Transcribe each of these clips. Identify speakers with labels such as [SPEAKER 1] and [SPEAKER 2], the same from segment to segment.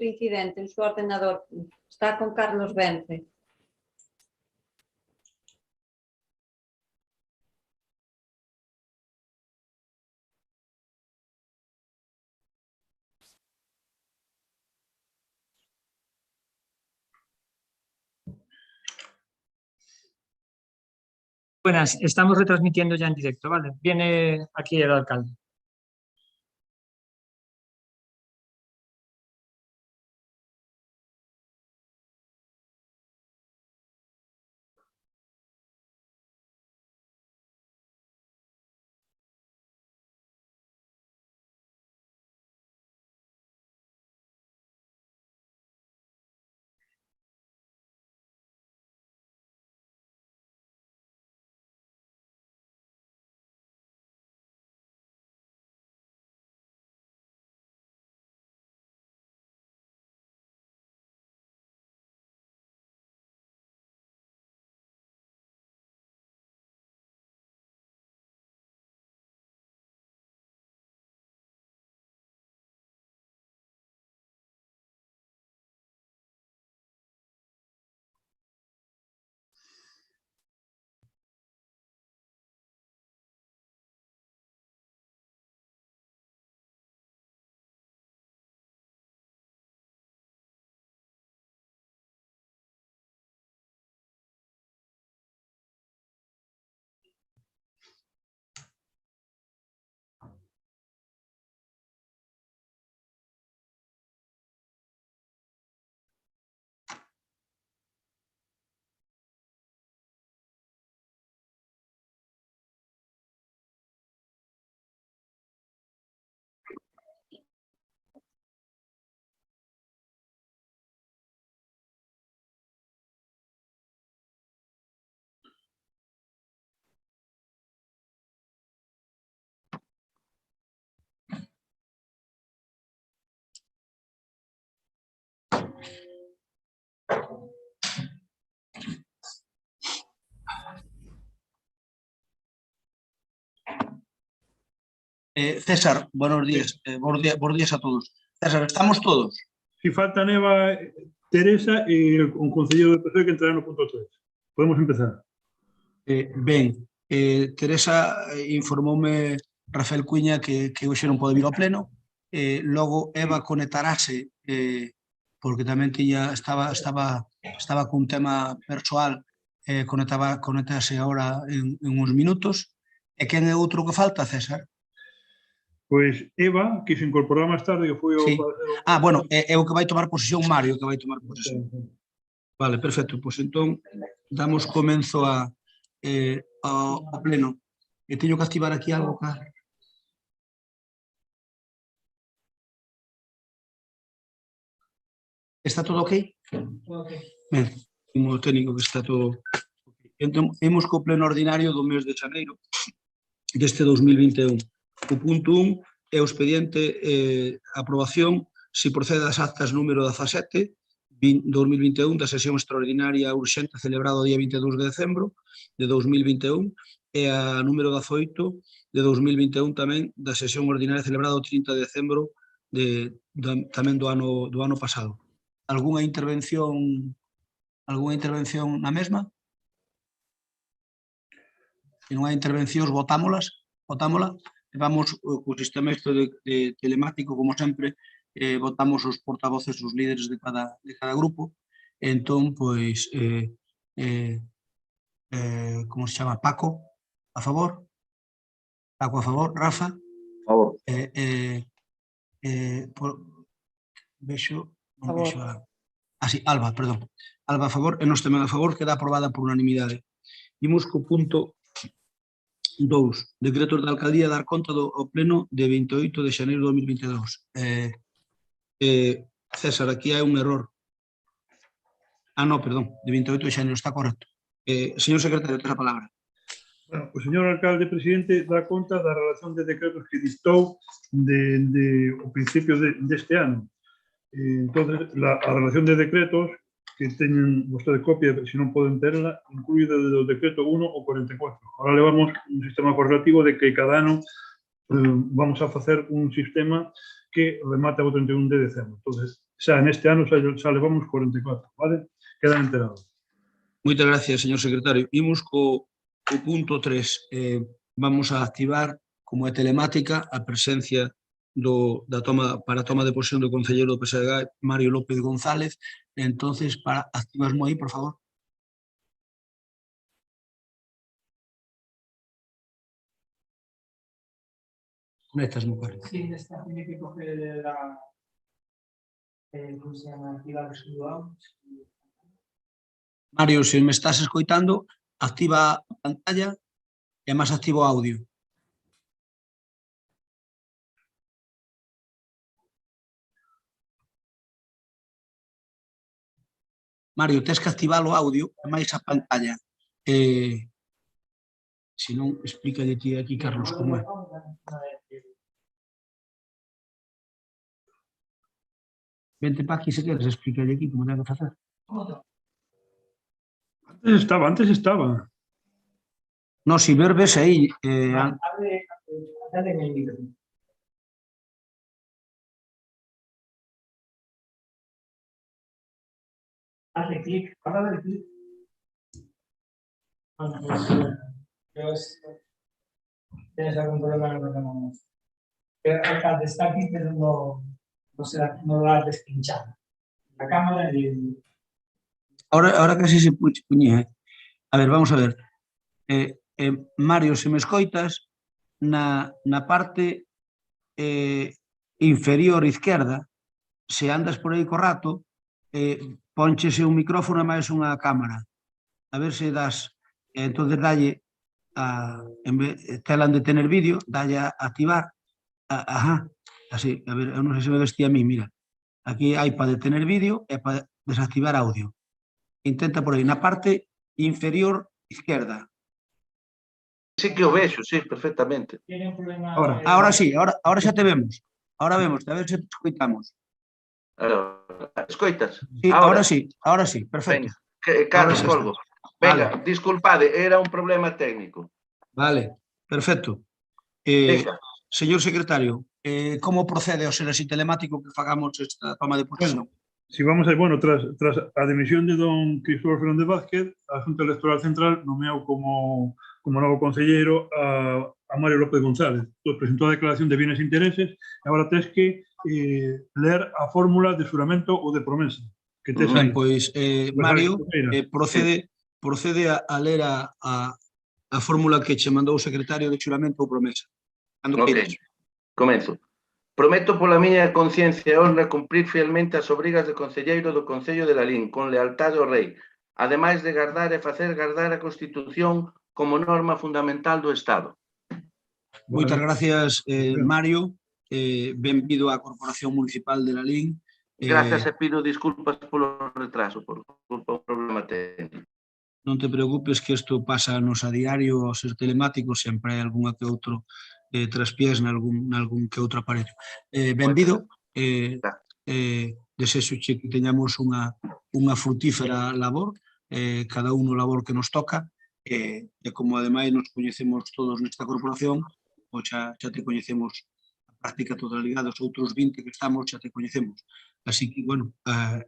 [SPEAKER 1] outro incidente en su ordenador. Está con Carlos Vence.
[SPEAKER 2] Buenas, estamos retransmitiendo ya en directo, ¿vale? Viene aquí el alcalde.
[SPEAKER 3] César, buenos días. Buenos días a todos. César, ¿estamos todos?
[SPEAKER 4] Si faltan Eva, Teresa y un consejero de PSOE que entrará en el punto 3. Podemos empezar.
[SPEAKER 3] Ben, Teresa informoume Rafael Cuña que hoxe non pode vir ao pleno. Logo Eva conectarase porque tamén estaba cun tema persoal, conectase agora en uns minutos. E quen é outro que falta, César?
[SPEAKER 4] Pois Eva, que se incorporou máis tarde, que foi
[SPEAKER 3] Sí. Bueno, é o que vai tomar posesión Mario, que vai tomar posesión. Vale, perfecto. Pois entón, damos comenzo ao pleno. E teño que activar aquí algo, cara. Está todo ok? Ben, como técnico que está todo. Entón, imos co pleno ordinario do mes de xaneiro deste 2021. O punto 1 é o expediente aprobación se procede as actas número 17 2021 da sesión extraordinaria urxente celebrada o día 22 de decembro de 2021 e a número 18 de 2021 tamén da sesión ordinaria celebrada o 30 de decembro tamén do ano pasado. Algúnha intervención na mesma? Se non hai intervencións, votámola. Vamos co sistema de telemático, como sempre, votamos os portavoces, os líderes de cada grupo. Entón, pois, como se chama? Paco, a favor? Paco, a favor? Rafa?
[SPEAKER 5] A favor.
[SPEAKER 3] Vexo... sí, Alba, perdón. Alba a favor, e nós tamén a favor, queda aprobada por unanimidade. Imos co punto 2, decretos da alcaldía dar conta do pleno de 28 de xaneiro de 2022. César, aquí hai un error. No, perdón, de 28 de xaneiro, está correcto. Señor secretario, ten a palabra.
[SPEAKER 4] Bueno, o señor alcalde presidente dá conta da relación de decretos que dictou o principio deste ano. Entonces, a relación de decretos que teñen vostede copia, se non poden terla, incluye desde o decreto 1 ao 44. Ahora levamos un sistema correlativo de que cada ano vamos a facer un sistema que remata o 31 de decembro. Entonces, xa neste ano xa levamos 44, vale? Quedan enterados.
[SPEAKER 3] Moitas gracias, señor secretario. Imos co punto 3. Vamos a activar, como é telemática, a presencia para a toma de posesión do concelleiro do PSDG, Mario López González. Entonces, activasmo aí, por favor. Conectasmo, Mario.
[SPEAKER 2] Sí, esta tiene que coger la... ¿cómo se llama? Activar el sudo.
[SPEAKER 3] Mario, se me estás escoitando, activa a pantalla e máis activo o audio. Mario, tens que activar o audio e máis a pantalla. Se non, explícalle ti aquí, Carlos, como é. Vente para aquí se queres, explícalle aquí como ten que facer.
[SPEAKER 4] Antes estaba.
[SPEAKER 3] No, si verbes aí...
[SPEAKER 2] Dale en el micro. Hazle clic, ahora dale clic. ¿Tienes algún problema en el ordenador? Alcalde, está aquí, pero no lo has despinchado. La cámara y...
[SPEAKER 3] Ahora casi se puñía. A ver, vamos a ver. Mario, se me escoitas, na parte inferior izquierda, se andas por aí co rato, ponchese un micrófono e máis unha cámara. A ver se das... Entonces dalle telan de tener vídeo, dalle a activar. Ajá, así, a ver, eu non sei se me vestía a mí, mira. Aquí hai para detener vídeo e para desactivar audio. Intenta por aí, na parte inferior izquierda.
[SPEAKER 5] Sí que o vexo, sí, perfectamente.
[SPEAKER 3] Ahora sí, ahora xa te vemos. Ahora vemos, a ver se te escoitamos.
[SPEAKER 5] Escoitas?
[SPEAKER 3] Sí, ahora sí, perfecto.
[SPEAKER 5] Venga, Carlos, colgo. Venga,
[SPEAKER 3] vale.
[SPEAKER 5] Disculpade, era un problema técnico.
[SPEAKER 3] Vale, perfecto. Señor secretario, como procede ao ser así telemático que fagamos esta toma de posesión?
[SPEAKER 4] Si vamos a, bueno, tras a dimisión de don Cristóbal Fernández Vázquez, a Xunta Electoral Central nomeou como novo concelleiro a Mario López González. Presentou a declaración de bienes e intereses e agora tens que ler a fórmula de xuramento ou de promesa. Que tes aí.
[SPEAKER 3] Pois, Mario, procede a ler a fórmula que che mandou o secretario de xuramento ou promesa. Cando queiras.
[SPEAKER 5] Comenzo. Prometo pola miña conciencia e honra cumprir fielmente as obrigas de concelleiro do Concello de Lalín con lealtade ao Rei, ademais de gardar e facer gardar a Constitución como norma fundamental do Estado.
[SPEAKER 3] Moitas gracias, Mario. Benvido á Corporación Municipal de Lalín.
[SPEAKER 5] Grazas e pido disculpas polo retraso, por culpa do problema técnico.
[SPEAKER 3] Non te preocupes que isto pasa nos a diario, ao ser telemático, sempre hai algunha que outro traspiés nalgún que outro aparello. Benvido, desexo que teñamos unha frutífera labor, cada un o labor que nos toca, e como ademais nos coñecemos todos nesta corporación, pois xa te coñecemos a práctica totalidade, os outros 20 que estamos xa te coñecemos. Así que, bueno,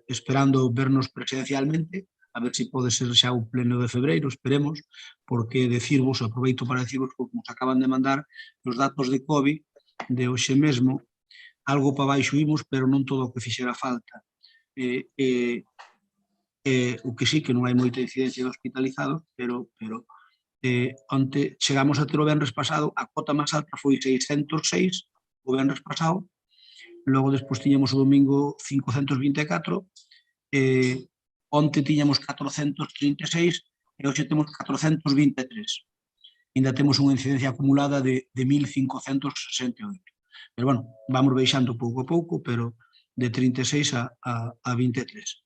[SPEAKER 3] esperando vernos presencialmente, a ver se pode ser xa o pleno de febreiro, esperemos, porque aproveito para decirvos que nos acaban de mandar os datos de COVID de hoxe mesmo, algo para baixo imos, pero non todo o que fixera falta. O que sí, que non hai moita incidencia de hospitalizados, pero onte chegamos a ter o venres pasado, a cota máis alta foi 606, o venres pasado, logo despois tiñamos o domingo 524, onte tiñamos 436 e hoxe temos 423. Ainda temos unha incidencia acumulada de 1.568. Pero, bueno, vamos baixando pouco a pouco, pero de 36 a 23.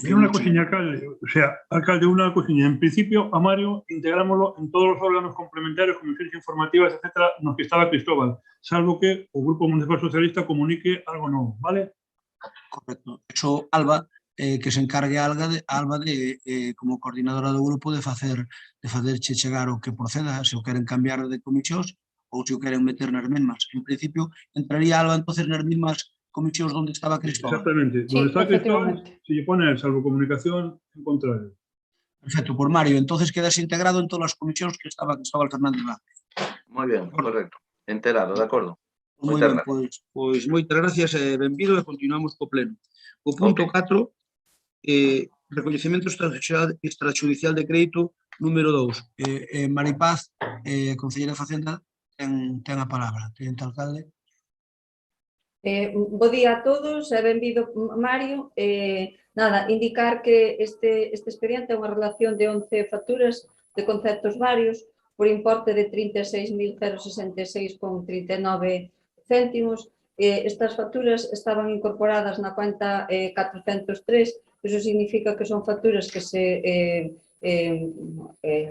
[SPEAKER 4] Una cosiña, alcalde, una cosiña. En principio, a Mario integrámoslo en todos los órganos complementarios, comisiones informativas, etcétera, nos que estaba Cristóbal, salvo que o Grupo Municipal Socialista comunique algo novo, ¿vale?
[SPEAKER 3] Correcto. Eso, Alba, que se encargue Alba como coordinadora do grupo de facerche chegar o que proceda, se o queren cambiar de comisións ou se o queren meter nas mesmas. En principio, entraría Alba entonces nas mesmas comisións onde estaba Cristóbal.
[SPEAKER 4] Exactamente.
[SPEAKER 1] Sí,
[SPEAKER 4] Donde está Cristóbal,
[SPEAKER 1] efectivamente.
[SPEAKER 4] se lle pone el salvocomunicación en contrario.
[SPEAKER 3] Perfecto, por Mario. Entonces quedas integrado en todas as comisións que estaba Cristóbal Fernández Vázquez.
[SPEAKER 5] Moi ben, correcto. Enterado, de acordo.
[SPEAKER 3] Moi
[SPEAKER 5] Moitas
[SPEAKER 3] ben,
[SPEAKER 5] gracias.
[SPEAKER 3] pois moitas gracias e benvido e continuamos co pleno. O punto
[SPEAKER 5] Ok.
[SPEAKER 3] 4, recoñecemento extrajudicial de crédito número 2. Maripaz, concelleira de Facenda, ten a palabra. Teniente alcalde.
[SPEAKER 1] Bo día a todos e benvido Mario. Nada, indicar que este expediente é unha relación de 11 facturas de conceptos varios por importe de 36.066,39 céntimos. Estas facturas estaban incorporadas na cuenta 403, iso significa que son facturas que se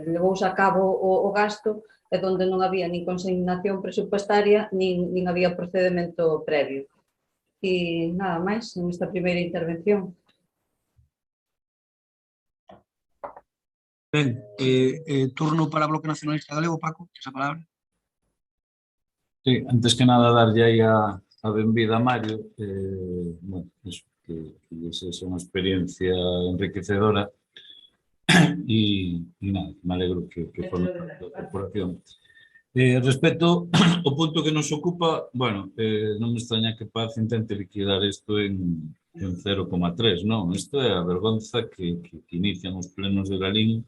[SPEAKER 1] levouse a cabo o gasto e onde non había nin consignación presupuestaria nin había procedimento previo. E nada máis nesta primeira intervención.
[SPEAKER 3] Ben, turno para o Bloque Nacionalista Galego, Paco, esa palabra.
[SPEAKER 6] Sí, antes que nada darlle aí a benvida a Mario, bueno, eso, que é unha experiencia enriquecedora e nada, me alegro que forme parte da corporación. Respecto ao punto que nos ocupa, bueno, non me extraña que Paz intente liquidar isto en 0,3, non? Isto é a vergonza que inician os plenos de Galín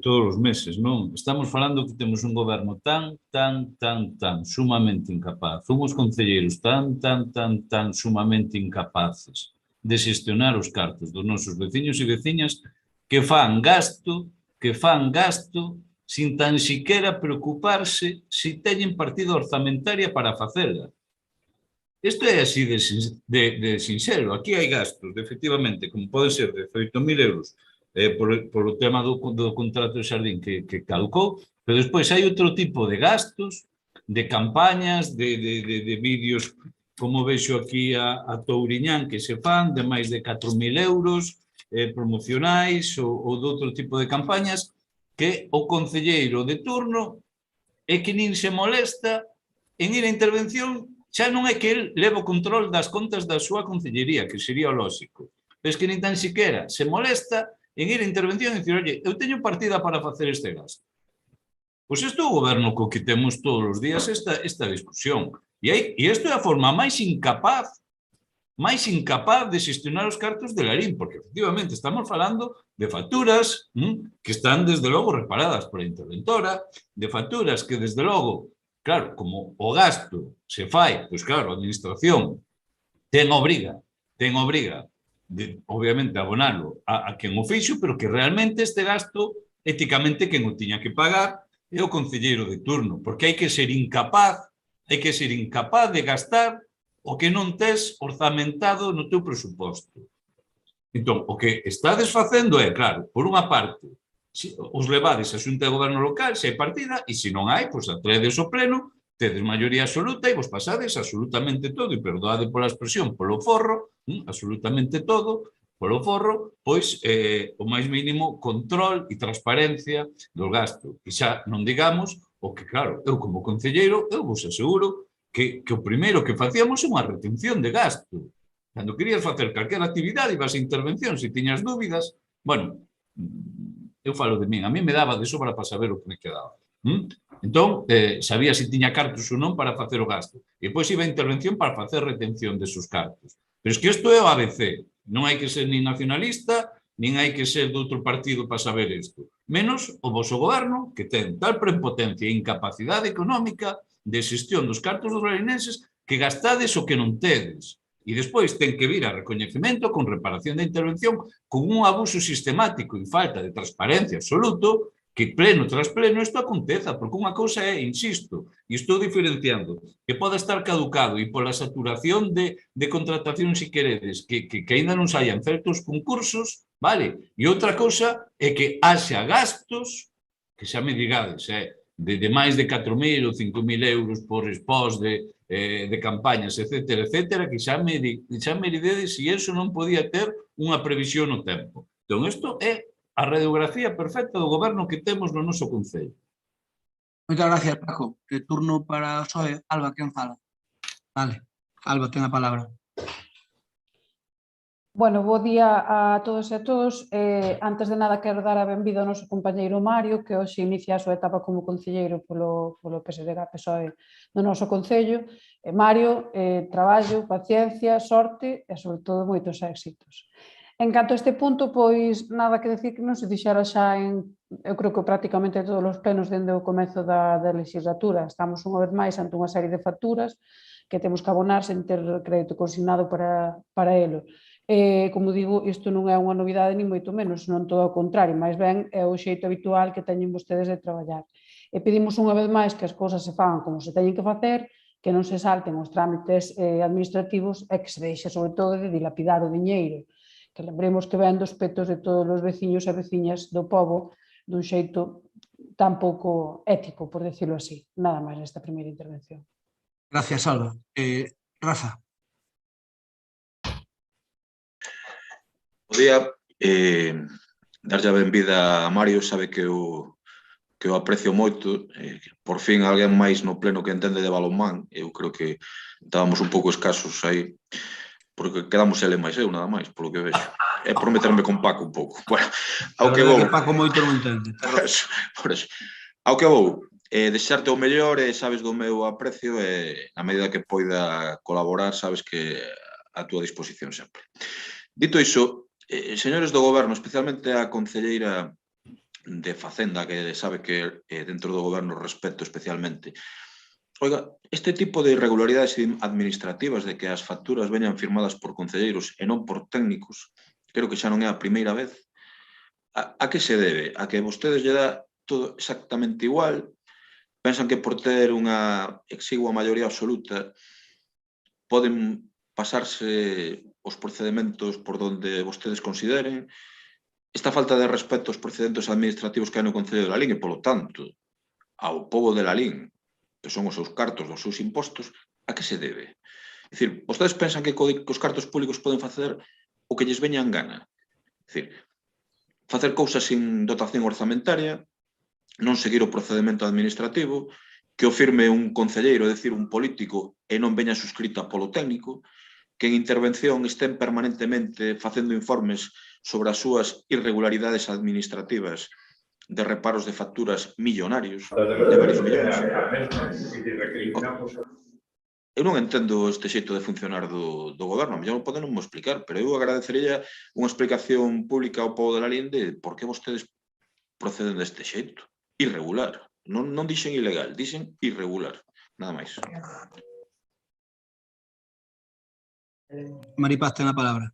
[SPEAKER 6] todos os meses, non? Estamos falando que temos un goberno tan sumamente incapaz, unhos concelleiros tan sumamente incapaces de xestionar os cartos dos nosos veciños e veciñas que fan gasto sin tan siquiera preocuparse se teñen partida orzamentaria para facela. Isto é así de sinxelo. Aquí hai gastos, efectivamente, como pode ser de 18.000 euros por o tema do contrato de xardín que caducou, pero despois hai outro tipo de gastos, de campañas, de vídeos, como vexo aquí a Touriñán, que se fan, de máis de 4.000 euros promocionais ou de outro tipo de campañas, que o concelleiro de turno é que nin se molesta en ir a intervención, xa non é que el leva o control das contas da súa concellería, que sería o lógico, pero é que nin tan siquiera se molesta en ir a intervención e dicir, oye, eu teño partida para facer este gasto. Pois isto é o goberno co que temos todos os días esta discusión. E isto é a forma máis incapaz de xestionar os cartos de Larín, porque efectivamente estamos falando de facturas que están desde logo reparadas pola interventora, de facturas que desde logo, claro, como o gasto se fai, pois claro, a administración ten obriga de, obviamente, abonarlo a quen o fixo, pero que realmente este gasto, éticamente, quen o tiña que pagar é o concelleiro de turno, porque hai que ser incapaz de gastar o que non tes orzamentado no teu presuposto. Entón, o que estades facendo é, claro, por unha parte, os levades a xunta de goberno local, se hai partida, e se non hai, pois atraedes o pleno, tedes maioría absoluta e vos pasades absolutamente todo, e perdoade pola expresión, polo forro, absolutamente todo, polo forro, pois o máis mínimo control e transparencia do gasto. E xa non digamos o que, claro, eu como concelleiro, eu vos aseguro que o primeiro que facíamos é unha retención de gasto. Cando querías facer calquera actividade, ibas a intervención, se tiñas dúbidas, bueno, eu falo de min, a mí me daba de sobra para saber o que me quedaba. Entón, sabía se tiña cartos ou non para facer o gasto. E depois iba a intervención para facer retención desos cartos. Pero é que isto é o ABC. Non hai que ser nin nacionalista, nin hai que ser de outro partido para saber isto. Menos o vosso goberno, que ten tal prepotencia e incapacidade económica de xestión dos cartos dos larinenses que gastades o que non tedes. E despois ten que vir a recoñecemento con reparación da intervención con un abuso sistemático e falta de transparencia absoluto que pleno tras pleno isto aconteza, porque unha cousa é, insisto, e estou diferenciando, que poda estar caducado e pola saturación de contratación, se queredes, que ainda non saian certos concursos, vale? E outra cousa é que haxa gastos, que xa me digades, de máis de 4.000 ou 5.000 euros por expós de campañas, etcétera, que xa me didedes se iso non podía ter unha previsión no tempo. Entón, isto é a radiografía perfecta do goberno que temos no noso concello.
[SPEAKER 3] Moitas gracias, Paco. De turno para o PSOE, Alba, quen fala? Vale. Alba, ten a palabra.
[SPEAKER 7] Bueno, bo día a todos e a todos. Antes de nada, quero dar a benvida ao noso compañeiro Mario, que hoxe inicia a súa etapa como concelleiro polo PSDG-PSOE do noso concello. Mario, traballo, paciencia, sorte e, sobre todo, moitos éxitos. En canto a este punto, pois, nada que decir que non se dixera xa eu creo que prácticamente todos os plenos dende o comezo da legislatura. Estamos unha vez máis ante unha serie de facturas que temos que abonar sen ter crédito consignado para elo. Como digo, isto non é unha novidade ni moito menos, senón todo ao contrario, máis ben é o xeito habitual que teñen vostedes de traballar. E pedimos unha vez máis que as cousas se fagan como se teñen que facer, que non se salten os trámites administrativos e que se deixe, sobre todo, de dilapidar o diñeiro, que lembremos que ven dos petos de todos os veciños e veciñas do pobo dun xeito tan pouco ético, por decirlo así. Nada máis nesta primeira intervención.
[SPEAKER 3] Gracias, Alba. Rafa.
[SPEAKER 8] Bo día, darlle a benvida a Mario, sabe que o aprecio moito, por fin alguén máis no pleno que entende de balonmán. Eu creo que estábamos un pouco escasos aí, porque quedamos ele máis eu, nada máis, polo que vexo. É por meterme con Paco un pouco. Bueno, ao que vou...
[SPEAKER 3] que Paco moito non entende.
[SPEAKER 8] Por eso. Ao que vou, desexarte o mellor e sabes do meu aprecio e na medida que poida colaborar, sabes que a túa disposición sempre. Dito iso, señores do Goberno, especialmente a concelleira de Facenda, que sabe que dentro do Goberno respeto especialmente, oiga, este tipo de irregularidades administrativas de que as facturas veñan firmadas por concelleiros e non por técnicos, creo que xa non é a primeira vez. A que se debe? A que vostedes lle dá todo exactamente igual? Pensan que por ter unha exigua maioría absoluta poden pasarse os procedementos por donde vostedes consideren? Esta falta de respeto aos procedentes administrativos que hai no Concello de Lalín e, polo tanto, ao pobo de Lalín, que son os seus cartos dos seus impostos, a que se debe? É dicir, vostedes pensan que os cartos públicos poden facer o que lles veña en gana? É dicir, facer cousas sin dotación orzamentaria, non seguir o procedimento administrativo, que o firme un concelleiro, é dicir, un político, e non veña suscrita polo técnico, que en intervención estén permanentemente facendo informes sobre as súas irregularidades administrativas de reparos de facturas millonarios, de varios millóns. Eu non entendo este xeito de funcionar do Goberno, a mellor poden non me explicar, pero eu agradecería unha explicación pública ao pobo de Lalín de por que vostedes proceden deste xeito. Irregular. Non dixen ilegal, dixen irregular. Nada máis.
[SPEAKER 3] Maripaz, ten a palabra.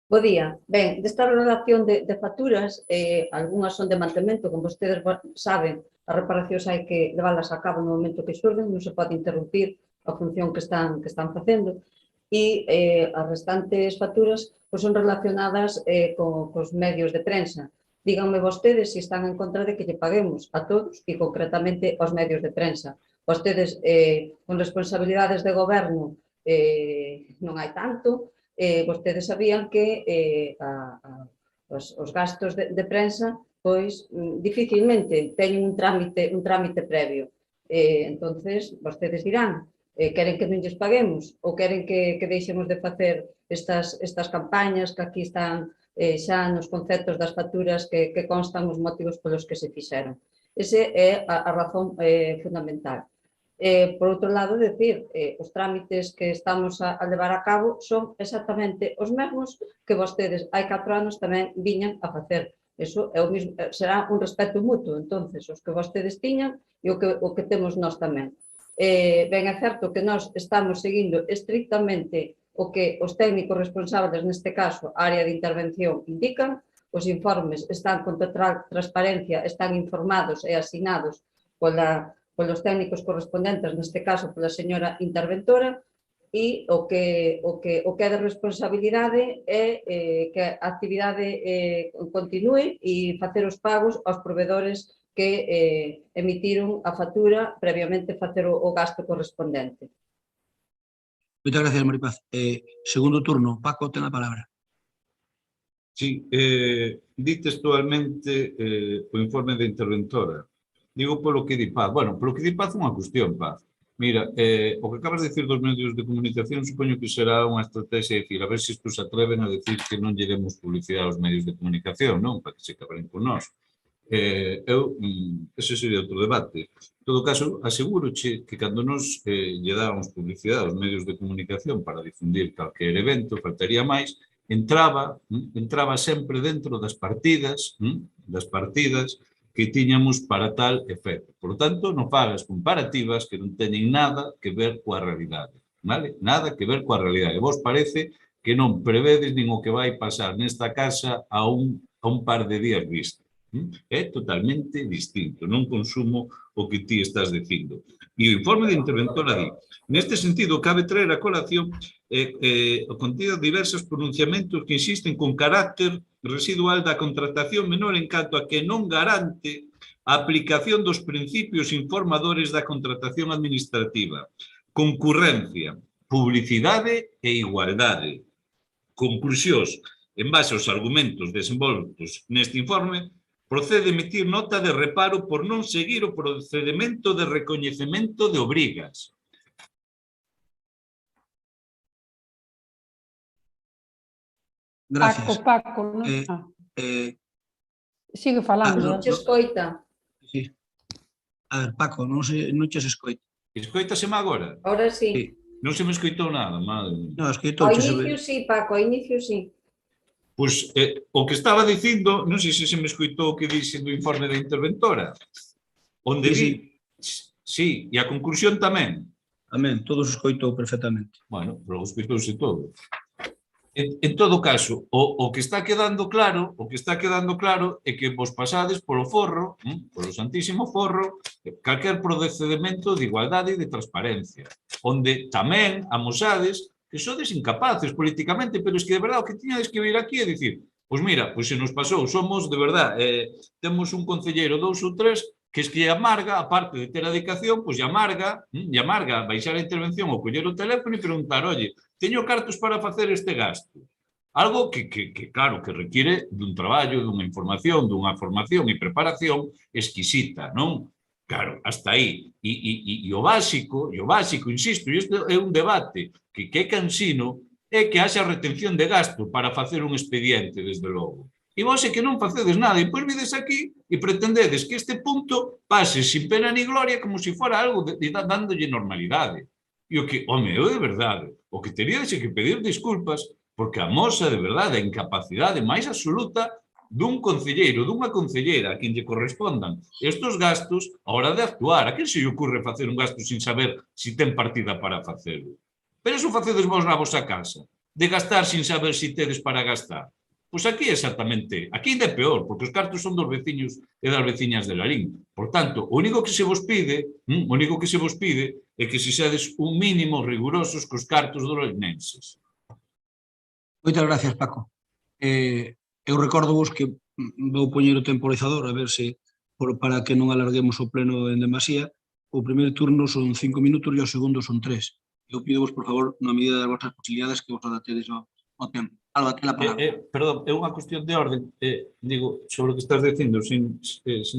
[SPEAKER 1] Bo día. Ben, desta relación de facturas, algunhas son de mantemento, como vostedes saben, as reparacións hai que leválas a cabo no momento que xurden, non se pode interrumpir a función que están facendo, e as restantes facturas son relacionadas cos medios de prensa. Díganme vostedes se están en contra de que lle paguemos a todos e concretamente aos medios de prensa. Vostedes, con responsabilidades de goberno, non hai tanto, vostedes sabían que os gastos de prensa pois dificilmente teñen un trámite previo. Entonces, vostedes dirán, queren que non lles paguemos ou queren que deixemos de facer estas campañas que aquí están xa nos conceptos das facturas que constan os motivos polos que se fixeron. Ese é a razón fundamental. Por outro lado, decir, os trámites que estamos a levar a cabo son exactamente os mesmos que vostedes hai 4 anos tamén viñan a facer. Eso é o mismo, será un respeto mutuo, entonces, os que vostedes tiñan e o que temos nós tamén. Ben, é certo que nós estamos seguindo estrictamente o que os técnicos responsables, neste caso, a área de intervención, indican. Os informes están con total transparencia, están informados e asinados polos técnicos correspondentes, neste caso pola señora interventora, e o que é de responsabilidade é que a actividade continúe e facer os pagos aos provedores que emitiron a factura, previamente facer o gasto correspondente.
[SPEAKER 3] Moitas gracias, Maripaz. Segundo turno, Paco, ten a palabra.
[SPEAKER 6] Sí, di textualmente o informe da interventora. Digo polo que di Paz. Bueno, polo que di Paz unha cuestión, Paz. Mira, o que acabas de dicir dos medios de comunicación supoño que será unha estrategia de decir, a ver se estos se atreven a decir que non lle demos publicidade aos medios de comunicación, non? Para que se cabren con nós. Ese sería outro debate. En todo caso, aseguroche que cando nos lle dábamos publicidade aos medios de comunicación para difundir calquer evento, faltaría máis, entraba sempre dentro das partidas que tiñamos para tal efecto. Por tanto, non fagas comparativas que non teñen nada que ver coa realidade. Vale? Nada que ver coa realidade. Vos parece que non prevedes nin o que vai pasar nesta casa a un par de días vista. É totalmente distinto. Non consumo o que ti estás dicindo. E o informe de interventora di, neste sentido, cabe traer a colación o contido de diversos pronunciamentos que insisten con carácter residual da contratación menor en canto a que non garante a aplicación dos principios informadores da contratación administrativa, concurrencia, publicidade e igualdade. Conclusións, en base aos argumentos desenvoltos neste informe, procede a emitir nota de reparo por non seguir o procedimento de recoñecemento de obrigas.
[SPEAKER 3] Gracias.
[SPEAKER 7] Paco, non? Sigue falando.
[SPEAKER 1] Non che escoita.
[SPEAKER 3] Sí. A ver, Paco, non che se escoita.
[SPEAKER 6] Escoitaseme agora?
[SPEAKER 1] Ahora sí.
[SPEAKER 6] Non se me escoitou nada, madre.
[SPEAKER 3] Non, escoitou.
[SPEAKER 1] Ao inicio sí, Paco, ao inicio sí.
[SPEAKER 6] Pois o que estaba dicindo, non sei se me escoitou o que dixe do informe da interventora, onde di... Sí, e a conclusión tamén.
[SPEAKER 3] Tamén, todo se escoitou perfectamente.
[SPEAKER 6] Bueno, pero escoitouse todo. En todo caso, o que está quedando claro é que vos pasades polo forro, polo santísimo forro, calquer procedimento de igualdade e de transparencia, onde tamén amosades que sodes incapaces políticamente, pero es que de verdade o que tiñades que vir aquí é dicir, pois mira, pois se nos pasou, somos de verdade, temos un concelleiro, 2 ou 3, que es que amarga, aparte de ter a dedicación, pois amarga baixar a intervención ou coller o teléfono e preguntar, oye, teño cartos para facer este gasto. Algo que claro, que requiere dun traballo, dunha información, dunha formación e preparación exquisita, non? Claro, hasta aí. E o básico, insisto, e isto é un debate que é cansino, é que haxa retención de gasto para facer un expediente, desde logo. E vos é que non facedes nada, e depois vides aquí e pretendedes que este punto pase sin pena ni gloria como se fora algo dándolle normalidade. E o que, home, eu de verdade, o que teríades é que pedir disculpas porque amosa de verdade a incapacidade máis absoluta dun concelleiro, dunha concelleira a quen lle correspondan estes gastos a hora de actuar. A quen se lle ocurre facer un gasto sin saber se ten partida para facelo? Pero iso facedes vos na vosa casa, de gastar sin saber se tedes para gastar. Pois aquí exactamente, aquí ainda é peor, porque os cartos son dos veciños e das veciñas de Lalín. Por tanto, o único que se vos pide é que se sedes un mínimo rigurosos cos cartos dos lalinenses.
[SPEAKER 3] Moitas gracias, Paco. Eu recordo vos que vou poñer o temporizador a ver se, para que non alarguemos o pleno en demasía, o primeiro turno son 5 minutos e o segundo son 3. Eu pido vos, por favor, na medida das vosas posibilidades, que vos adaptedes ao tempo. Alba, ten a palabra.
[SPEAKER 6] Perdón, é unha cuestión de orden, digo, sobre o que estás dicindo, sin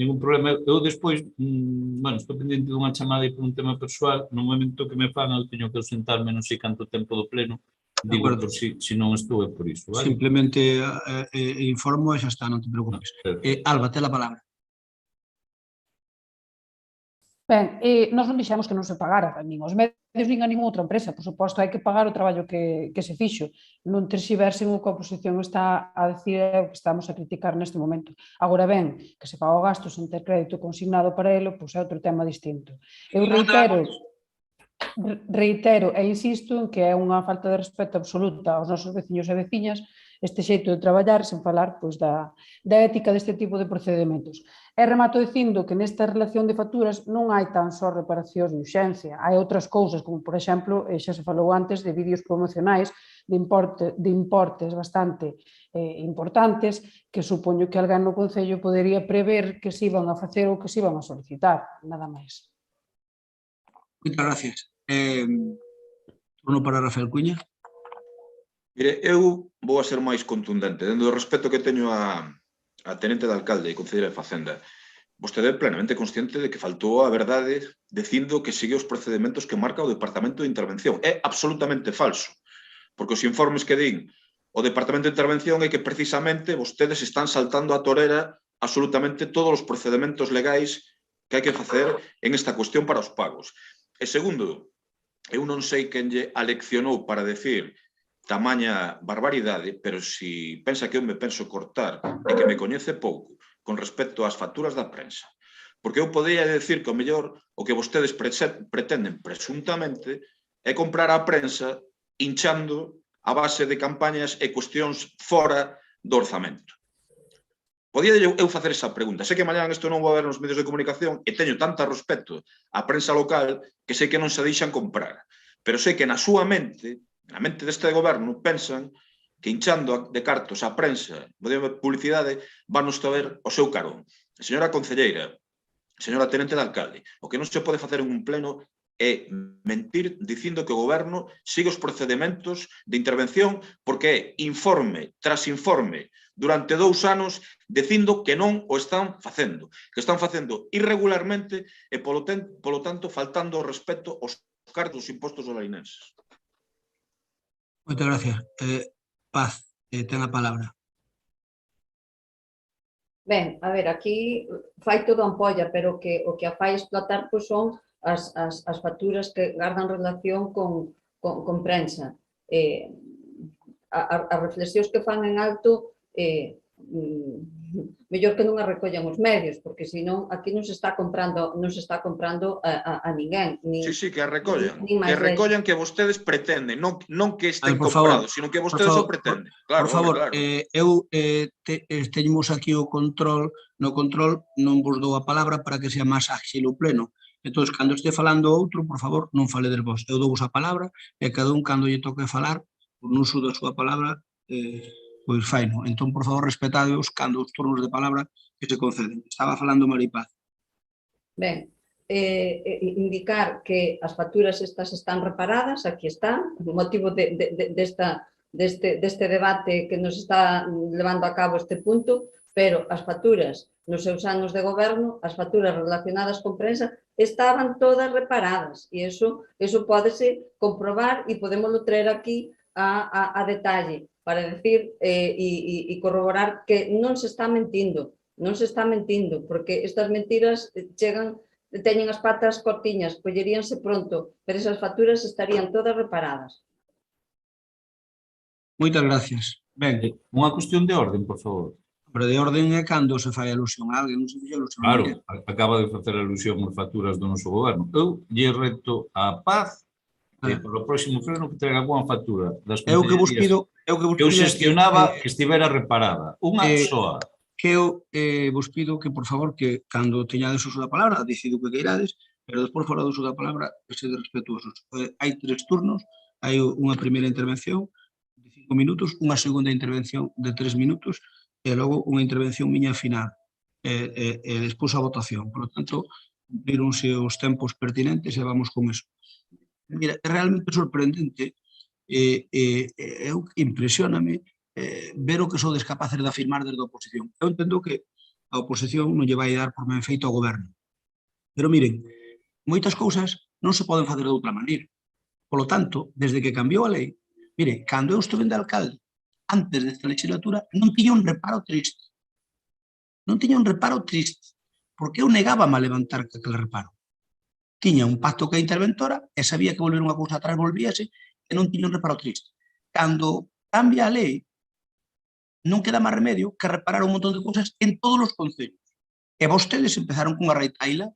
[SPEAKER 6] ningún problema. Eu despois, estou pendente dunha chamada e por un tema persoal, no momento que me fan, eu teño que ausentarme non sei canto tempo do pleno, digo, por si non estou, é por iso, vale?
[SPEAKER 3] Simplemente informo e xa está, non te preocupes. Alba, ten a palabra.
[SPEAKER 7] Ben, nós non dixemos que non se pagara, nin os medios nin a ninguna outra empresa. Por suposto, hai que pagar o traballo que se fixo. Non terxiversen o que a oposición está a decir o que estamos a criticar neste momento. Agora ben, que se paga o gasto sen ter crédito consignado para elo, pois é outro tema distinto. Eu reitero e insisto en que é unha falta de respeto absoluta aos nosos veciños e veciñas este xeito de traballar sen falar da ética deste tipo de procedimentos. E remato dicindo que nesta relación de facturas non hai tan só reparacións de urxencia, hai outras cousas, como por exemplo, xa se falou antes, de vídeos promocionais de importes bastante importantes que supoño que alguén no Concello podería prever que se iban a facer ou que se iban a solicitar, nada máis.
[SPEAKER 3] Moitas gracias. Turno para Rafael Cuña.
[SPEAKER 8] Mire, eu vou a ser máis contundente, dentro do respeto que teño a tenente de alcalde e concelleira de Facenda. vostede é plenamente consciente de que faltou a verdade dicindo que sigue os procedementos que marca o Departamento de Intervención. É absolutamente falso, porque os informes que din o Departamento de Intervención é que precisamente vostedes están saltando a torera absolutamente todos os procedementos legais que hai que facer en esta cuestión para os pagos. E segundo, eu non sei quen lle aleccionou para decir tamaña barbaridade, pero si pensa que eu me penso cortar e que me coñece pouco con respecto ás facturas da prensa. Porque eu podría decir que o mellor o que vostedes pretenden presuntamente é comprar a prensa hinchando a base de campañas e cuestións fora do orzamento. Podía eu facer esa pregunta. Sei que mañan isto non vou ver nos medios de comunicación e teño tanto respeto á prensa local que sei que non se deixan comprar. Pero sei que na súa mente, na mente deste goberno, pensan que hinchando de cartos a prensa, de publicidade, van nos traer o seu carón. Señora concelleira, señora tenente de alcalde, o que non se pode facer en un pleno é mentir dicindo que o goberno sigue os procedementos de intervención porque é informe tras informe durante 2 anos dicindo que non o están facendo, que están facendo irregularmente e, polo tanto, faltando o respeto aos cartos dos impostos olainenses.
[SPEAKER 3] Moitas gracias. Paz, ten a palabra.
[SPEAKER 1] Ben, a ver, aquí fai toda ampolla, pero o que a fai explotar pois son as facturas que gardan relación con prensa. As reflexións que fan en alto, mellor que non as recollan os medios, porque senón aquí non se está comprando a ninguén.
[SPEAKER 8] Sí, que as recollan, que vostedes pretenden, non que estén comprados, sino que vostedes o pretenden.
[SPEAKER 3] Por favor, eu teñemos aquí o control, no control non vos dou a palabra para que sea máis ágil o pleno. Entón, cando este falando outro, por favor, non faledes vos. Eu dou-vos a palabra e cada un, cando lle toque falar, no uso da súa palabra, pois faino. Entón, por favor, respetadeos cando os turnos de palabra que se conceden. Estaba falando Maripaz.
[SPEAKER 1] Ben, indicar que as facturas estas están reparadas, aquí están, o motivo deste debate que nos está levando a cabo este punto, pero as facturas nos seus anos de goberno, as facturas relacionadas con prensa, estaban todas reparadas e iso pódese comprobar e podémoslo traer aquí a detalle para decir e corroborar que non se está mentindo, porque estas mentiras teñen as patas cortiñas, colleríanse pronto, pero esas facturas estarían todas reparadas.
[SPEAKER 3] Moitas gracias. Ben,
[SPEAKER 6] unha cuestión de orden, por favor.
[SPEAKER 3] Pero de orden é cando se fai alusión a alguén, non se fai alusión a alguén.
[SPEAKER 6] Claro, acaba de facer alusión ás facturas do noso goberno. Eu lle reto a Paz para o próximo pleno que traiga algunha factura das concellerías que eu xestionaba que estivera reparada. Unha soa.
[SPEAKER 3] Que eu vos pido que, por favor, que cando teñades uso da palabra, decido que queirades, pero despois fora do uso da palabra, que sede respetuosos. Hai 3 turnos, hai unha primeira intervención de 5 minutos, unha segunda intervención de 3 minutos, e logo unha intervención miña final, e despois a votación. Por lo tanto, cumplironse os tempos pertinentes e vamos con eso. Mira, é realmente sorprendente, impresióname ver o que sodes capaces de afirmar desde a oposición. Eu entendo que a oposición non lle vai dar por ben feito ao goberno. Pero miren, moitas cousas non se poden facer de outra maneira. Por lo tanto, desde que cambiou a lei, mire, cando eu estuve de alcalde, antes desta legislatura, non tiña un reparo triste. Non tiña un reparo triste, porque eu negábame a levantar aquel reparo. Tiña un pacto ca interventora e sabía que volver unha cousa atrás volvíase e non tiña un reparo triste. Cando cambia a lei, non queda máis remedio que reparar un montón de cousas en todos os concellos. E vostedes empezaron cunha reitaila,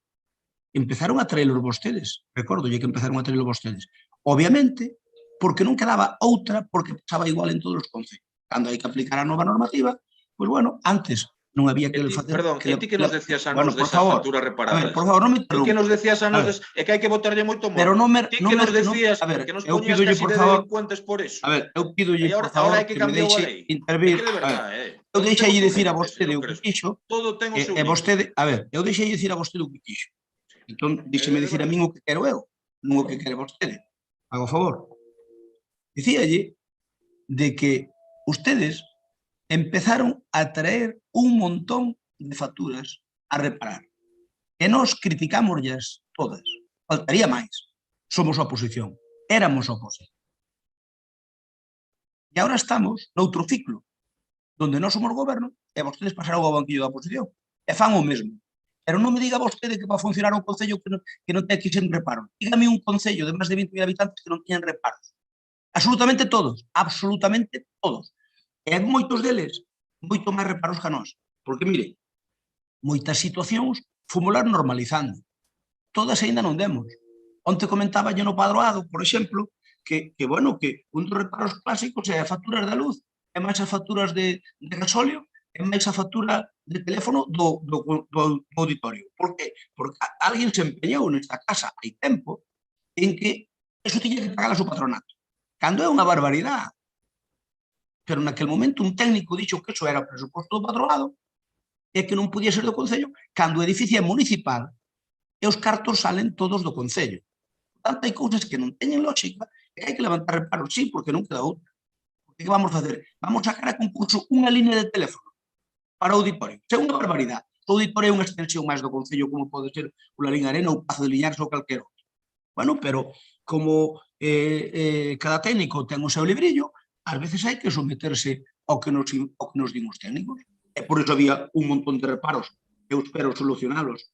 [SPEAKER 3] empezaron a traelos vostedes. Recordo que empezaron a traelos vostedes. Obviamente, porque non quedaba outra, porque pasaba igual en todos os concellos. Cando hai que aplicar a nova normativa, pois bueno, antes non había que facer...
[SPEAKER 8] Perdón, e ti que nos decías a nos destas facturas reparadas?
[SPEAKER 3] Por favor, non me interrumpas.
[SPEAKER 8] Ti que nos decías a nos... É que hai que botarlle moito modo.
[SPEAKER 3] Pero non me...
[SPEAKER 8] Ti que nos decías que nos poñías casi de delincuentes por eso.
[SPEAKER 3] A ver, eu pídolle, por favor, que me deixe intervir. Eu deixei dicir a vostede o que quixo, e vostede... A ver, eu deixei dicir a vostede o que quixo. Entón, díxeme dicir a min o que quero eu, non o que quere vostede. Hago favor. Dicíalle de que ustedes empezaron a traer un montón de facturas a reparar. E nós criticámoslas todas. Faltaría máis. Somos oposición. Éramos oposición. E agora estamos noutro ciclo, donde nós somos goberno e vostedes pasaron ao banquillo da oposición. E fan o mesmo. Pero non me diga vostede que va a funcionar un concello que non ten aquí sen reparos. Dígame un concello de máis de 20.000 habitantes que non teñan reparos. Absolutamente todos. Absolutamente todos. E moitos deles, moito máis reparos que a nós. Porque, mire, moitas situacións fomoslas normalizando. Todas ainda non demos. Onte comentaba no Padroado, por exemplo, que un dos reparos clásicos é as facturas da luz, é máis as facturas de gasóleo, é máis a factura de teléfono do auditorio. Por qué? Porque alguén se empeñou nesta casa hai tempo en que eso tiña que pagar a su patronato. Cando é unha barbaridade. Pero naquel momento un técnico dixo que eso era o presuposto do Padroado e que non podía ser do Concello cando o edificio é municipal e os cartos salen todos do Concello. Por tanto, hai cousas que non teñen lógica e hai que levantar reparos, sí, porque non queda outra. Porque que vamos facer? Vamos sacar a concurso unha línea de teléfono para o auditorio. É unha barbaridade. O auditorio é unha extensión máis do Concello, como pode ser o Larín Arena ou o Pazo de Liñares ou calquer outro. Bueno, pero como cada técnico ten o seu librillo, ás veces hai que someterse ao que nos din os técnicos. E por iso había un montón de reparos que eu espero solucionalos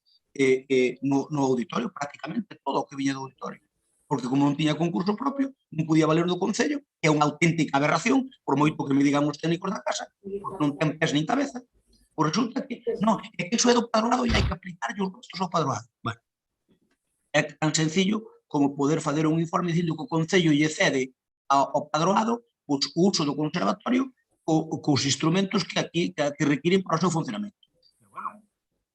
[SPEAKER 3] no auditorio, prácticamente todo o que viña do auditorio. Porque como non tiña concurso propio, non podía valer do Concello, é unha auténtica aberración, por moito que me digan os técnicos da casa, porque non ten pés nin cabeza. Pois resulta que, non, é que iso é do Padroado e hai que aplicar os gastos ao Padroado. Bueno, é tan sencillo como poder fazer un informe dicindo que o Concello lle cede ao Padroado o uso do conservatorio cos instrumentos que aquí requiren para o seu funcionamento. Pero, bueno,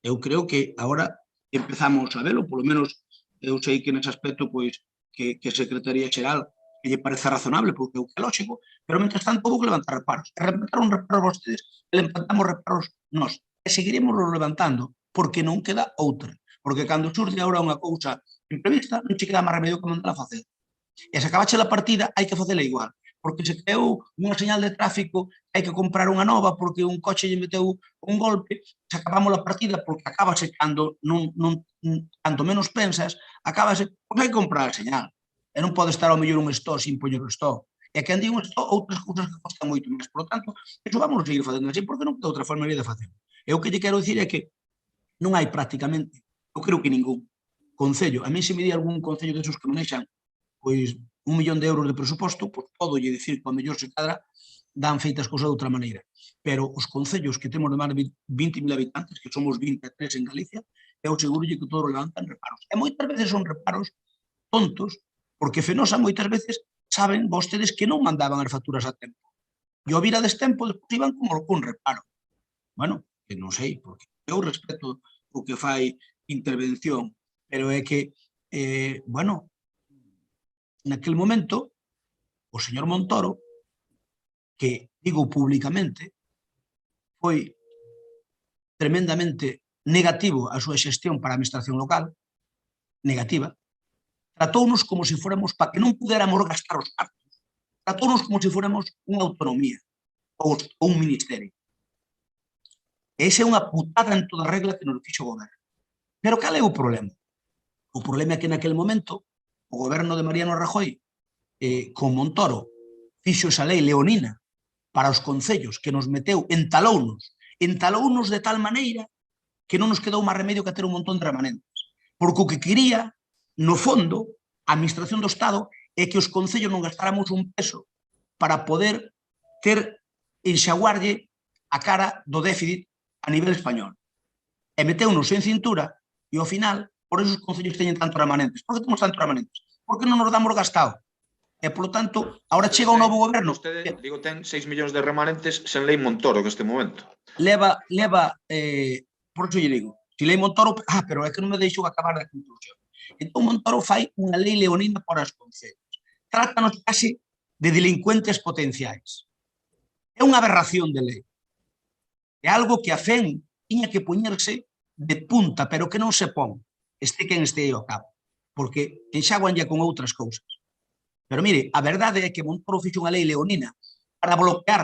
[SPEAKER 3] eu creo que agora empezamos a velo, polo menos eu sei que nese aspecto, pois, que a Secretaría Xeral que lle parece razonable, porque é o que é lógico, pero, mentres tanto, houve que levantar reparos. E levantaron reparos vostedes, e levantamos reparos nós. E seguiremos levantando, porque non queda outra. Porque cando surge agora unha cousa imprevista, non che queda máis remedio que mandala facer. E se acabache a partida, hai que facela igual. Porque se creou unha señal de tráfico, hai que comprar unha nova porque un coche lle meteu un golpe, se acabamos a partida porque acabase cando menos pensas, acabase, pois hai que comprar a señal. E non pode estar ao mellor un stop sin poñer o stop. E quen di un stop, outras cousas que costan moito máis. Por lo tanto, iso vamos a seguir facendo así, porque non queda outra forma de facer. E o que lle quero dicir é que non hai prácticamente, eu creo que ningún concello, a mí se me di algún concello desos que manexan, pois, 1 millón de euros de presuposto, pois podo lle dicir que ao mellor se cadra dan feitas cousas de outra maneira. Pero os concellos que temos de máis de 20.000 habitantes, que somos 23 en Galicia, eu seguro que todos levantan reparos. E moitas veces son reparos tontos, porque Fenosa moitas veces saben vostedes que non mandaban as facturas a tempo. E ao vir a destempo, despois iban como con reparo. Bueno, que non sei, porque eu respeto o que fai intervención, pero é que, bueno, naquel momento, o señor Montoro, que digo públicamente, foi tremendamente negativo a súa xestión para a administración local, negativa, tratounos como se fóramos para que non pudéramos gastar os cartos, tratounos como se fóramos unha autonomía ou un ministerio. E esa é unha putada en toda regla que nos fixo o goberno. Pero cal é o problema? O problema é que naquele momento o goberno de Mariano Rajoy con Montoro fixo esa lei leonina para os concellos que nos meteu, entalounos de tal maneira que non nos quedou máis remedio que ter un montón de remanentes. Porque o que quería, no fondo, a administración do Estado é que os concellos non gastáramos un peso para poder enxaguarlle a cara do déficit a nivel español. E meteunos en cintura e, ao final, por eso os concellos teñen tantos remanentes. Por que temos tantos remanentes? Porque non nos damos gastado. E, polo tanto, agora chega un novo goberno.
[SPEAKER 8] Vostede, digo, ten 6 millóns de remanentes sen lei Montoro neste momento.
[SPEAKER 3] Por iso lle digo, se lei Montoro, pero é que non me deixou acabar a conclusión. Entón Montoro fai unha lei leonina para os concellos. Trátanos case de delincuentes potenciais. É unha aberración de lei. É algo que a FEN tiña que poñerse de punta, pero que non se pon, este quen este aí ao cabo, porque enxaguanlle con outras cousas. Pero mire, a verdade é que Montoro fixo unha lei leonina para bloquear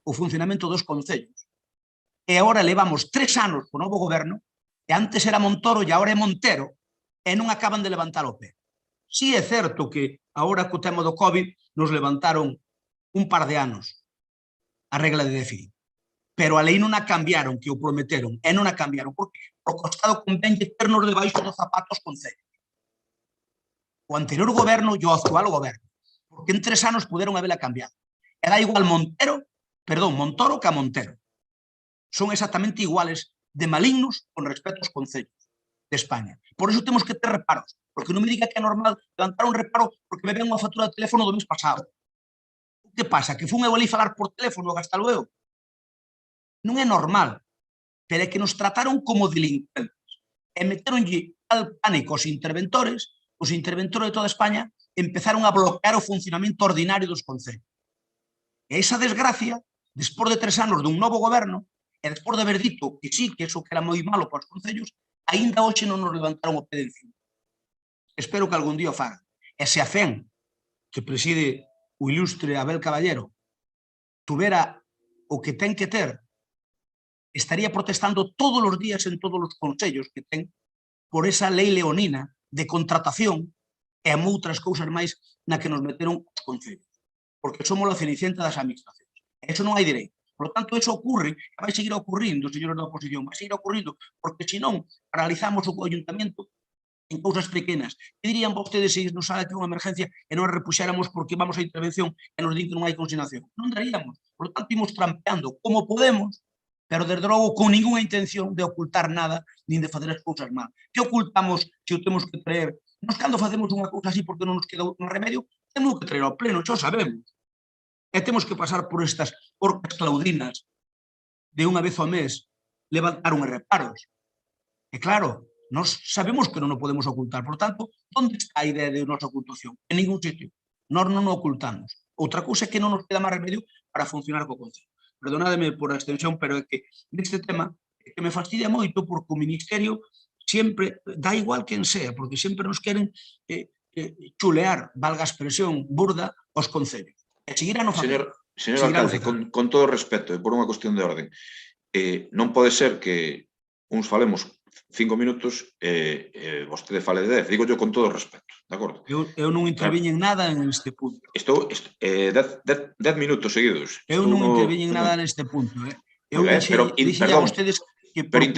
[SPEAKER 3] o funcionamento dos concellos. E agora levamos 3 anos co novo goberno e antes era Montoro e agora é Montero, e non acaban de levantar o pé. Si é certo que agora co tema do COVID nos levantaron un par de anos a regla de déficit, pero a lei non a cambiaron, que o prometeron, e non a cambiaron. Por qué? Porque o Estado convence ternos debaixo dos zapatos concellos. O anterior goberno e o actual goberno, porque en 3 anos puderon haberla cambiado. E dá igual Montoro que a Montero. Son exactamente iguales de malignos con respecto aos concellos de España. Por eso temos que ter reparos, porque non me diga que é normal levantar un reparo porque me ven unha factura de teléfono do mes pasado. O que pasa? Que fun eu ali falar por teléfono e gastalo eu? Non é normal, pero é que nos trataron como delincuentes e meteronlle tal pánico aos interventores de toda España empezaron a bloquear o funcionamento ordinario dos concellos. E esa desgracia, despois de 3 anos dun novo goberno, e despois de haber dito que sí, que eso que era moi malo para os concellos, aínda hoxe non nos levantaron o pé de encima. Espero que algún día o fagan. E se a FEN, que preside o ilustre Abel Caballero, tuvera o que ten que ter, estaría protestando todos os días en todos os concellos que ten por esa lei leonina de contratación e a outras cousas máis na que nos meteron os concellos. Porque somos a cenicienta das administracións. Eso non hai dereito. Por lo tanto, eso ocurre, e vai seguir ocurrindo, señores da oposición, vai seguir ocurrindo, porque senón paralizamos o ayuntamento en cousas pequenas. Que dirían vostedes se nos sale aquí unha emergencia e non repuxéramos porque vamos a intervención e nos din que non hai consignación? Non daríamos. Por lo tanto, imos trampeando como podemos, pero desde logo con ninguna intención de ocultar nada nin de facer as cousas mal. Que ocultamos se o temos que traer? Nos cando facemos unha cousa así porque non nos queda un remedio, temos que traer ao pleno, xa sabemos. E temos que pasar por estas orcas claudinas de unha vez ao mes levantar unhas reparos. E claro, nós sabemos que non o podemos ocultar. Por tanto, onde está a idea de nosa ocultación? En ningún sitio. Nós non o ocultamos. Outra cousa é que non nos queda máis remedio para funcionar co Concello. Perdonádeme por a extensión, pero é que neste tema é que me fastidia moito porque o Ministerio sempre, dá igual quen sea, porque sempre nos queren chulear, valga a expresión burda, os concellos. E seguirán o facendo.
[SPEAKER 8] Señor alcalde, con todo o respeto, e por unha cuestión de orden, non pode ser que uns falemos 5 minutos e vostede fale de 10. Digo yo con todo o respeto, de acordo?
[SPEAKER 3] Eu non interviñen nada neste punto.
[SPEAKER 8] Estou 10 minutos seguidos.
[SPEAKER 3] Eu non interviñen nada neste punto. Eu dixen a vostedes que
[SPEAKER 8] pero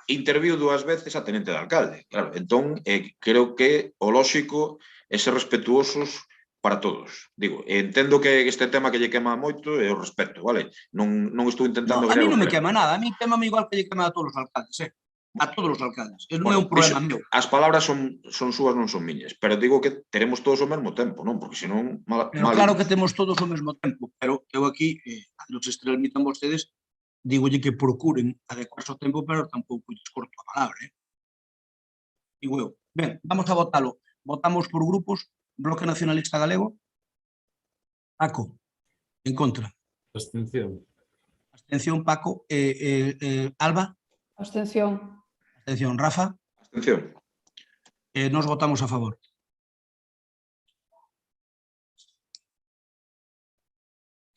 [SPEAKER 8] interviu 2 veces a tenente de alcalde. Claro, entón, creo que o lóxico é ser respetuosos para todos. Digo, entendo que este tema que lle quema moito é o respeto, vale? Non estou intentando...
[SPEAKER 3] A mí non me quema nada, a mí quema igual que lle quema a todos os alcaldes, a todos os alcaldes. Eso non é un problema meu.
[SPEAKER 8] As palabras son súas, non son miñas, pero digo que teremos todos ao mesmo tempo, non? Porque senón...
[SPEAKER 3] Claro que temos todos ao mesmo tempo, pero eu aquí, cando se transmitan vostedes, digolle que procuren adecuarse ao tempo, pero tampouco lles corto a palabra, digo eu. Ben, vamos a votalo. Votamos por grupos. Bloque Nacionalista Galego. Paco. En contra.
[SPEAKER 6] Abstención.
[SPEAKER 3] Abstención, Paco. Alba.
[SPEAKER 7] Abstención.
[SPEAKER 3] Abstención, Rafa.
[SPEAKER 8] Abstención.
[SPEAKER 3] Nos votamos a favor.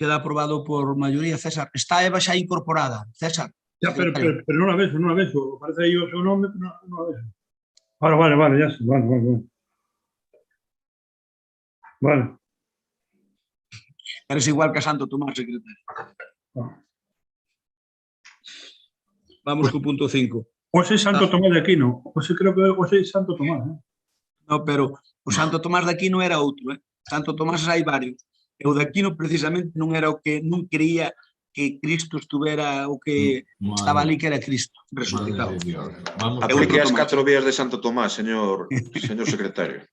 [SPEAKER 3] Queda aprobado por maioría. César. Está Eva xa incorporada. César.
[SPEAKER 4] Ya, pero non a vexo. Parece aí o seu nome, pero non a vexo. Vale, ya sé. Vale.
[SPEAKER 3] Eres igual que a Santo Tomás, secretario. Vamos co punto 5.
[SPEAKER 4] Oxe Santo Tomás de Aquino. Oxe creo que oxe Santo Tomás.
[SPEAKER 3] No, pero o Santo Tomás de Aquino era outro. Santo Tomás hai varios. E o de Aquino precisamente non era o que non creía que Cristo estuvera o que estaba ali que era Cristo resucitado.
[SPEAKER 8] Aplique as 4 vías de Santo Tomás, señor secretario.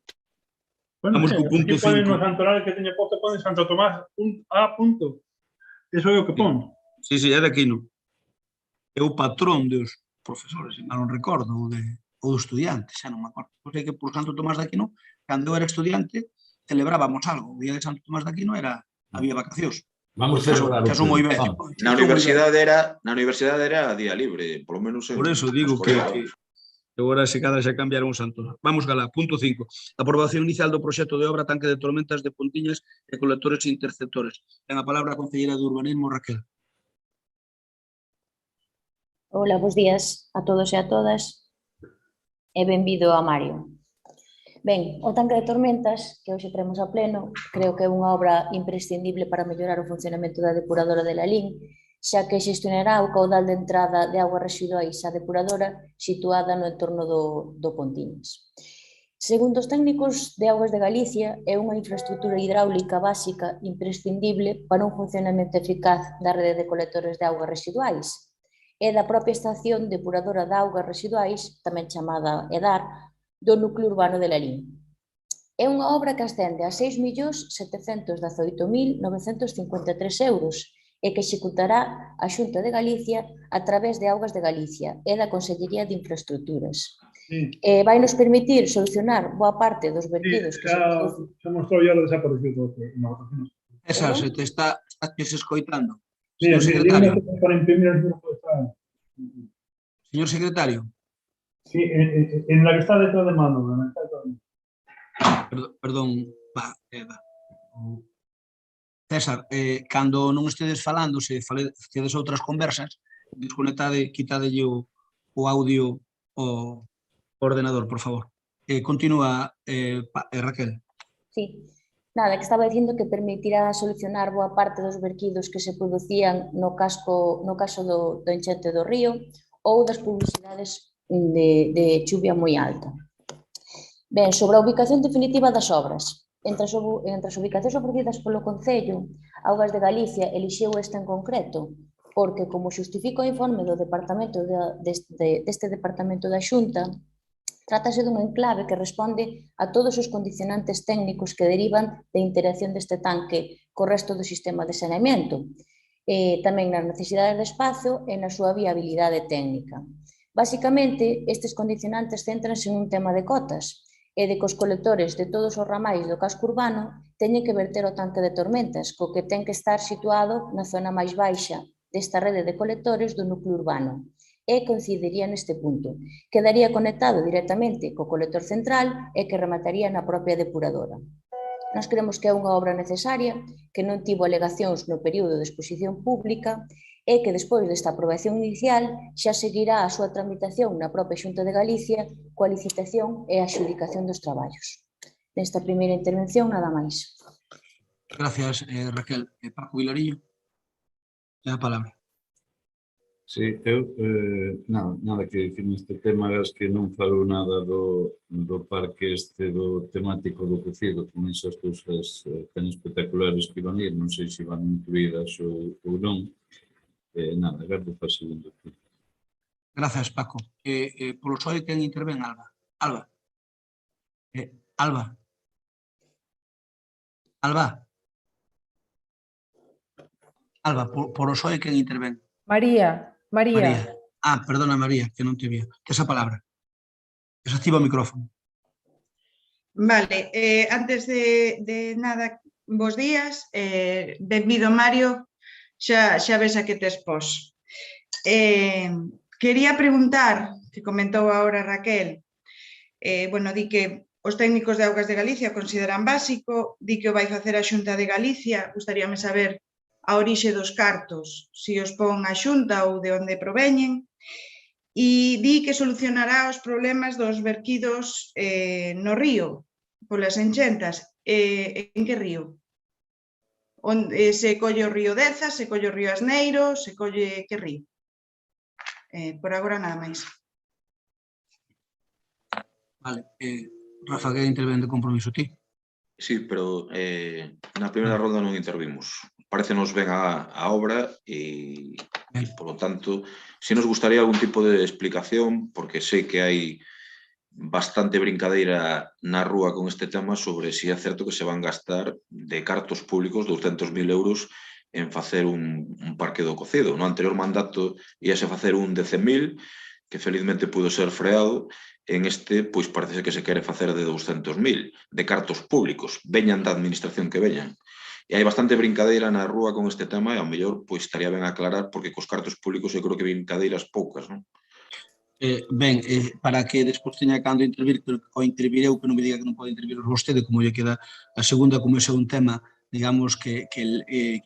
[SPEAKER 4] Bueno,
[SPEAKER 3] vamos co punto 5.
[SPEAKER 4] No santoral que teña posto pone Santo Tomás A punto. Eso é o que pon.
[SPEAKER 3] Sí, é de Aquino. É o patrón dos profesores, se non recordo, ou do estudiante, xa non me acordo. Sei que por Santo Tomás de Aquino, cando eu era estudiante, celebrábamos algo. O día de Santo Tomás de Aquino había vacacións.
[SPEAKER 6] Vamos celebrar o
[SPEAKER 3] moi ben.
[SPEAKER 8] Na universidade era día libre, polo menos.
[SPEAKER 3] Por eso digo que agora se cada xa cambiaron os santos. Vamos galá, punto 5. Aprobación inicial do proxecto de obra tanque de tormentas de Pontiñas e colectores e interceptores. Ten a palabra a concelleira de Urbanismo, Raquel.
[SPEAKER 9] Ola, bos días a todos e a todas e benvido a Mario. Ben, o tanque de tormentas, que hoxe traemos a pleno, creo que é unha obra imprescindible para mellorar o funcionamento da depuradora de Lalín, xa que xestionará o caudal de entrada de augas residuais á depuradora situada no entorno do Pontiñas. Segundo os técnicos de Augas de Galicia, é unha infraestructura hidráulica básica imprescindible para un funcionamento eficaz da rede de colectores de augas residuais e da propia estación depuradora de augas residuais, tamén chamada EDAR, do núcleo urbano de Lalín. É unha obra que ascende a 6.718.953 euros e que executará a Xunta de Galicia a través de Augas de Galicia e da Consellería de Infraestructuras. Vai nos permitir solucionar boa parte dos vertidos que se producen.
[SPEAKER 4] Se mostrou ya lo desaparecido todo.
[SPEAKER 3] César, se te está escoitando.
[SPEAKER 4] Sí,
[SPEAKER 3] Señor secretario.
[SPEAKER 4] para imprimir el grupo está.
[SPEAKER 3] Señor secretario.
[SPEAKER 4] Sí, en la que está detrás de mano.
[SPEAKER 3] Perdón. César, cando non estedes falando, se tedes outras conversas, desconectade, quitadelle o audio ao ordenador, por favor. Continúa, Raquel.
[SPEAKER 9] Sí. Nada, que estaba dicindo que permitirá solucionar boa parte dos verquidos que se producían no caso do enchente do río ou das publicidades de chuvia moi alta. Ben, sobre a ubicación definitiva das obras. Entre as ubicacións ofrecidas polo Concello, Augas de Galicia elixiu esta en concreto, porque, como xustifica o informe do departamento deste departamento da Xunta, trátase dun enclave que responde a todos os condicionantes técnicos que derivan da interacción deste tanque co resto do sistema de saneamento, tamén nas necesidades de espazo e na súa viabilidade técnica. Basicamente, estes condicionantes céntranse nun tema de cotas e de que os colectores de todos os ramais do casco urbano teñen que verter o tanque de tormentas, co que ten que estar situado na zona máis baixa desta rede de colectores do núcleo urbano. E coincidiría neste punto. Quedaría conectado directamente co colector central e que remataría na propia depuradora. Nós creemos que é unha obra necesaria, que non tivo alegacións no período de exposición pública e que despois desta aprobación inicial xa seguirá a súa tramitación na propia Xunta de Galicia coa licitación e a adxudicación dos traballos. Nesta primeira intervención, nada máis.
[SPEAKER 3] Gracias, Raquel. Paco Vilarillo, ten a palabra.
[SPEAKER 6] Sí, eu nada que dicir neste tema, es que non falou nada do parque do temático do cocido, con esas cousas tan espectaculares que van ir, non sei se van incluídas ou non. Nada, agardo para o segundo.
[SPEAKER 3] Gracias, Paco. Polo SOE, quen intervén? Alba. Alba, polo SOE, quen intervén?
[SPEAKER 7] María.
[SPEAKER 3] Perdona, María, que non te vía. Esa palabra. Desactiva o micrófono.
[SPEAKER 10] Vale, antes de nada, bos días. Benvido, Mario. Xa ves a que te expós. Quería preguntar, que comentou agora Raquel, di que os técnicos de Augas de Galicia consideran básico, di que o vai facer a Xunta de Galicia, gustaríame saber a orixe dos cartos, se os pon a Xunta ou de onde proveñen, e di que solucionará os problemas dos verquidos no río, polas enchentas. En que río? Se colle o río Deza, se colle o río Asneiro, se colle que río? Por agora nada máis.
[SPEAKER 3] Vale, Rafa, que intervén de compromiso ti?
[SPEAKER 8] Sí, pero na primeira ronda non intervimos. Parécenos ben a obra e, polo tanto, se nos gustaría algún tipo de explicación, porque sei que hai bastante brincadeira na rúa con este tema sobre se é certo que se van gastar de cartos públicos 200.000 euros en facer un parque do cocido. No anterior mandato íase facer un de 100.000, que felizmente pudo ser freado. En este, pois parece que se quere facer de 200.000 de cartos públicos, veñan da administración que veñan. E hai bastante brincadeira na rúa con este tema e ao mellor pois estaría ben aclarar, porque cos cartos públicos eu creo que brincadeiras poucas, non?
[SPEAKER 3] Para que despois teña cando intervir, ou intervireu, que non me diga que non pode intervir vostede, como lle queda a segunda, como ese é un tema, digamos, que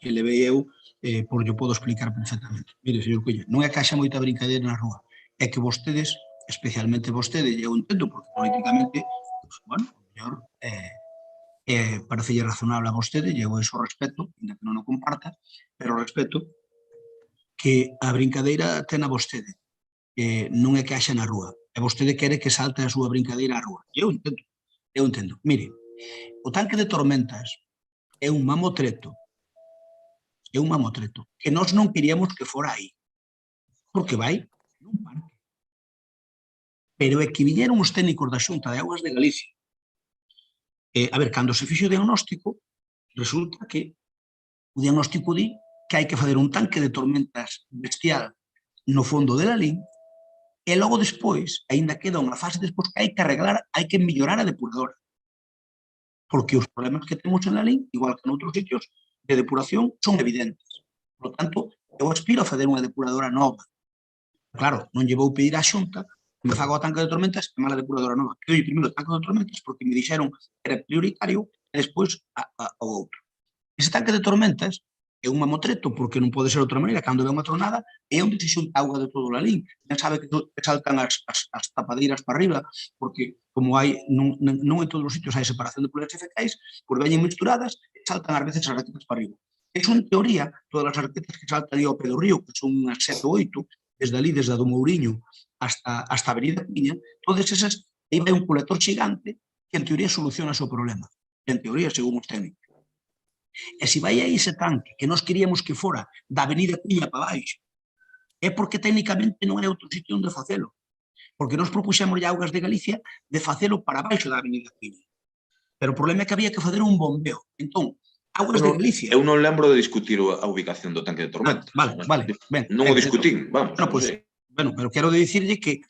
[SPEAKER 3] levei eu, porque eu podo explicar perfectamente. Mire, señor Cuña, non é que haxa moita brincadeira na rúa, é que vostedes, especialmente vostedes, eu entendo, porque políticamente, pues, bueno, mellor, parecelle razonable a vostede, e eu eso respeto, ainda que non o comparta, pero respeto que a brincadeira ten a vostede, non é que haxa na rúa, e vostede quere que salte a súa brincadeira á rúa. Eu entendo. Mire, o tanque de tormentas é un mamotreto, que nós non queríamos que fora aí, porque vai nun parque. Pero é que viñeron os técnicos da Xunta de Augas de Galicia. A ver, cando se fixo o diagnóstico, resulta que o diagnóstico di que hai que fazer un tanque de tormentas bestial no fondo de Lalín, e logo despois, aínda queda unha fase despois que hai que arreglar, hai que mellorar a depuradora. Porque os problemas que temos en Lalín, igual que en outros sitios de depuración, son evidentes. Por lo tanto, eu aspiro a fazer unha depuradora nova. Claro, non lle vou pedir á Xunta que me faga o tanque de tormentas e mala depuradora nova. Eu primeiro o tanque de tormentas porque me dixeron que era prioritario e despois o outro. Ese tanque de tormentas é un mamotreto porque non pode ser de outra maneira. Cando ve unha tronada é onde se xunta auga de todo o Lalín. Non sabe que saltan as tapadeiras para arriba porque como hai non en todos os sitios hai separación de poluentes fecais, pois veñen misturadas e saltan ás veces as raquetas para arriba. Eso, en teoría, todas as raquetas que saltan aí ao pé do río, que son unhas 7 ou 8, desde ali, desde a do Mouriño hasta a Avenida Piña, todas esas, aí vai un colector xigante que, en teoría, soluciona o seu problema. En teoría, según os técnicos. E se vai aí ese tanque, que nós queríamos que fora da Avenida Piña para baixo, é porque técnicamente non é outro sitio onde facelo. Porque nós propuxemos a Augas de Galicia de facelo para baixo da Avenida Piña. Pero o problema é que había que fazer un bombeo. Entón, Augas de Galicia...
[SPEAKER 8] Eu non lembro de discutir a ubicación do tanque de tormentas.
[SPEAKER 3] Vale.
[SPEAKER 8] Non o discutín, vamos.
[SPEAKER 3] Bueno, pero quero dicirlle que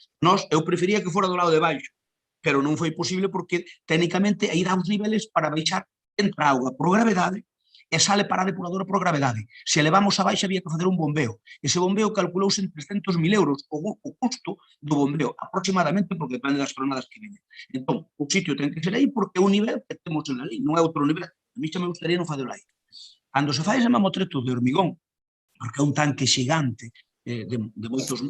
[SPEAKER 3] eu prefería que fora do lado de baixo, pero non foi posible porque técnicamente aí dá os niveles para baixar, entra auga por gravedade e sale para a depuradora por gravedade. Se elevamos a baixa había que fazer un bombeo. Ese bombeo calculouse en 300.000 euros o custo do bombeo, aproximadamente, porque depende das tronadas que veñen. Entón, o sitio ten que ser aí porque é un nivel que temos en ali, non é outro nivel. A mí xa me gustaría non facelo aí. Cando se fai ese mamotreto de hormigón, porque é un tanque xigante de moitos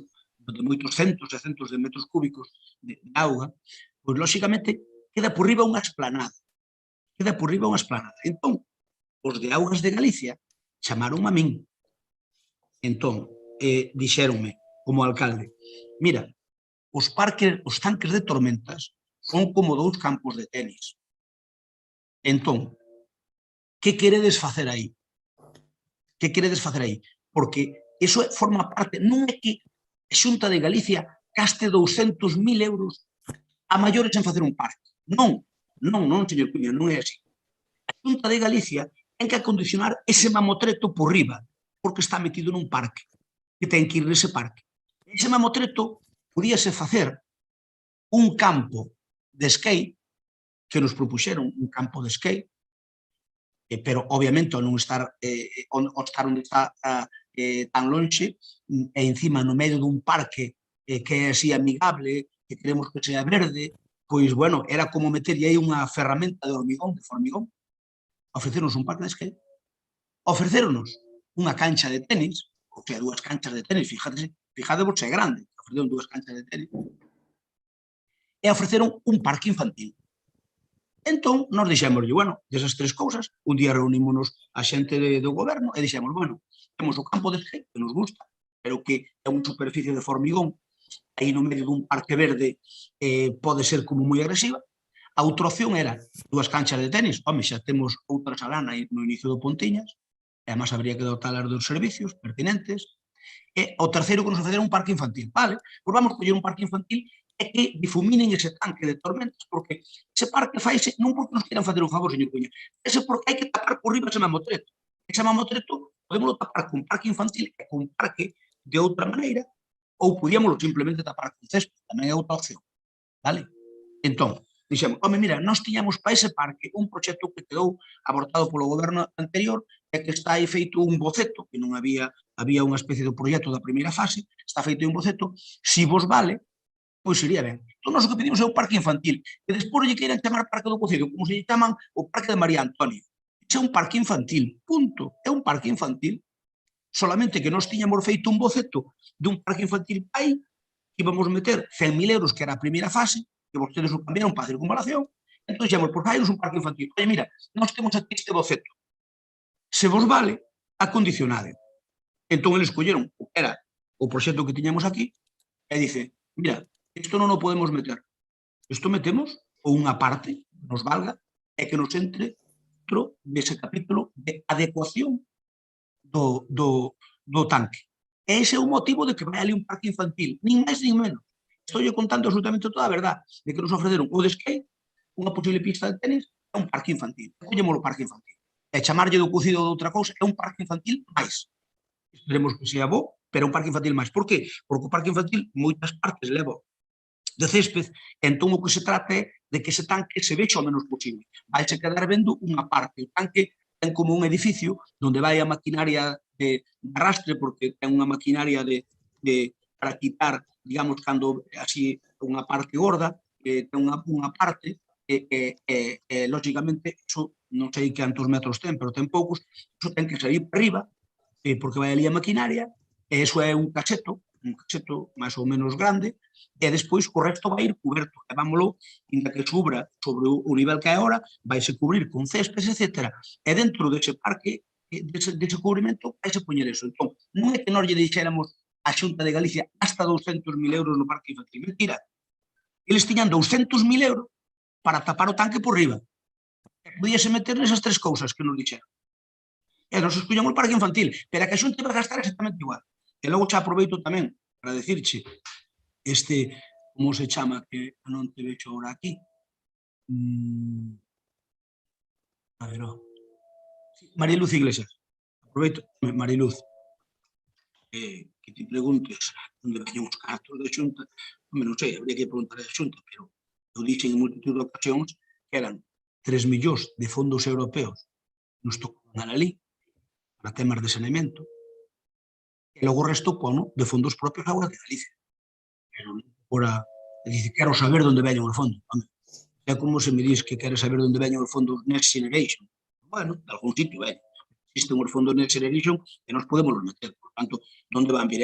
[SPEAKER 3] centos e centos de metros cúbicos de auga, pois, lóxicamente, queda por riba unha esplanada. Entón, os de Augas de Galicia chamaron a min. Entón, dixéronme, como alcalde, mira, os tanques de tormentas son como 2 campos de tenis. Entón, que queredes facer aí? Porque iso forma parte, non é que a Xunta de Galicia gaste 200.000 euros a maiores en facer un parque. Non, señor Cuña, non é así. A Xunta de Galicia ten que acondicionar ese mamotreto por riba, porque está metido nun parque, que ten que ir nese parque. Ese mamotreto podíase facer un campo de skate, que nos propuxeron un campo de skate, pero, obviamente, ao non estar onde está tan lonxe, e encima no medio dun parque que é así amigable, que queremos que sea verde, pois, bueno, era como meterlle aí unha ferramenta de hormigón, de formigón. Ofrecernos un parque de skate, ofrecernos unha cancha de tenis, ou sea, 2 canchas de tenis, fijadevos é grande, ofreceron 2 canchas de tenis, e ofreceron un parque infantil. Entón, nos dixémoslle, bueno, desas 3 cousas, un día reunímonos a xente do goberno e dixemos, bueno, temos o campo de skate, que nos gusta, pero que é unha superficie de formigón, aí no medio dun parque verde pode ser como moi agresiva. A outra opción era 2 canchas de tenis, home, xa temos outra salana no inicio do Pontiñas, e además habría que dotar dos servicios pertinentes, e o terceiro que nos ofrecer un parque infantil. Vale, pois vamos coller un parque infantil e que difuminen ese tanque de tormentas, porque ese parque faise non porque nos quieran fazer un favor, señor Cuña, ese porque hai que tapar por riba ese mamotreto. Ese mamotreto podemos tapar con parque infantil e con parque de outra maneira, ou podíamos simplemente tapar con césped, tamén é outra opción. Vale? Entón, dixemos, home, mira, nós tiñamos para ese parque un proxecto que quedou abortado polo goberno anterior e que está aí feito un boceto, que non había unha especie de proxecto da primeira fase, está feito un boceto, si vos vale, pois sería ben. Entón, nós o que pedimos é o parque infantil, e despois lle queiran chamar Parque do Cocido, como se lle chaman o Parque de María Antonia. Ese é un parque infantil, punto. É un parque infantil. solamente que nós tiñamos feito un boceto dun parque infantil pai, que íbamos meter 100.000 euros, que era a primeira fase, que vostedes o cambiaron para a circunvalación, entón dixemos, por fairos un parque infantil. Oye, mira, nós temos aquí este boceto, se vos vale, acondicionade. Entón, eles colleron o que era o proxecto que tiñamos aquí, e dice, mira, isto non o podemos meter, isto metemos ou unha parte, nos valga, e que nos entre dentro dese capítulo de adecuación do tanque. E ese é o motivo de que vai ali un parque infantil, nin máis nin menos. Estou contando absolutamente toda a verdade, de que nos ofreceron o de skate, unha posible pista de tenis, é un parque infantil. Collemos o parque infantil. E chamarlle do cocido de outra cousa é un parque infantil máis. Esperemos que sea bo, pero é un parque infantil máis. Por qué? Porque o parque infantil moitas partes leva de césped, entón o que se trata é de que ese tanque se vexa o menos posible. Vai-se quedar vendo unha parte. O tanque ten como un edificio onde vai a maquinaria de arrastre, porque ten unha maquinaria para quitar, digamos, cando así unha parte gorda, ten unha parte lógicamente, iso non sei cantos metros ten, pero ten poucos, iso ten que salir para arriba, porque vai ali a maquinaria, e iso é un cacheto máis ou menos grande, e despois o resto vai ir coberto, e vámoslo, inda que subra sobre o nivel que é ahora, vaise cubrir con céspes, etc. E dentro dese parque, dese cubrimento, vaise poñer eso. Entón, non é que nós lle deixéramos a Xunta de Galicia hasta 200.000 euros no parque infantil. Mentira. Eles tiñan 200.000 euros para tapar o tanque por riba. E podíase meter nesas tres cousas que nos dixeron. E nos escollamos o parque infantil, pero a que a Xunta vai gastar exactamente igual. E logo xa aproveito tamén para decirche como se chama, que non te vexo ahora aquí. A ver, Mariluz Iglesias. Aproveito, Mariluz, que te preguntes onde veñen os cartos da Xunta. Non sei, habría que preguntar a Xunta, pero eu dixen en multitud de ocasións que eran 3 millóns de fondos europeos nos tocaban ali para temas de saneamento, e logo o resto pono de fondos propios agora de Galicia. Pero agora, dice, quero saber onde veñen os fondos. É como se me dis que queres saber onde veñen os fondos Next Generation. Bueno, de algún sitio veñen. Existen os fondos Next Generation e nos podemos los meter. Por tanto, onde van vir?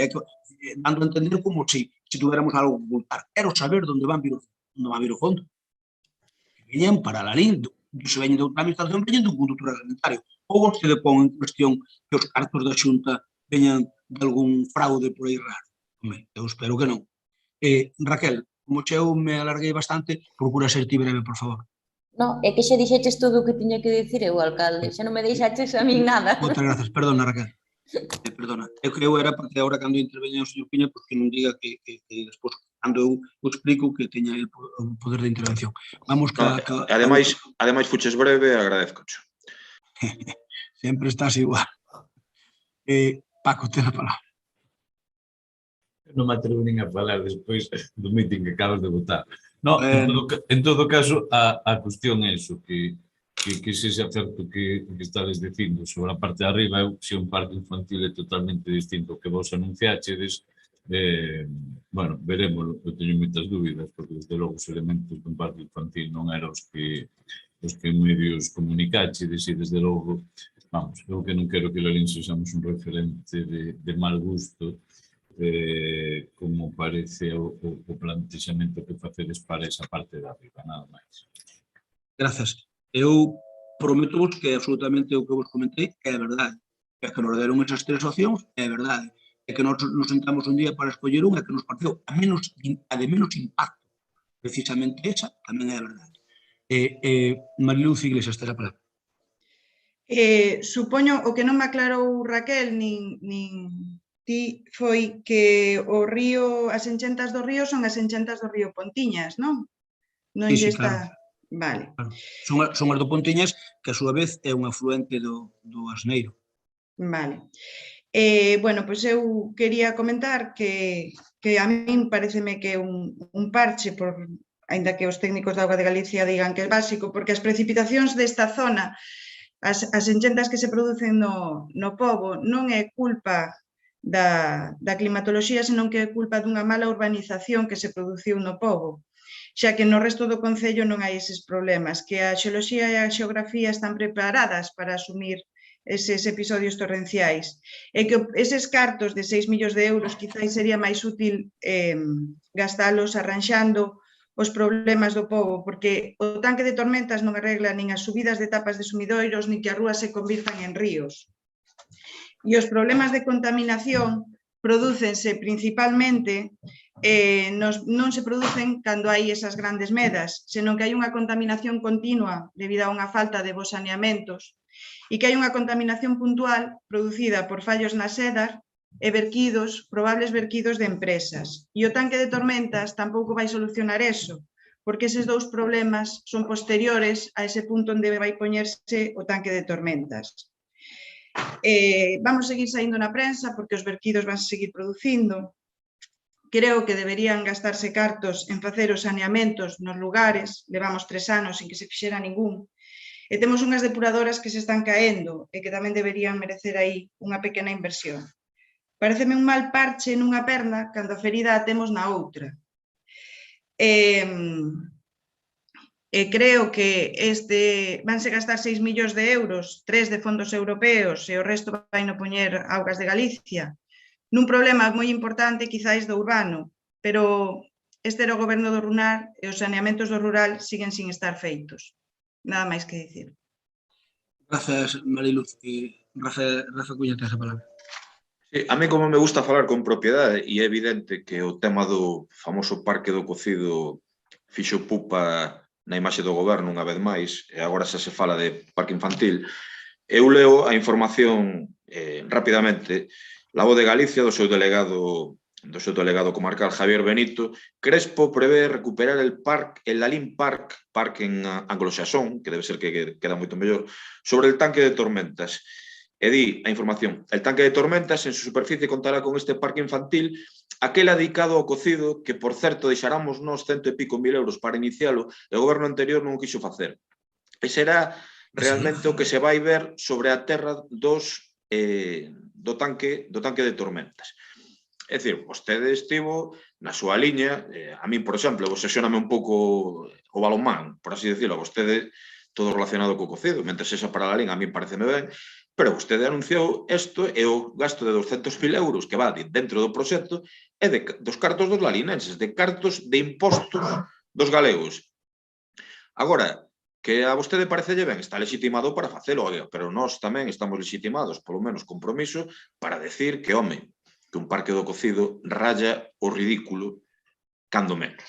[SPEAKER 3] Dando a entender como se tuviéramos algo que ocultar. Quero saber onde van vir o fondo. Veñen para la LIN, se veñen de outra administración, veñen dun conductor reglamentario. Ou vostede pon en cuestión que os cartos da Xunta veñan de algún fraude por aí raro. Eu espero que non. Raquel, como eu me alarguei bastante, procura ser ti breve, por favor.
[SPEAKER 9] No, é que xa dixeches todo o que tiña que dicir eu, alcalde, xa non me deixaches a min nada.
[SPEAKER 3] Moitas grazas, perdona, Raquel. Perdona, eu creo era porque agora cando interveña o señor Piña, porque non diga que despois, cando eu explico, que teña el poder de intervención. Vamos
[SPEAKER 8] Ademais, fuches breve, agradezcocho.
[SPEAKER 3] Sempre estás igual. Paco, ten a palabra.
[SPEAKER 6] Non me atrevo nin a falar despois do meeting que acabas de votar. No, en todo caso, a cuestión é iso, que se xa certo que estades dicindo sobre a parte de arriba, se un parque infantil é totalmente distinto ao que vos anunciachedes, bueno, veremos, eu teño moitas dúbidas, porque desde logo os elementos dun parque infantil non eran os que en medios comunicachedes, e desde logo, vamos, eu que non quero que Lalín sexamos un referente de mal gusto, como parece o plantexamento que facedes para esa parte de arriba, nada máis.
[SPEAKER 3] Grazas. Eu prometo-vos que absolutamente o que vos comentei é verdade. É que nos deron esas tres opcións, é verdade. É que nos sentamos un día para escoller unha que nos pareceu a de menos impacto. Precisamente esa tamén é verdade. Mariluz Iglesias, te la palabra.
[SPEAKER 10] Supoño, o que non me aclarou Raquel, nin ti, foi que o río, as enchentas do río son as enchentas do río Pontiñas, non? Non lle está... Vale.
[SPEAKER 3] Son as do Pontiñas, que a súa vez é un afluente do Asneiro.
[SPEAKER 10] Vale. Bueno, pois eu quería comentar que a min pareceme que é un parche, aínda que os técnicos da Auga de Galicia digan que é básico, porque as precipitacións desta zona, as enchentas que se producen no pobo, non é culpa da climatoloxía, senón que é culpa dunha mala urbanización que se produciu no pobo, xa que no resto do concello non hai eses problemas, que a xeoloxía e a xeografía están preparadas para asumir eses episodios torrenciais. E que eses cartos de 6 millóns de euros quizáis sería máis útil gastalos arranxando os problemas do pobo, porque o tanque de tormentas non arregla nin as subidas de tapas de sumidoiros, nin que as rúas se convirtan en ríos. E os problemas de contaminación prodúcense principalmente, non se producen cando hai esas grandes medas, senón que hai unha contaminación continua debido a unha falta de bons saneamentos e que hai unha contaminación puntual producida por fallos na sedar e verquidos, probables verquidos de empresas. E o tanque de tormentas tampouco vai solucionar eso, porque eses dous problemas son posteriores a ese punto onde vai poñerse o tanque de tormentas. Vamos seguir saindo na prensa porque os verquidos van seguir producindo. Creo que deberían gastarse cartos en facer os saneamentos nos lugares, levamos 3 anos sin que se fixera ningún, e temos unhas depuradoras que se están caendo e que tamén deberían merecer aí unha pequena inversión. Pareceme un mal parche nunha perna cando a ferida a temos na outra. Creo que vanse gastar 6 millóns de euros, 3 de fondos europeos e o resto vai no poñer Augas de Galicia, nun problema moi importante quizáis do urbano, pero este era o goberno do rural e os saneamentos do rural siguen sin estar feitos. Nada máis que dicir.
[SPEAKER 3] Grazas, Mariluz. Rafa Cuña, tes a palabra.
[SPEAKER 8] Sí, a mí como me gusta falar con propiedade e é evidente que o tema do famoso Parque do Cocido fixo pupa na imaxe do goberno unha vez máis, e agora xa se fala de parque infantil, eu leo a información rapidamente. La Voz de Galicia, do seu delegado comarcal Javier Benito, Crespo prevé recuperar el Lalín Park en anglosaxón, que debe ser que queda moito mellor, sobre el tanque de tormentas. E di a información, el tanque de tormentas en su superficie contará con este parque infantil, aquel dedicado ao cocido, que por certo deixáramos nos 100 e pico mil euros para inicialo, e o goberno anterior non o quixo facer. E será realmente o que se vai ver sobre a terra do tanque de tormentas. É dicir, vostede estivo na súa liña, a min, por exemplo, obsesióname un pouco o balonmán, por así decirlo, vostede todo relacionado co cocido, mentre sexa para a liña, a min pareceme ben, pero vostede anunciou isto e o gasto de 200.000 euros que va dentro do proxecto é dos cartos dos lalinenses, de cartos de impostos dos galegos. Agora, que a vostede parecelle ben, está legitimado para facelo, pero nós tamén estamos legitimados, polo menos compromiso, para decir que, home, que un parque do cocido raya o ridículo cando menos.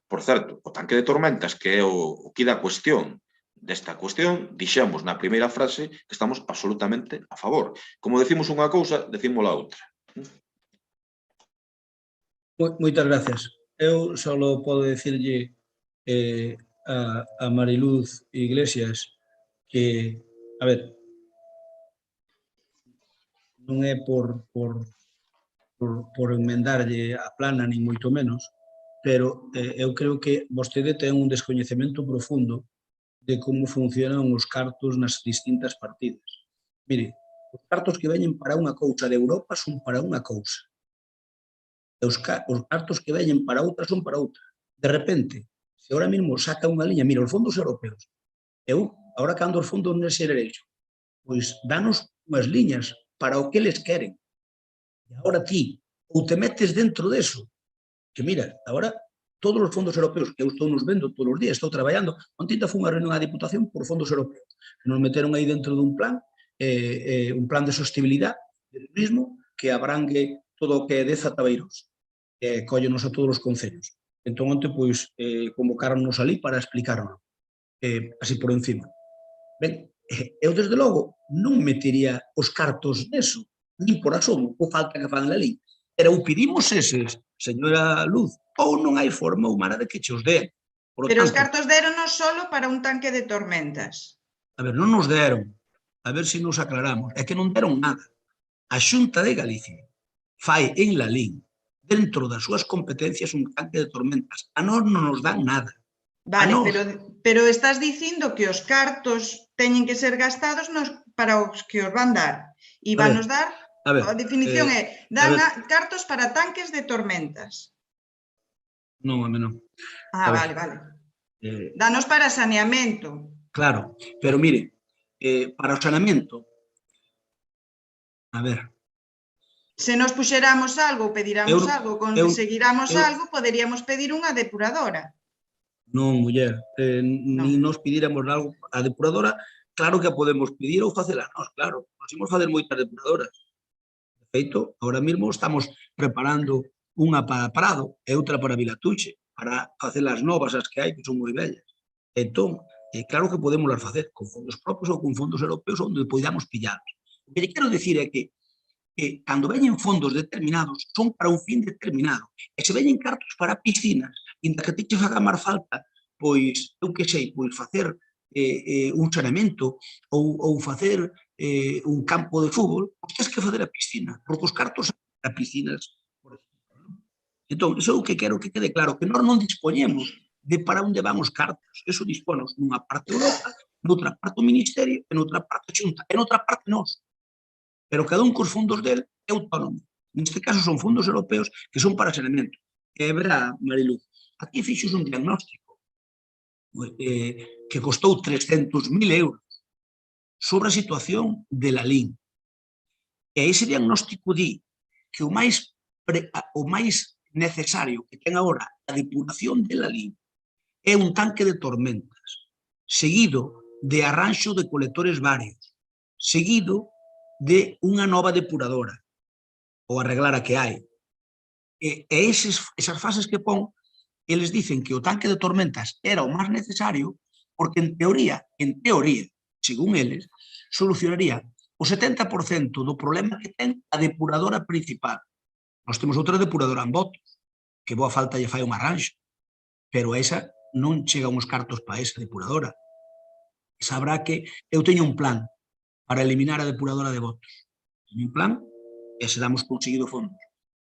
[SPEAKER 8] Por certo, o tanque de tormentas, que é o que dá cuestión desta cuestión, dixemos na primeira frase que estamos absolutamente a favor. Como decimos unha cousa, decimos a outra.
[SPEAKER 3] Moitas gracias. Eu só podo dicirlle a Mariluz Iglesias que, a ver, non é por enmendarlle a plana, nin moito menos, pero eu creo que vostede ten un descoñecemento profundo de como funcionan os cartos nas distintas partidas. Mire, os cartos que veñen para unha cousa de Europa son para unha cousa. E os cartos que veñen para outra son para outra. De repente, se ahora mesmo saca unha liña, mira, os fondos europeos, ahora cando os fondos Next Generation, pois danos unhas liñas para o que eles queren. E agora ti, ou te metes dentro deso, que mira, agora todos os fondos europeos que eu estou nos vendo todos os días, estou traballando, ontem foi unha reunión á Diputación por fondos europeos, que nos meteron aí dentro dun plan de sostenibilidade de turismo que abrangue todo o que é de Zatabeiros, que collenos a todos os concellos. Entón, ontem, pois, convocaronnos ali para explicarlo, así por encima. Ben, eu, desde logo, non metería os cartos neso, nin por asomo, o falta que fan ali. Pero ou pedimos eses, señora Luz, ou non hai forma humana de que che os den.
[SPEAKER 10] Pero os cartos deronos solo para un tanque de tormentas.
[SPEAKER 3] A ver, non nos deron. A ver se nos aclaramos. É que non deron nada. A Xunta de Galicia fai en Lalín, dentro das súas competencias, un tanque de tormentas. A nós non nos dan nada.
[SPEAKER 10] Vale, pero estás dicindo que os cartos teñen que ser gastados para os que os van dar. E van nos dar, a definición é, dan cartos para tanques de tormentas.
[SPEAKER 3] Non, home, non.
[SPEAKER 10] Vale. Danos para saneamento.
[SPEAKER 3] Claro, pero mire, para o saneamento, a ver,
[SPEAKER 10] Se nos puxéramos algo, pediramos algo, conseguiramos algo, poderíamos pedir unha depuradora.
[SPEAKER 3] non, muller, nin nos pidiramos algo. A depuradora, claro que a podemos pedir ou facela nós, claro. Nos imos fazer moitas depuradoras. De feito, ahora mesmo estamos preparando unha para Prado e outra para Vilatuxe, para facer as novas, as que hai, que son moi bellas. Entón, claro que podemos las facer con fondos propios ou con fondos europeos onde podamos pillarlos. O que lle quero dicir é que cando veñen fondos determinados son para un fin determinado. E se veñen cartos para piscinas, inda que te che faga máis falta, pois, eu que sei, pois facer un saneamento ou facer un campo de fútbol, pois tens que facer a piscina, porque os cartos para piscinas, por exemplo. Entón, iso é o que quero que quede claro, que nós non dispoñemos de para onde van os cartos. Eso disponos nunha parte Europa, noutra parte o Ministerio, e noutra parte a Xunta, e noutra parte nós. Pero cada un cos fondos del é autónomo. Neste caso son fondos europeos que son para saneamento. E verá, Mariluz, aquí fixos un diagnóstico que costou 300.000 euros sobre a situación de Lalín. E ese diagnóstico di que o máis necesario que ten agora a depuración de Lalín é un tanque de tormentas, seguido de arranxo de colectores varios, seguido de unha nova depuradora, ou arreglar a que hai. E esas fases que pon, eles dicen que o tanque de tormentas era o máis necesario porque, en teoría, según eles, solucionaría o 70% do problema que ten a depuradora principal. Nós temos outra depuradora en Botos, que boa falta lle fai un arranxo, pero esa non chega uns cartos para esa depuradora. Sabrá que eu teño un plan para eliminar a depuradora de Botos. Teño un plan e se damos conseguido fondos.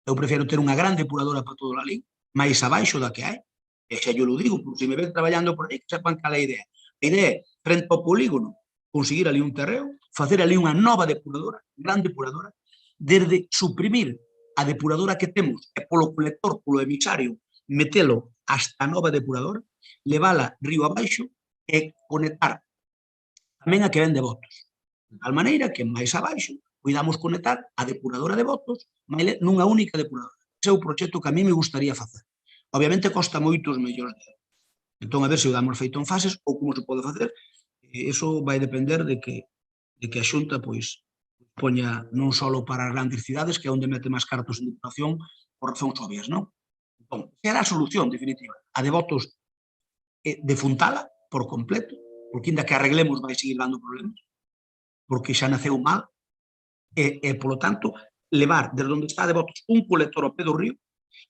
[SPEAKER 3] Eu prefiero ter unha gran depuradora para todo o Lalín, máis abaixo da que hai. E xa yo lo digo, porque se me ven traballando por aí, que sepan cal é a idea. A idea é, frente ao polígono, conseguir ali un terreo, facer ali unha nova depuradora, gran depuradora, desde suprimir a depuradora que temos e polo colector, polo emisario, metelo hasta a nova depuradora, levala río abaixo e conectar tamén a que ven de Botos. De tal maneira que máis abaixo podamos conectar a depuradora de Botos nunha única depuradora. Ese é o proxecto que a mí me gustaría facer. Obviamente costa moitos millóns de euros. Entón, a ver se o damos feito en fases ou como se pode facer. Eso vai depender de que a Xunta pois poña non só para as grandes cidades, que é onde mete máis cartos en depuración por razóns obvias, non? Entón, era a solución definitiva. A de Botos defuntala por completo, porque inda que arreglemos vai seguir dando problemas, porque xa naceu mal, e, polo tanto, levar desde onde está de Botos un colector ao pé do río,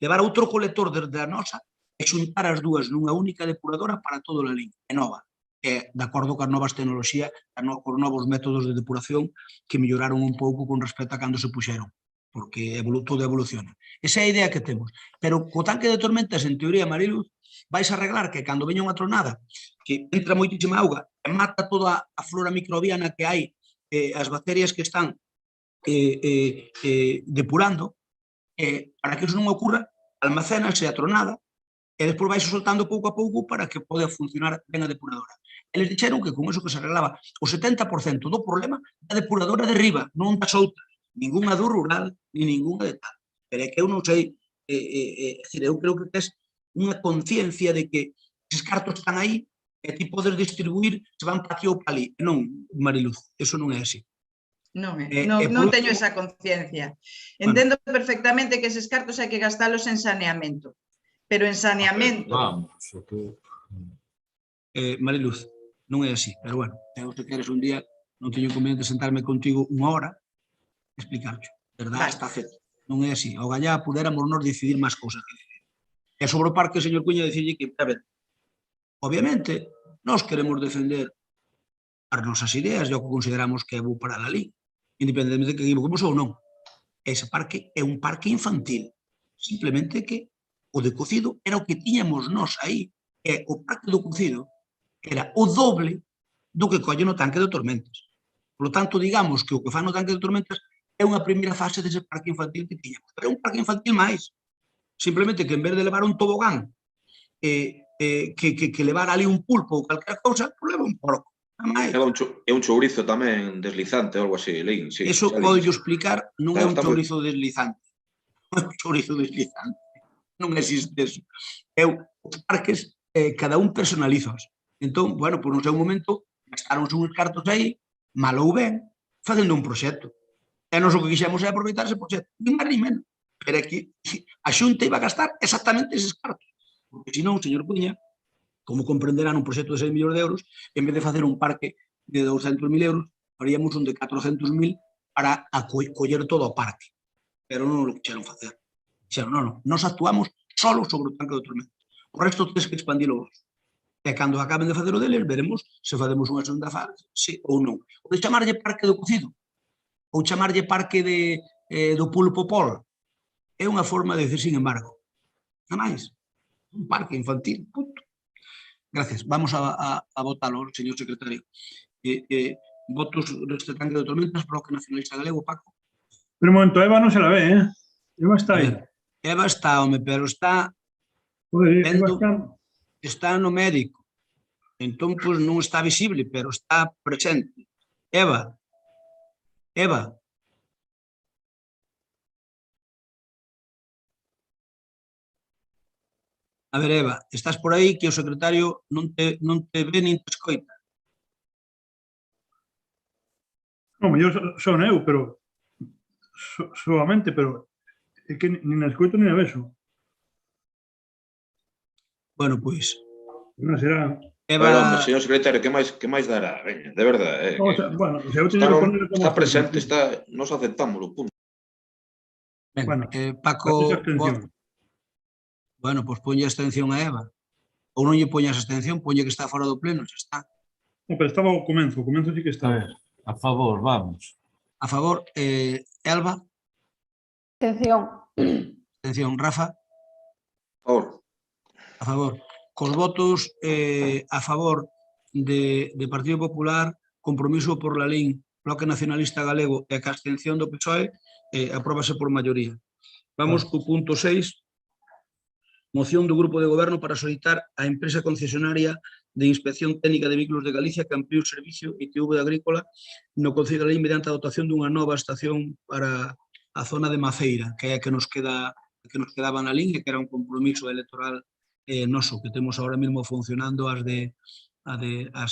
[SPEAKER 3] levar outro colector desde a nosa e xuntar as dúas nunha única depuradora para todo o Lalín, e nova, de acordo coas novas tecnoloxías, cos novos métodos de depuración que melloraron un pouco con respecto a cando se puxeron, porque todo evoluciona. Esa é a idea que temos. Pero co tanque de tormentas, en teoría, Mariluz, vais a arreglar que cando veña unha tronada, que entra moitísima auga e mata toda a flora microbiana que hai, as bacterias que están depurando, para que eso non ocurra, almacénase a tronada e despois vais soltando pouco a pouco para que poda funcionar ben a depuradora. Eles dixeron que con eso que se arreglaba o 70% do problema da depuradora de riba, non das outras, ninguna do rural, ni ninguna de tal. Pero é que eu non sei, eu creo que tes unha conciencia de que esses cartos están aí e ti podes distribuir, se van para aquí ou para ali. Non, Mariluz, eso non é así.
[SPEAKER 10] Non teño esa conciencia. Entendo perfectamente que eses cartos hai que gastalos en saneamento, pero en saneamento...
[SPEAKER 3] Mariluz, non é así, pero bueno, se queres un día, non teño inconveniente sentarme contigo unha hora e explicarcho. Verdade, está feito. Non é así. Ao gallá pudéramos nos decidir máis cousas. E sobre o parque, señor Cuña, dicirlle que, a ver, obviamente, nós queremos defender as nosas ideas e o que consideramos que é bo para a Lalín, independentemente de que equivoquemos ou non. Ese parque é un parque infantil. Simplemente que o de Cocido era o que tiñamos nós aí. E o parque do Cocido era o doble do que colle no tanque de tormentas. Por lo tanto, digamos que o que fan no tanque de tormentas é unha primeira fase dese parque infantil que tiñamos. Pero é un parque infantil máis. Simplemente que en vez de levar un tobogán que levar ali un pulpo ou calquera cousa, leva un porco. Amais,
[SPEAKER 8] É un chourizo tamén deslizante ou algo así, Lin. Sí,
[SPEAKER 3] eso
[SPEAKER 8] xa
[SPEAKER 3] podo
[SPEAKER 8] dixo.
[SPEAKER 3] explicar, non é
[SPEAKER 8] Claro,
[SPEAKER 3] un
[SPEAKER 8] está moi-
[SPEAKER 3] chourizo deslizante. Non é un chourizo deslizante. Non existe eso. Os parques, cada un personalizos. Entón, bueno, por un seu momento, gastaronse uns cartos aí, mal ou ben, facendo un proxecto. E nos o que quixemos é aproveitar ese proxecto. Nin máis nin menos. Pero é que a Xunta iba a gastar exactamente eses cartos. Porque senón, o señor Cuña, como comprenderán, un proxecto de 6 millóns de euros, en vez de facer un parque de 200.000 euros, faríamos un de 400.000 para coller todo o parque. Pero non o quixeron facer. Dixeron, non, nos actuamos solo sobre o tanque do tormento. O resto tens que expandilo vos. E cando acaben de facer o deles, veremos se facemos unha segunda fase, sí ou non. O de chamarlle parque do cocido, ou chamarlle parque do pulpo pol, é unha forma de decir sin embargo. Nada máis. Un parque infantil, punto. Gracias. Vamos a votalo, señor secretario. Votos deste tanque de tormentas, Bloque Nacionalista Galego, Paco.
[SPEAKER 4] Pero un momento, Eva non se la ve, Eva está aí.
[SPEAKER 3] Eva está, home, pero está
[SPEAKER 4] Joder, Eva
[SPEAKER 3] vendo,
[SPEAKER 4] está...
[SPEAKER 3] está no médico. Entón, pois, non está visible, pero está presente. Eva. Eva. A ver, Eva, estás por aí que o secretario non te ve nin te escoita.
[SPEAKER 4] Non, yo son eu, pero solamente, pero é que nin a escoito nin a beso.
[SPEAKER 3] Bueno, pois.
[SPEAKER 4] Non será...
[SPEAKER 3] Eva...
[SPEAKER 8] Bueno, hombre, señor secretario, que máis dará? Veña, de verdade.
[SPEAKER 4] No, o sea, bueno, se eu teño que poner como...
[SPEAKER 8] Está presente, nos aceptámoslo, punto.
[SPEAKER 3] Ben,
[SPEAKER 4] bueno,
[SPEAKER 3] Paco... Bueno, pois ponlle abstención a Eva. Ou non lle poñas abstención, ponlle que está fora do pleno, xa está.
[SPEAKER 4] No, pero estaba ao comenzo sí que está.
[SPEAKER 6] A favor, vamos.
[SPEAKER 3] A favor, Elba?
[SPEAKER 7] Abstención.
[SPEAKER 3] Abstención, Rafa?
[SPEAKER 8] A favor.
[SPEAKER 3] A favor. Cos votos a favor de Partido Popular, Compromiso por la Lei, Bloque Nacionalista Galego e a abstención do PSOE, apróbase por maioría. Vamos co punto 6. Moción do Grupo de Goberno para solicitar á empresa concesionaria de Inspección Técnica de Vehículos de Galicia que amplíe o servicio ITV agrícola no Concello da Lei mediante a dotación dunha nova estación para a zona de Maceira, que é a que nos quedaba na liña, que era un compromiso electoral noso, que temos ahora mesmo funcionando as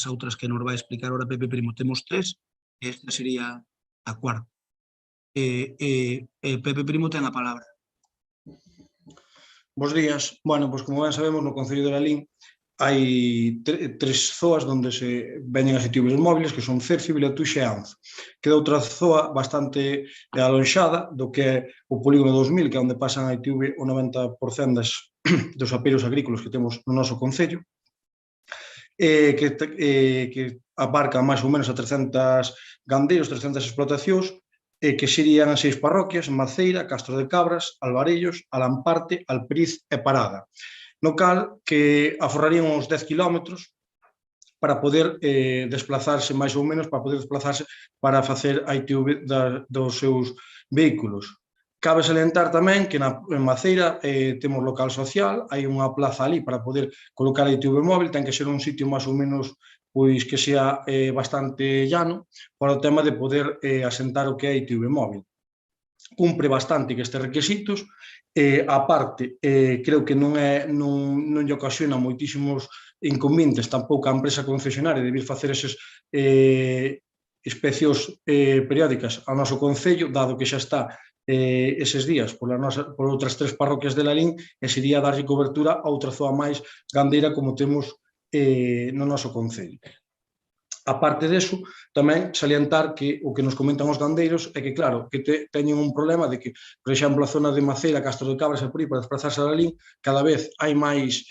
[SPEAKER 3] outras que nos vai explicar ahora Pepe Primo. Temos 3, e esta sería a cuarta. Pepe Primo ten a palabra.
[SPEAKER 11] Bos días. Bueno, pois como ben sabemos, no Concello de Lalín hai 3 zoas onde se veñen as ITVs móviles, que son Cercio, Vilatuxe e Anzo. Queda outra zoa bastante alonxada do que é o Polígono 2000, que é onde pasan a ITV o 90% dos apeiros agrícolas que temos no noso Concello, que abarca máis ou menos a 300 gandeiros, 300 explotacións, que serían as 6 parroquias, Maceira, Castro de Cabras, Alvarellos, Alamparte, Alpriz e Parada, no cal que aforrarían uns 10 kilómetros para poder desplazarse, máis ou menos, para facer a ITV dos seus vehículos. Cabe salientar tamén que en Maceira temos local social, hai unha plaza ali para poder colocar a ITV móvil, ten que ser un sitio máis ou menos pois que sea bastante llano para o tema de poder asentar o que é a ITV móvil. Cumpre bastante que estes requisitos, a parte, creo que non lle ocasiona moitísimos inconvenientes tampouco a empresa concesionaria de vir facer eses inspeccións periódicas ao noso Concello, dado que xa está eses días por outras 3 parroquias de Lalín, e sería darlle cobertura a outra zoa máis gandeira como temos no noso Concello. A parte deso, tamén salientar que o que nos comentan os gandeiros é que, claro, que teñen un problema de que, por exemplo, a zona de Maceira, Castro de Cabras e por aí, para desplazarse a Lalín, cada vez hai máis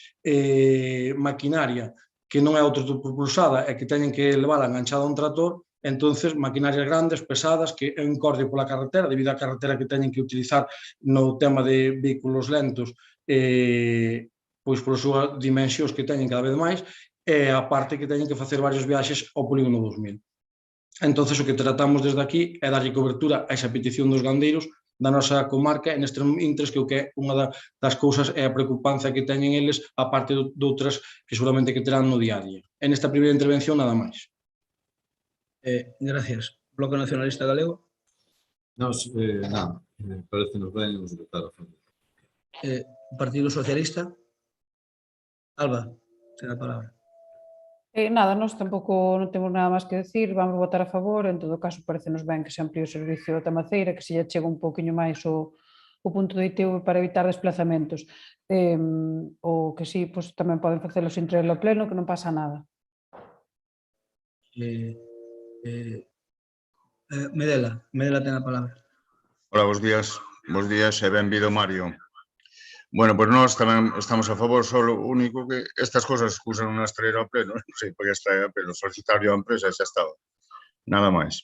[SPEAKER 11] maquinaria que non é autopropulsada e que teñen que levala enganchada a un trator, entonces maquinarias grandes, pesadas, que é un cordio pola carretera, debido á carretera que teñen que utilizar no tema de vehículos lentos, pois polas súas dimensións que teñen cada vez máis, e a parte que teñen que facer varios viaxes ao Polígono 2000. Entón, o que tratamos desde aquí é darlle cobertura a esa petición dos gandeiros da nosa comarca, e nestes intres que o que é unha das cousas é a preocupancia que teñen eles, a parte de outras que seguramente que terán no día a día. E nesta primeira intervención, nada máis.
[SPEAKER 3] Gracias. Bloque Nacionalista Galego.
[SPEAKER 6] Nos, nada, parece nos ben os votar a favor.
[SPEAKER 3] Partido Socialista. Alba, ten a palabra.
[SPEAKER 7] Nada, nós tampouco non temos nada máis que decir, vamos votar a favor, en todo caso parecenos ben que se amplíe o servicio da Maceira, que se lle chega un pouquiño máis o punto de ITV para evitar desplazamentos. O que sí, pues, tamén poden facelo sin traerlo ao pleno, que non pasa nada.
[SPEAKER 3] Medela ten a palabra.
[SPEAKER 12] Hola, bos días e benvido Mario. Bueno, pues nós tamén estamos a favor, só o único que estas cosas usan nas traer ao pleno, non sei por que extraer ao pleno, solicitarlo á empresa e xa estaba. Nada máis.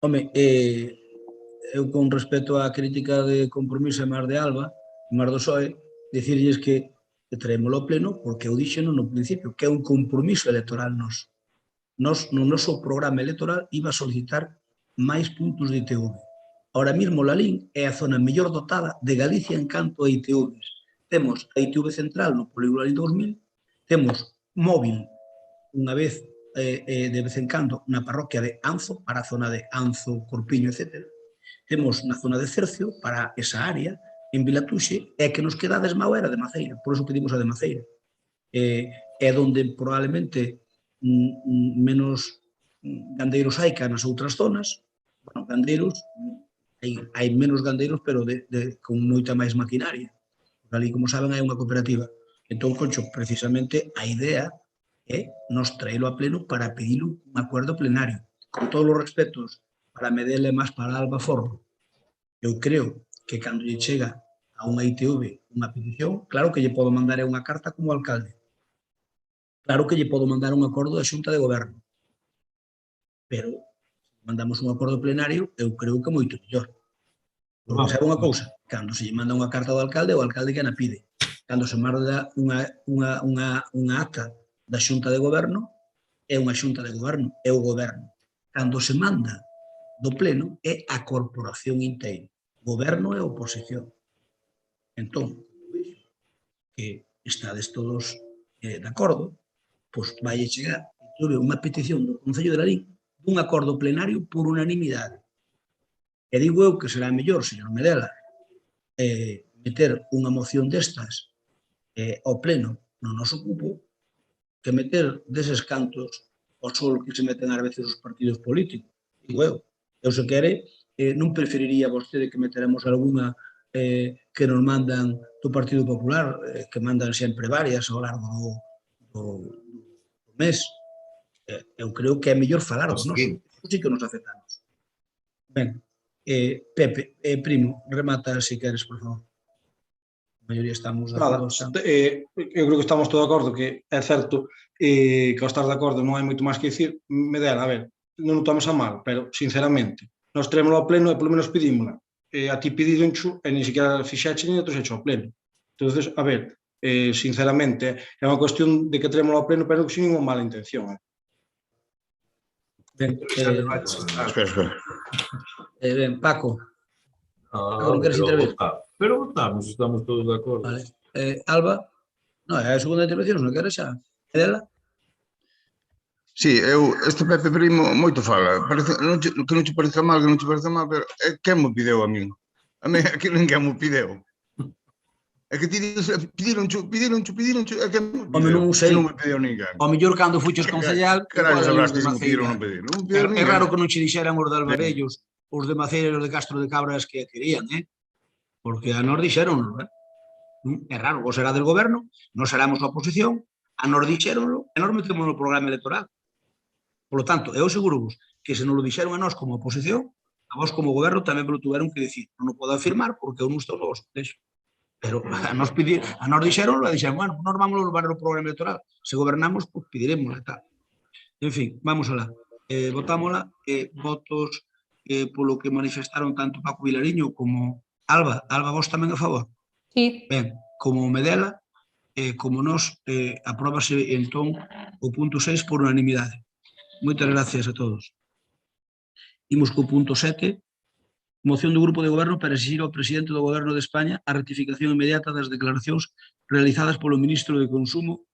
[SPEAKER 3] Home, eu con respecto á crítica de Compromiso e Mar de Alba, Mar do PSOE, dicirlles que traémolo ao pleno porque eu dixeno no principio, que é un compromiso electoral nos. Nos, no noso programa electoral, iba a solicitar máis puntos de ITV. Ahora mesmo Lalín é a zona mellor dotada de Galicia en canto a ITVs. Temos a ITV central no Polígono Lalín 2000, temos móvil unha vez de vez en cando na parroquia de Anzo, para a zona de Anzo, Corpiño, etc. Temos na zona de Cercio, para esa área, en Vilatuxe, é que nos queda a desmao era de Maceira, por eso pedimos a de Maceira. É donde probablemente menos gandeiros hai que nas outras zonas. Bueno, gandeiros, hai menos gandeiros, pero con moita máis maquinaria. Ali, como saben, hai unha cooperativa. Entón, Concho, precisamente a idea é nos traelo a pleno para pedilo un acuerdo plenario. Con todos os respetos para Medela e máis para Alba Forno. Eu creo que cando lle chega a unha ITV unha petición, claro que lle podo mandar unha carta como alcalde. Claro que lle podo mandar un acordo da Xunta de Goberno. Pero mandamos un acordo plenario, eu creo que moito mellor. Porque sabe unha cousa, cando se lle manda unha carta ao alcalde, o alcalde que na pide. Cando se manda unha acta da Xunta de Goberno, é unha Xunta de Goberno, é o Goberno. Cando se manda do pleno, é a corporación inteira. Goberno e oposición. Entón, que estades todos de acordo, pois vai chegar unha petición do Concello de Lalín un acordo plenario por unanimidade. E digo eu que será mellor, señor Medela, meter unha moción destas ao pleno no noso grupo que meter deses cantos ao sol que se meten ás veces os partidos políticos. Digo eu se quere, non preferiría vostede que meteremos algunha que nos mandan do Partido Popular, que mandan sempre varias ao largo do mes. Eu creo que é mellor falar dos nosos. Sí que nos aceptamos. Ben, Pepe, primo, remata se queres, por favor. A maioría estamos de acordo.
[SPEAKER 11] Eu creo que estamos todos de acordo que é certo que ao estar de acordo non hai moito máis que dicir. Medela, a ver, non o tomes a mal, pero, sinceramente, nós traémoslo ao pleno e polo menos pedímola. A ti pedíroncho e ni siquiera fixaxe ni outros hecho ao pleno. Entonces, a ver, sinceramente, é unha cuestión de que traémoslo ao pleno, pero sin ninguna mala intención.
[SPEAKER 3] Ben, ben, Paco.
[SPEAKER 6] Non queres intervir? Pero votamos, estamos todos de acordo.
[SPEAKER 3] Vale. Alba? Non, é a segunda intervención, non queres xa? Medela?
[SPEAKER 12] Sí, este Pepe Primo moito fala, que non te parece mal, pero quen mo pideu a min? A mí aquí ninguén mo pideu. É que ti pidíroncho, é que
[SPEAKER 3] non sei.
[SPEAKER 12] Non me pideu ninguén.
[SPEAKER 3] O mellor cando fuches concellal,
[SPEAKER 12] caralho, sabrás que se mo pidieron ou non pidieron.
[SPEAKER 3] É raro que non che dixeran os de Alvarellos, os de Maceira e os de Castro de Cabras que querían, porque a nos dixéronlo, É raro, vos será del goberno, nos seramos a oposición, a nos dixéronlo, e nos metemos no programa electoral. Por lo tanto, eu seguro-vos que se nos lo dixeron a nós como oposición, a vos como goberno tamén me lo tuveron que dicir. Non o podo afirmar porque eu non estou no vos deixo. Pero a nos dixeronlo e dixeron, bueno, nos vamos a levar o programa electoral. Se gobernamos, pues pediremos e tal. En fin, vamos alá. Votámola, votos polo que manifestaron tanto Paco Vilariño como Alba. Alba, vos tamén a favor?
[SPEAKER 7] Sí.
[SPEAKER 3] Ben, como Medela, como nós, apróbase entón o punto 6 por unanimidade. Moitas gracias a todos. Imos co punto 7, moción do Grupo de Goberno para exigir ao Presidente do Goberno de España a rectificación inmediata das declaracións realizadas polo Ministro de Consumo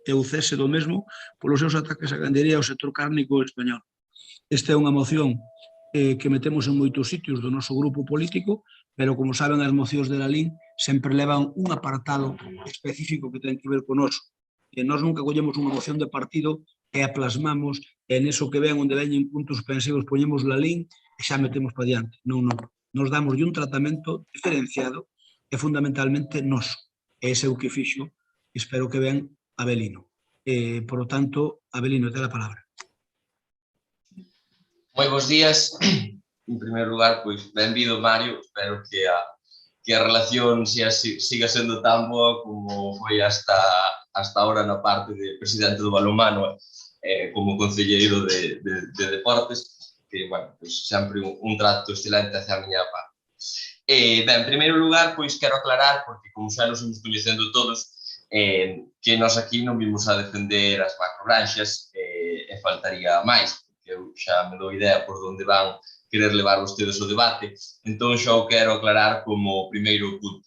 [SPEAKER 3] e o cese do mesmo polos seus ataques á gandería e ao sector cárnico español. Esta é unha moción que metemos en moitos sitios do noso grupo político, pero como saben as mocións de Lalín sempre levan un apartado específico que ten que ver con noso. E nós nunca collemos unha moción de partido e a plasmamos en eso que ven onde veñen puntos suspensivos, poñemos Lalín e xa metemos para diante. Non, non. Nos damos un tratamento diferenciado e fundamentalmente noso. E ese é o que fixo, espero que vean Avelino. Por lo tanto, Avelino, te a palabra.
[SPEAKER 13] Moi bons días. En primeiro lugar, pois, benvido, Mario. Espero que a relación siga sendo tan boa como foi hasta ahora na parte de presidente do balonmano como concelleiro de deportes, que, bueno, pois, sempre un trato excelente hacia a miña parte. Ben, en primeiro lugar, pois, quero aclarar, porque como xa nos imos coñecendo todos, que nós aquí non vimos a defender as macrogranxas e faltaría máis, porque eu xa me dou idea por onde van querer levar vostedes o debate, entón xa o quero aclarar como primeiro punto.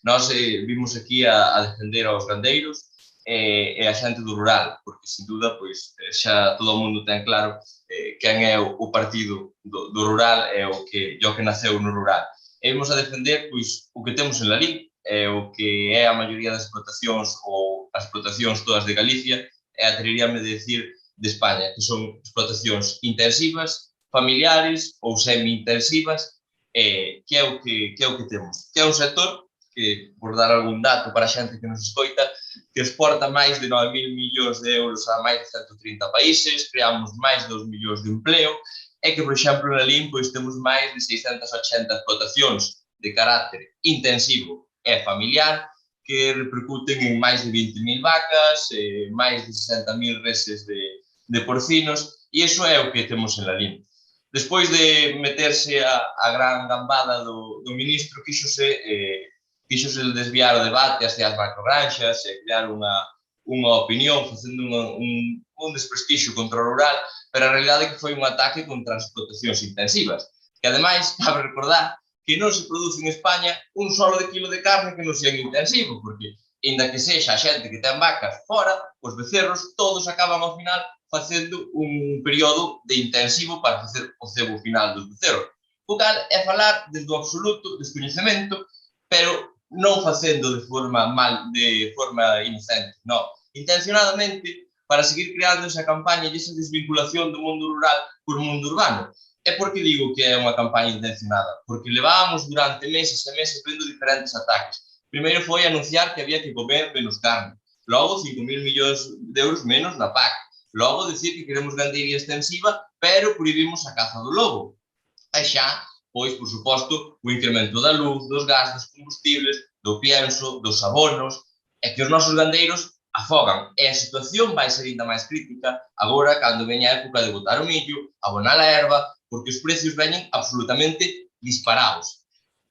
[SPEAKER 13] Nós vimos aquí a defender aos gandeiros e a xente do rural, porque, sin duda, pois, xa todo o mundo ten claro quen é o partido do rural e o que naceu no rural. E vimos a defender, pois, o que temos en Lalín, o que é a maioría das explotacións ou as explotacións todas de Galicia, e atreveríame a decir de España, que son explotacións intensivas, familiares ou semi-intensivas, que é o que temos. Que é un sector que, por dar algún dato para a xente que nos escoita, que exporta máis de 9.000 millóns de euros a máis de 130 países, creamos máis de 2 millóns de empleo, e que, por exemplo, na Lalín, pois, temos máis de 680 explotacións de carácter intensivo e familiar, que repercuten en máis de 20.000 vacas, máis de 60.000 reses de porcinos, e iso é o que temos en Lalín. Despois de meterse a gran gambada do ministro, quíxose desviar o debate hacia as macrogranxas e crear unha opinión, facendo un desprestixio contra o rural, pero a realidade é que foi un ataque contra as explotacións intensivas, que ademais, cabe recordar, que non se produce en España un solo de kilo de carne que non sea intensivo, porque, inda que sexa a xente que ten vacas fora, os becerros todos acaban ao final facendo un período de intensivo para facer o cebo final dos becerros. O cal é falar desde o absoluto descoñecemento, pero non facendo de forma inocente, non, intencionadamente, para seguir creando esa campaña e esa desvinculación do mundo rural por mundo urbano. E por que digo que é unha campaña intencionada? Porque levábamos durante meses e meses vendo diferentes ataques. Primeiro foi anunciar que había que comer menos carne. Logo, 5.000 millóns de euros menos na PAC. Logo, decir que queremos gandeiría extensiva, pero prohibimos a caza do lobo. E xa, pois, por suposto, o incremento da luz, dos gas, dos combustibles, do pienso, dos abonos, e que os nosos gandeiros afogan. E a situación vai ser ainda máis crítica agora, cando veña a época de botar o millo, abonar a erva, porque os precios veñen absolutamente disparados.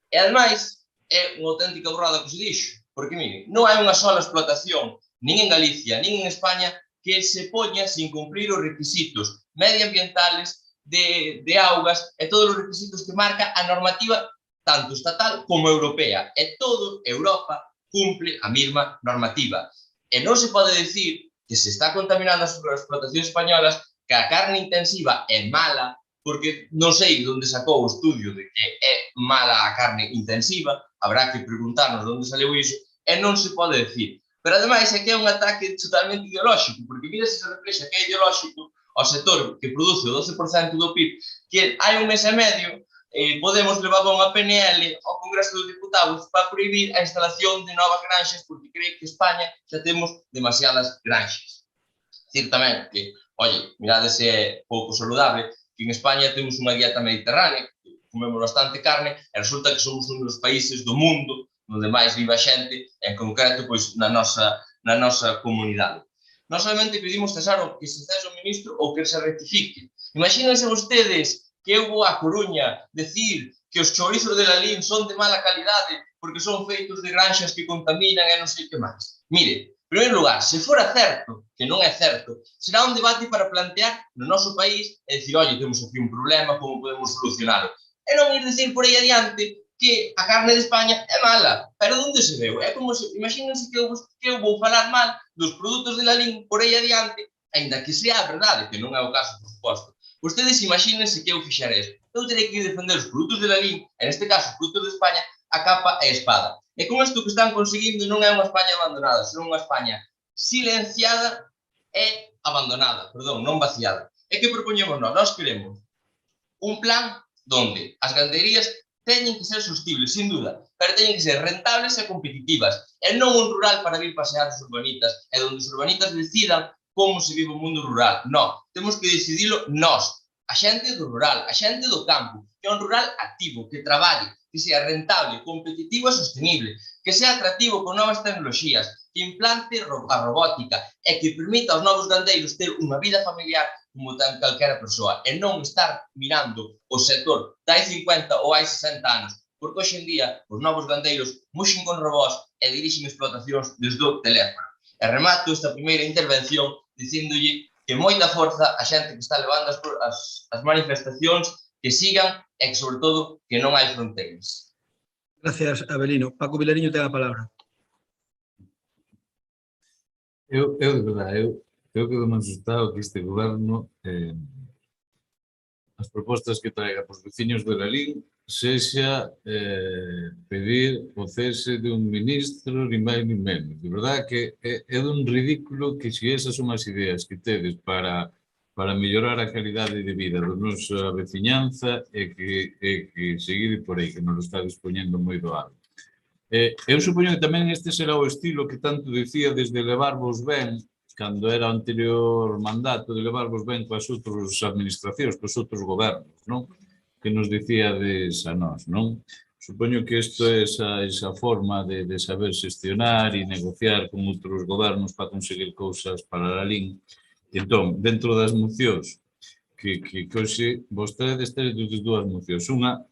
[SPEAKER 13] E, ademais, é unha auténtica borrada que se dixo, porque, mire, non hai unha sola explotación, nin en Galicia, nin en España, que se poña sin cumprir os requisitos medioambientales de augas e todos os requisitos que marca a normativa tanto estatal como europea. E todo Europa cumple a mesma normativa. E non se pode decir que se está contaminando as explotacións españolas, que a carne intensiva é mala, porque non sei onde sacou o estudio de que é mala a carne intensiva, habrá que preguntarnos onde saleu iso, e non se pode decir. Pero, ademais, é que é un ataque totalmente ideolóxico, porque mira se reflexa que é ideolóxico ao sector que produce o 12% do PIB, que hai un mes e medio Podemos levaba unha PNL ao Congreso dos Diputados para prohibir a instalación de novas granxas porque cree que España xa temos demasiadas granxas. Dicir tamén que, oye, mirade se é pouco saludable, que en España temos unha dieta mediterránea, que comemos bastante carne, e resulta que somos un dos países do mundo onde máis vive a xente, en concreto, pois, na nosa comunidade. Non solamente pedimos cesar que se cese o ministro ou que se rectifique. Imagínense vostedes que eu vou a Coruña decir que os chorizos de Lalín son de mala calidade porque son feitos de granxas que contaminan e non sei que máis. Mire, en primeiro lugar, se fora certo, que non é certo, será un debate para plantear no noso país e dicir, oye, temos aquí un problema, como podemos solucionarlo? E non ir dicir por aí adiante que a carne de España é mala. Pero onde se veu? É como se, imagínense que eu vou falar mal dos produtos de Lalín por aí adiante, ainda que sea a verdade, que non é o caso, por suposto. Vostedes imagínense que eu fixera isto. Eu terei que defender os produtos de Lalín, en este caso os produtos de España, a capa e a espada. E con isto que están conseguindo non é unha España abandonada, senón unha España silenciada e abandonada, perdón, non vaciada. E que propoñemos nós? Nós queremos un plan donde as gandeirías teñen que ser sostibles, sin duda, pero teñen que ser rentables e competitivas, e non un rural para vir pasear os urbanitas, e donde os urbanitas decidan como se vive o mundo rural. Non, temos que decidilo nós, a xente do rural, a xente do campo, que é un rural activo, que traballe, que sea rentable, competitivo e sostenible, que sea atractivo con novas tecnoloxías, que implante a robótica e que permita aos novos gandeiros ter unha vida familiar como tan calquera persoa e non estar mirando o sector de hai 50 ou hai 60 anos, porque hoxe en día os novos gandeiros muxen con robós e dirixen explotacións desde o teléfono. E remato esta primeira intervención dicíndolle que moita forza a xente que está levando as manifestacións, que sigan e que, sobre todo, que non hai fronteiras.
[SPEAKER 3] Gracias, Avelino. Paco Vilariño ten a palabra.
[SPEAKER 6] Eu de verdade, eu quedo asustado que este goberno, as propostas que traiga para os veciños de Lalín, sexa pedir o cese de un ministro, ni máis ni menos. De verdade que é dun ridículo que se esas son as ideas que tedes para mellorar a calidade de vida da nosa veciñanza e que seguide por aí, que nos está dispoñendo moi doado. Eu supoño que tamén este será o estilo que tanto dicía desde levarvos ben, cando era o anterior mandato, de levarvos ben coas outras administracións, coas outros gobernos, non? Que nos dicíades a nós, non? Supoño que isto é esa forma de saber xestionar e negociar con outros gobernos para conseguir cousas para Lalín. Entón, dentro das mocións, que hoxe vostedes tedes dúas mocións. Unha,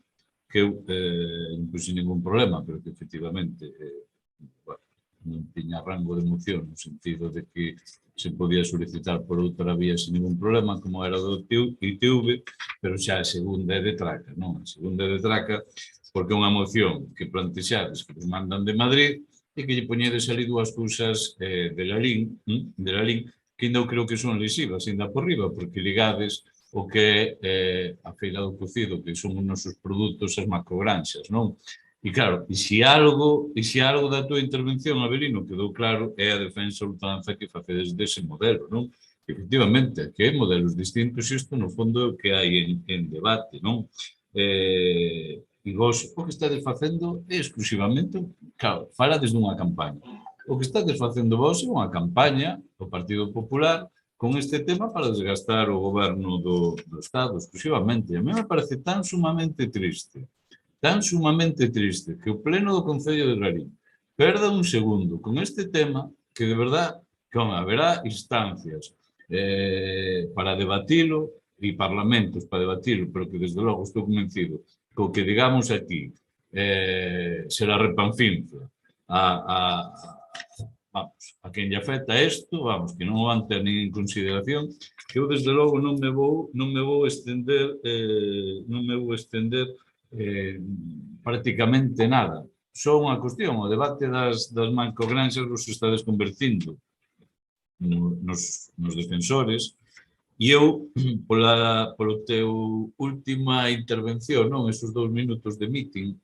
[SPEAKER 6] que eu non puxen ningún problema, pero que efectivamente non tiña rango de moción, no sentido de que se podía solicitar por outra vía sin ningún problema, como era do ITV, pero xa a segunda é de traca, non? A segunda é de traca porque é unha moción que plantexades que nos mandan de Madrid e que lle poñedes ali dúas cousas de Lalín, que ainda eu creo que son lesivas, ainda por riba, porque ligades o que é a feira do cocido, que son os nosos produtos, as macrogranxas, non? E claro, e se algo da tua intervención, Avelino, quedou claro, é a defensa ou lutanza que facedes dese modelo, non? Efectivamente, que hai modelos distintos, isto no fondo é o que hai en debate, non? E vos, o que estades facendo é exclusivamente, claro, falades dunha campaña. O que estades facendo vos é unha campaña do Partido Popular con este tema para desgastar o goberno do Estado exclusivamente. A mí me parece tan sumamente triste, que o pleno do Concello de Lalín perda un segundo con este tema, que de verdad que haberá instancias para debatilo e parlamentos para debatilo, pero que desde logo estou convencido que o que digamos aquí será repanfinza a quen lle afecta isto, vamos, que non o van ter nin en consideración, que eu desde logo non me vou estender prácticamente nada. Só unha cuestión, o debate das macrogranxas vos estades convertindo nos defensores, e eu, polo teu última intervención, non, esos 2 minutos de meeting,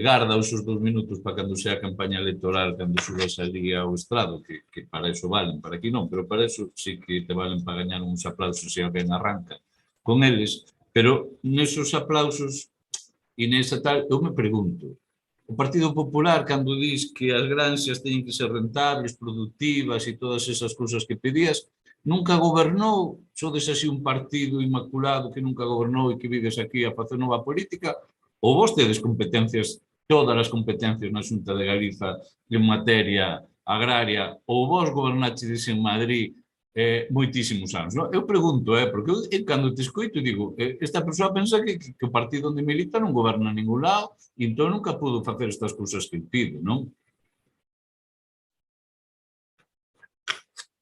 [SPEAKER 6] garda esos 2 minutos para cando sea a campaña electoral, cando subes ali ao estrado, que para iso valen, para aquí non, pero para iso sí que te valen para gañar uns aplausos se alguén arranca con eles, pero nesos aplausos e nesa tal, eu me pregunto, o Partido Popular, cando dis que as granxas teñen que ser rentables, productivas e todas esas cousas que pedías, nunca gobernou, sodes así un partido inmaculado que nunca gobernou e que vives aquí a facer nova política, ou vos tedes competencias, todas as competencias na Xunta de Galiza en materia agraria, ou vos gobernaches en Madrid moitísimos anos. Eu pregunto, porque eu cando te escoito digo, esta persoa pensa que o partido onde milita non goberna en ningún lado e entón nunca pudo facer estas cousas que pide, non?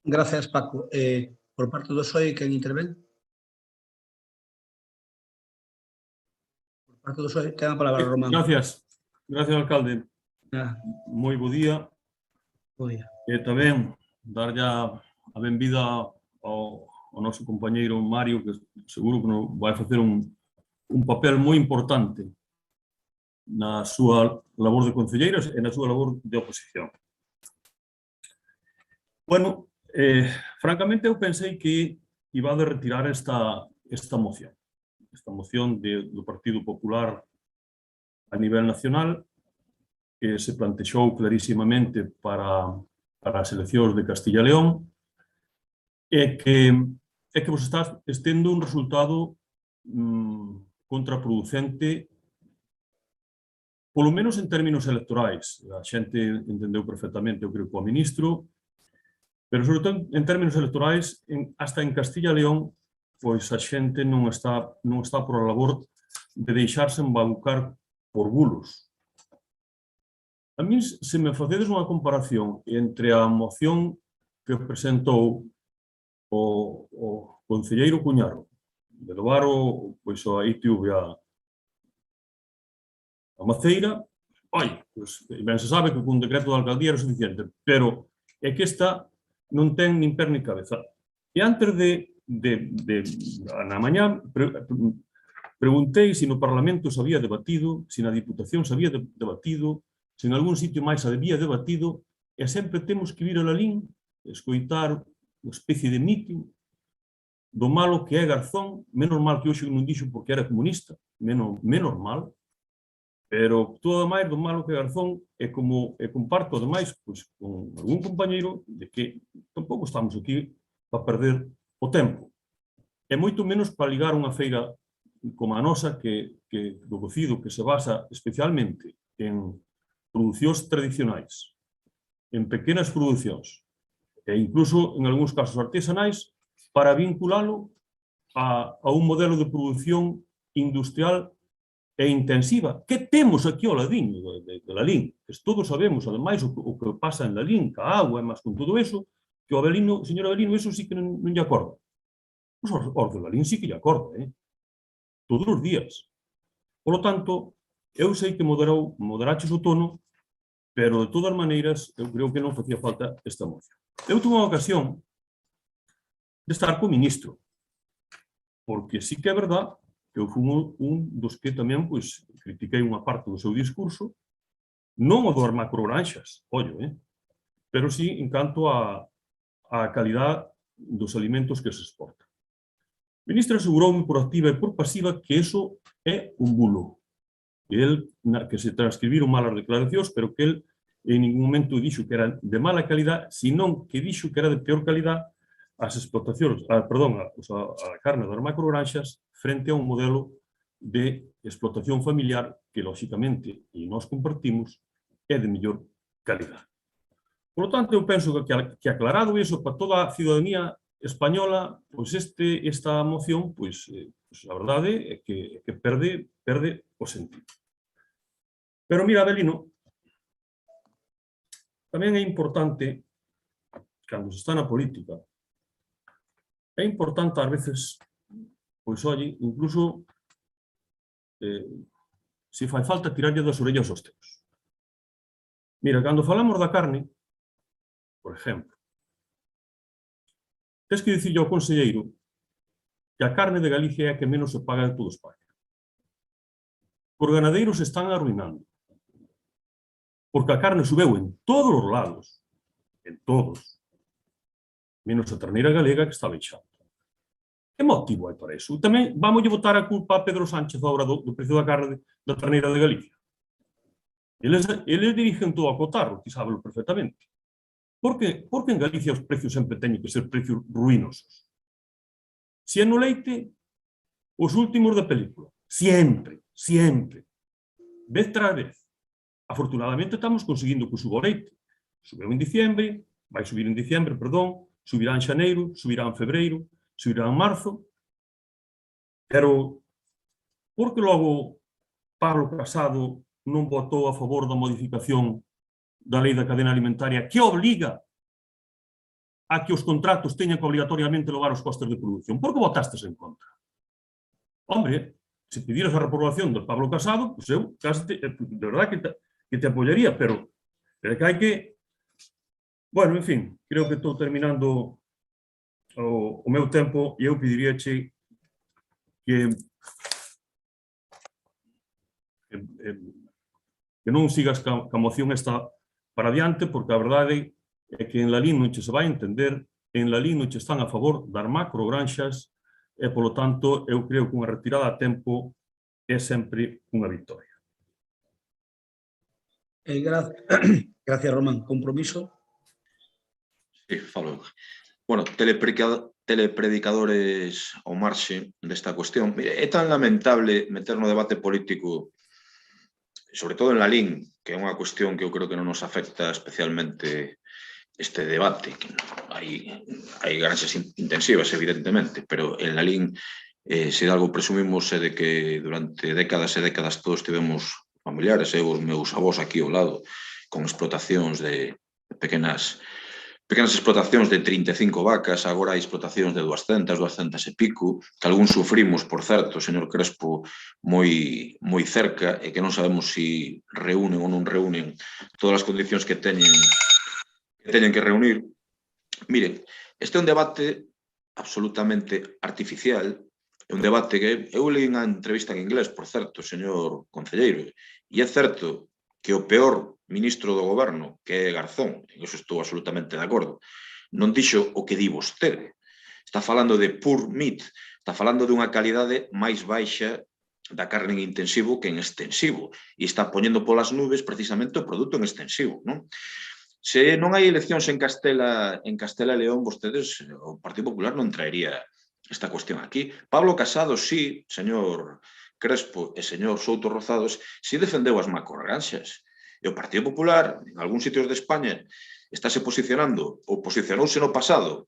[SPEAKER 3] Gracias, Paco. Por parte do PSOE, quen intervén? Por parte do PSOE, ten a palabra Román.
[SPEAKER 14] Gracias. Gracias, alcalde. Moi bo día.
[SPEAKER 3] Bo día.
[SPEAKER 14] E tamén darlle a benvida ao noso compañeiro Mario, que seguro que nos vai facer un papel moi importante na súa labor de concelleiros e na súa labor de oposición. Bueno, francamente eu pensei que iba a retirar esta moción. Esta moción do Partido Popular a nivel nacional, que se plantexou clarísimamente para as eleccións de Castilla e León, e que vos está estendo un resultado contraproducente, polo menos en términos electorais. A xente entendeu perfectamente, eu creo, co ministro, pero sobre todo en términos electorais, hasta en Castilla e León, pois a xente non está por a labor de deixarse embaucar por bulos. A mí, se me facedes unha comparación entre a moción que presentou o concelleiro Cuñaro de levar a ITV a Maceira, pois ben se sabe que con un decreto da alcaldía era suficiente, pero é que esta non ten nin per ni cabeza. E antes na mañá, preguntei se no Parlamento se había debatido, se na Diputación se había debatido, se en algún sitio máis se había debatido, e sempre temos que vir a Lalín, escoitar unha especie de mitin do malo que é Garzón, menos mal que hoxe non dixo porque era comunista, menos mal, pero todo máis do malo que é Garzón, e comparto ademais con algún compañeiro de que tampouco estamos aquí para perder o tempo, e moito menos para ligar unha feira como a nosa, do cocido, que se basa especialmente en producións tradicionais, en pequenas producións, e incluso, en algúns casos, artesanais, para vinculalo a un modelo de produción industrial e intensiva, que temos aquí ao ladinho de Lalín, que todos sabemos, ademais, o que pasa en Lalín, ca agua, e máis con todo eso, que o señor Avelino, eso sí que non lle acorda. Os de Lalín sí que lle acorda, todos os días. Por lo tanto, eu sei que moderaches o tono, pero de todas maneiras, eu creo que non facía falta esta moción. Eu tuve a ocasión de estar co ministro, porque sí que é verdad que eu fui un dos que tamén critiquei unha parte do seu discurso, non o das macrogranxas, pero sí en canto a calidad dos alimentos que se exportan. O ministro aseguroume por activa e por pasiva que eso é un bulo, que se transcribiron malas declaracións, pero que el en ningún momento dixo que era de mala calidad, senón que dixo que era de peor calidad as explotacións, a carne das macrogranxas frente a un modelo de explotación familiar que, lóxicamente, e nós compartimos, é de mellor calidad. Por lo tanto, eu penso que aclarado iso para toda a ciudadanía española, pois esta moción, pois a verdade é que perde o sentido. Pero mira, Avelino, tamén é importante, cando se está na política, é importante ás veces, pois oye, incluso se fai falta tirarlle das orellas aos teus. Mira, cando falamos da carne, por exemplo, tens que dicirlle ao conselleiro que a carne de Galicia é a que menos se paga en toda España. Os ganadeiros se están arruinando, porque a carne subeu en todos os lados, en todos, menos a terneira galega que está baixando. Que motivo hai para iso? Tamén vamos botar a culpa a Pedro Sánchez agora do precio da carne da terneira de Galicia. Eles dirigen todo a cotarro, que sábelo perfectamente. Por que en Galicia os precios sempre teñen que ser precios ruinosos? Se é no leite, os últimos da película. Sempre. Vez tras vez. Afortunadamente estamos conseguindo que suba o leite. Subeu en diciembre, vai subir en diciembre, subirá en xaneiro, subirá en febreiro, subirá en marzo. Pero, por que logo Pablo Casado non votou a favor da modificación da lei da cadena alimentaria que obliga a que os contratos teñan que obligatoriamente levar os costes de produción? Por que votastes en contra? Hombre, se pidieras a reprobación do Pablo Casado, pues eu casi de verdad que te apoyaría, pero que hai que... Bueno, en fin, creo que estou terminando o meu tempo e eu pediríache que non sigas ca moción esta para adiante, porque a verdade é que en Lalín non che se vai entender, en Lalín non che están a favor das macrogranxas e, polo tanto, eu creo que unha retirada a tempo é sempre unha victoria.
[SPEAKER 3] Gracias, Román. Compromiso?
[SPEAKER 8] Sí, falo. Bueno, telepredicadores ao marxe desta cuestión. Mire, é tan lamentable meter no debate político, sobre todo en Lalín, que é unha cuestión que eu creo que non nos afecta especialmente este debate. Hai granxas intensivas, evidentemente, pero en Lalín, se de algo presumimos é de que durante décadas e décadas todos tivemos familiares, os meus avós aquí ao lado, con explotacións de pequenas explotacións de 35 vacas, agora hai explotacións de 200 e pico, que algún sufrimos, por certo, señor Crespo, moi cerca, e que non sabemos se reúnen ou non reúnen todas as condicións que teñen que reunir. Miren, este é un debate absolutamente artificial, é un debate que eu leí unha entrevista en inglés, por certo, señor concelleiro, e é certo que o peor ministro do goberno, que é Garzón, e iso estou absolutamente de acordo, non dixo o que di vostede. Está falando de poor meat, está falando dunha calidade máis baixa da carne en intensivo que en extensivo, e está poñendo polas nubes precisamente o produto en extensivo, non? Se non hai eleccións en Castela e León, vostedes, o Partido Popular non traería esta cuestión aquí. Pablo Casado, sí, señor Crespo e señor Souto Rozados, sí defendeu as macrogranxas. E o Partido Popular, en algúns sitios de España, estáse posicionando, ou posicionouse no pasado,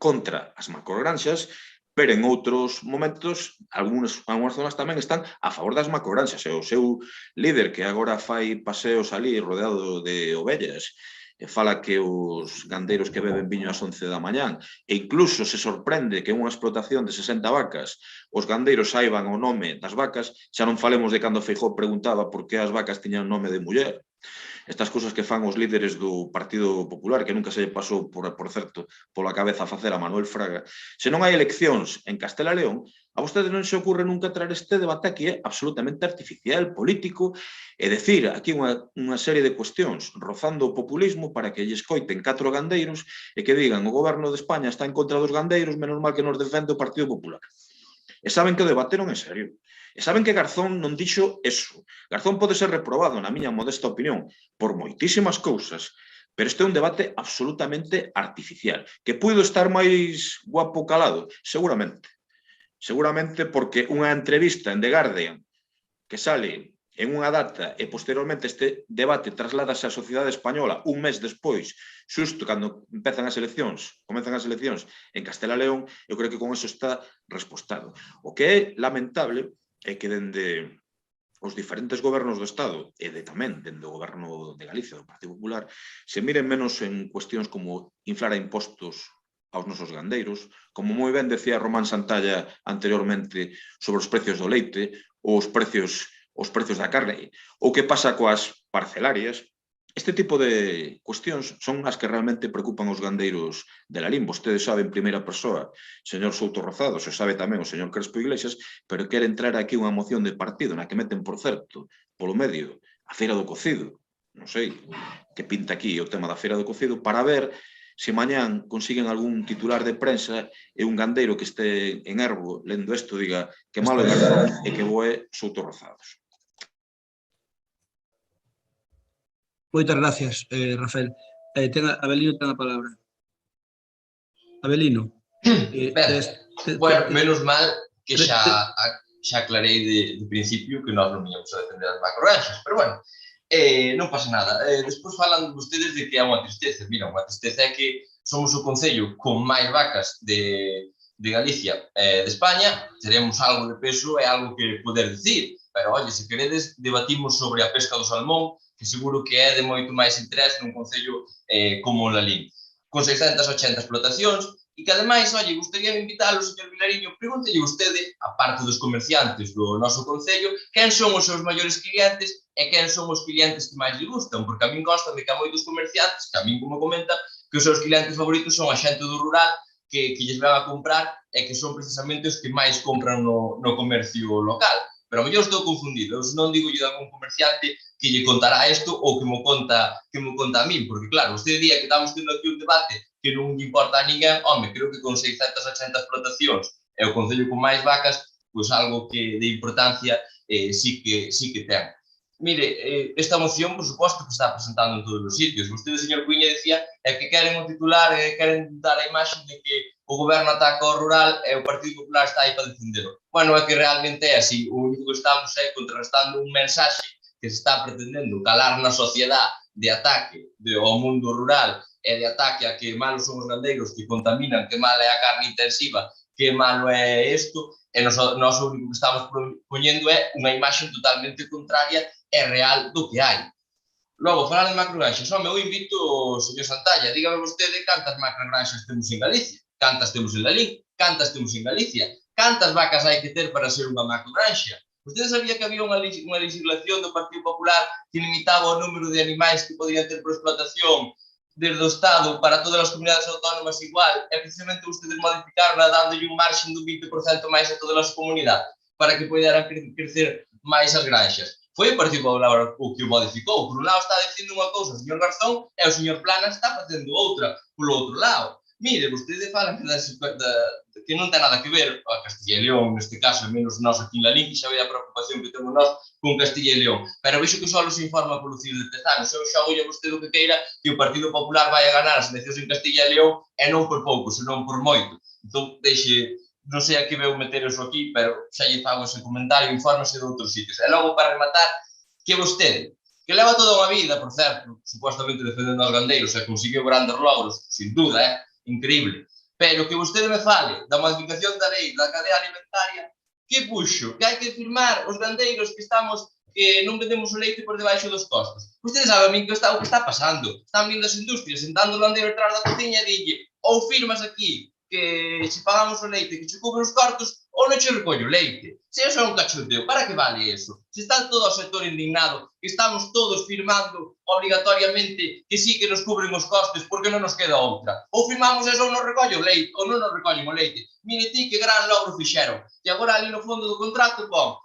[SPEAKER 8] contra as macrogranxas, pero en outros momentos, algunhas zonas tamén están a favor das macrogranxas. E o seu líder, que agora fai paseos ali rodeado de ovellas, e fala que os gandeiros que beben viño ás 11 da mañán, e incluso se sorprende que en unha explotación de 60 vacas os gandeiros saiban o nome das vacas, xa non falemos de cando Feijóo preguntaba por que as vacas tiñan nome de muller. Estas cousas que fan os líderes do Partido Popular, que nunca se lle pasou, por certo, pola cabeza facer a Manuel Fraga. Se non hai eleccións en Castela e León, a vostede non se ocurre nunca traer este debate aquí, é absolutamente artificial, político, e decir aquí unha serie de cuestións rozando o populismo para que lle escoiten 4 gandeiros e que digan o goberno de España está en contra dos gandeiros, menos mal que nos defende o Partido Popular. E saben que o debate non é serio. E saben que Garzón non dixo eso. Garzón pode ser reprobado, na miña modesta opinión, por moitísimas cousas, pero este é un debate absolutamente artificial. Que puido estar máis guapo calado? Seguramente. Seguramente porque unha entrevista en The Guardian que sale en unha data e posteriormente este debate trasládase á sociedade española un mes despois, xusto cando comezan as eleccións en Castela e León, eu creo que con eso está respostado. O que é lamentable é que dende os diferentes gobernos do Estado e tamén dende o goberno de Galicia, do Partido Popular, se miren menos en cuestións como inflar a impostos aos nosos gandeiros, como moi ben decía Román Santalla anteriormente sobre os precios do leite, ou os precios da carne, ou que pasa coas parcelarias. Este tipo de cuestións son as que realmente preocupan os gandeiros de Lalín. Vostede sabe en primeira persoa, señor Souto Rozados, e sabe tamén o señor Crespo Iglesias, pero quere entrar aquí unha moción de partido na que meten, por certo, polo medio, a Feira do Cocido. Non sei que pinta aquí o tema da Feira do Cocido, para ver se mañán consiguen algún titular de prensa e un gandeiro que este en Erbo lendo isto diga que malo é Garzón e que bo é Souto Rozados.
[SPEAKER 3] Moitas gracias, Rafael. Abelino ten a palabra. Abelino.
[SPEAKER 13] Bueno, menos mal que xa aclarei de principio que nós non íamos a defender as macrogranxas, pero bueno, non pasa nada. Despois falan vostedes de que é unha tristeza. Mira, unha tristeza é que somos o concello con máis vacas de Galicia de España, teremos algo de peso e algo que poder dicir, pero, oye, se queredes, debatimos sobre a pesca do salmón, que seguro que é de moito máis interés nun concello como Lalín, con 680 explotacións E que, ademais, oye, gustaría invitalo, señor Vilariño, pregúntelle vostede, a parte dos comerciantes do noso concello, quen son os seus maiores clientes e quen son os clientes que máis lle gustan, porque a min constame que a moitos comerciantes, que a min, como comenta, que os seus clientes favoritos son a xente do rural, que lles van a comprar e que son precisamente os que máis compran no comercio local. Pero a mellor estou confundido, eu non digo de algún comerciante que lle contará isto ou que mo conta a min, porque claro, vostede día que estamos tendo aquí un debate que non lle importa a ninguén, home, creo que con 680 explotacións e o concello con máis vacas, pois algo que de importancia sí que ten. Mire, esta moción, por suposto, que está presentando en todos os sitios. Vostede, señor Cuíña, decía que queren un titular, queren dar a imaxe de que o goberno ataca ao rural e o Partido Popular está aí para defendelo. Bueno, é que realmente é así. O único que estamos é contrarrestando un mensaxe que se está pretendendo calar na sociedade de ataque ao mundo rural e de ataque a que malos son os gandeiros que contaminan, que mal é a carne intensiva, que malo é isto, e nós o único que estamos poñendo é unha imaxe totalmente contraria e real do que hai. Logo, falar de macrogranxas, home, eu invito o señor Santalla, dígame vostede cantas macrogranxas temos en Galicia, cantas temos en Lalín, cantas temos en Galicia, cantas vacas hai que ter para ser unha macrogranxa. Vostede sabía que había unha legislación do Partido Popular que limitaba o número de animais que podían ter por explotación desde o Estado para todas as comunidades autónomas igual, e precisamente vostedes modificaron dándolle un marxen dun 20% máis a todas as comunidades para que poderan crecer máis as granxas. Foi o Partido Popular o que o modificou. Por un lado está dicindo unha cousa o señor Garzón e o señor Plana está facendo outra polo outro lado. Mire, vostede falan que non ten nada que ver a Castilla e León, neste caso, menos nós aquí en Lalín, que xa ve a preocupación que temos nós con Castilla e León. Pero vexo que só se informa polo CIO de Tezanos. Eu xa olle a vostede o que queira que o Partido Popular vai a ganar as eleccións en Castilla e León e non por pouco, senón por moito. Entón, deixe, non sei a que veu meter eso aquí, pero xa lle fago ese comentario, infórmase de outros sitios. E logo, para rematar, que vostede, que leva toda unha vida, por certo, supuestamente defendendo os gandeiros e conseguiu grandes logros, sin duda, increíble, pero que vostede me fale da modificación da lei da cadea alimentaria, que puxo, que hai que firmar os gandeiros que non vendemos o leite por debaixo dos costos. Vostede sabe a min que está o que está pasando. Están vindo as industrias, sentando o gandeiro detrás da cociña e dille, ou firmas aquí que se pagamos o leite que che cubre os cortos, ou non che recollo o leite. Se eso é un cachondeo, para que vale eso? Se está todo o sector indignado, que estamos todos firmando obrigatoriamente que sí que nos cubren os costes porque non nos queda outra. Ou firmamos eso ou non recollo o leite, ou non nos recollen o leite. Mire ti que gran logro fixeron. E agora ali no fondo do contrato pon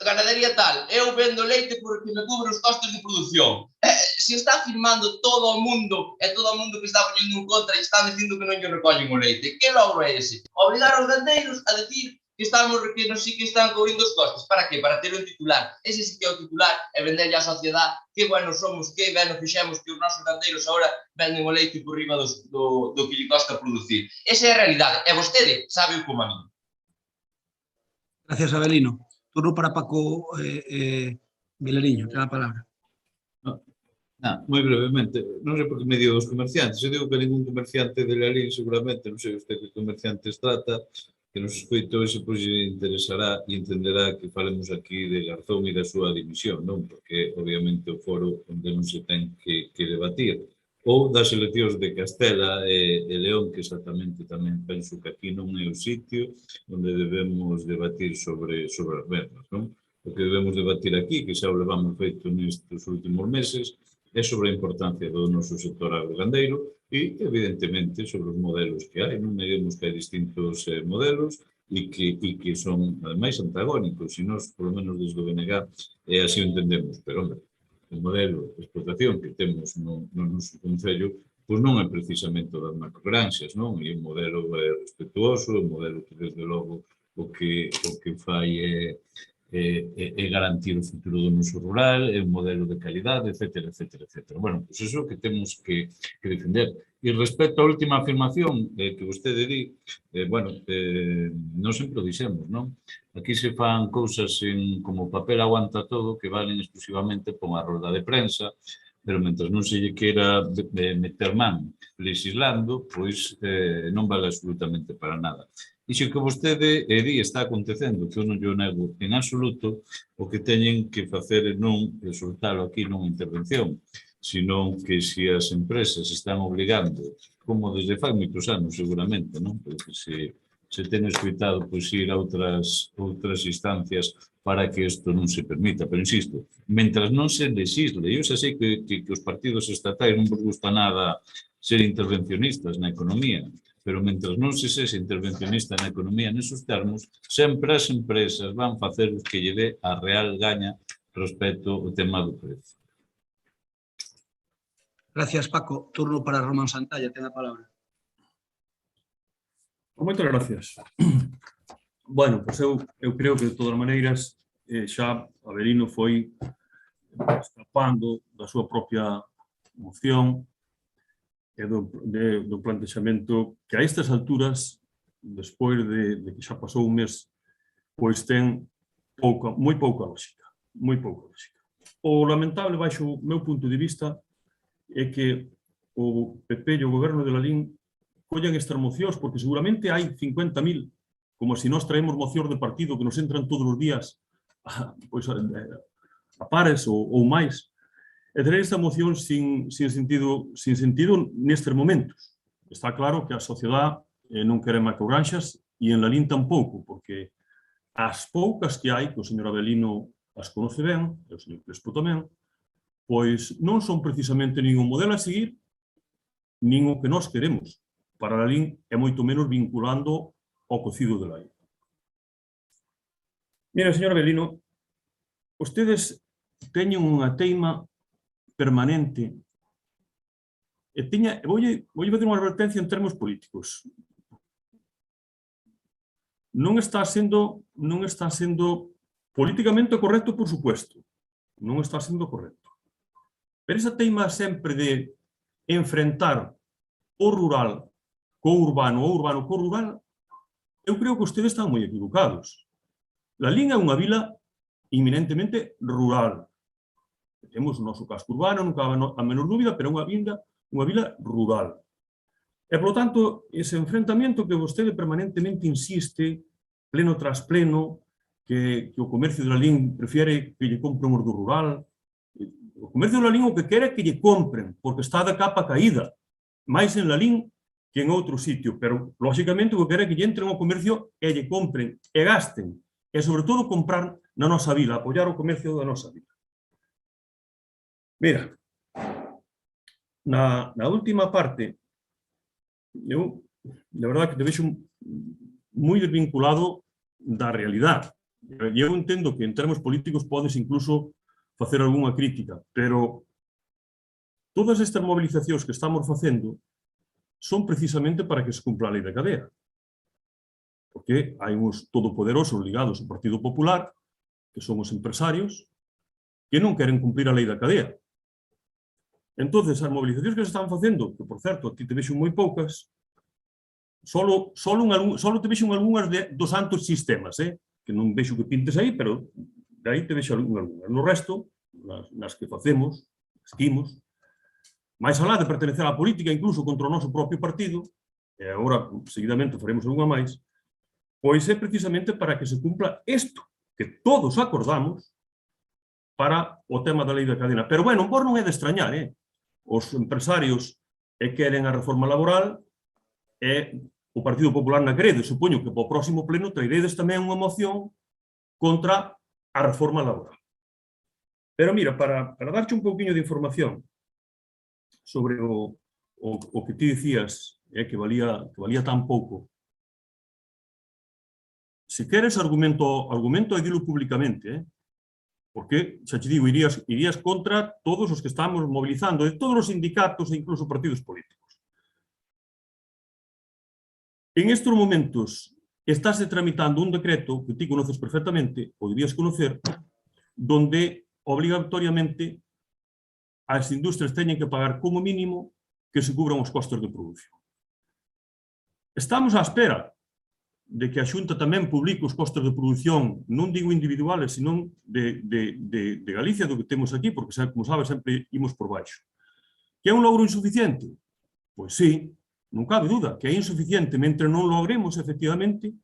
[SPEAKER 13] ganadería tal, eu vendo leite porque me cubre os costes de produción. Se está firmando todo o mundo e todo o mundo que está poñendo en contra e están dicindo que non lle recollen o leite, que logro é ese? Obligar os gandeiros a decir que non sí que están cubrindo os costes. Para que? Para ter un titular. Ese sí que é o titular e venderlle á sociedade que buenos somos, que ben fixemos que os nosos gandeiros agora venden o leite por riba do que lle costa producir. Esa é a realidade. E vostede sabe como a mí.
[SPEAKER 3] Gracias, Abelino. Turno para Paco Vilariño, ten a palabra.
[SPEAKER 6] Moi brevemente, non sei por que me dio os comerciantes, eu digo que ningún comerciante de Lalín seguramente, non sei usted que comerciantes trata, que nos escoitou e se pois interesará e entenderá que falemos aquí de Garzón e da súa dimisión, non? Porque obviamente o foro onde non se ten que debatir. Ou das eleccións de Castela e León, que exactamente tamén penso que aquí non é o sitio onde debemos debatir sobre as mesmas, non? O que debemos debatir aquí, que xa o levamos feito nestes últimos meses, é sobre a importancia do noso sector agrogandeiro e, evidentemente, sobre os modelos que hai. Non neguemos que hai distintos modelos e que son, ademais, antagónicos, e nós, por lo menos desde o BNG, así o entendemos. Pero, hombre, o modelo de explotación que temos no noso concello pois non é precisamente das macrogranxas, non? É un modelo respetuoso, un modelo que, desde logo, o que fai é garantir o futuro do noso rural, é un modelo de calidade, etc. Bueno, pois iso que temos que defender. E respecto á última afirmación que vostede di, bueno, non sempre o dixemos, non? Aquí se fan cousas como papel aguanta todo, que valen exclusivamente por unha roda de prensa, pero mentre non se lle queira meter man legislando, pois non vale absolutamente para nada. Iso que vostede di está acontecendo, que eu non lle nego en absoluto, o que teñen que facer non soltalo aquí nunha intervención. senón que se as empresas están obligando, como desde fai moitos anos seguramente, non? Porque se ten escoitado pois, ir a outras instancias para que isto non se permita. Pero insisto, mentras non se legisle, eu xa sei que os partidos estatais non vos gusta nada ser intervencionistas na economía, pero mentras non se sexa intervencionista na economía nesos termos, sempre as empresas van facer o que lle dé a real gaña respecto ao tema do prezo.
[SPEAKER 3] Gracias, Paco. Turno para Román Santalla, ten a palabra.
[SPEAKER 14] Moitas gracias. Bueno, pois eu creo que de todas maneiras xa Avelino foi escapando da súa propia moción e do plantexamento que a estas alturas, despois de que xa pasou un mes, pois ten moi pouca lógica. Moi pouca lógica. O lamentable, baixo o meu punto de vista, é que o PP e o goberno de Lalín collan estas mocións, porque seguramente hai 50.000, como se nós traemos mocións de partido que nos entran todos os días a pares ou máis, e traer esta moción sin sentido nestes momentos. Está claro que a sociedade non quere macrogranxas e en Lalín tampouco, porque as poucas que hai, que o señor Avelino as conoce ben, e o señor Crespo tamén, pois non son precisamente nin o modelo a seguir, nin o que nós queremos para Lalín, e moito menos vinculando ao cocido de Lalín. Mira, señor Avelino, ustedes teñen unha teima permanente e voulle facer unha advertencia en termos políticos. Non está sendo políticamente correcto, por supuesto. Non está sendo correcto. Pero esa teima sempre de enfrentar o rural co urbano, o urbano co rural, eu creo que ustedes están moi equivocados. Lalín é unha vila eminentemente rural. Temos o noso casco urbano, non cabe a menor dúbida, pero é unha vila rural. E, polo tanto, ese enfrentamento que vostede permanentemente insiste, pleno tras pleno, que o comercio de Lalín prefiere que lle compren os do rural. O comercio de Lalín o que quere é que lle compren, porque está de capa caída, máis en Lalín que en outro sitio, pero, lóxicamente, o que quere é que lle entren ao comercio e lle compren, e gasten, e, sobre todo, comprar na nosa vila, apoiar o comercio da nosa vila. Mira, na última parte, eu, de verdade, que te vexo moi desvinculado da realidade. E eu entendo que, en termos políticos, podes incluso facer algunha crítica, pero todas estas movilizacións que estamos facendo son precisamente para que se cumpla a lei da cadea. Porque hai uns todopoderosos ligados ao Partido Popular, que son os empresarios, que non queren cumplir a lei da cadea. Entón, as movilizacións que se están facendo, que, por certo, a ti te vexo moi poucas, solo te vexo algunhas dos santos sistemas, que non vexo que pintes aí, pero de aí te vexo algunhas. No resto, nas que facemos, esquimos, máis alá de pertenecer á política, incluso contra o noso propio partido, e agora, seguidamente, faremos algunha máis, pois é precisamente para que se cumpla isto, que todos acordamos para o tema da lei da cadena. Pero, bueno, vos non é de extrañar, os empresarios queren a reforma laboral e o Partido Popular na querede. Supoño que para o próximo pleno trairedes tamén unha moción contra a reforma laboral. Pero, mira, para darche un pouquinho de información sobre o que ti dicías, que valía tan pouco. Se queres argumento e dilo públicamente, porque, xa te digo, irías contra todos os que estamos mobilizando, de todos os sindicatos e incluso partidos políticos. En estes momentos estáse tramitando un decreto que ti conoces perfectamente, ou debías conocer, donde obligatoriamente as industrias teñen que pagar como mínimo que se cubran os costos de produción. Estamos á espera de que a Xunta tamén publique os costos de produción, non digo individuales, senón de Galicia, do que temos aquí, porque, como sabes, sempre imos por baixo. Que é un logro insuficiente? Pois sí, non cabe duda, que é insuficiente mentre non logremos, efectivamente,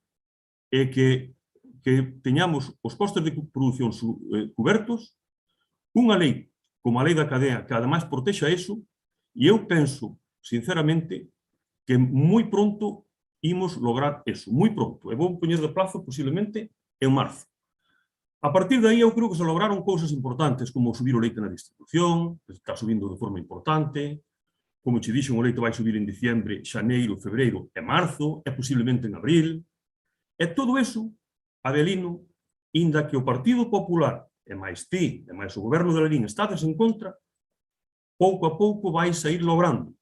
[SPEAKER 14] que teñamos os costos de produción cubertos, unha lei como a lei da cadea, que ademais protexa eso, e eu penso, sinceramente, que moi pronto imos lograr eso, moi pronto. E vou poñer de plazo posiblemente en marzo. A partir de aí eu creo que se lograron cousas importantes, como subir o leite na distribución, que está subindo de forma importante, como che dixen, o leite vai subir en diciembre, xaneiro, febreiro e marzo, e posiblemente en abril. E todo eso, Avelino, inda que o Partido Popular, e máis ti, e máis o goberno de Lalín, estades en contra, pouco a pouco vais a ir logrando.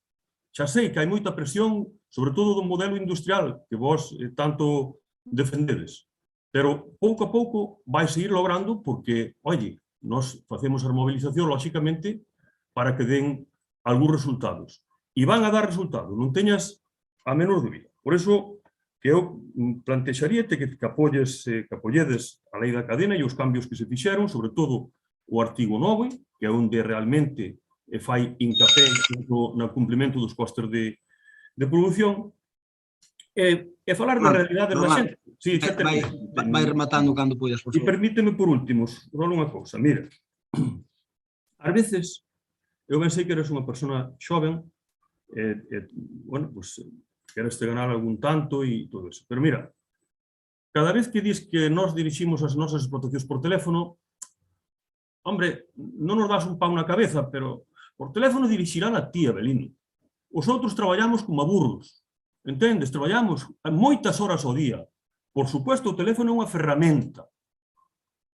[SPEAKER 14] Xa sei que hai moita presión, sobre todo do modelo industrial, que vos tanto defendedes. Pero pouco a pouco vais a ir logrando porque, oye, nós facemos a mobilización, lóxicamente, para que den algúns resultados. E van a dar resultados, non teñas a menor dúbida. Por iso, que eu plantexaríate que apoyedes a lei da cadena e os cambios que se fixeron, sobre todo o artigo 9, que é onde realmente fai hincapé no cumprimento dos costes de produción, e falar da realidade da xente. Sí,
[SPEAKER 3] vai rematando cando poidas, por
[SPEAKER 14] favor. E permíteme, por último, só unha cousa. Mira, ás veces, eu ben sei que eres unha persona xoven, bueno, pues, queres te ganar algún tanto e todo eso. Pero mira, cada vez que dis que nós diriximos as nosas explotacións por teléfono, hombre, non nos das un pau na cabeza, pero por teléfono dirixirán a ti, Avelino. Os outros traballamos como a burros, entendes? Traballamos moitas horas ao día. Por supuesto, o teléfono é unha ferramenta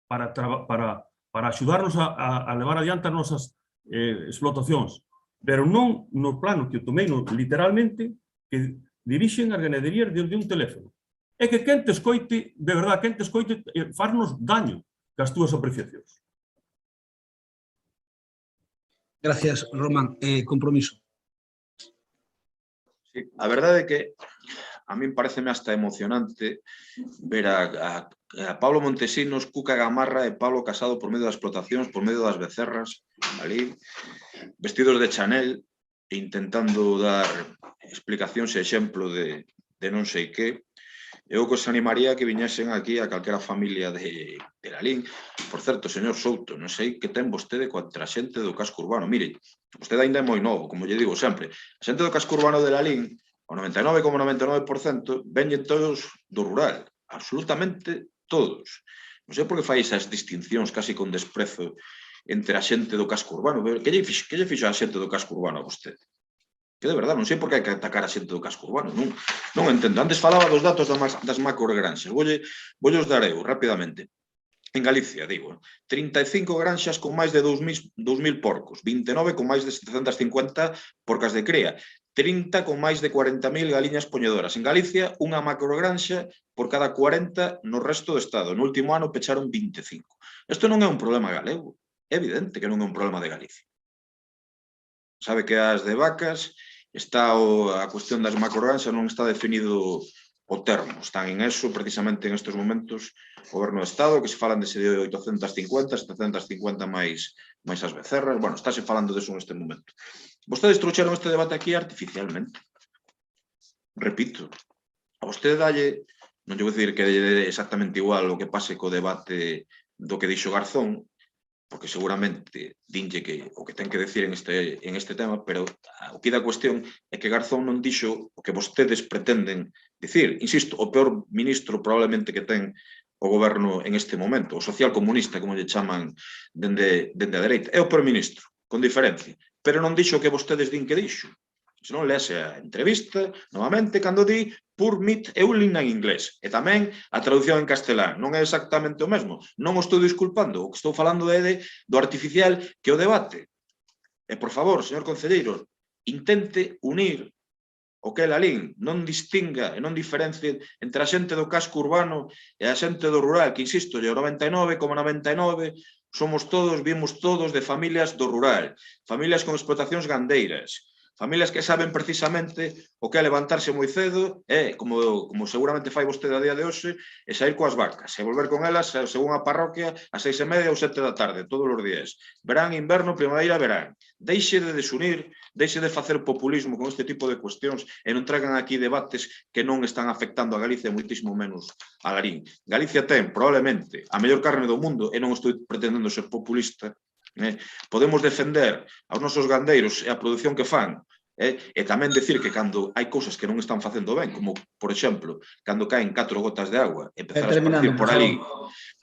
[SPEAKER 14] para axudarnos a levar adiante as nosas explotacións, pero non no plano que o tomei literalmente, que dirixen as ganaderías desde un teléfono. É que quen te escoite, de verdad, quen te escoite, farnos daño cas túas apreciacións.
[SPEAKER 3] Gracias, Román. Compromiso.
[SPEAKER 8] Sí, a verdade é que a min pareceme hasta emocionante ver a Pablo Montesinos, Cuca Gamarra e Pablo Casado por medio das explotacións, por medio das becerras, ali, vestidos de Chanel, intentando dar explicacións e exemplo de non sei que. Eu que os animaría que viñesen aquí a calquera familia de Lalín. Por certo, señor Souto, non sei que ten vostede contra a xente do casco urbano. Mire, vostede ainda é moi novo, como lle digo sempre. A xente do casco urbano de Lalín, o 99,99%, veñen todos do rural. Absolutamente todos. Non sei por que fai esas distincións casi con desprezo entre a xente do casco urbano. Que lle fixo a xente do casco urbano a vostede? Que de verdade, non sei por que hai que atacar a xente do casco urbano. Non entendo. Antes falaba dos datos das macrogranxas. Voullos dar eu, rapidamente. En Galicia, digo, 35 granxas con máis de 2.000 porcos, 29 con máis de 750 porcas de cría, 30 con máis de 40.000 galiñas poñedoras. En Galicia, unha macrogranxa por cada 40 no resto do Estado. No último ano pecharon 25. Isto non é un problema galego. É evidente que non é un problema de Galicia. Sabe que as de vacas está a cuestión das macrogranxas non está definido o termo. Están en eso, precisamente en estes momentos, o goberno do Estado, que se falan de 850, 750 máis as becerras. Bueno, estáse falando deso neste momento. Vostedes trouxeron este debate aquí artificialmente. Repito, a vostede dalle, non lle vou dicir que é exactamente igual o que pase co debate do que dixo Garzón, porque seguramente dinlle que o que ten que decir en este tema, pero o que da cuestión é que Garzón non dixo o que vostedes pretenden dicir. Insisto, o peor ministro probablemente que ten o goberno en este momento, o socialcomunista, como lle chaman dende a dereita, é o peor ministro, con diferencia, pero non dixo o que vostedes din que dixo. Se non lese a entrevista, novamente, cando di poor meat euling en inglés. E tamén a traducción en castelán. Non é exactamente o mesmo. Non o estou disculpando. O que estou falando é do artificial que o debate. E, por favor, señor concelleiro, intente unir o que é Lalín. Non distinga e non diferencie entre a xente do casco urbano e a xente do rural, que, insisto, o 99,99 somos todos, vimos todos de familias do rural. Familias con explotacións gandeiras. Familias que saben precisamente o que é levantarse moi cedo e, como seguramente fai vostede a día de hoxe, e sair coas vacas, e volver con elas, según a parroquia, a 6:30 ou 7 da tarde, todos os días. Verán, inverno, primavera, verán. Deixe de desunir, deixe de facer populismo con este tipo de cuestións e non traigan aquí debates que non están afectando a Galicia, moitísimo menos a Lalín. Galicia ten, probablemente, a mellor carne do mundo, e non estou pretendendo ser populista, Podemos defender aos nosos gandeiros e a produción que fan, e tamén decir que cando hai cousas que non están facendo ben, como, por exemplo, cando caen 4 gotas de agua, empezar a esparcir por ali.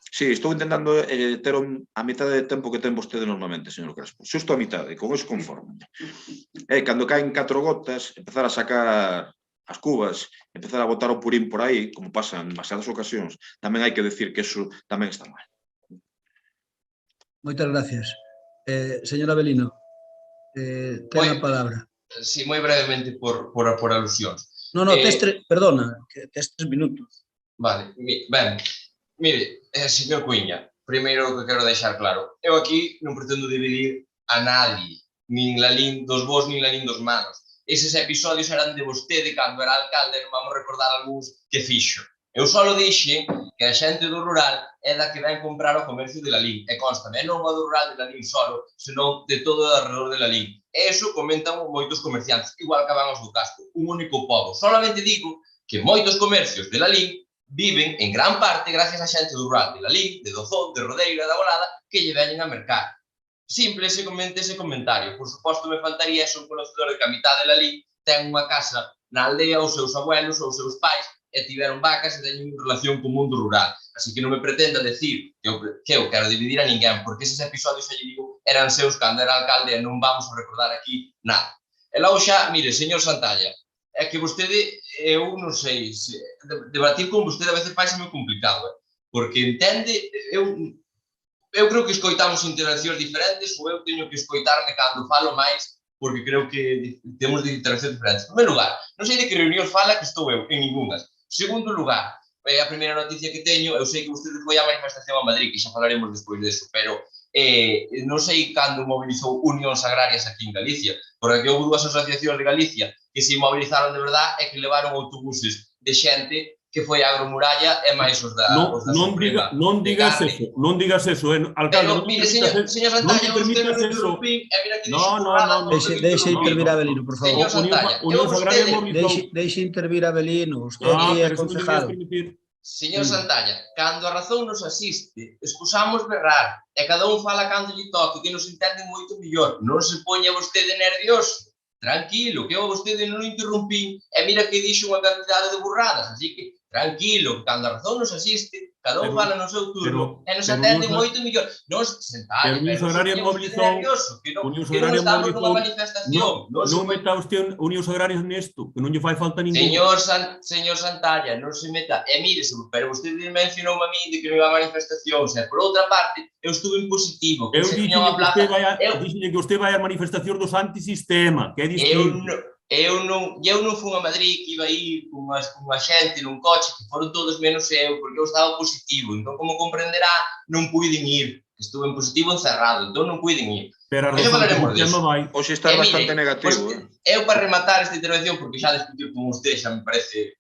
[SPEAKER 8] Sí, estou intentando ter a mitad de tempo que ten vostede normalmente, señor Crespo. Xusto a mitad, e con eso conforme. Cando caen 4 gotas, empezar a sacar as cubas, empezar a botar o purín por aí, como pasa en demasiadas ocasións, tamén hai que decir que eso tamén está mal.
[SPEAKER 3] Moitas gracias. Señor Avelino, ten a palabra.
[SPEAKER 13] Sí, moi brevemente por alusións.
[SPEAKER 3] No, perdona, que tes 3 minutos.
[SPEAKER 13] Vale, ben, mire, señor Cuíña, primeiro o que quero deixar claro, eu aquí non pretendo dividir a nadie, nin la lin dos bons, nin la lin dos malos. Eses episodios eran de vostede cando era alcalde, non vamos recordar algúns que fixo. Eu só dixen que a xente do rural é da que ven comprar o comercio de Lalín. E constame, non o do rural de Lalín solo, senón de todo o alrededor de Lalín. E iso comentan moitos comerciantes, igual que van os do Casco, un único pobo. Solamente digo que moitos comercios de Lalín viven en gran parte gracias a xente do rural de Lalín, de Dozón, de Rodeira, da Bolada, que lle veñen a mercar. Simple ese comentario. Por suposto, me faltaría ser un conocedor de que a mitad de Lalín ten unha casa na aldea, os seus abuelos ou os seus pais, e tiveron vacas e teñen relación co mundo rural. Así que non me pretenda decir que eu quero dividir a ninguén, porque eses episodios, xa lle digo, eran seus cando era alcalde e non vamos a recordar aquí nada. E logo xa, mire, señor Santalla, é que vostede, eu non sei, debatir con vostede a veces fai moi complicado, porque entende, eu creo que escoitamos interaccións diferentes ou eu teño que escoitarme cando falo máis, porque creo que temos interaccións diferentes. En primeiro lugar, non sei de que reunións fala que estou eu, en ningunhas. Segundo lugar, a primeira noticia que teño, eu sei que vostede foi á manifestación a Madrid, que xa falaremos despois deso, pero non sei cando mobilizou unións agrarias aquí en Galicia, porque aquí houve 2 asociacións de Galicia que se mobilizaron de verdad e que levaron autobuses de xente que foi a Agromuralla e máis os da Suprema.
[SPEAKER 14] Non digas eso, alcalde.
[SPEAKER 13] Pero, mire, señor Santalla, vostede non interrumpín, e mira que dixo burrada.
[SPEAKER 3] Deixe intervir a Avelino, por favor.
[SPEAKER 13] Señor Santalla,
[SPEAKER 3] Deixe intervir a Avelino, usted aquí é concejal.
[SPEAKER 13] Señor Santalla, cando a razón nos asiste, excusamos berrar, e cada un fala cando lle toque, que nos entenden moito mellor. Non se poña vostede nervioso. Tranquilo, que eu a vostede non o interrumpín, e mira que dixo unha cantidade de burradas, así que tranquilo, cando a razón nos asiste, cada un fala no seu turno, e nos atende moito mellor. Non se Santalla,
[SPEAKER 14] pero non se poña nervioso, que non estamos nunha manifestación. Non meta usted Unións Agrarias nesto, que non lle fai falta ningún.
[SPEAKER 13] Señor Santalla, non se meta, e mire, pero vostede mencionou a mí de que non iba a manifestacións, e por outra parte, eu estuve en positivo.
[SPEAKER 14] Eu dixen que usted vai a manifestacións dos antisistema, que é distinto.
[SPEAKER 13] Eu non fui a Madrid, que iba a ir cunha xente nun coche, que foron todos menos eu, porque eu estaba positivo. Entón, como comprenderá, non puiden ir. Estuve en positivo encerrado, entón non puiden ir.
[SPEAKER 14] Pero a razón do tema vai.
[SPEAKER 8] Hoxe está bastante negativo.
[SPEAKER 13] Eu, para rematar esta intervención, porque xa discutir con usted, xa me parece...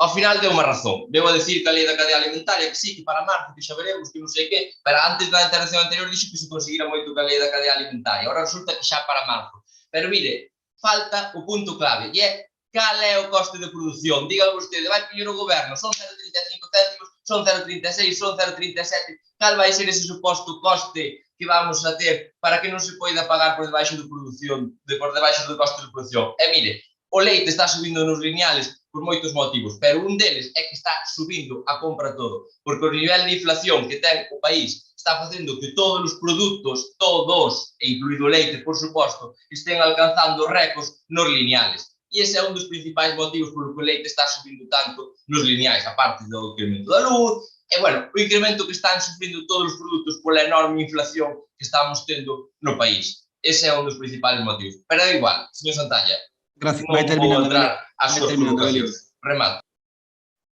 [SPEAKER 13] Ao final deu unha razón. Veu a decir que a lei da cadea alimentaria, que sí, que para marzo, que xa veremos, que non sei que, pero antes da intervención anterior dixo que se conseguira moito que a lei da cadea alimentaria. Agora resulta que xa para marzo. Pero mire, falta o punto clave, e é cal é o coste de produción. Diga vostede, vai pillar o goberno, son 0,35 céntimos, son 0,36, son 0,37, cal vai ser ese suposto coste que vamos a ter para que non se poida pagar por debaixo de produción, por debaixo do coste de produción. E mire, o leite está subindo nos lineales por moitos motivos, pero un deles é que está subindo a compra todo, porque o nivel de inflación que ten o país está facendo que todos os produtos, todos, e incluído o leite, por suposto, estén alcanzando récords nos lineales. E ese é un dos principais motivos por que o leite está subindo tanto nos lineais, a parte do incremento da luz, e, bueno, o incremento que están sufrindo todos os produtos pola enorme inflación que estamos tendo no país. Ese é un dos principais motivos. Pero é igual, señor Santalla,
[SPEAKER 3] gracias,
[SPEAKER 13] non vou entrar ás súas provocacións. Remato.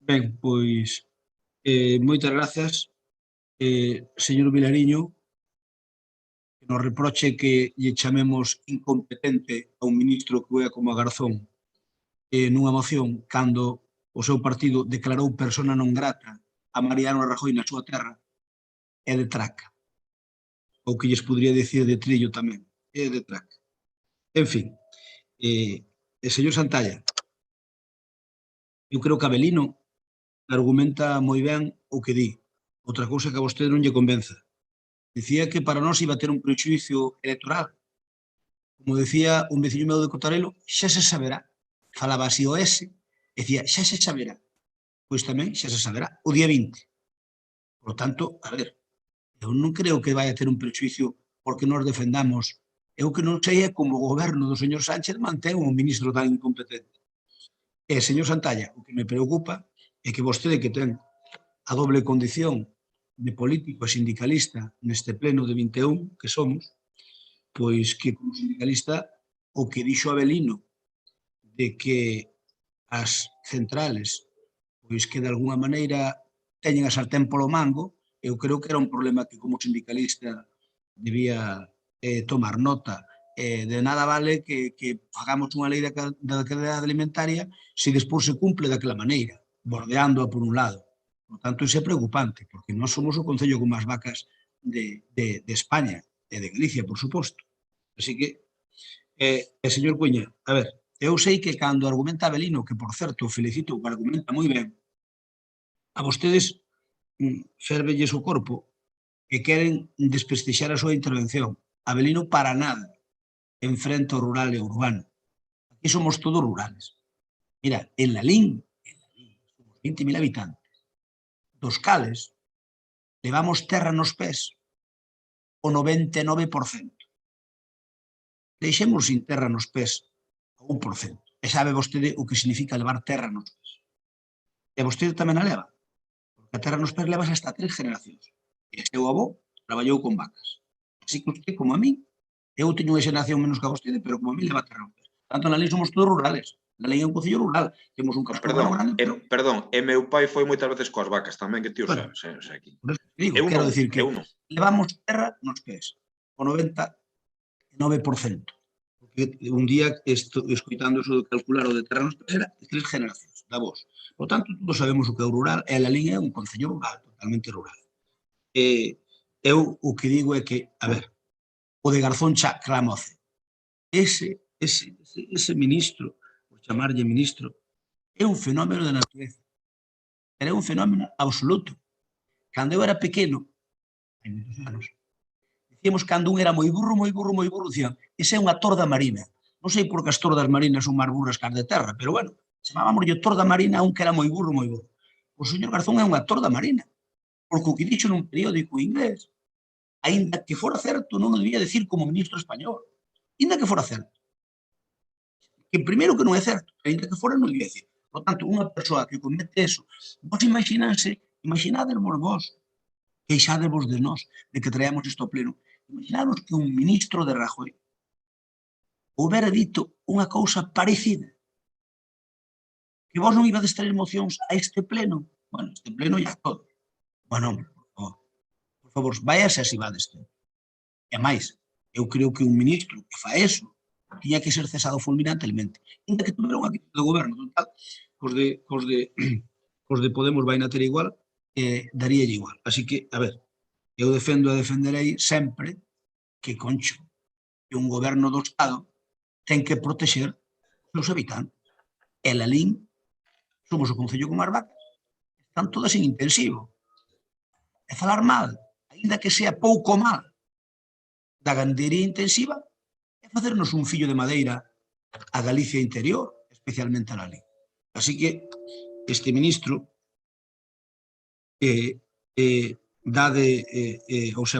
[SPEAKER 3] Ben, pois, moitas grazas. Señor Vilariño, que nos reproche que lle chamemos incompetente a un ministro que voa como a Garzón nunha moción cando o seu partido declarou persona non grata a Mariano Rajoy na súa terra, é de traca. Ou que lles podría dicir de Trillo tamén, é de traca. En fin, señor Santalla, eu creo que Avelino argumenta moi ben o que di. Outra cousa que a vostede non lle convenza. Dicía que para nós iba a ter un prejuicio electoral. Como decía un veciño meu de Cotarelo, xa se saberá. Falaba así o S, decía, xa se saberá. Pois tamén xa se saberá, o día 20. Por lo tanto, a ver, eu non creo que vai a ter un prejuicio porque nos defendamos. Eu que non sei é como o goberno do señor Sánchez mantén un ministro tan incompetente. E, señor Santalla, o que me preocupa é que vostede que ten a doble condición de político e sindicalista neste pleno de 21 que somos, pois que como sindicalista o que dixo Avelino de que as centrales pois que de alguna maneira teñen a sartén polo mango, eu creo que era un problema que como sindicalista debía tomar nota. De nada vale que fagamos unha lei da cadea alimentaria se despois se cumple daquela maneira, bordeándoa por un lado. Por tanto, iso é preocupante, porque nós somos o concello con máis vacas de España e de Galicia, por suposto. Así que, señor Cuña, a ver, eu sei que cando argumenta Avelino, que por certo felicito que argumenta moi ben, a vostedes férvelles o corpo e queren desprestixar a súa intervención. Avelino para nada enfrenta o rural e o urbano. Aquí somos todos rurales. Mira, en Lalín somos 20.000 habitantes. Dos cales levamos terra nos pés o 99%. Deixemos sin terra nos pés o 1%. E sabe vostede o que significa levar terra nos pés. E vostede tamén a leva. Porque a terra nos pés levas hasta 3 generacións. E seu avó traballou con vacas. Así que usted, como a mí, eu teño unha xeración menos que a vostede, pero como a mí leva terra nos pés. Tanto na lei somos todos rurales. Na lei é un concello rural. Temos un casco grande.
[SPEAKER 8] Perdón, e meu pai foi moitas veces coas vacas tamén, que tío sabes aquí.
[SPEAKER 3] Digo, quero dicir que levamos terra nos pés. O 99%. Porque un día, escoitando eso de calcular o de terra nos pés, era 3 generacións da vos. Por tanto, todos sabemos o que é o rural, e a Lalín é un concello rural, totalmente rural. Eu o que digo é que, a ver, o de Garzón Clamoce, ese ministro, por chamarlle ministro, é un fenómeno de natureza. Era un fenómeno absoluto. Cando eu era pequeno, hai moitos anos, dicíamos cando un era moi burro, dicían, ese é unha torda marina. Non sei por que as tordas marinas son máis burras que as de terra, pero bueno, chamábamoslle torda marina a un que era moi burro. O señor Garzón é unha torda marina, porque o que dixo nun periódico inglés, aínda que fora certo, non o debía decir como ministro español. Aínda que fora certo. Que primeiro que non é certo, aínda que fora non debía decir. Por tanto, unha persoa que comete eso, vos imaginadevos vos, queixadevos de nós, de que traemos isto ao pleno. Imaginadvos que un ministro de Rajoy houbera dito unha cousa parecida. Que vos non ibades traer mocións a este pleno. Bueno, este pleno e a todo. Bueno, por favor, váyase as ibades. E máis, eu creo que un ministro que fa eso tiña que ser cesado fulminantemente. Ainda que tuvera unha actitud de goberno total, cos de Podemos vai na ter igual, daríalle igual. Así que, a ver, eu defendo e defenderei sempre que, concho, que un goberno do Estado ten que protexer os seus habitantes. E Lalín, somos o concello con máis vacas, están todas en intensivo. E falar mal, ainda que sea pouco mal, da gandería intensiva, facernos un fillo de madeira a Galicia interior, especialmente a Lalín. Así que este ministro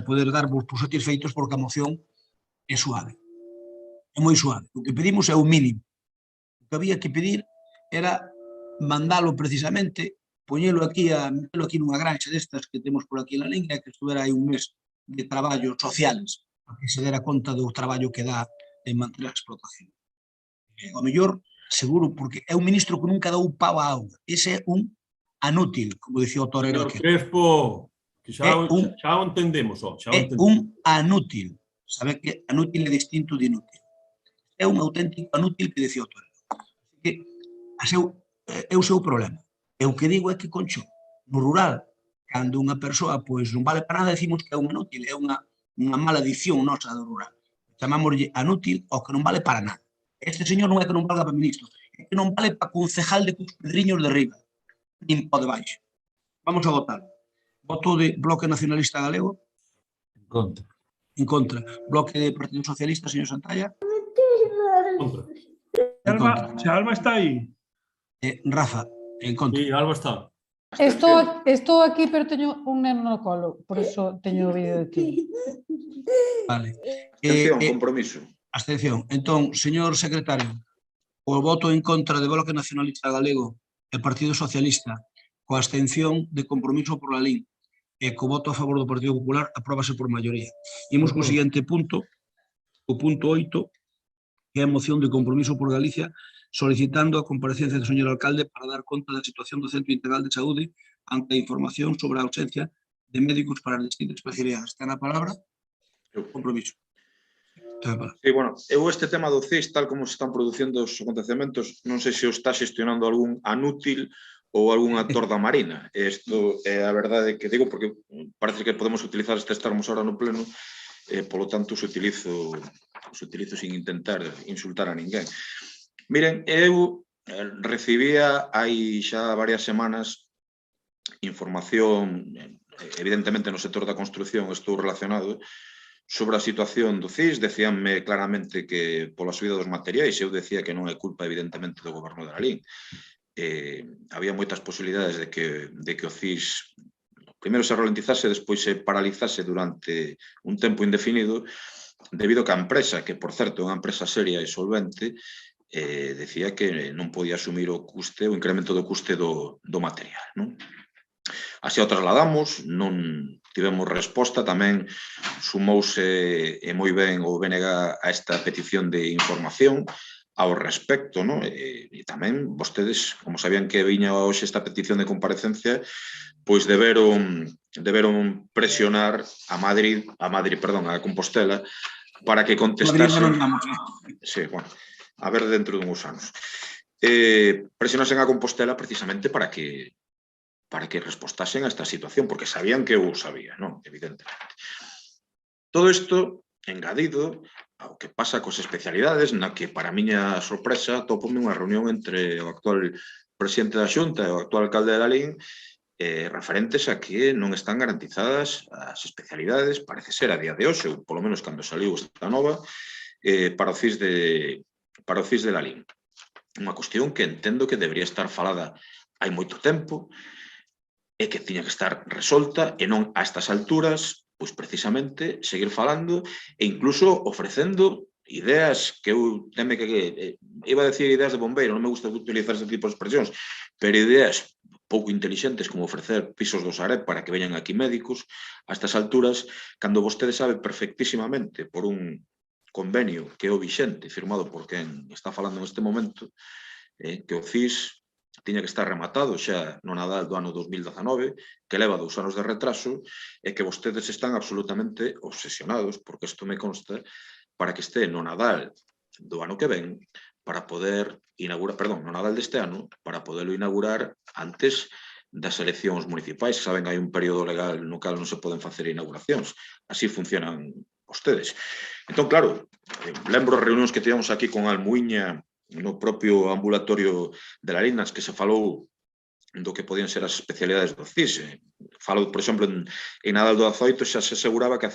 [SPEAKER 3] poder darvos por satisfeitos porque a moción é suave, é moi suave. O que pedimos é o mínimo. O que había que pedir era mandalo precisamente, metelo aquí nunha granxa destas que temos por aquí en Lalín, que estuvera aí un mes de traballos sociales, para que se dera conta do traballo que dá en manter a explotación. O mellor, seguro, porque é un ministro que nunca dou pau a auga. Ese é un anútil, como dicía o torero.
[SPEAKER 14] Señor Crespo, que xa o entendemos.
[SPEAKER 3] É un anútil. Sabe que anútil é distinto de inútil. É un auténtico anútil que dicía o torero. É o seu problema. E o que digo é que, concho, no rural, cando unha persoa non vale para nada, decimos que é un anútil, é unha maladición nosa do rural. Chamámoslle anútil ao que non vale para nada. Este señor non é que non valga para ministro, é que non vale para concejal de cos pedriños de riba, nin para de baixo. Vamos a votar. Voto de Bloque Nacionalista Galego.
[SPEAKER 6] Contra.
[SPEAKER 3] En contra. Bloque de Partido Socialista, señor Santalla.
[SPEAKER 14] Contra.
[SPEAKER 3] En contra.
[SPEAKER 4] Se Alba está aí.
[SPEAKER 3] Rafa, en contra.
[SPEAKER 14] Sí, Alba está.
[SPEAKER 7] Estou aquí, pero teño un neno no colo, por eso teño o vídeo de ti.
[SPEAKER 3] Vale.
[SPEAKER 8] Abstención, compromiso.
[SPEAKER 3] Abstención. Entón, señor secretario, o voto en contra de Bloque Nacionalista Galego e Partido Socialista, coa abstención de Compromiso por la LIN e co voto a favor do Partido Popular, apróbase por maioría. Imos co seguinte punto, o punto 8, que é a moción de Compromiso por Galicia, solicitando a comparecencia do señor alcalde para dar conta da situación do Centro Integral de Saúde ante a información sobre a ausencia de médicos para as distintas especialidades. Ten a palabra? Compromiso.
[SPEAKER 8] Sí, bueno, eu este tema do CIS, tal como se están producindo os acontecementos, non sei se o está xestionando algún anútil ou algún actor da Marina. Isto é a verdade que digo, porque parece que podemos utilizar estes termos ahora no pleno, polo tanto os utilizo sin intentar insultar a ninguén. Miren, eu recibía hai xa varias semanas información, evidentemente no sector da construción estou relacionado, sobre a situación do CIS. Decíanme claramente que pola subida dos materiais, eu decía que non é culpa evidentemente do goberno de Lalín. Había moitas posibilidades de que o CIS primeiro se ralentizase e despois se paralizase durante un tempo indefinido, debido a que a empresa, que por certo é unha empresa seria e solvente, decía que non podía asumir o incremento do custe do material, non? Así o trasladamos, non tivemos resposta, tamén sumouse moi ben o BNG a esta petición de información ao respecto, non? E tamén vostedes, como sabían que viña hoxe esta petición de comparecencia, pois deberon presionar a Compostela para que contestase. Sí, bueno, a ver dentro de uns anos. Presionasen a Compostela precisamente para que respostasen a esta situación, porque sabían que eu sabía, non? Evidentemente. Todo isto engadido ao que pasa cos especialidades, na que, para a miña sorpresa, topome unha reunión entre o actual presidente da Xunta e o actual alcalde de Lalín, referentes a que non están garantizadas as especialidades, parece ser a día de hoxe, ou polo menos cando saliu esta nova, para o CIS de Lalín. Unha cuestión que entendo que debería estar falada hai moito tempo, e que tiña que estar resolta, e non a estas alturas, pois precisamente seguir falando e incluso ofrecendo ideas que eu teme que iba a decir ideas de bombeiro, non me gusta utilizar ese tipo de expresións, pero ideas pouco intelixentes como ofrecer pisos do Sareb para que veñan aquí médicos a estas alturas, cando vostede sabe perfectísimamente por un convenio que é o vixente, firmado por quen está falando neste momento, que o CIS tiña que estar rematado xa no Nadal do ano 2019, que leva 2 anos de retraso, e que vostedes están absolutamente obsesionados, porque isto me consta, para que este no Nadal do ano que ven, para poder inaugurar, perdón, no Nadal deste ano, para poderlo inaugurar antes das eleccións municipais. Saben, hai un período legal no cal non se poden facer inauguracións. Así funcionan vostedes. Entón, claro, lembro as reunións que tivemos aquí con Almuíña no propio ambulatorio de Larinas, que se falou do que podían ser as especialidades do CIS. Falo, por exemplo, en Nadal do 18 xa se aseguraba que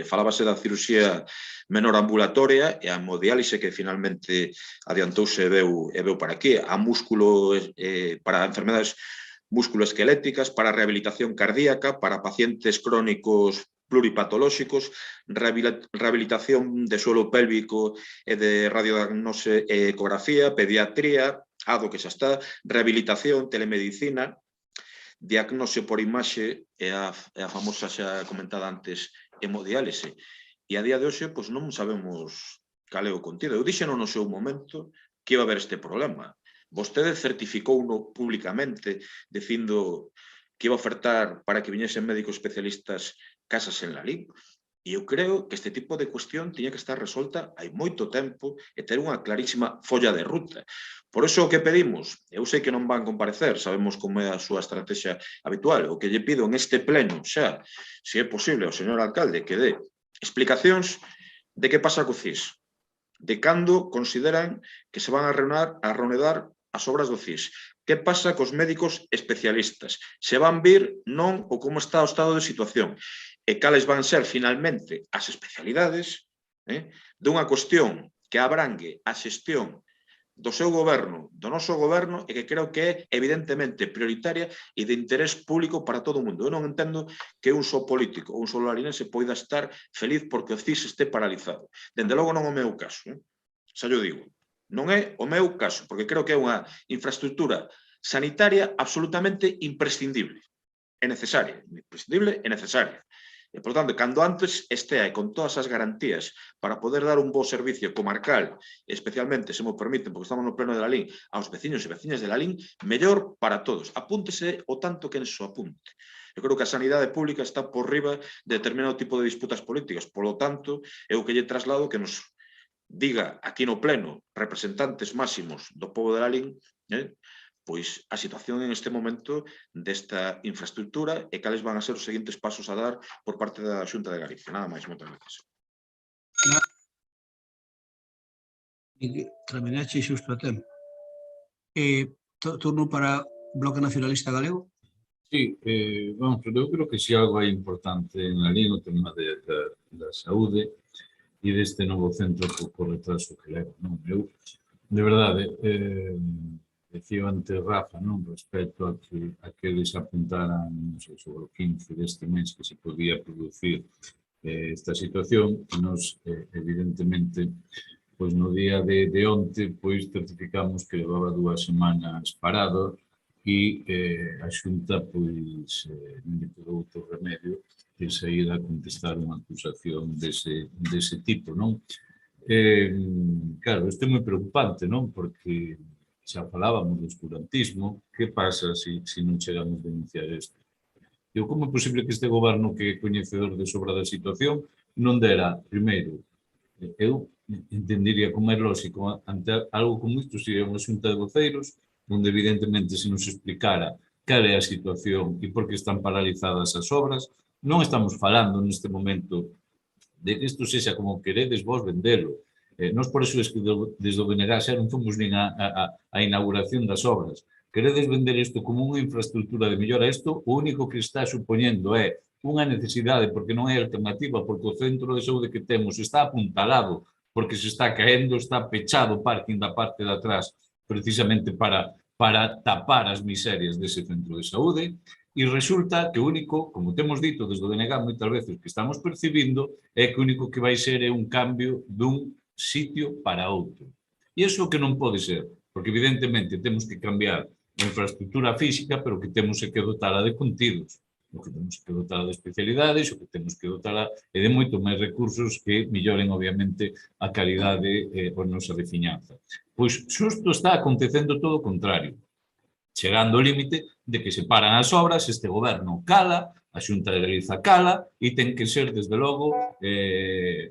[SPEAKER 8] falábase da cirurxía menor ambulatoria e a hemodiálise que finalmente adiantouse e veu para aquí, a músculo para enfermedades musculoesqueléticas, para rehabilitación cardíaca, para pacientes crónicos pluripatolóxicos, rehabilitación de suelo pélvico e de radiodiagnose e ecografía, pediatría, do que xa está, rehabilitación, telemedicina, diagnose por imaxe e a famosa xa comentada antes hemodiálise. E a día de hoxe non sabemos cal é o contido. Eu dixeno no seu momento que iba a haber este problema. Vostede certificouno públicamente dicindo que iba a ofertar para que viñesen médicos especialistas casas en Lalín. E eu creo que este tipo de cuestión tiña que estar resolta hai moito tempo e ter unha clarísima folla de ruta. Por iso o que pedimos, eu sei que non van comparecer, sabemos como é a súa estrategia habitual, o que lle pido en este pleno xa, se é posible ao señor alcalde que dé explicacións de que pasa co CIS, de cando consideran que se van a reanudar as obras do CIS, que pasa cos médicos especialistas, se van vir, non, ou como está o estado de situación. e cales van ser finalmente as especialidades dunha cuestión que abrangue a xestión do seu goberno, do noso goberno, e que creo que é evidentemente prioritaria e de interés público para todo o mundo. Eu non entendo que un só político ou un só larinense poida estar feliz porque o CIS este paralizado. Dende logo non é o meu caso, xa yo digo. Non é o meu caso, porque creo que é unha infraestructura sanitaria absolutamente imprescindible. É necesaria, imprescindible e necesaria. E, por tanto, cando antes estea con todas as garantías para poder dar un bo servicio comarcal, especialmente, se me permiten, porque estamos no pleno de Lalín, aos veciños e veciñas de Lalín, mellor para todos. Apúntese o tanto que enso apunte. Eu creo que a sanidade pública está por riba de determinado tipo de disputas políticas. Por lo tanto, eu que lle traslado que nos diga aquí no pleno representantes máximos do pobo de Lalín, pois a situación en este momento desta infraestructura e cales van a ser os seguintes pasos a dar por parte da Xunta de Galicia. Nada máis, moitas gracias.
[SPEAKER 3] Terminaxe xusto a tempo. Turno para o Bloque Nacionalista Galego.
[SPEAKER 6] Sí, vamos, pero eu creo que si algo é importante en Lalín o tema da saúde e deste novo centro por retraso que leva. Eu, de verdade, decía antes Rafa, respecto a que eles apuntaran, non sei, sobre o 15 deste mes que se podía producir esta situación, e nos, evidentemente, pois no día de onte, pois certificamos que levaba 2 semanas parado e a Xunta, pois, non lle quedou outro remedio que sair a contestar unha acusación dese tipo, non? Claro, isto é moi preocupante, non? Porque xa falábamos do oscurantismo, que pasa se non chegamos a denunciar isto? Digo, como é posible que este goberno que é coñecedor de sobra da situación non dera, primeiro, eu entendería como é lógico, ante algo como isto, sería unha xunta de voceiros, onde evidentemente se nos explicara cal é a situación e por que están paralizadas as obras. Non estamos falando neste momento de que isto sexa como queredes vos vendelo. Nós por eso es que desde o BNG xa non fomos nin a inauguración das obras. Queredes vender isto como unha infraestructura de mellora. Isto o único que está supoñendo é unha necesidade, porque non é alternativa, porque o centro de saúde que temos está apuntalado, porque se está caendo, está pechado o parking da parte de atrás, precisamente para tapar as miserias dese centro de saúde. E resulta que o único, como temos dito desde o BNG moitas veces, que estamos percibindo, é que o único que vai ser é un cambio dun sitio para outro. E iso que non pode ser, porque evidentemente temos que cambiar a infraestructura física, pero que temos que dotala de contidos, o que temos que dotala de especialidades, o que temos que dotala de moito máis recursos que melloren, obviamente, a calidade da nosa veciñanza. Pois xusto está acontecendo todo o contrario, chegando ao límite de que se paran as obras, este goberno cala, a Xunta de Galiza cala, e ten que ser, desde logo,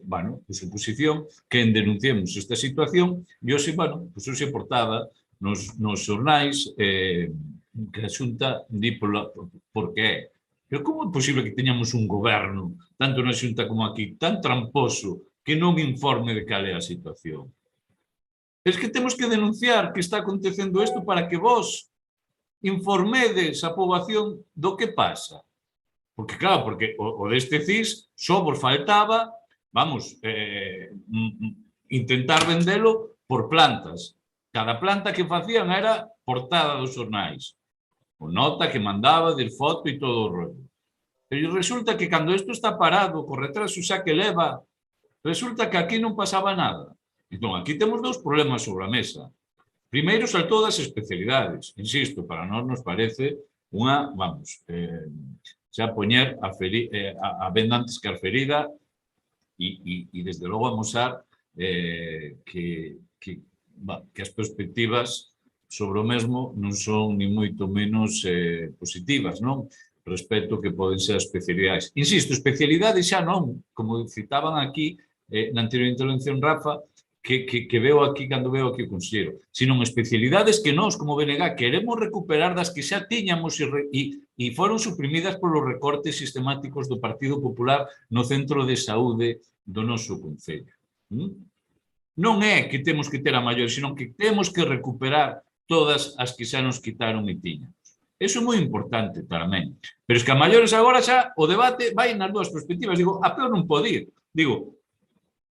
[SPEAKER 6] bueno, pues, oposición, que denunciemos esta situación, e hoxe, bueno, pues hoxe portada nos xornais que a Xunta di por que é. Pero como é posible que teñamos un goberno, tanto na Xunta como aquí, tan tramposo, que non informe de cal é a situación? Es que temos que denunciar que está acontecendo isto para que vos informedes a poboación do que pasa. Porque, claro, porque o deste CIS só vos faltaba, vamos, intentar vendelo por plantas. Cada planta que facían era portada dos xornais. O nota que mandaba, del foto e todo o rollo. Pero resulta que cando isto está parado, co retraso xa que leva, resulta que aquí non pasaba nada. Entón, aquí temos 2 problemas sobre a mesa. Primeiro, saltou das especialidades. Insisto, para nós nos parece unha, vamos, xa poñer a venda antes que a ferida e desde logo amosar que as perspectivas sobre o mesmo non son ni moito menos positivas, non? Respecto que poden ser as especialidades. Insisto, especialidades xa non, como citaban aquí na anterior intervención Rafa, que veo aquí cando veo aquí o conselleiro, sino especialidades que nós, como BNG, queremos recuperar das que xa tiñamos e foron suprimidas polos recortes sistemáticos do Partido Popular no centro de saúde do noso concello. Non é que temos que ter a maior, sino que temos que recuperar todas as que xa nos quitaron e tiñamos. Eso é moi importante tamén. Pero es que a maiores agora xa o debate vai nas dúas perspectivas. Digo, a peor non pode ir. Digo,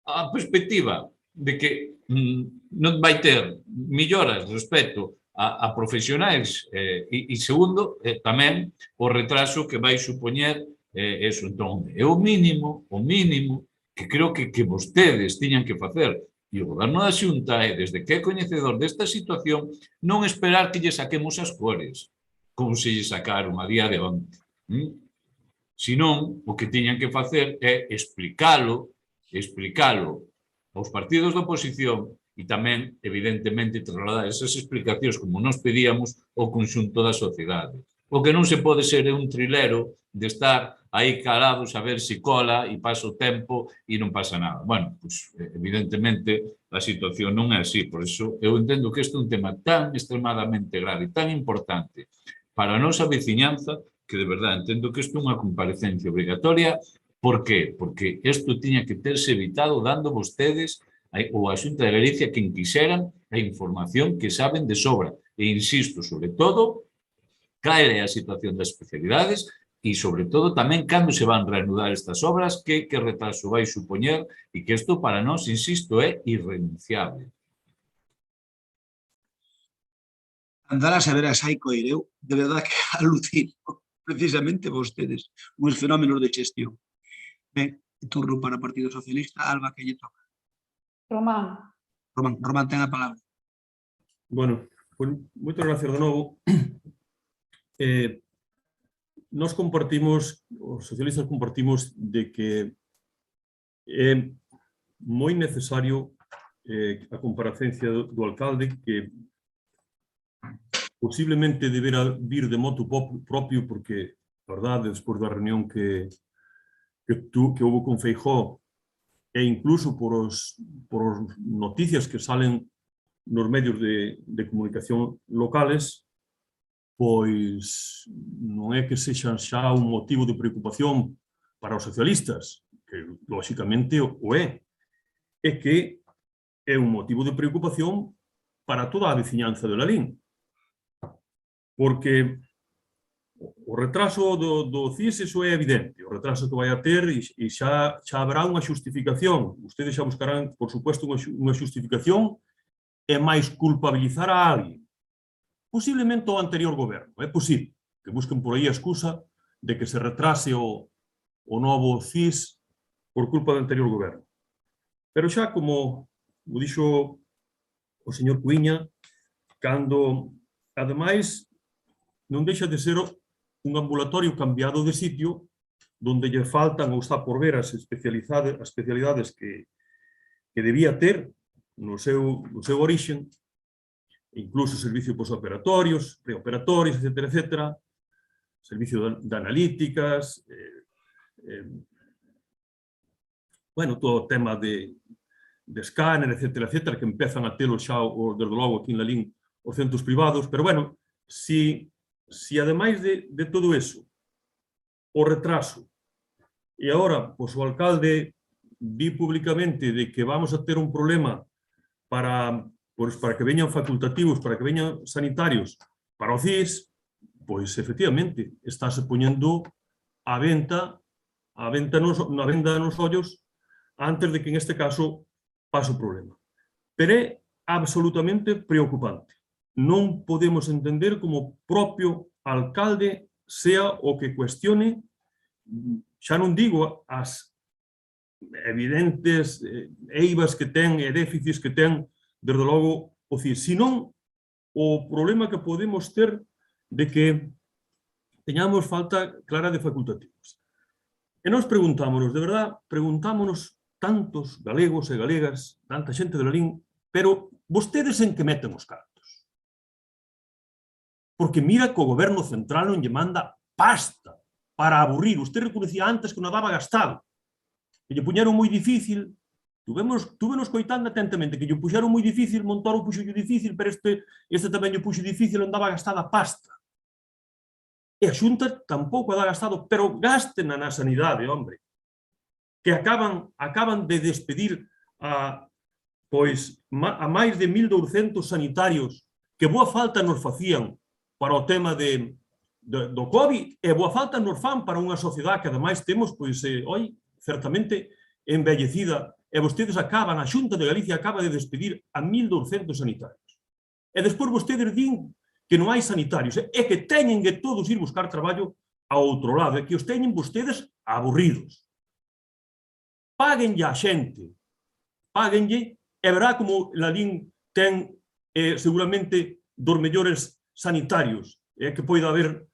[SPEAKER 6] a perspectiva de que non vai ter melloras respecto a profesionais e segundo, tamén o retraso que vai supoñer eso. Entón, é o mínimo que creo que vostedes tiñan que facer. E o goberno da Xunta é, desde que é coñecedor desta situación, non esperar que lle saquemos as cores, como se lle sacaron a día de onte. Senón, o que tiñan que facer é explicalo aos partidos da oposición e tamén, evidentemente, trasladar esas explicacións, como nos pedíamos, ao conxunto da sociedade. O que non se pode ser é un trilero de estar aí calados a ver se cola e pasa o tempo e non pasa nada. Bueno, pues, evidentemente, a situación non é así. Por iso, eu entendo que este é un tema tan extremadamente grave, tan importante para a nosa veciñanza, que de verdade entendo que isto é unha comparecencia obrigatoria. Por qué? Porque isto tiña que terse evitado dando vostedes ou a Xunta de Galicia quen quixeran a información que saben de sobra. E insisto, sobre todo, cal é a situación das especialidades e, sobre todo, tamén cando se van reanudar estas obras, que retraso vai supoñer e que isto para nós, insisto, é irrenunciable.
[SPEAKER 3] Andar a saber a Saico Ireu, de verdad que alucino precisamente vostedes, uns fenómenos de xestión. Ben, turno para o Partido Socialista, Alba, que lle toca. Román, ten a palabra.
[SPEAKER 14] Bueno, pues, moitas gracias de novo. Nós compartimos, os socialistas compartimos de que é moi necesario a comparecencia do alcalde, que posiblemente debera vir de motu propio, porque, a verdade, despois da reunión que houve con Feijóo, e incluso por os noticias que salen nos medios de comunicación locales, pois non é que sexan xa un motivo de preocupación para os socialistas, que lóxicamente o é. É que é un motivo de preocupación para toda a veciñanza de Lalín. Porque o retraso do CIS, eso é evidente, o retraso que vai a ter e xa haberá unha xustificación. Ustedes xa buscarán, por supuesto, unha xustificación e máis culpabilizar a alguén. Posiblemente o anterior goberno, é posible que busquen por aí a excusa de que se retrase o novo CIS por culpa do anterior goberno. Pero xa, como dixo o señor Cuíña, cando, ademais, non deixa de ser un ambulatorio cambiado de sitio, donde lle faltan ou está por ver as especialidades que debía ter no seu orixen, incluso servicio postooperatorios, preoperatorios, etcétera, servicio de analíticas, bueno, todo o tema de escáner, etcétera, que empezan a telo xa, desde logo, aquí en Lalín, os centros privados, pero, bueno, si ademais de todo eso, o retraso, e agora, pois, o alcalde di públicamente de que vamos a ter un problema para que veñan facultativos, para que veñan sanitarios para o CIS, pois, efectivamente, estáse poñendo a venda nos ollos antes de que, en este caso, pase o problema. Pero é absolutamente preocupante. Non podemos entender como o propio alcalde sea o que cuestione, xa non digo as evidentes eivas que ten e déficits que ten, desde logo, o CIS, senón o problema que podemos ter de que teñamos falta clara de facultativos. E nós preguntámonos, de verdad, preguntámonos tantos galegos e galegas, tanta xente de Lalín, pero vostedes en que meten os cartos? Porque mira que o goberno central non lle manda pasta para aburrir. Usted reconocía antes que non daba gastado. Que lle puñeron moi difícil, Túvenos coitando atentamente, que lle puxeron moi difícil, Montoro puxo difícil, pero este tamén lle puxo difícil, non daba gastada pasta. E a Xunta tampouco a dá gastado, pero gasten na sanidade, hombre. Que acaban de despedir a máis de 1.200 sanitarios que boa falta nos facían para o tema de do COVID, e boa falta nos fan para unha sociedade que ademais temos, pois, oi, certamente envellecida, e vostedes acaban, a Xunta de Galicia acaba de despedir a 1.200 sanitarios. E despois vostedes din que non hai sanitarios, é que teñen que todos ir buscar traballo a outro lado, é que os teñen vostedes aburridos. Páguenlle a xente, páguenlle, e verá como Lalín ten seguramente dos mellores sanitarios que poida haber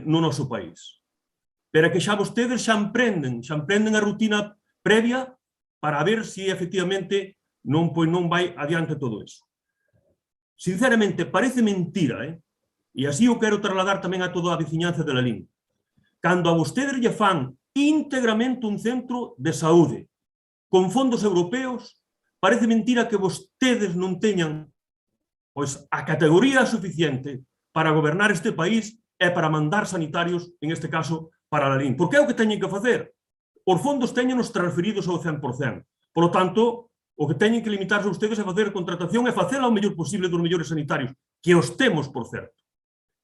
[SPEAKER 14] no noso país. Pero que xa vostedes xa emprenden a rutina previa para ver se efectivamente non vai adiante todo eso. Sinceramente, parece mentira, e así o quero trasladar tamén a toda a veciñanza de Lalín. Cando a vostedes lle fan íntegramente un centro de saúde con fondos europeos, parece mentira que vostedes non teñan pois a categoría suficiente para gobernar este país e para mandar sanitarios, en este caso, para Lalín. Porque é o que teñen que facer. Os fondos teñenos transferidos ao 100%. Por lo tanto, o que teñen que limitarse a ustedes a facer contratación e facela o mellor posible dos mellores sanitarios, que os temos, por certo.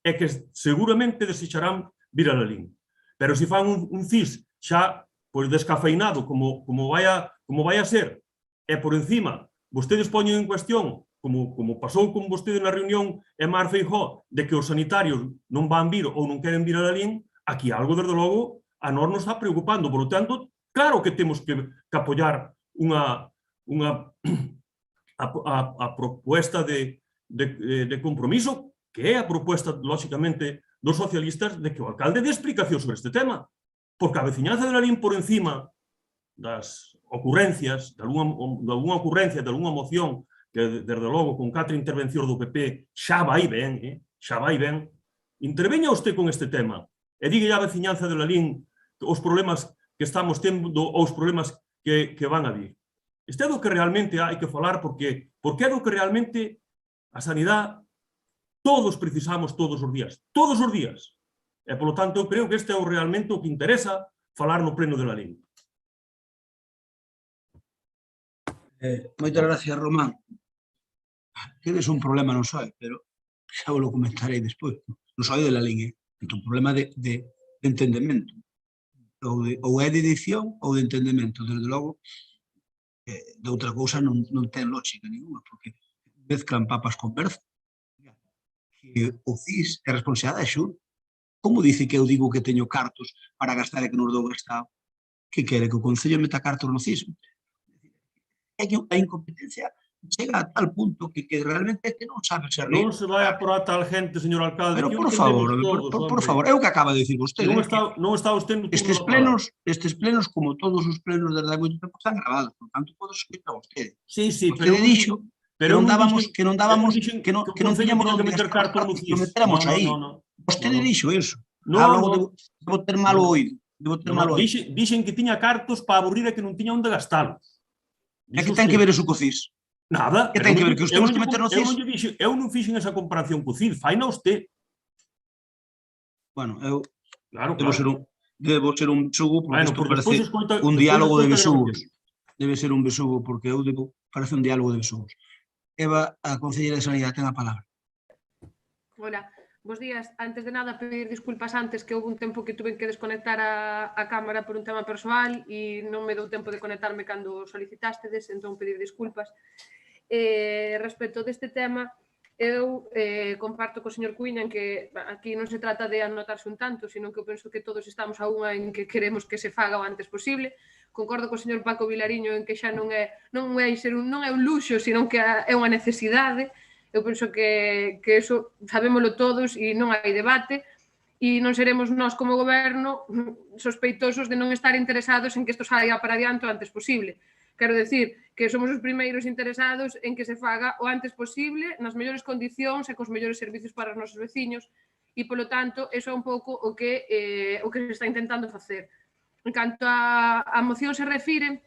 [SPEAKER 14] E que seguramente desecharán vir a Lalín. Pero se fan un CIS xa pois descafeinado, como vai a ser, e por encima, vostedes poñen en cuestión, como pasou con vostede na reunión e Mar Feijóo, de que os sanitarios non van vir ou non queren vir a Lalín, aquí algo, desde logo, a nós nos está preocupando. Por lo tanto, claro que temos que apoiar a proposta de compromiso, que é a proposta, lógicamente, dos socialistas de que o alcalde dé explicación sobre este tema. Porque a veciñanza de Lalín, por encima das ocurrencias, de algunha ocurrencia, de algunha moción, que, desde logo, con 4 intervencións do PP, xa vai ben, interveña usted con este tema e diga a veciñanza de Lalín os problemas que estamos tendo ou os problemas que van a vir. Este é do que realmente hai que falar, porque é do que realmente a sanidade todos precisamos todos os días. Todos os días. E, polo tanto, eu creo que este é realmente o que interesa falar no pleno de Lalín.
[SPEAKER 3] Moitas gracias, Román. Tedes un problema non soe, pero xa vos lo comentarei despois. Non soe de Lalín, un problema de entendemento. Ou é de edición ou de entendemento. Desde logo, de outra cousa non ten lógica ninguna, porque mezclan papas con berza. Que o CIS é responsabilidade da Xunta. Como dice que eu digo que teño cartos para gastar e que nos dou gastado? Que quere? Que o Concello meta cartos no CIS? É que a incompetencia chega a tal punto que realmente non sabe ser rico.
[SPEAKER 14] Non se vai a por a tal gente, señor alcalde.
[SPEAKER 3] Pero, por favor, é o que acaba de dicir vostede.
[SPEAKER 14] Non está usted...
[SPEAKER 3] Estes plenos, como todos os plenos desde hai moito tempo, están gravados, por tanto, podes escribir a vostede.
[SPEAKER 14] Sí,
[SPEAKER 3] pero dixo que non dábamos, que non teñamos que meter cartos no CIS. Que metéramos aí. Vostede dixo eso. Debo ter malo oído.
[SPEAKER 14] Dixen que tiña cartos para aburrir e que non tiña onde gastalos.
[SPEAKER 3] E que ten que ver eso co CIS?
[SPEAKER 14] Nada.
[SPEAKER 3] Que ten que ver que os temos que meter no CIS?
[SPEAKER 14] Eu non fixen esa comparación co CIS, faina usted.
[SPEAKER 3] Bueno, eu debo ser un besugo, porque isto parece un
[SPEAKER 14] un
[SPEAKER 3] diálogo de besugos. Debe ser un besugo, porque eu parece un diálogo de besugos. Eva, a concelleira de Sanidade, ten a palabra.
[SPEAKER 15] Hola, bos días. Antes de nada, pedir disculpas antes, que houve un tempo que tuve que desconectar a cámara por un tema persoal e non me dou tempo de conectarme cando solicitástedes, entón pedir disculpas. Respecto deste tema, eu comparto co señor Cuíña en que aquí non se trata de anotarse un tanto, sino que eu penso que todos estamos a unha en que queremos que se faga o antes posible. Concordo co señor Paco Vilariño en que xa non é un luxo, sino que é unha necesidade. Eu penso que eso sabémolo todos e non hai debate e non seremos nós como goberno sospeitosos de non estar interesados en que isto saia para adiante o antes posible. Quero decir que somos os primeiros interesados en que se faga o antes posible, nas mellores condicións e cos mellores servicios para os nosos veciños e, polo tanto, eso é un pouco o que se está intentando facer. En canto a moción se refire,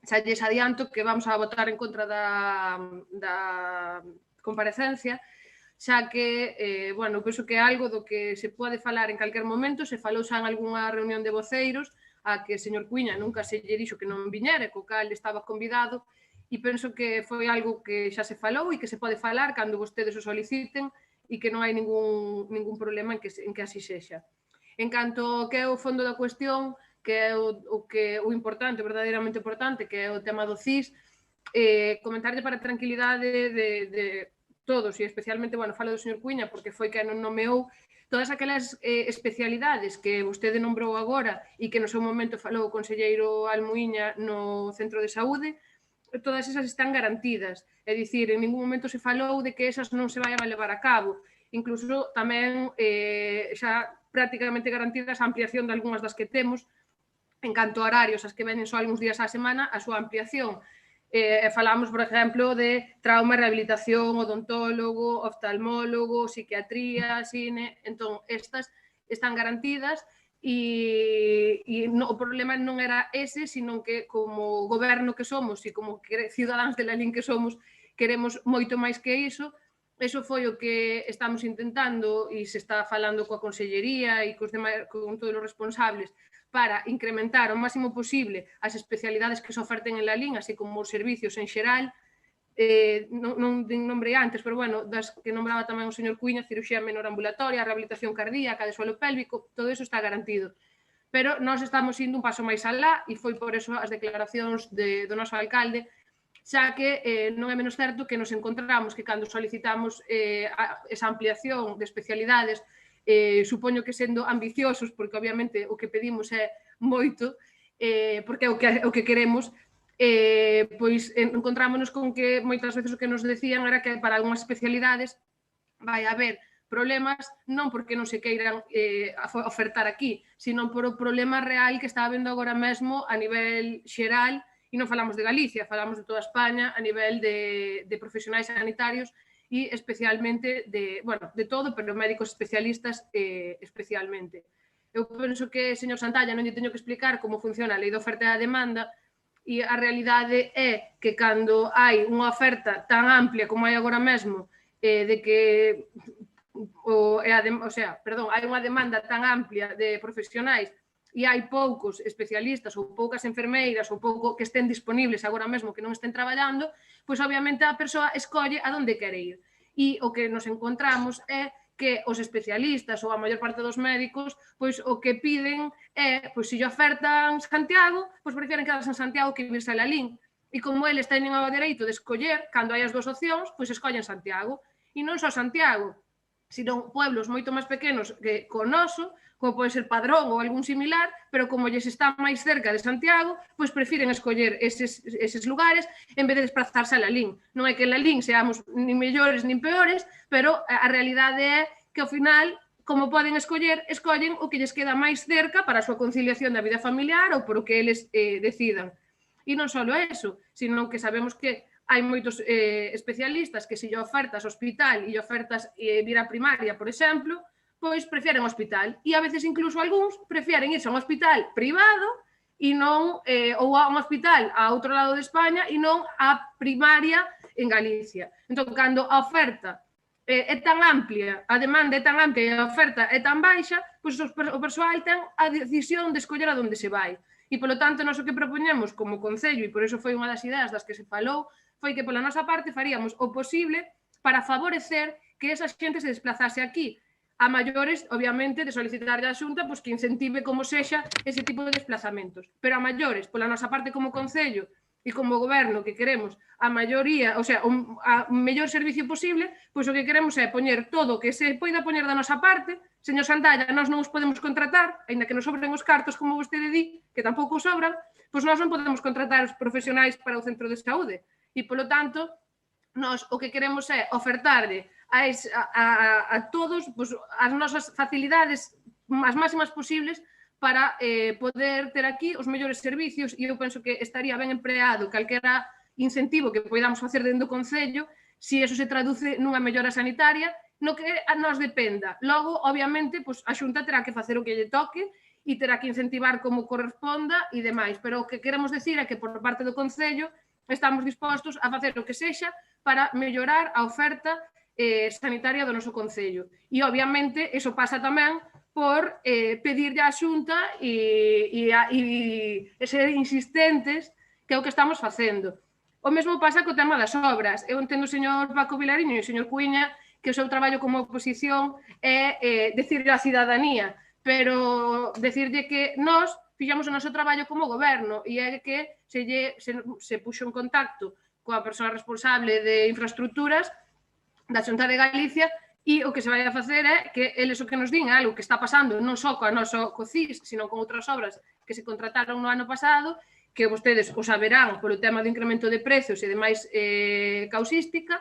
[SPEAKER 15] xa lles adianto que vamos a votar en contra da comparecencia, xa que, bueno, penso que é algo do que se pode falar en calquer momento, se falou xa en algunha reunión de voceiros, a que o señor Cuíña nunca se lle dixo que non viñera, co cal estaba convidado, e penso que foi algo que xa se falou e que se pode falar cando vostedes o soliciten, e que non hai ningún problema en que así sexa. En canto que é o fondo da cuestión, que é o importante, verdadeiramente importante, que é o tema do CIS, comentarlle para a tranquilidade de todos, e especialmente, bueno, falo do señor Cuíña, porque foi quen non nomeou todas aquelas especialidades que vostede nombrou agora e que no seu momento falou o conselleiro Almuíña no centro de saúde, todas esas están garantidas. É dicir, en ningún momento se falou de que esas non se vayan a levar a cabo. Incluso tamén xa prácticamente garantidas a ampliación de algunhas das que temos, en canto a horarios, as que veñen só algúns días á semana, a súa ampliación. Falamos, por exemplo, de trauma, rehabilitación, odontólogo, oftalmólogo, psiquiatría, cine. Entón, estas están garantidas e o problema non era ese, sino que como goberno que somos e como cidadáns de Lalín que somos, queremos moito máis que iso. Eso foi o que estamos intentando e se está falando coa Consellería e con todos os responsables para incrementar o máximo posible as especialidades que se oferten en Lalín, así como os servicios en xeral. Non nombrei antes, pero bueno, das que nombraba tamén o señor Cuíña, cirurxía menor ambulatoria, rehabilitación cardíaca, de suelo pélvico, todo eso está garantido. Pero nós estamos indo un paso máis alá e foi por eso as declaracións do noso alcalde, xa que non é menos certo que nos encontramos que cando solicitamos esa ampliación de especialidades, supoño que sendo ambiciosos, porque obviamente o que pedimos é moito, porque é o que queremos, pois encontrámonos con que moitas veces o que nos decían era que para algunhas especialidades vai haber problemas non porque non se queiran ofertar aquí, sino por o problema real que está habendo agora mesmo a nivel xeral. E non falamos de Galicia, falamos de toda España a nivel de profesionais sanitarios e especialmente de todo, pero médicos especialistas especialmente. Eu penso que, señor Santalla, non lle teño que explicar como funciona a lei de oferta e a demanda, e a realidade é que cando hai unha oferta tan amplia como hai agora mesmo, de que hai unha demanda tan amplia de profesionais e hai poucos especialistas ou poucas enfermeiras ou pouco que estén disponibles agora mesmo que non estén traballando, pois obviamente a persoa escolle a onde quere ir. E o que nos encontramos é que os especialistas ou a maior parte dos médicos, pois o que piden é, pois se lle ofertan Santiago, pois prefieren quedarse en Santiago que irse a Lalín. E como eles teñen o dereito de escoller, cando hai as dúas opcións, pois escollen Santiago. E non só Santiago, sino pueblos moito máis pequenos que o noso, como pode ser Padrón ou algún similar, pero como lles está máis cerca de Santiago, pois prefiren escoller eses lugares en vez de desplazarse a Lalín. Non é que en Lalín seamos nin mellores nin peores, pero a realidade é que ao final, como poden escoller, escollen o que lles queda máis cerca para a súa conciliación da vida familiar ou por o que eles decidan. E non só eso, sino que sabemos que hai moitos especialistas que se lle ofertas hospital e lle ofertas vir a primaria, por exemplo, pois prefieren hospital. E a veces incluso algúns prefieren irse a un hospital privado e non, ou a un hospital a outro lado de España e non a primaria en Galicia. Entón, cando a oferta é tan amplia, a demanda é tan amplia e a oferta é tan baixa, pois o persoal ten a decisión de escoller a onde se vai. E, polo tanto, nós o que propoñemos como Concello, e por iso foi unha das ideas das que se falou, foi que pola nosa parte faríamos o posible para favorecer que esa xente se desplazase aquí. A maiores, obviamente, de solicitar a Xunta que incentive como sexa ese tipo de desplazamentos. Pero a maiores, pola nosa parte como Concello e como Goberno que queremos a maioría, o mellor servicio posible, pois o que queremos é poñer todo o que se poida poñer da nosa parte. Señor Santalla, nós non os podemos contratar, aínda que nos sobren os cartos, como vostede di, que tampouco sobran, pois nós non podemos contratar os profesionais para o centro de saúde. E, polo tanto, nós o que queremos é ofertarle a todos as nosas facilidades as máximas posibles para poder ter aquí os mellores servicios, e eu penso que estaría ben empleado calquera incentivo que poidamos facer dentro do Concello se eso se traduce nunha mellora sanitaria no que a nos dependa. Logo, obviamente, a Xunta terá que facer o que lle toque e terá que incentivar como corresponda e demais, pero o que queremos decir é que por parte do Concello estamos dispostos a facer o que sexa para mellorar a oferta sanitaria do noso Concello. E, obviamente, eso pasa tamén por pedirlle á Xunta e ser insistentes, que é o que estamos facendo. O mesmo pasa co tema das obras. Eu entendo o señor Paco Vilariño e o señor Cuíña que o seu traballo como oposición é decirle á cidadanía, pero decirlle que nós fixamos o noso traballo como goberno e é que se puxo en contacto coa persoa responsable de infraestructuras da Xunta de Galicia e o que se vai a facer é que eles o que nos din algo que está pasando non só co CIS, sino con outras obras que se contrataron no ano pasado, que vostedes o saberán polo tema do incremento de prezos e de máis causística,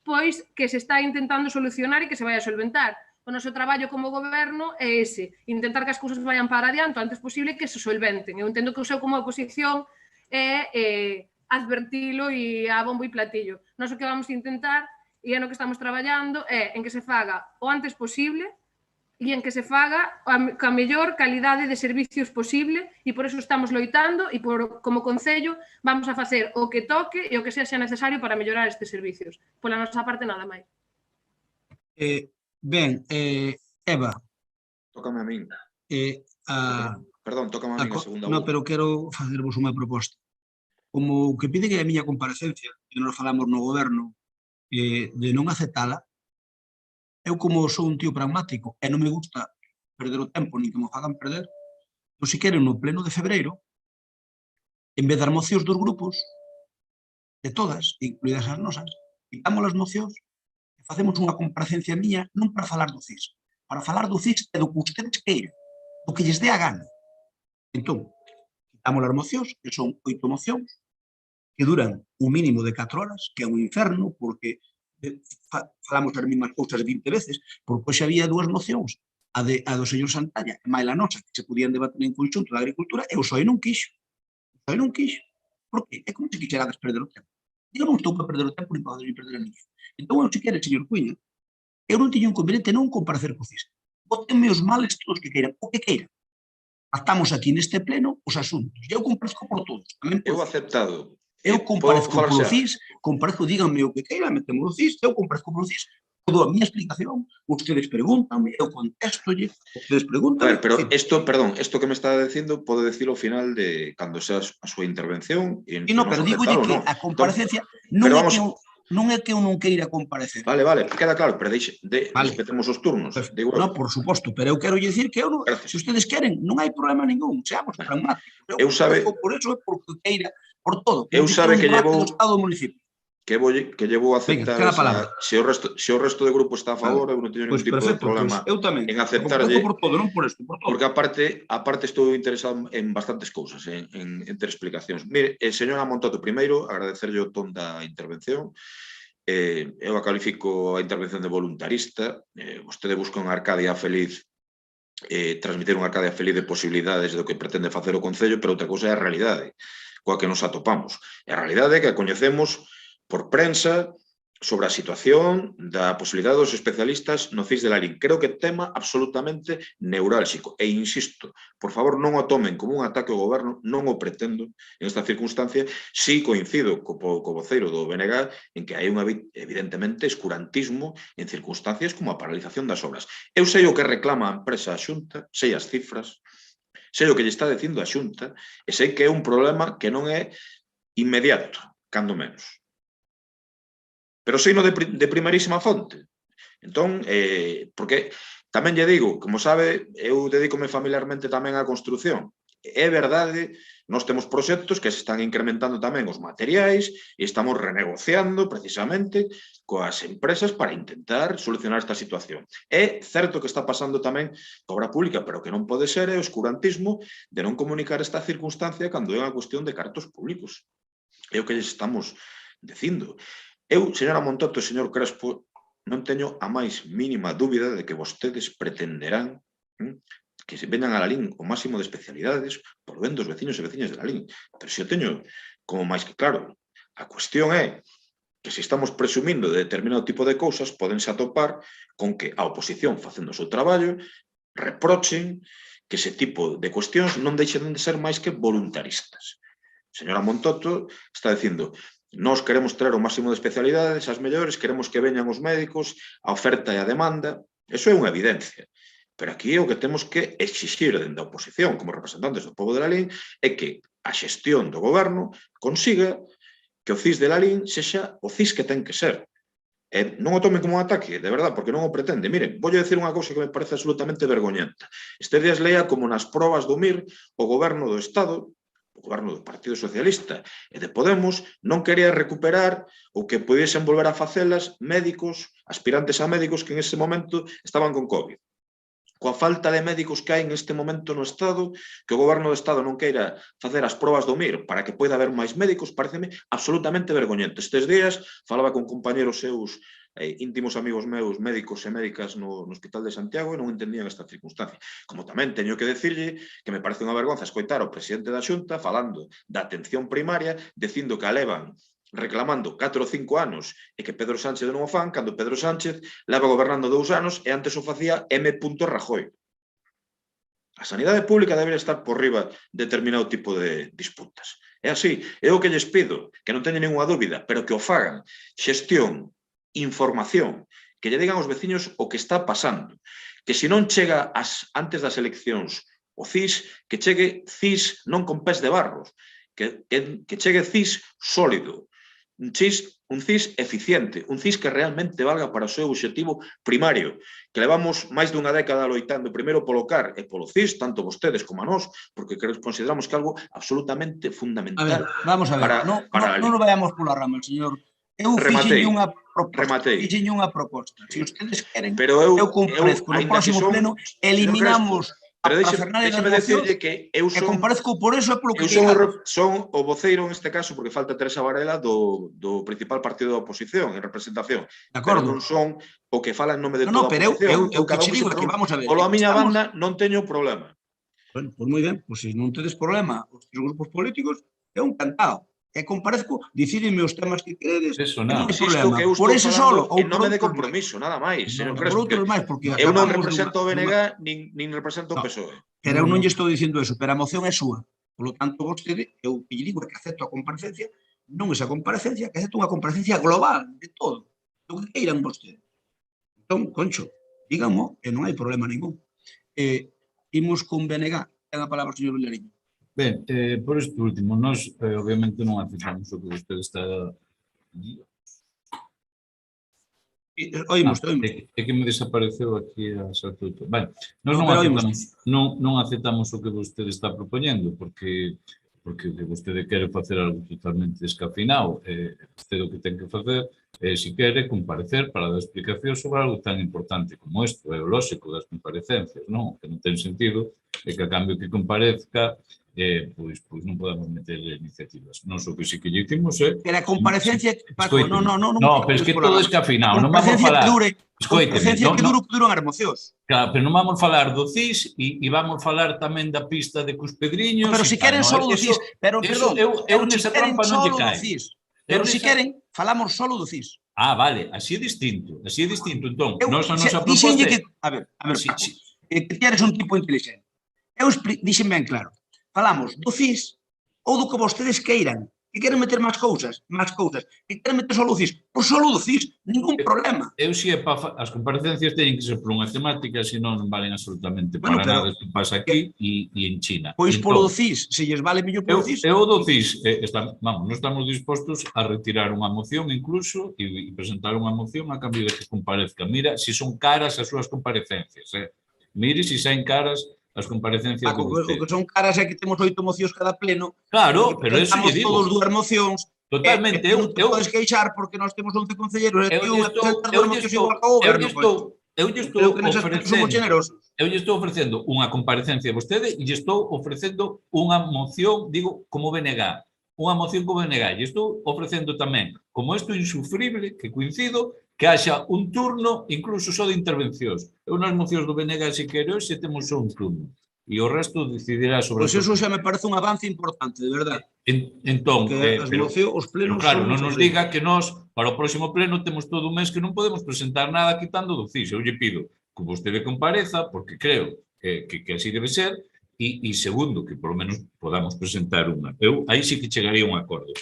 [SPEAKER 15] pois que se está intentando solucionar e que se vai a solventar. O noso traballo como goberno é ese, intentar que as cousas vayan para adiante o antes posible e que se solventen. Eu entendo que o seu como oposición é advertilo e a bombo e platillo. Nós o que vamos intentar, e é no que estamos traballando, é en que se faga o antes posible e en que se faga ca mellor calidade de servicios posible e por eso estamos loitando e como Concello vamos a facer o que toque e o que sexa necesario para mellorar estes servicios. Pola nosa parte nada máis.
[SPEAKER 3] Ben, Eva.
[SPEAKER 8] Tócame a min. Perdón, tócame a min a segunda.
[SPEAKER 3] Non, pero quero facervos unha proposta. Como o que pide que é a miña comparecencia, que nos falamos no goberno, de non aceptala, eu como sou un tío pragmático e non me gusta perder o tempo nin que me fagan perder, pois se queren no pleno de febreiro, en vez das mocións dos grupos, de todas, incluídas as nosas, quitamos as mocións e facemos unha comparecencia miña non para falar do CIS, para falar do CIS e do que ustedes queiran, do que lles dé a gana. Entón, quitamos as mocións, que son 8 mocións, que duran un mínimo de 4 horas, que é un inferno, porque falamos as mesmas cousas 20 veces, porque hoxe había 2 mocións, a do señor Santalla e máis a nosa, que se podían debater en conxunto da agricultura, e o PSOE non quixo. O PSOE non quixo. Por qué? É como se quixerades perder o tempo. Eu non estou para perder o tempo, nin para perder a ninguén. Entón, eu, se quere, señor Cuña, eu non teño inconveniente non comparecer co CIS. Bótenme os males todos que queiran, o que queiran. Estamos aquí neste pleno os asuntos. Eu comparezco por todos.
[SPEAKER 8] Eu aceptado.
[SPEAKER 3] Eu comparezco polo CIS, comparezco, díganme o que queiran, metemos o CIS, eu comparezco polo CIS, toda a miña explicación, ustedes pregúntanme, eu contéstolle, ustedes pregúntanme.
[SPEAKER 8] Pero isto, perdón, isto que me está dicindo pode decirlo ao final de cando sea a súa intervención.
[SPEAKER 3] E non, pero dígolle que a comparecencia non é que eu non queira comparecer.
[SPEAKER 8] Vale, queda claro, pero respetemos os turnos.
[SPEAKER 3] Non, por suposto, pero eu quero dicir que eu non, se ustedes queren, non hai problema ningún, seamos pragmáticos.
[SPEAKER 8] Eu sabe,
[SPEAKER 3] por eso é porque queira, por todo.
[SPEAKER 8] Eu sabe que llevou
[SPEAKER 3] Estado do municipio.
[SPEAKER 8] Que llevou a aceptar se o resto do grupo está a favor, eu non teño ningún tipo de problema en aceptarlle.
[SPEAKER 3] Por todo, non por isto, por todo.
[SPEAKER 8] Porque aparte estou interesado en bastantes cousas, en ter explicacións. Mire, señora Montoto, primeiro, agradecerlle o ton da intervención. Eu a califico a intervención de voluntarista. Vostede busca unha Arcadia feliz, transmitir unha Arcadia feliz de posibilidades do que pretende facer o Concello, pero outra cousa é a realidade coa que nos atopamos. E a realidade é que a coñecemos por prensa sobre a situación da posibilidade dos especialistas no CIS de Lalín. Creo que é tema absolutamente neurálxico. E insisto, por favor, non o tomen como un ataque ao goberno, non o pretendo en esta circunstancia. Si coincido co voceiro do BNG en que hai un evidentemente escurantismo en circunstancias como a paralización das obras. Eu sei o que reclama a empresa a Xunta, sei as cifras, sei o que lle está dicindo a Xunta e sei que é un problema que non é inmediato, cando menos. Pero sei no de primerísima fonte. Entón, porque tamén lle digo, como sabe, eu dedícome familiarmente tamén á construción. É verdade, nós temos proxectos que se están incrementando tamén os materiais e estamos renegociando precisamente coas empresas para intentar solucionar esta situación. É certo que está pasando tamén a obra pública, pero que non pode ser o escurantismo de non comunicar esta circunstancia cando é unha cuestión de cartos públicos. É o que lles estamos dicindo. Eu, señora Montoto e señor Crespo, non teño a máis mínima dúbida de que vostedes pretenderán que se veñan a Lalín o máximo de especialidades por ben dos veciños e veciñas de Lalín. Pero se o teño como máis que claro. A cuestión é que se estamos presumindo de determinado tipo de cousas, podense atopar con que a oposición facendo o seu traballo reprochen que ese tipo de cuestións non deixen de ser máis que voluntaristas. Señora Montoto está dicindo: nós queremos traer o máximo de especialidades, as mellores, queremos que veñan os médicos, a oferta e a demanda. Eso é unha evidencia. Pero aquí o que temos que exixir dende a oposición, como representantes do pobo de Lalín, é que a xestión do goberno consiga que o CIS de Lalín sexa o CIS que ten que ser. Non o tomen como un ataque, de verdad, porque non o pretende. Miren, vou dicir unha cousa que me parece absolutamente vergoñenta. Estes días leía como nas probas do MIR o goberno do Estado, o goberno do Partido Socialista e de Podemos non quería recuperar o que pudiesen volver a facelas médicos, aspirantes a médicos que en ese momento estaban con COVID. Coa falta de médicos que hai neste momento no Estado, que o goberno do Estado non queira facer as probas do MIR para que poida haber máis médicos, pareceme absolutamente vergoñente. Estes días falaba con compañeros seus íntimos amigos meus, médicos e médicas no Hospital de Santiago e non entendían esta circunstancia. Como tamén teño que decirlle que me parece unha vergonza escoitar ao presidente da Xunta falando da atención primaria, dicindo que a levan reclamando 4 ou 5 anos e que Pedro Sánchez non o fan, cando Pedro Sánchez leva gobernando 2 anos e antes o facía M. Rajoy. A sanidade pública debería estar por riba de determinado tipo de disputas. É así, é o que lles pido, que non teñen ninguna dúbida, pero que o fagan. Xestión, información, que lle digan aos veciños o que está pasando. Que se non chega antes das eleccións o CIS, que chegue CIS non con pés de barros, que chegue CIS sólido, un CIS eficiente, un CIS que realmente valga para o seu obxectivo primario, que levamos máis dunha década loitando primeiro polo CAR e polo CIS, tanto vostedes como a nós, porque consideramos que é algo absolutamente fundamental.
[SPEAKER 3] A ver, vamos a ver, non nos vayamos pola rama, señor. Eu fixenlle unha proposta. Se ustedes queren, eu comparezco no próximo pleno, eliminamos
[SPEAKER 8] Pero déxeme decirlle que eu son...
[SPEAKER 3] comparezco por eso e polo que
[SPEAKER 8] son o voceiro neste caso, porque falta Teresa Varela do principal partido da oposición en representación. Pero non son o que fala en nome de toda a oposición.
[SPEAKER 3] Eu que che digo que vamos a ver.
[SPEAKER 8] Polo a miña banda non teño problema.
[SPEAKER 3] Bueno, pois moi ben, pois se non tedes problema os grupos políticos, é un cantado. E comparezco, decidime os temas que queredes, non hai problema. Por eso solo, ou
[SPEAKER 8] en nome de compromiso, nada máis. Eu non represento o BNG, nin represento o PSOE.
[SPEAKER 3] Pero eu non lle estou dicindo eso, pero a moción é súa. Por lo tanto, vostede, eu lle digo que acepto a comparecencia, non esa comparecencia, que acepto unha comparecencia global de todo, do que queiran vostedes. Entón, Concho, díganmo que non hai problema ningún. Imos con BNG, ten a palabra o señor Villariño.
[SPEAKER 6] Ben, por isto último, nós obviamente non aceptamos o que vostede está...
[SPEAKER 3] Oímos.
[SPEAKER 6] É que me desapareceu aquí a Sartuto. Ben, nós non aceptamos o que vostede está propoñendo, porque o que vostede quere facer algo totalmente descafeinado. Vostede o que ten que facer é, se quere, comparecer para dar explicacións sobre algo tan importante como isto. É o lógico das comparecencias, non? Que non ten sentido é que a cambio que comparezca pois non podemos meter iniciativas. Non o que sí que lle dicimos é...
[SPEAKER 3] Pero a comparecencia...
[SPEAKER 6] Non, pero es que todo descafeinado. Non vamos falar...
[SPEAKER 3] Comparecencia que dure o que duran as mocións.
[SPEAKER 6] Claro, pero non vamos falar do CIS e vamos falar tamén da pista de Cuspedriños...
[SPEAKER 3] Pero se queren solo do CIS... Pero, perdón,
[SPEAKER 6] eu nesa trampa non lle cae.
[SPEAKER 3] Pero se queren, falamos solo do CIS.
[SPEAKER 6] Ah, vale, así é distinto. Entón, nos a nosa proposta...
[SPEAKER 3] A ver, que ti eres un tipo inteligente. Eu dixen ben claro. Falamos do CIS ou do que vostedes queiran, que queren meter máis cousas, que queren meter solo o CIS, pois solo do CIS, ningún problema.
[SPEAKER 6] Eu si as comparecencias teñen que ser por unha temática, senón non valen absolutamente para nada que pasa aquí e en China.
[SPEAKER 3] Pois polo do CIS, se lles vale mellor polo CIS.
[SPEAKER 6] Eu do CIS, non estamos dispostos a retirar unha moción incluso e presentar unha moción a cambio de que comparezca. Mira, se son caras as súas comparecencias. Mire se saen caras as comparecencias de vostede.
[SPEAKER 3] O que son caras é que temos 8 mocións cada pleno.
[SPEAKER 6] Claro, pero eso lle digo.
[SPEAKER 3] Todos 2 mocións.
[SPEAKER 6] Totalmente.
[SPEAKER 3] Non te podes queixar porque nós temos 11 concelleiros.
[SPEAKER 6] Eu lle estou ofrecendo unha comparecencia a vostede e lle estou ofrecendo unha moción, digo, como BNG. Unha moción como BNG. E estou ofrecendo tamén, como isto insufrible, que coincido, que haxa un turno incluso só de intervencións. Eu nas mocións do BNG, se quero, se temos só un turno. E o resto decidirá sobre...
[SPEAKER 3] Pois eso xa me parece un avance importante, de verdade.
[SPEAKER 6] Entón,
[SPEAKER 3] os plenos...
[SPEAKER 6] Claro, non nos diga que nós, para o próximo pleno, temos todo un mes que non podemos presentar nada quitando do CIS. Eu lle pido que vostede compareza, porque creo que así debe ser, e segundo, que por lo menos podamos presentar unha. Eu aí sí que chegaría a un acordo.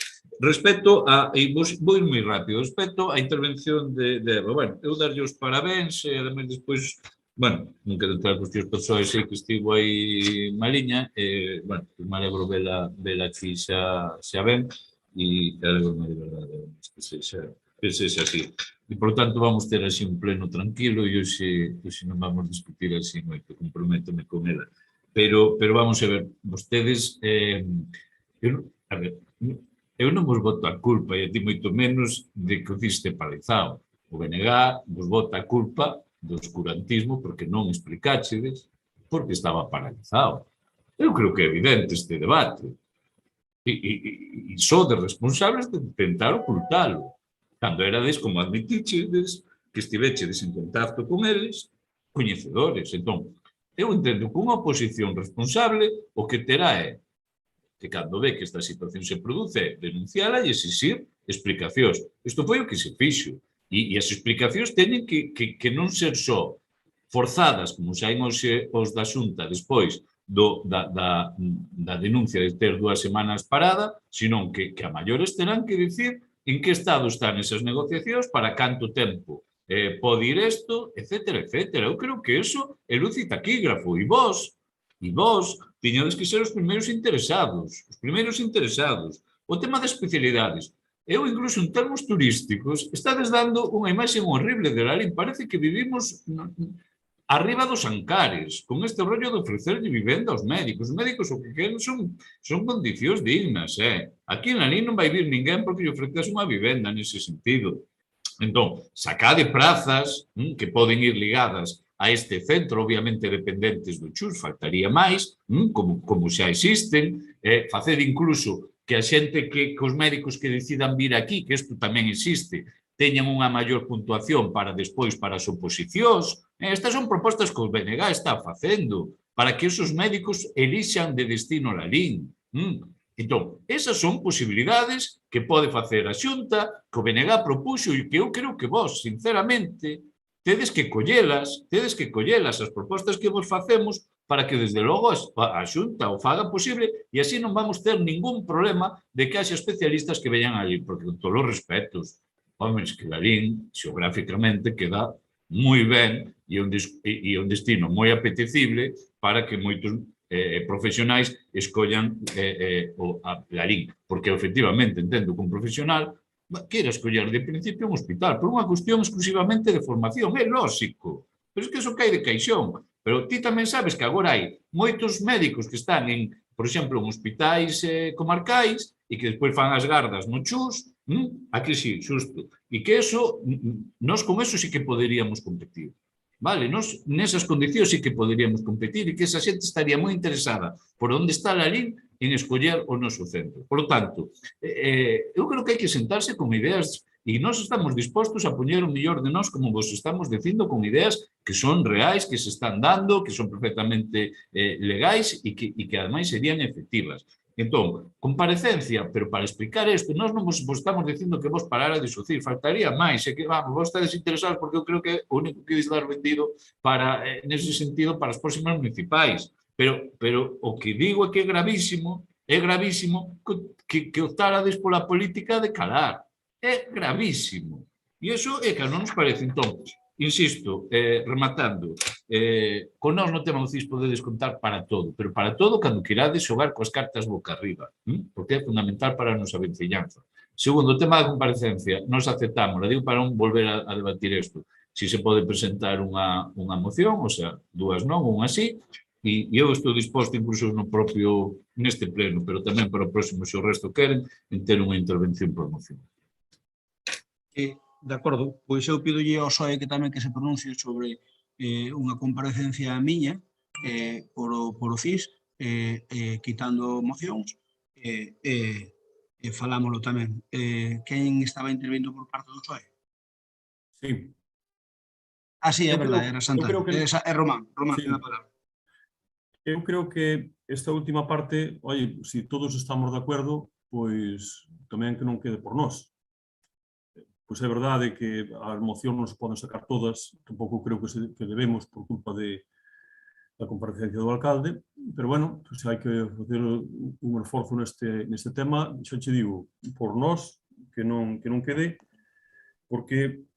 [SPEAKER 6] Respecto a, e vou ir moi rápido, respecto á intervención de Eva, bueno, eu darlle os parabéns e ademais despois, bueno, non quero entrar cos tíos persoas, sei que estivo aí maliña, bueno, me alegro vela aquí xa ben, e alegro-me de verdade que sexa así. E, por tanto, vamos ter así un pleno tranquilo e hoxe non vamos discutir así moito, comprométome con ela. Pero vamos a ver, vostedes, a ver, eu non vos boto a culpa, e a ti moito menos, de que o diste paralizado. O BNG vos bota a culpa do oscurantismo porque non explicáchedes porque estaba paralizado. Eu creo que é evidente este debate. E sodes responsables de tentar ocultalo. Cando erades, como admitichedes, que estivechedes en contacto con eles, coñecedores. Entón, eu entendo que unha oposición responsable o que terá é que cando ve que esta situación se produce, denunciala e exixir explicacións. Isto foi o que se fixo. E as explicacións teñen que non ser só forzadas, como saen os da Xunta despois da denuncia de ter 2 semanas parada, senón que a maiores terán que dicir en que estado están esas negociacións, para canto tempo pode ir isto, etcétera, etcétera. Eu creo que eso é luz e taquígrafo. E vos tiñades que ser os primeiros interesados. Os primeiros interesados. O tema das especialidades. Eu, incluso en termos turísticos, estades dando unha imaxe horrible de Lalín. Parece que vivimos arriba dos Ancares, con este rollo de ofrecerlle vivenda aos médicos. Os médicos o que queren son condicións dignas. Aquí en Lalín non vai vir ninguén porque lle ofreces unha vivenda nese sentido. Entón, sacade prazas que poden ir ligadas a este centro, obviamente dependentes do CHUS, faltaría máis, como xa existen, facer incluso que a xente que os médicos que decidan vir aquí, que isto tamén existe, teñan unha maior puntuación para despois para as oposicións. Estas son propostas que o BNG está facendo para que esos médicos elixan de destino Lalín. Entón, esas son posibilidades que pode facer a Xunta, que o BNG propuxo e que eu creo que vos, sinceramente, tedes que collelas as propostas que vos facemos para que, desde logo, a Xunta o faga posible e así non vamos ter ningún problema de que haxa especialistas que veñan ali, porque con todos os respetos, homens, que Lalín, xeográficamente, queda moi ben e é un destino moi apetecible para que moitos profesionais escollan a Lalín, porque, efectivamente, entendo que un profesional queira escoller de principio un hospital por unha cuestión exclusivamente de formación, é lógico, pero é que iso cae de caixón. Pero ti tamén sabes que agora hai moitos médicos que están en, por exemplo, en hospitais comarcais e que despois fan as gardas no CHUS, aquí sí, xusto, e que eso, nós con eso sí que poderíamos competir. Vale, nós nesas condicións sí que poderíamos competir e que esa xente estaría moi interesada por onde está Lalín en escoller o noso centro. Por lo tanto, eu creo que hai que sentarse con ideas e nós estamos dispostos a poñer o mellor de nós, como vos estamos dicindo, con ideas que son reais, que se están dando, que son perfectamente legais e que ademais serían efectivas. Entón, comparecencia, pero para explicar isto, nós non vos estamos dicindo que vos parara de sucir, faltaría máis, é que, vamos, vos estades interesados porque eu creo que o único que quedes dar vendido para, nese sentido, para as próximas municipais. Pero o que digo é que é gravísimo que optarades pola política de calar. É gravísimo. E iso é que non nos parece. Entón, insisto, rematando, con nós no tema do CIS podedes contar para todo, pero para todo cando quirades xogar coas cartas boca arriba, porque é fundamental para a nosa venciñanza. Segundo, o tema da comparecencia, nós aceptamos, digo para non volver a debatir isto, si se pode presentar unha moción, o sea, 2 non, unha sí, e eu estou disposto incluso neste pleno, pero tamén para o próximo, se o resto queren, en ter unha intervención por moción.
[SPEAKER 3] De acordo, pois eu pidolle ao SOE que tamén que se pronuncie sobre unha comparecencia miña por o CIS, quitando mocións, e falámoslo tamén. Quen estaba intervindo por parte do SOE?
[SPEAKER 14] Sí.
[SPEAKER 3] Sí, é verdade, era Santana. É Román, ten a palabra.
[SPEAKER 14] Eu creo que esta última parte, oi, se todos estamos de acordo, pois tamén que non quede por nós. Pois é verdade que as mocións non se poden sacar todas, tampouco creo que debemos por culpa da comparecencia do alcalde, pero, bueno, se hai que facer un esforzo neste tema, xa che digo, por nós, que non quede, porque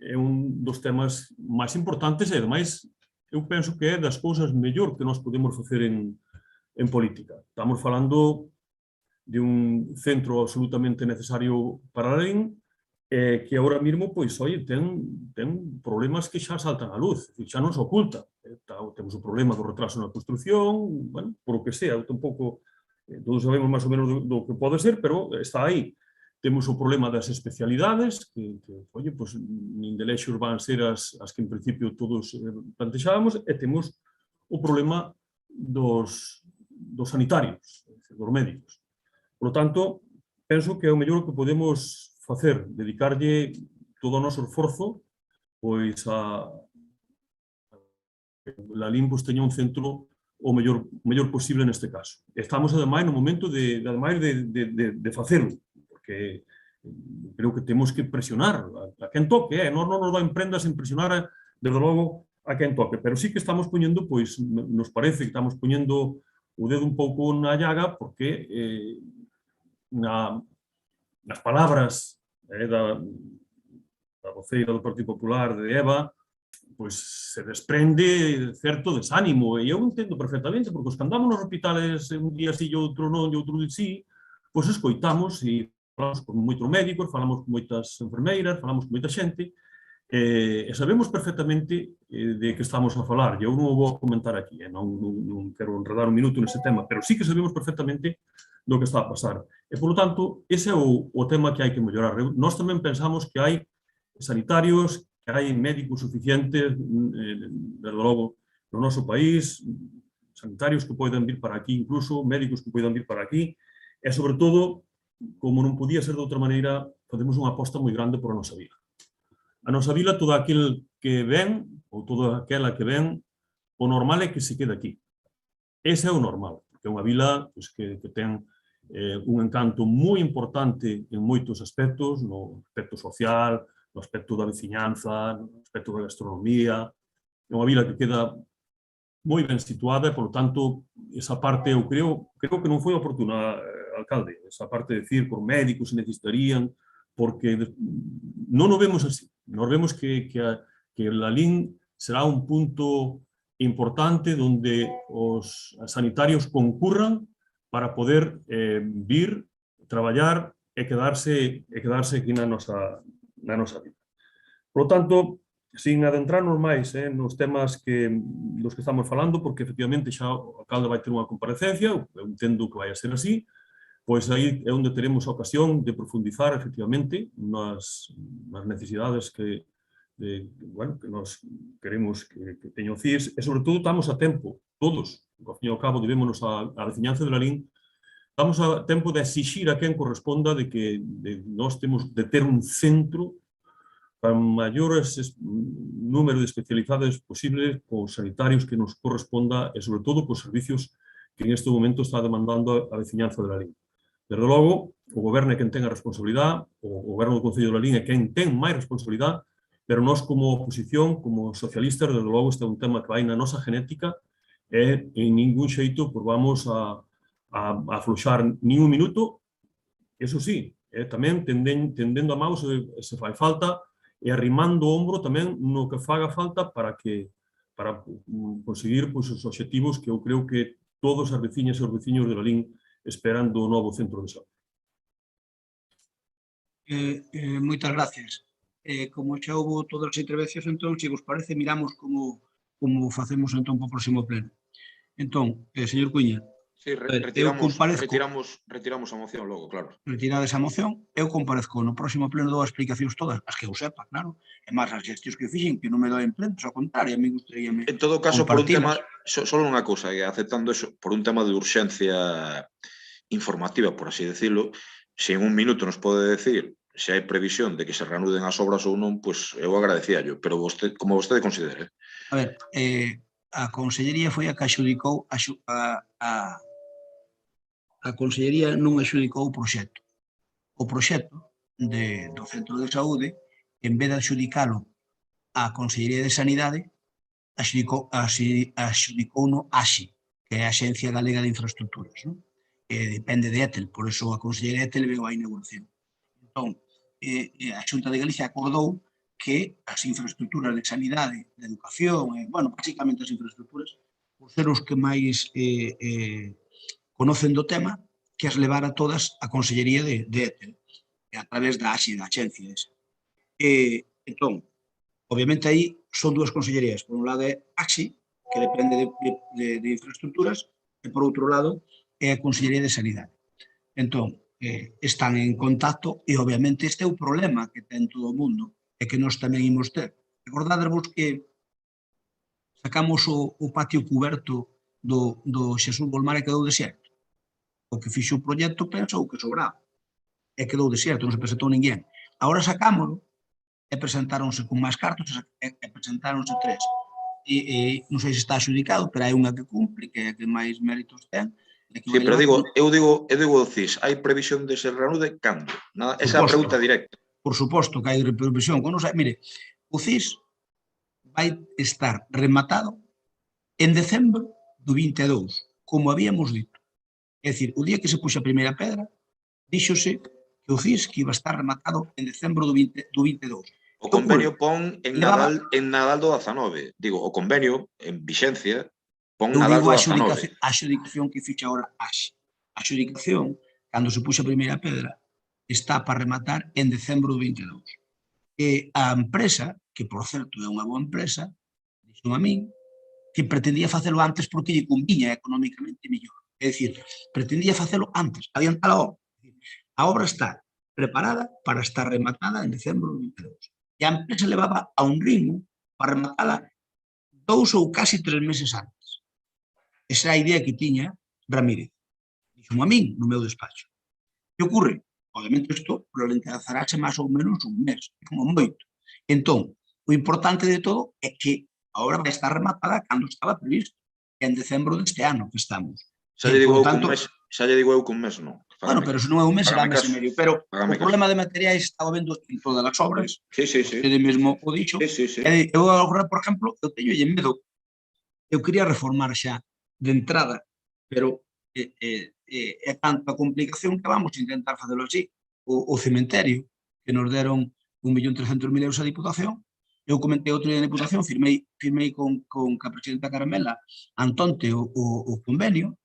[SPEAKER 14] é un dos temas máis importantes e, ademais, eu penso que é das cousas mellor que nós podemos facer en política. Estamos falando de un centro absolutamente necesario para Lalín, que ahora mismo, pois, oi, ten problemas que xa saltan a luz, xa non se oculta. Temos o problema do retraso na construcción, bueno, por o que sea, tampouco, todos sabemos máis ou menos do que pode ser, pero está aí. Temos o problema das especialidades, que oye, pois, nin de lexos van ser as que en principio todos plantexábamos, e temos o problema dos sanitarios, dos médicos. Por lo tanto, penso que é o mellor que podemos facer, dedicarlle todo o noso esforzo, pois a Lalín teña un centro o mellor posible neste caso. Estamos, ademais, no momento de facelo, porque creo que temos que presionar a quen toque, non nos van prendas en presionar, desde logo, a quen toque, pero sí que estamos poñendo, pois, nos parece que estamos poñendo o dedo un pouco na llaga, porque nas palabras da voceira do Partido Popular, de Eva, pois se desprende certo desánimo, e eu entendo perfectamente, porque os que andamos nos hospitales un día sí e outro non, e outro sí, pois escoitamos e falamos con moitos médicos, falamos con moitas enfermeiras, falamos con moita xente, e sabemos perfectamente de que estamos a falar, e eu non o vou comentar aquí, non quero enredar un minuto nese tema, pero sí que sabemos perfectamente do que está a pasar. E, por lo tanto, ese é o tema que hai que mellorar. Nós tamén pensamos que hai sanitarios, que hai médicos suficientes, desde logo, no noso país, sanitarios que poden vir para aquí, incluso médicos que poden vir para aquí, e, sobre todo, como non podía ser de outra maneira, facemos unha aposta moi grande por a nosa vila. A nosa vila, todo aquel que ven, ou toda aquela que ven, o normal é que se quede aquí. Ese é o normal, porque é unha vila que ten un encanto moi importante en moitos aspectos, no aspecto social, no aspecto da veciñanza, no aspecto da gastronomía. É unha vila que queda moi ben situada e, polo tanto, esa parte, eu creo que non foi oportuna, alcalde, esa parte de decir por médicos se necesitarían, porque non o vemos así. Nos vemos que Lalín será un punto importante onde os sanitarios concurran para poder vir, traballar e quedarse aquí na nosa vida. Por lo tanto, sin adentrarnos máis nos temas dos que estamos falando, porque efectivamente xa o alcalde vai ter unha comparecencia, eu entendo que vai a ser así, pois aí é onde teremos a ocasión de profundizar efectivamente nas necesidades que nos queremos que teña o CIS, e sobre todo estamos a tempo, todos, ao fin e ao cabo, debémonos a veciñanza de Lalín, estamos a tempo de exixir a quen corresponda de que nós temos de ter un centro para o maior número de especialidades posibles cos sanitarios que nos corresponda e, sobre todo, cos servicios que en este momento está demandando a veciñanza de Lalín. Desde logo, o goberno é quen ten a responsabilidade, o goberno do Concello de Lalín é quen ten máis responsabilidade, pero nós, como oposición, como socialistas, desde logo, este é un tema que vai na nosa genética e en ningún xeito vamos a afloxar ni un minuto, eso sí, tamén tendendo a mão se fai falta e arrimando o ombro tamén no que faga falta para conseguir os obxectivos que eu creo que todos as veciñas e os veciños de Lalín esperan do novo centro de saúde.
[SPEAKER 3] Moitas gracias. Como xa houve todas as intervencións, entón, se vos parece, miramos como facemos entón para o próximo pleno. Entón, señor Cuña,
[SPEAKER 8] sí, retiramos a moción logo, claro.
[SPEAKER 3] Retirada esa moción, eu comparezco no próximo pleno, dou as explicacións todas, as que eu sepa, claro, e máis as xestións que fixen, que non me doen pleno, ao contrario, a mí gustaría
[SPEAKER 8] en todo caso, por un tema, só unha cousa, aceptando eso, por un tema de urxencia informativa, por así decirlo, se en un minuto nos pode decir se hai previsión de que se reanuden as obras ou non, pois eu agradecíallo, pero como vostede considere.
[SPEAKER 3] A ver, a Consellería foi a que axudicou a Consellería non axudicou o proxecto. O proxecto do Centro de Saúde, en vez de axudicalo a Consellería de Sanidade, axudicouno AXI, que é a Axencia Galega de Infraestructuras, que depende de ETEL, por eso a Consellería de ETEL veu a inauguración. Entón, a Xunta de Galicia acordou que as infraestructuras de sanidade, de educación, basicamente as infraestructuras, por ser os que máis conocen do tema, que as levara todas a Consellería de ETEL, a través da AXI, da Axencia esa. Entón, obviamente aí son dúas consellerías. Por un lado é AXI, que depende de infraestructuras, e por outro lado é a Consellería de Sanidade. Entón, están en contacto e obviamente este é o problema que ten todo o mundo e que nós tamén imos ter. Recordadevos que sacamos o patio cuberto do Xesús Bolmar e quedou desierto. O que fixo o proxecto pensou que sobraba e quedou desierto, non se presentou ninguén. Agora sacámoslo e presentáronse con máis cartos e presentáronse 3. Non sei se está adjudicado, pero hai unha que cumpre, que é a que máis méritos ten.
[SPEAKER 8] Sí, pero eu digo ao CIS, hai previsión de se reanude cando? Esa é a pregunta directa.
[SPEAKER 3] Por suposto que hai previsión. Mire, o CIS vai estar rematado en decembro do 22, como habíamos dito. É dicir, o día que se puxe a primeira pedra, díxose que o CIS que iba a estar rematado en decembro do 22.
[SPEAKER 8] O convenio pon en Nadal do 19. Digo, o convenio en vixencia pon Nadal do 19.
[SPEAKER 3] A adjudicación que ficha agora AXI. A adjudicación, cando se puxe a primeira pedra, está para rematar en decembro do 22. E a empresa, que por certo é unha boa empresa, dixo a min, que pretendía facelo antes porque lle conviña económicamente mellor. É dicir, pretendía facelo antes, adiantar a obra. A obra está preparada para estar rematada en decembro do 22. E a empresa levaba a un ritmo para rematala 2 ou casi 3 meses antes. Esa é a idea que tiña Ramírez. Dixo a min no meu despacho. Que ocorre? Obviamente isto prolongazarase máis ou menos un mes, como moito. Entón, o importante de todo é que a obra vai estar rematada cando estaba previsto, en decembro deste ano que estamos.
[SPEAKER 8] Xa lle digo eu que un mes non.
[SPEAKER 3] Bueno, pero se non é un mes, será mes e medio. Pero o problema de materiais estaba vendo en todas as obras.
[SPEAKER 8] Sí.
[SPEAKER 3] Ele mesmo o dixo. Eu agora, por exemplo, eu teño medo. Eu quería reformar xa de entrada, pero é tanta complicación que vamos a intentar facelo así. O cementerio, que nos deron 1.300.000 euros a Diputación, eu comentei outro día na Diputación, firmei con a presidenta Carmela Antonte o convenio,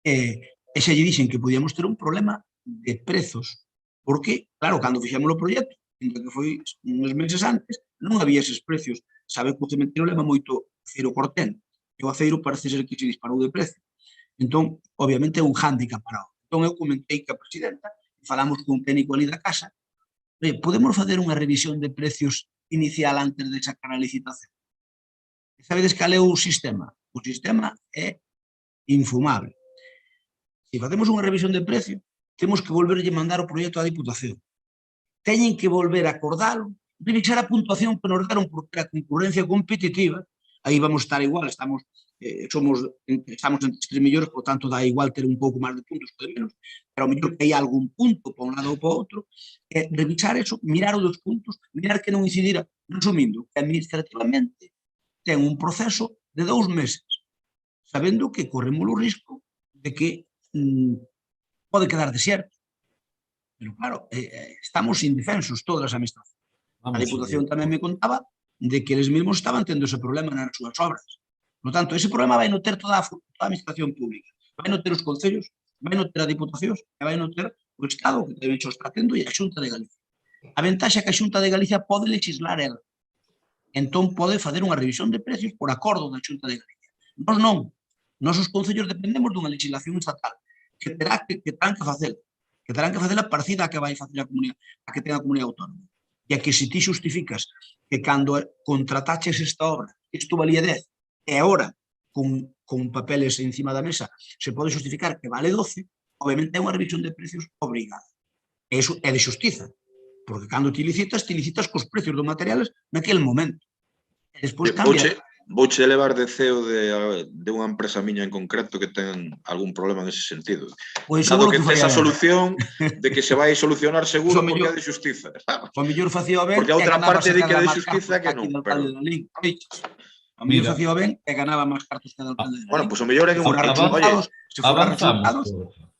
[SPEAKER 3] e xa lle dixen que podíamos ter un problema de prezos, porque, claro, cando fixemos o proxecto, que foi uns meses antes, non había eses precios. Sabe que o cementerio leva moito aceiro cortén, e o aceiro parece ser que se disparou de precio. Entón, obviamente, é un hándicap para o. Entón, eu comentei que a presidenta, falamos con un técnico ali da casa, podemos fazer unha revisión de precios inicial antes de sacar a licitación. E sabedes cal é o sistema? O sistema é infumable. Se facemos unha revisión de precio, temos que volverlle mandar o proxecto á Diputación. Teñen que volver a acordalo, revisar a puntuación que nos deron porque a concurrencia competitiva, aí vamos estar igual, estamos entre os 3 millores, por tanto dá igual ter un pouco máis de puntos ou de menos, pero ao mellor que hai algún punto para un lado ou para outro, revisar eso, mirar os dos puntos, mirar que non incidira, resumindo, que administrativamente ten un proceso de 2 meses, sabendo que corremos o risco de que pode quedar desierto. Pero claro, estamos indefensos todas as administracións. A Diputación tamén me contaba de que eles mesmos estaban tendo ese problema nas súas obras. Por tanto, ese problema vai non ter toda a administración pública, vai non ter os concellos, vai non ter a Diputacións, e vai non ter o Estado, que tamén xo está tendo, e a Xunta de Galicia. A ventaxa é que a Xunta de Galicia pode legislar ela. Entón pode fazer unha revisión de precios por acordo da Xunta de Galicia. Nós non. Nós os concellos dependemos dunha legislación estatal que terán que facela parecida a que vai facer a que ten a comunidade autónoma. E a que se ti xustificas que cando contrataches esta obra, isto valía 10, e agora, con papeles encima da mesa, se pode xustificar que vale 12, obviamente é unha revisión de precios obrigada. E iso é de xustiza, porque cando ti licitas cos precios dos materiales naquele momento. E despois cambia.
[SPEAKER 8] Vouche levar de CEO de unha empresa miña en concreto que ten algún problema nese sentido. Dado que tes a solución de que se vai solucionar seguro porque é de xustiza.
[SPEAKER 3] O mellor facía ben
[SPEAKER 8] porque a outra parte di que é de xustiza que non.
[SPEAKER 3] O mellor facía ben e ganaba máis cartos que a alcalde.
[SPEAKER 8] Bueno, pois o mellor é que
[SPEAKER 3] avanzamos.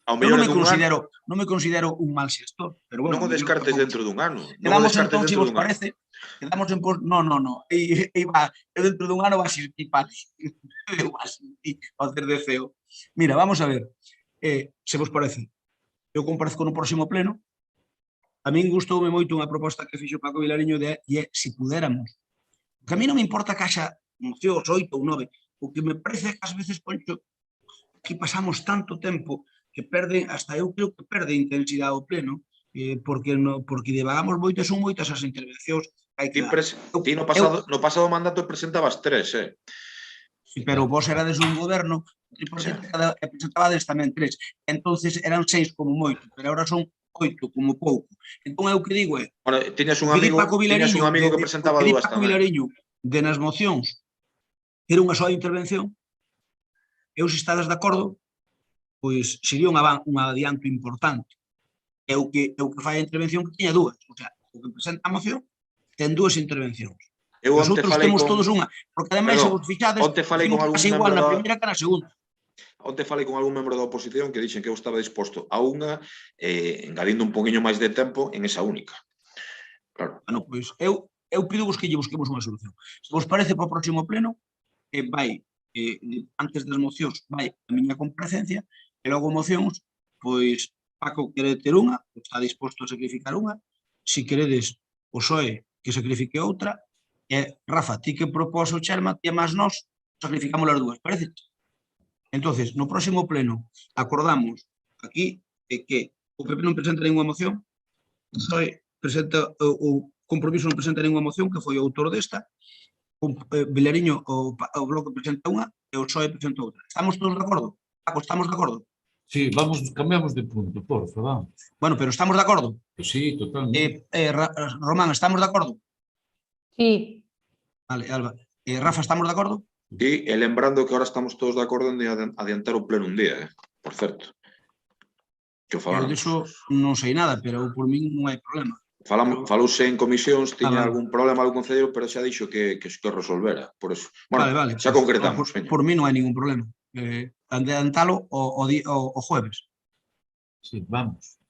[SPEAKER 3] Non me considero un mal xestor, pero bueno,
[SPEAKER 8] non o descartes dentro dun ano.
[SPEAKER 3] Quedamos entón, se vos parece, quedamos en non, eu dentro dun ano vas ir tipar, eu vas facer de CEO. Mira, vamos a ver, se vos parece, eu comparezco no próximo pleno, a min gustoume moito unha proposta que fixo Paco Vilariño e é se pudéramos. Que a mí non me importa que haxa mocións 8 ou 9, o que me parece que ás veces, Poncho, que pasamos tanto tempo que perde, hasta eu creo que perde intensidade o pleno, porque divagamos moito e son moitas as intervencións.
[SPEAKER 8] Ti no pasado mandato presentabas 3,
[SPEAKER 3] pero vos erades un goberno e presentabades tamén 3. Entonces eran 6 como moito, pero agora son 8 como pouco. Entón eu que digo é...
[SPEAKER 8] Bueno, tiñas un amigo que presentaba 2
[SPEAKER 3] Paco
[SPEAKER 8] tamén.
[SPEAKER 3] Vilariño de nas mocións era unha sola intervención, eu se estades de acordo, pois sería un adianto importante. É o que fai a intervención que tiña 2. O sea, o que presenta a moción ten 2 intervencións. Os outros temos todos unha, porque ademais se vos fixades, pasa igual na primeira que na segunda.
[SPEAKER 8] Onte falei con algún membro da oposición que dixen que eu estaba disposto a unha, engadindo un poquinho máis de tempo en esa única. Claro.
[SPEAKER 3] Bueno, pois eu pido-vos que lle busquemos unha solución. Se vos parece para o próximo pleno, vai, antes das mocións, vai a miña comparecencia, e logo mocións, pois Paco quere ter unha, está disposto a sacrificar unha, se queredes o PSOE que sacrifique outra, e Rafa, ti que propós o Chelma, ti e máis nós, sacrificamos as 2, parece? Entonces, no próximo pleno, acordamos aquí que o PP non presenta ninguna moción, o PSOE presenta, o Compromiso non presenta ninguna moción, que foi o autor desta, Vilariño, o Bloque presenta unha, e o PSOE presenta outra. Estamos todos de acordo? Paco, estamos de acordo?
[SPEAKER 6] Sí, cambiamos de punto, porfa, vamos.
[SPEAKER 3] Bueno, pero estamos de acordo?
[SPEAKER 6] Sí, totalmente.
[SPEAKER 3] Román, estamos de acordo?
[SPEAKER 7] Sí.
[SPEAKER 3] Vale, Alba. Rafa, estamos de acordo?
[SPEAKER 8] Sí, e lembrando que ahora estamos todos de acordo en adiantar o pleno un día, por certo.
[SPEAKER 3] Eu diso non sei nada, pero por min non hai problema.
[SPEAKER 8] Falouse en comisións, tiña algún problema algún concelleiro, pero xa dixo que o resolvera, por eso. Bueno, xa concretamos.
[SPEAKER 3] Por mí non hai ningún problema. Adiantalo o jueves.
[SPEAKER 6] Sí, vamos.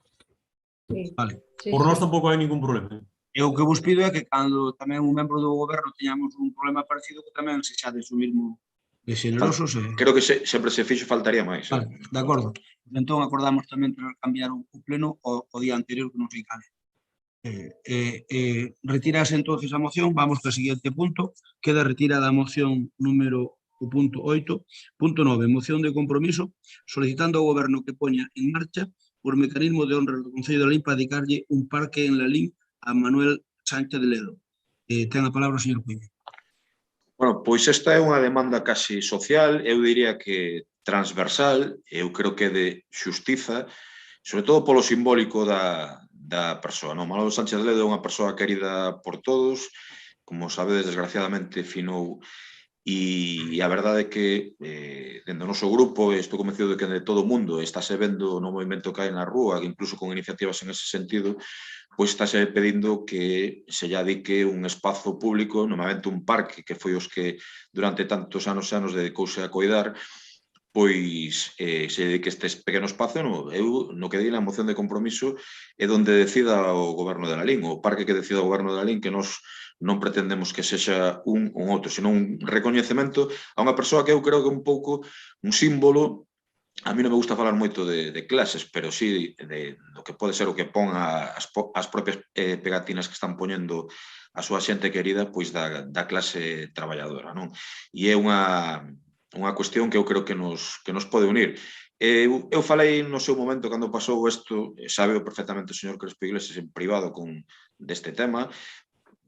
[SPEAKER 3] Vale.
[SPEAKER 14] Por nós tampouco hai ningún problema.
[SPEAKER 3] E o que vos pido é que cando tamén un membro do goberno teñamos un problema parecido, que tamén se xades o mismo de xenerosos.
[SPEAKER 8] Creo que sempre se fixo faltaría máis.
[SPEAKER 3] Vale, de acordo. Entón acordamos tamén para cambiar o pleno o día anterior, que non sei cale. Retirase entonces a moción, vamos ao seguinte punto. Queda retirada a moción número o punto 8. Punto 9, moción de compromiso solicitando ao goberno que poña en marcha por mecanismo de honra do Concello de Lalín para dedicarlle un parque en Lalín a Manuel Sánchez de Ledo. Ten a palabra o señor Cuña.
[SPEAKER 8] Bueno, pois esta é unha demanda casi social, eu diría que transversal, eu creo que de xustiza, sobre todo polo simbólico da persoa. Manuel Sánchez de Ledo é unha persoa querida por todos, como sabedes, desgraciadamente finou, e a verdade é que dentro do noso grupo, estou convencido de que de todo o mundo estáse vendo no movimento que hai na rúa, incluso con iniciativas en ese sentido, pois estáse pedindo que se lle dedique un espazo público, normalmente un parque, que foi os que durante tantos anos dedicouse a coidar, pois se dedique este pequeno espazo, eu no que di na moción de compromiso é onde decida o goberno de Lalín, o parque que decida o goberno de Lalín, que nós non pretendemos que sexa un ou outro, senón un recoñecemento a unha persoa que eu creo que é un pouco un símbolo. A mí non me gusta falar moito de clases, pero sí do que pode ser o que pon as propias pegatinas que están poñendo a súa xente querida, pois da clase traballadora, non? E é unha cuestión que eu creo que nos pode unir. Eu falei no seu momento, cando pasou isto, sabe perfectamente o señor Crespo Iglesias en privado deste tema,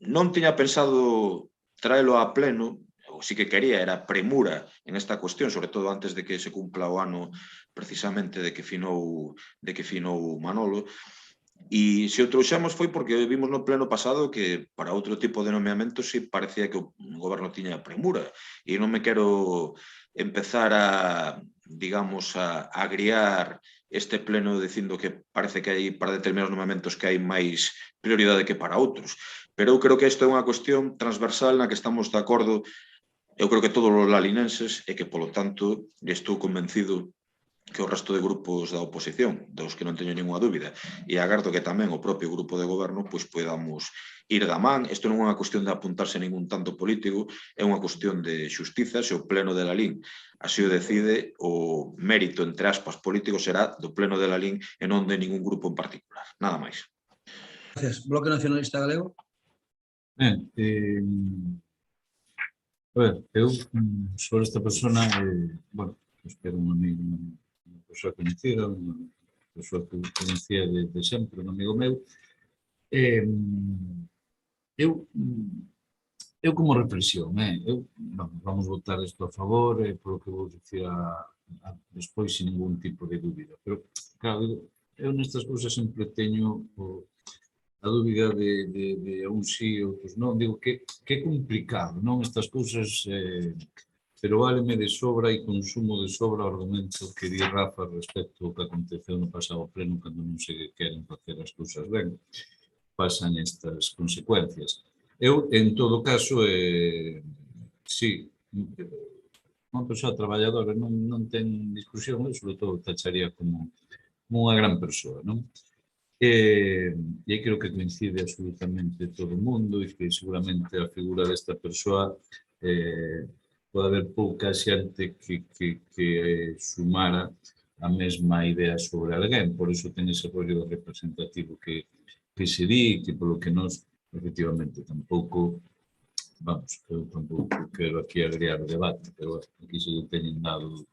[SPEAKER 8] non tiña pensado traelo a pleno, o sí que quería, era premura en esta cuestión, sobre todo antes de que se cumpla o ano precisamente de que finou Manolo, e se o trouxemos foi porque vimos no pleno pasado que para outro tipo de nomeamentos sí parecía que o goberno tiña premura, e non me quero empezar a agriar este pleno dicindo que parece que hai para determinados nomeamentos que hai máis prioridade que para outros, pero eu creo que isto é unha cuestión transversal na que estamos de acordo. Eu creo que todos os lalinenses e que, polo tanto, estou convencido que o resto de grupos da oposición, dos que non teño ninguna dúbida, e agardo que tamén o propio grupo de goberno, pois podamos ir da man. Isto non é unha cuestión de apuntarse a ningún tanto político, é unha cuestión de xustiza. Se o pleno de Lalín así o decide, o mérito, entre aspas, político será do pleno de Lalín e non de ningún grupo en particular. Nada máis.
[SPEAKER 3] Gracias. Bloque Nacionalista Galego.
[SPEAKER 6] Ben, a ver, eu sobre esta persona, bueno, pues que era un amigo, unha persoa conhecida, unha persoa que conhecía de sempre, un amigo meu, eu como reflexión, vamos votar isto a favor, polo que vou dicir despois sin ningún tipo de dúbida, pero claro, eu nestas cousas sempre teño a dúbida de un sí, outros non, digo que é complicado, non, estas cousas, pero váleme de sobra e consumo de sobra o argumento que di Rafa respecto ao que aconteceu no pasado pleno cando non se queren facer as cousas ben, pasan estas consecuencias. Eu, en todo caso, sí, unha persoa traballadora non ten discusión, eu sobre todo tacharía como unha gran persoa, non? E creo que coincide absolutamente todo o mundo e que seguramente a figura desta persoa pode haber pouca xente que sumara a mesma idea sobre alguén, por iso ten ese rollo representativo que se di, que polo que nos, efectivamente, tampouco, vamos, eu tampouco quero aquí agrear o debate, pero aquí se lle teñen dado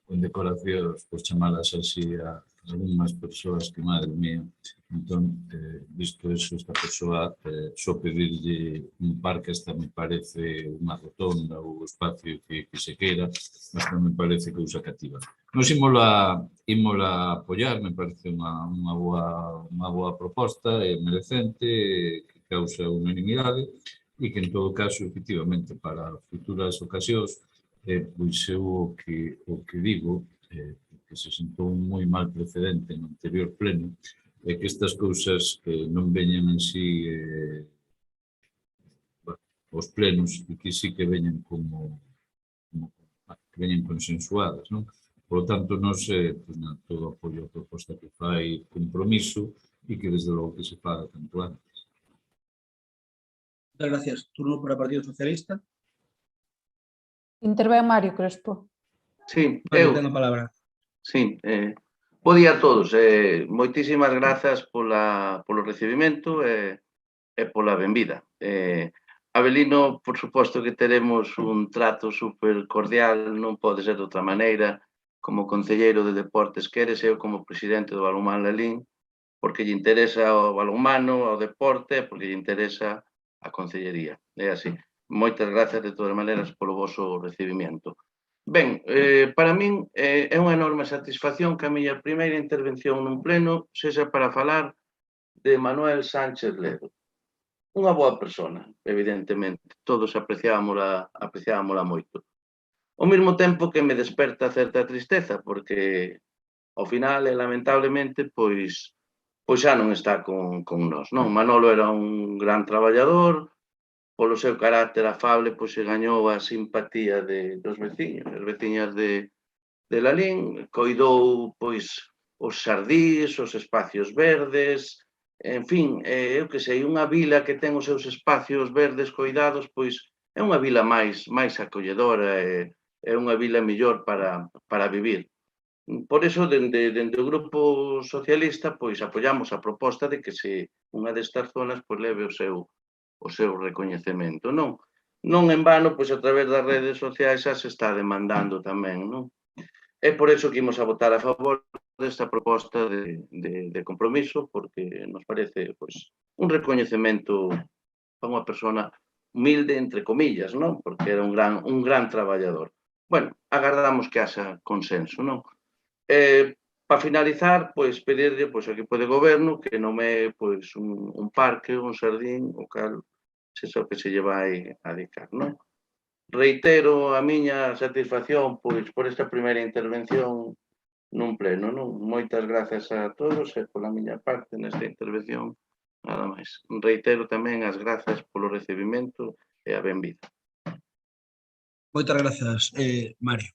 [SPEAKER 6] condecoracións, por chamalas así a algunhas persoas que, madre mía, entón, visto eso, esta persoa, só pedirlle un parque hasta me parece unha rotonda ou espacio que se queira, hasta me parece cousa cativa. Nos ímola apoiar, me parece unha boa proposta, merecente, que causa unanimidade, e que, en todo caso, efectivamente, para futuras ocasións, pois eu o que digo, que se sentou un moi mal precedente no anterior pleno, é que estas cousas non veñan en sí os plenos e que sí que veñan que veñan consensuadas, non? Por lo tanto, nós todo apoio a proposta que fai Compromiso e que desde logo que se faga tanto antes.
[SPEAKER 3] Muchas gracias. Turno para o Partido Socialista.
[SPEAKER 7] Intervén Mario Crespo.
[SPEAKER 5] Sí,
[SPEAKER 3] Mario, ten a palabra.
[SPEAKER 5] Sí, bo día a todos. Moitísimas grazas polo recibimento e pola benvida. Abelino, por suposto que teremos un trato super cordial, non pode ser de outra maneira, como concelleiro de Deportes que eres, eu como presidente do Balonmán Lalín, porque lle interesa o balonmano, o deporte, porque lle interesa a concellería. É así. Moitas grazas de todas maneiras polo voso recibimento. Ben, para min é unha enorme satisfacción que a miña primeira intervención nun pleno sexa para falar de Manuel Sánchez Ledo. Unha boa persona, evidentemente. Todos apreciámola moito. Ao mesmo tempo que me desperta certa tristeza, porque ao final, lamentablemente, pois xa non está con nós, non? Manolo era un gran traballador, polo seu carácter afable, pois se gañou a simpatía dos veciños, as veciñas de Lalín, coidou, pois, os xardís, os espacios verdes, en fin, eu que sei, unha vila que ten os seus espacios verdes coidados, pois é unha vila máis acolledora, é unha vila mellor para vivir. Por iso, dende o Grupo Socialista, pois apoiamos a proposta de que se unha destas zonas pois leve o seu recoñecemento, non? Non en vano, pois a través das redes sociais xa se está demandando tamén, non? É por iso que imos a votar a favor desta proposta de Compromiso, porque nos parece pois un recoñecemento a unha persona humilde, entre comillas, non? Porque era un gran traballador. Bueno, agardamos que haxa consenso, non? Para finalizar, pois pedirlle pois ao equipo de goberno que nomee pois un parque, un xardín, o cal sexa o que se lle vai a dedicar, non? Reitero a miña satisfacción pois por esta primeira intervención nun pleno, non? Moitas grazas a todos e pola miña parte nesta intervención nada máis. Reitero tamén as grazas polo recibimento e a benvida.
[SPEAKER 3] Moitas grazas, Mario.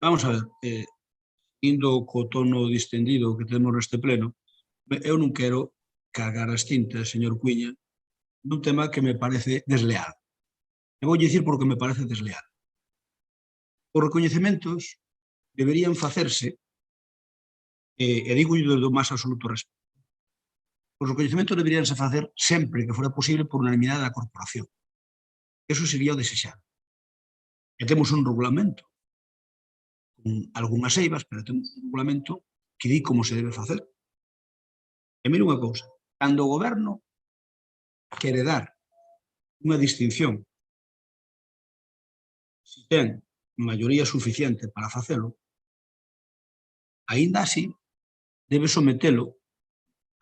[SPEAKER 3] Vamos a ver, indo co tono distendido que temos neste pleno, eu non quero cargar as tintas, señor Cuíña, nun tema que me parece desleal. E vou dicir porque me parece desleal. Os recoñecementos deberían facerse, e digo do máis absoluto respeto, os recoñecementos deberíanse facer sempre que fora posible por unanimidade da corporación. Eso sería o desexado. E temos un regulamento con algunhas eivas, pero temos un regulamento que di como se debe facer. E mire unha cousa, cando o goberno quere dar unha distinción, se ten maioría suficiente para facelo, aínda así debe sometelo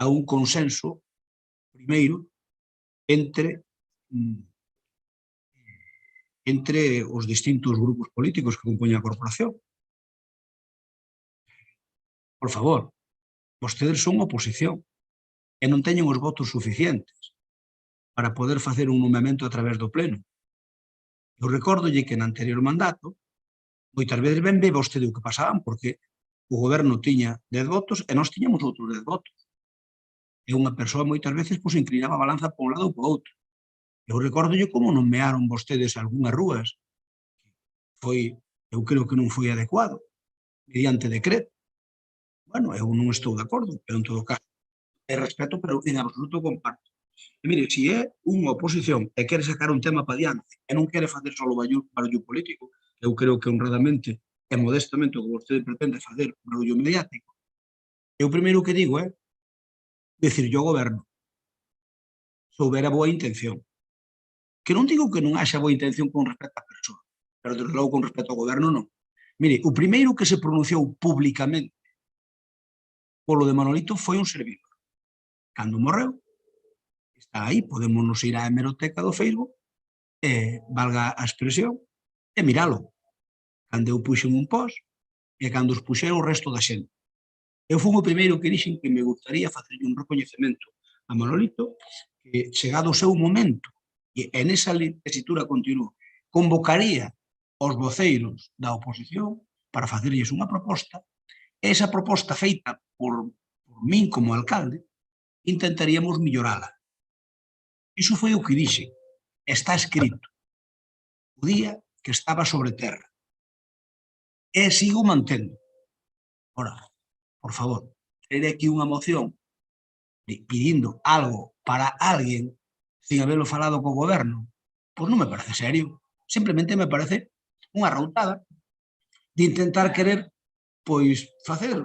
[SPEAKER 3] a un consenso primeiro entre os distintos grupos políticos que compoñen a corporación. Por favor, vostedes son oposición e non teñen os votos suficientes para poder facer un nomeamento a través do pleno. Eu recórdolle que no anterior mandato moitas veces ben ve vostede o que pasaban porque o goberno tiña 10 votos e nós tiñamos outros 10 votos. E unha persoa moitas veces inclinaba a balanza por un lado ou por outro. Eu recórdolle como nomearon vostedes algunhas rúas. Eu creo que non foi adecuado, mediante decreto. Bueno, eu non estou de acordo, pero en todo caso, respeto, pero en absoluto comparto. E mire, se é unha oposición e quere sacar un tema para diante e non quere facer só barullo político, eu creo que honradamente e modestamente o que vostede pretende facer barullo mediático, eu primeiro que digo é decirlle ao goberno se houbera boa intención. Que non digo que non haxa boa intención con respecto á persoa, pero desde logo con respecto ao goberno non. Mire, o primeiro que se pronunciou públicamente polo de Manolito foi un servidor. Cando morreu, está aí, podemos nos ir á hemeroteca do Facebook, valga a expresión, e miralo. Cando eu puxen un post e cando os puxeron o resto da xente. Eu fui o primeiro que dixen que me gustaría facerlle un recoñecemento a Manolito, que chegado o seu momento, e nesa tesitura continua, convocaría os voceiros da oposición para facerlles unha proposta, e esa proposta feita por min como alcalde, intentaríamos mellorala. Iso foi o que dixe. Está escrito. O día que estaba sobre terra. E sigo mantendo. Ora, por favor, traer aquí unha moción pedindo algo para alguén sin haberlo falado co goberno, pois non me parece serio. Simplemente me parece unha arroutada de intentar querer facer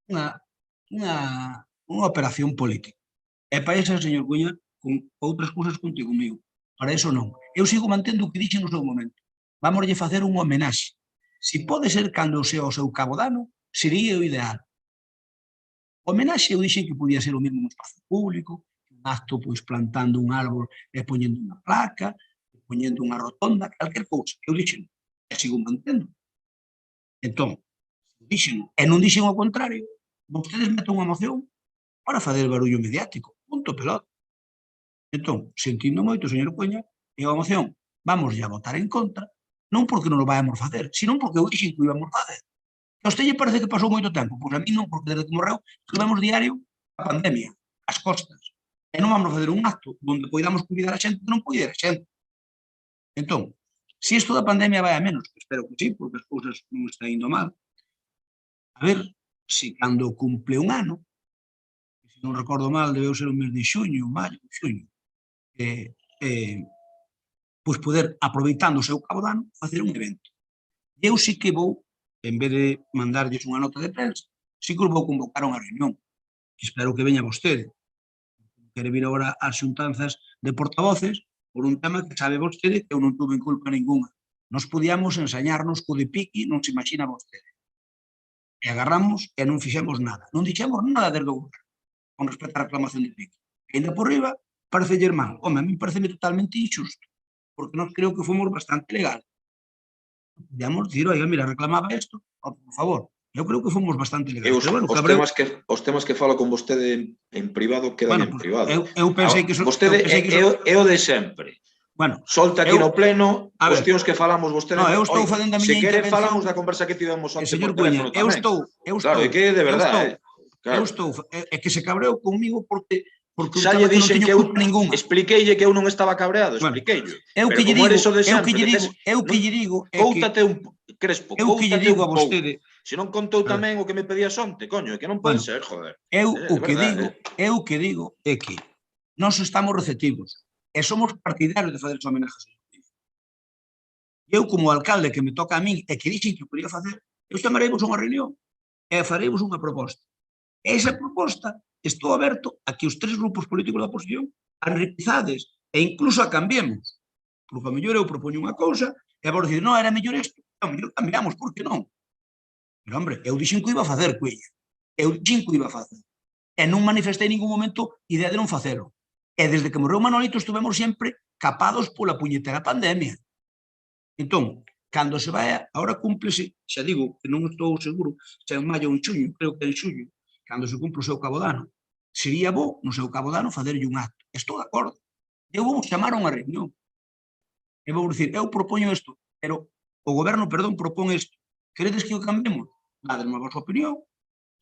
[SPEAKER 3] unha operación política. E para iso, señor Cuña, con outras cousas contigo comigo. Para iso non. Eu sigo mantendo o que dixen no seu momento. Vámoslle facer unha homenaxe. Se pode ser cando sea o seu cabo de ano, sería o ideal. Homenaxe eu dixen que podía ser o mesmo no espazo público, un acto plantando un árbol e poñendo unha placa, poñendo unha rotonda, calquer cousa. Eu dixen, e sigo mantendo. Entón, dixen, e non dixen o contrario, vostedes meten unha moción para fazer barullo mediático. Punto pelota. Entón, sentindo moito, señor Cuña, e a moción, vamos a votar en contra, non porque non o vayamos facer, sino porque eu dixen que o íbamos facer. A usted lle parece que pasou moito tempo? Pois a mí non, porque desde que morreu escrevemos diario a pandemia, as costas. E non vamos a fazer un acto onde poidamos convidar a xente que non poida ir a xente. Entón, se isto da pandemia vai a menos, que espero que sí, porque as cousas non están indo mal, a ver se cando cumple un ano, se non recordo mal, debeu ser o mes de xuño, maio, xuño, pois poder, aproveitando o seu cabo de ano, facer un evento. E eu sí que vou, en vez de mandarlles unha nota de prensa, sí que os vou convocar a unha reunión, que espero que veña vostede. Quere vir agora ás xuntanzas de portavoces por un tema que sabe vostede que eu non tuve culpa ninguna. Nos podíamos ensañarnos co de piqui, non se imagina vostede. E agarramos e non fixemos nada. Non dixemos nada desde o goberno con respecto á reclamación de piqui. E ainda por riba, parece mal. Home, a mí parece totalmente injusto, porque nós creo que fomos bastante legales. Podíamos dicir, oiga, mira, reclamaba isto, por favor. Eu creo que fomos bastante legales.
[SPEAKER 8] Os temas que falo con vostede en privado quedan en privado.
[SPEAKER 3] Eu pensei que...
[SPEAKER 8] Vostede é o de sempre. Solta aquí no pleno, cuestións que falamos vostede...
[SPEAKER 3] Non, eu estou facendo a miña intervención...
[SPEAKER 8] Se quere, falamos da conversa que tivemos onte por teléfono tamén.
[SPEAKER 3] Eu estou...
[SPEAKER 8] Claro, é que é de verdade.
[SPEAKER 3] Eu estou... É que se cabreou comigo porque
[SPEAKER 8] xa lle dixen que eu expliqueille que eu non estaba cabreado, expliqueille.
[SPEAKER 3] Eu que lle digo é que
[SPEAKER 8] Crespo,
[SPEAKER 3] Eu que lle
[SPEAKER 8] cóutate
[SPEAKER 3] digo a
[SPEAKER 8] un pouco.
[SPEAKER 3] vostede...
[SPEAKER 8] Se non contou tamén o que me pedías onte, coño, é que non pode ser, joder.
[SPEAKER 3] Eu
[SPEAKER 8] É
[SPEAKER 3] o que
[SPEAKER 8] verdade,
[SPEAKER 3] digo é que nós estamos receptivos e somos partidarios de fazer as homenaxes. Eu, como alcalde que me toca a min e que dixen que o quería facer, eu chamaremos unha reunión e faremos unha proposta. E esa proposta estou aberto a que os tres grupos políticos da oposición a enriquezades e incluso a cambiemos. Porque a mellor eu propoño unha cousa e vos dicir, non, era mellor isto, a mellor cambiamos, por que non? Pero, hombre, eu dixen que o iba a facer, cuella. Eu dixen que o iba a facer. E non manifestei en ningún momento idea de non facelo. E desde que morreu Manolito estuvemos sempre capados pola puñetera pandemia. Entón, cando se vai, agora cúmplese, xa digo que non estou seguro, se en maio ou en xuño, creo que en xuño, cando se cumpre o seu cabo de ano, sería bo no seu cabo de ano facerlle un acto. Estou de acordo. Eu vou chamar a unha reunión. E vou dicir, eu propoño isto, pero o goberno, perdón, propón isto. Queredes que o cambiemos? Dademe a vosa opinión.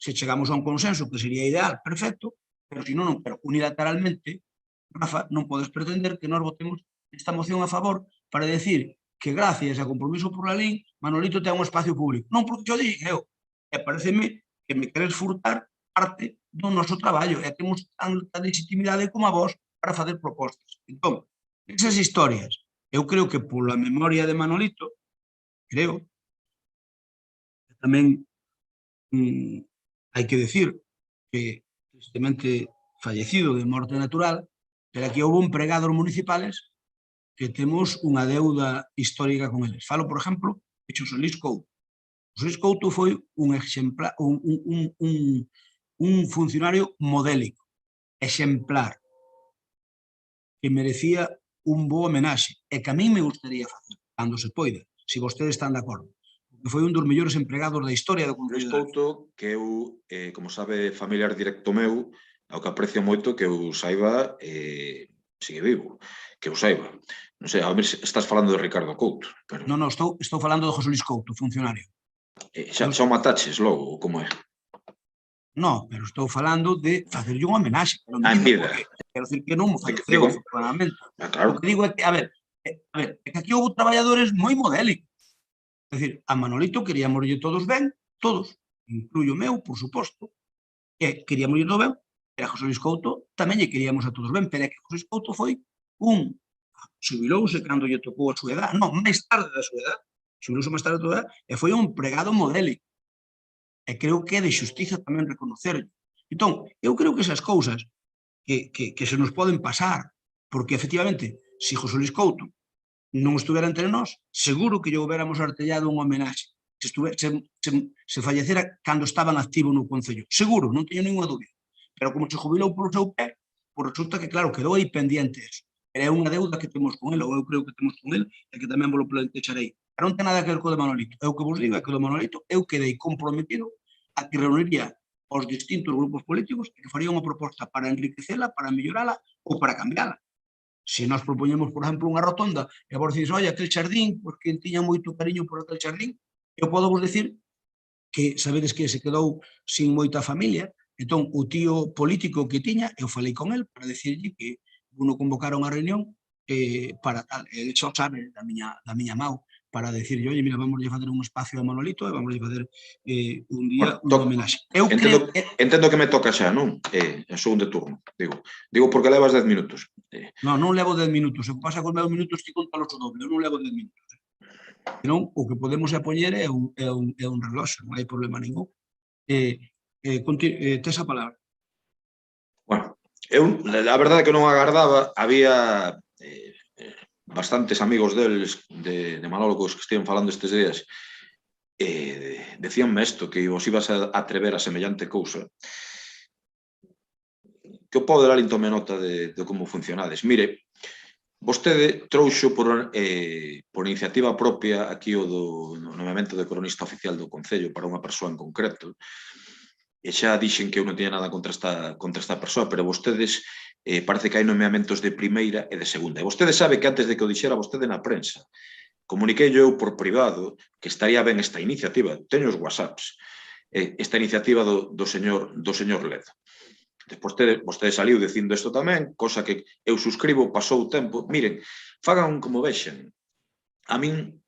[SPEAKER 3] Se chegamos a un consenso, que sería ideal, perfecto, pero se non, pero unilateralmente, Rafa, non podes pretender que nós votemos esta moción a favor para decir que gracias a compromiso por la lei, Manolito ten un espacio público. Non porque yo dixen eu. E pareceme que me queres furtar parte do noso traballo. E temos tanta legitimidade como a vos para facer propostas. Entón, esas historias, eu creo que pola memoria de Manolito, creo, tamén hai que decir que tristemente fallecido de morte natural, pero aquí houve empregados municipales que temos unha deuda histórica con eles. Falo, por exemplo, de Xosé Luis Couto. Xosé Luis Couto foi un exemplar, un funcionario modélico, exemplar, que merecía un bo homenaxe, e que a mí me gustaría facer, cando se poida, se vostedes están de acordo. Que foi un dos mellores empregados da historia do Concello
[SPEAKER 8] Luis Couto, que eu, como sabe, familiar directo meu, ao que aprecio moito que eu saiba, sigue vivo, que eu saiba. Non sei, a ver se estás falando de Ricardo Couto. Pero...
[SPEAKER 3] Non, estou falando de José Luis Couto, funcionario.
[SPEAKER 8] Xa o mataches logo, como é?
[SPEAKER 3] Non, pero estou falando de facerlle unha homenaxe.
[SPEAKER 8] En vida.
[SPEAKER 3] Quero dicir que non me faleceu, afortunadamente. O que digo é que, a ver, é que aquí houve traballadores moi modélicos. É dicir, a Manolito queríamoslle todos ben, todos, incluyo meu, por suposto, e queríamoslle todo ben, e a José Luis Couto tamén lle queríamos a todos ben, pero é que José Luis Couto foi un xubilouse cando lle tocou a súa edad, non, máis tarde da súa edad, xubilouse máis tarde da súa edad, e foi un empregado modélico. E creo que é de xustiza tamén reconocerlo. Entón, eu creo que esas cousas que se nos poden pasar, porque efectivamente, se José Luis Couto non estuvera entre nós, seguro que lle houbéramos artellado unha homenaxe. Se fallecera cando estaban activo no Concello. Seguro, non teño ninguna dúbida. Pero como se jubilou polo seu pé, pois resulta que, claro, quedou aí pendiente eso. Pero é unha deuda que temos con ele, ou eu creo que temos con ele, e que tamén vos lo plantexarei. Pero non ten nada que ver co de Manolito. Eu que vos digo é que o de Manolito eu quedei comprometido a que reuniría os distintos grupos políticos e que faría unha proposta para enriquecela, para mellorala ou para cambiala. Se nós propoñemos, por exemplo, unha rotonda e vos dicís, oi, aquel xardín, porque tiña moito cariño por aquel xardín, eu podo vos dicir que sabedes que se quedou sin moita familia, entón o tío político que tiña, eu falei con el para decirlle que uno convocara unha reunión para tal, e de hecho sabe da miña mau, para decirlle, oi, mira, vamos a facer un espacio a Manolito e vamos a facer un día unha homenaxe.
[SPEAKER 8] Entendo que me toca xa, non? É segundo turno, digo porque levas 10 minutos.
[SPEAKER 3] Non levo 10 minutos, o que pasa con os meus minutos ti contalos o doble, eu non levo 10 minutos. Senón, o que podemos apoñer é un reloxo, non hai problema ningún. Tes a palabra.
[SPEAKER 8] Bueno, eu, a verdade é que non agardaba, había bastantes amigos deles, de Manolo, que estiven falando estes días, decíanme isto, que vos ibas a atrever a semellante cousa. Que o Pau de Lalín tome nota de como funcionades. Mire, vostede trouxo por iniciativa propia aquí o do nomeamento de cronista oficial do Concello para unha persoa en concreto, e xa dixen que eu non tiña nada contra esta persoa, pero vostedes parece que hai nomeamentos de primeira e de segunda. E vostede sabe que antes de que o dixera vostede na prensa, comuniquei eu por privado que estaría ben esta iniciativa, teño os whatsapps, esta iniciativa do señor Ledo. Despois vostede saliu dicindo isto tamén, cosa que eu suscribo, pasou o tempo. Miren, fagan como vexen. A min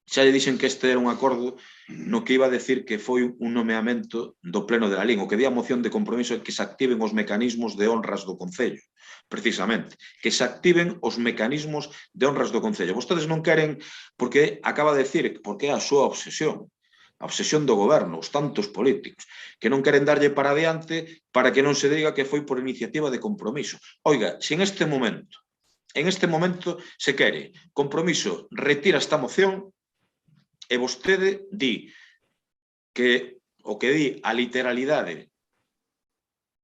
[SPEAKER 8] xa lle dixen que este era un acordo no que iba a decir que foi un nomeamento do Pleno de la LIN. O que di a moción de compromiso é que se activen os mecanismos de honras do Concello, precisamente, que se activen os mecanismos de honras do Concello. Vostedes non queren, porque acaba de decir, porque é a súa obsesión, a obsesión do goberno, os tantos políticos, que non queren darlle para adiante para que non se diga que foi por iniciativa de compromiso. Oiga, se en este momento se quere, compromiso, retira esta moción e vostede di que o que di a literalidade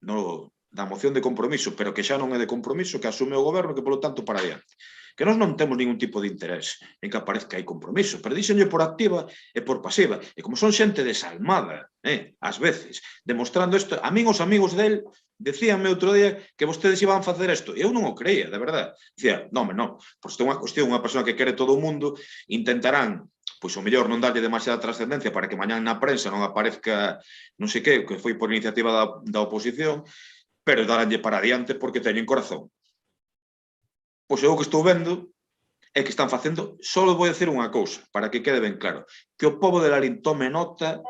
[SPEAKER 8] da moción de compromiso, pero que xa non é de compromiso, que asume o goberno, que polo tanto para adiante. Que nós non temos ningún tipo de interés en que aparezca aí compromiso, pero díxenlle por activa e por pasiva. E como son xente desalmada, ás veces, demostrando isto, a min os amigos del decíanme outro día que vostedes iban a facer isto, e eu non o creía, de verdade. Dicía, non, por isto é unha cuestión, unha persona que quere todo o mundo, intentarán, pois o mellor non darlle demasiada trascendencia para que mañán na prensa non aparezca non sei que foi por iniciativa da oposición, pero daranlle para adiante porque teñen corazón. Pois eu o que estou vendo é que están facendo, só vou dicir unha cousa, para que quede ben claro, que o pobo de Lalín tome nota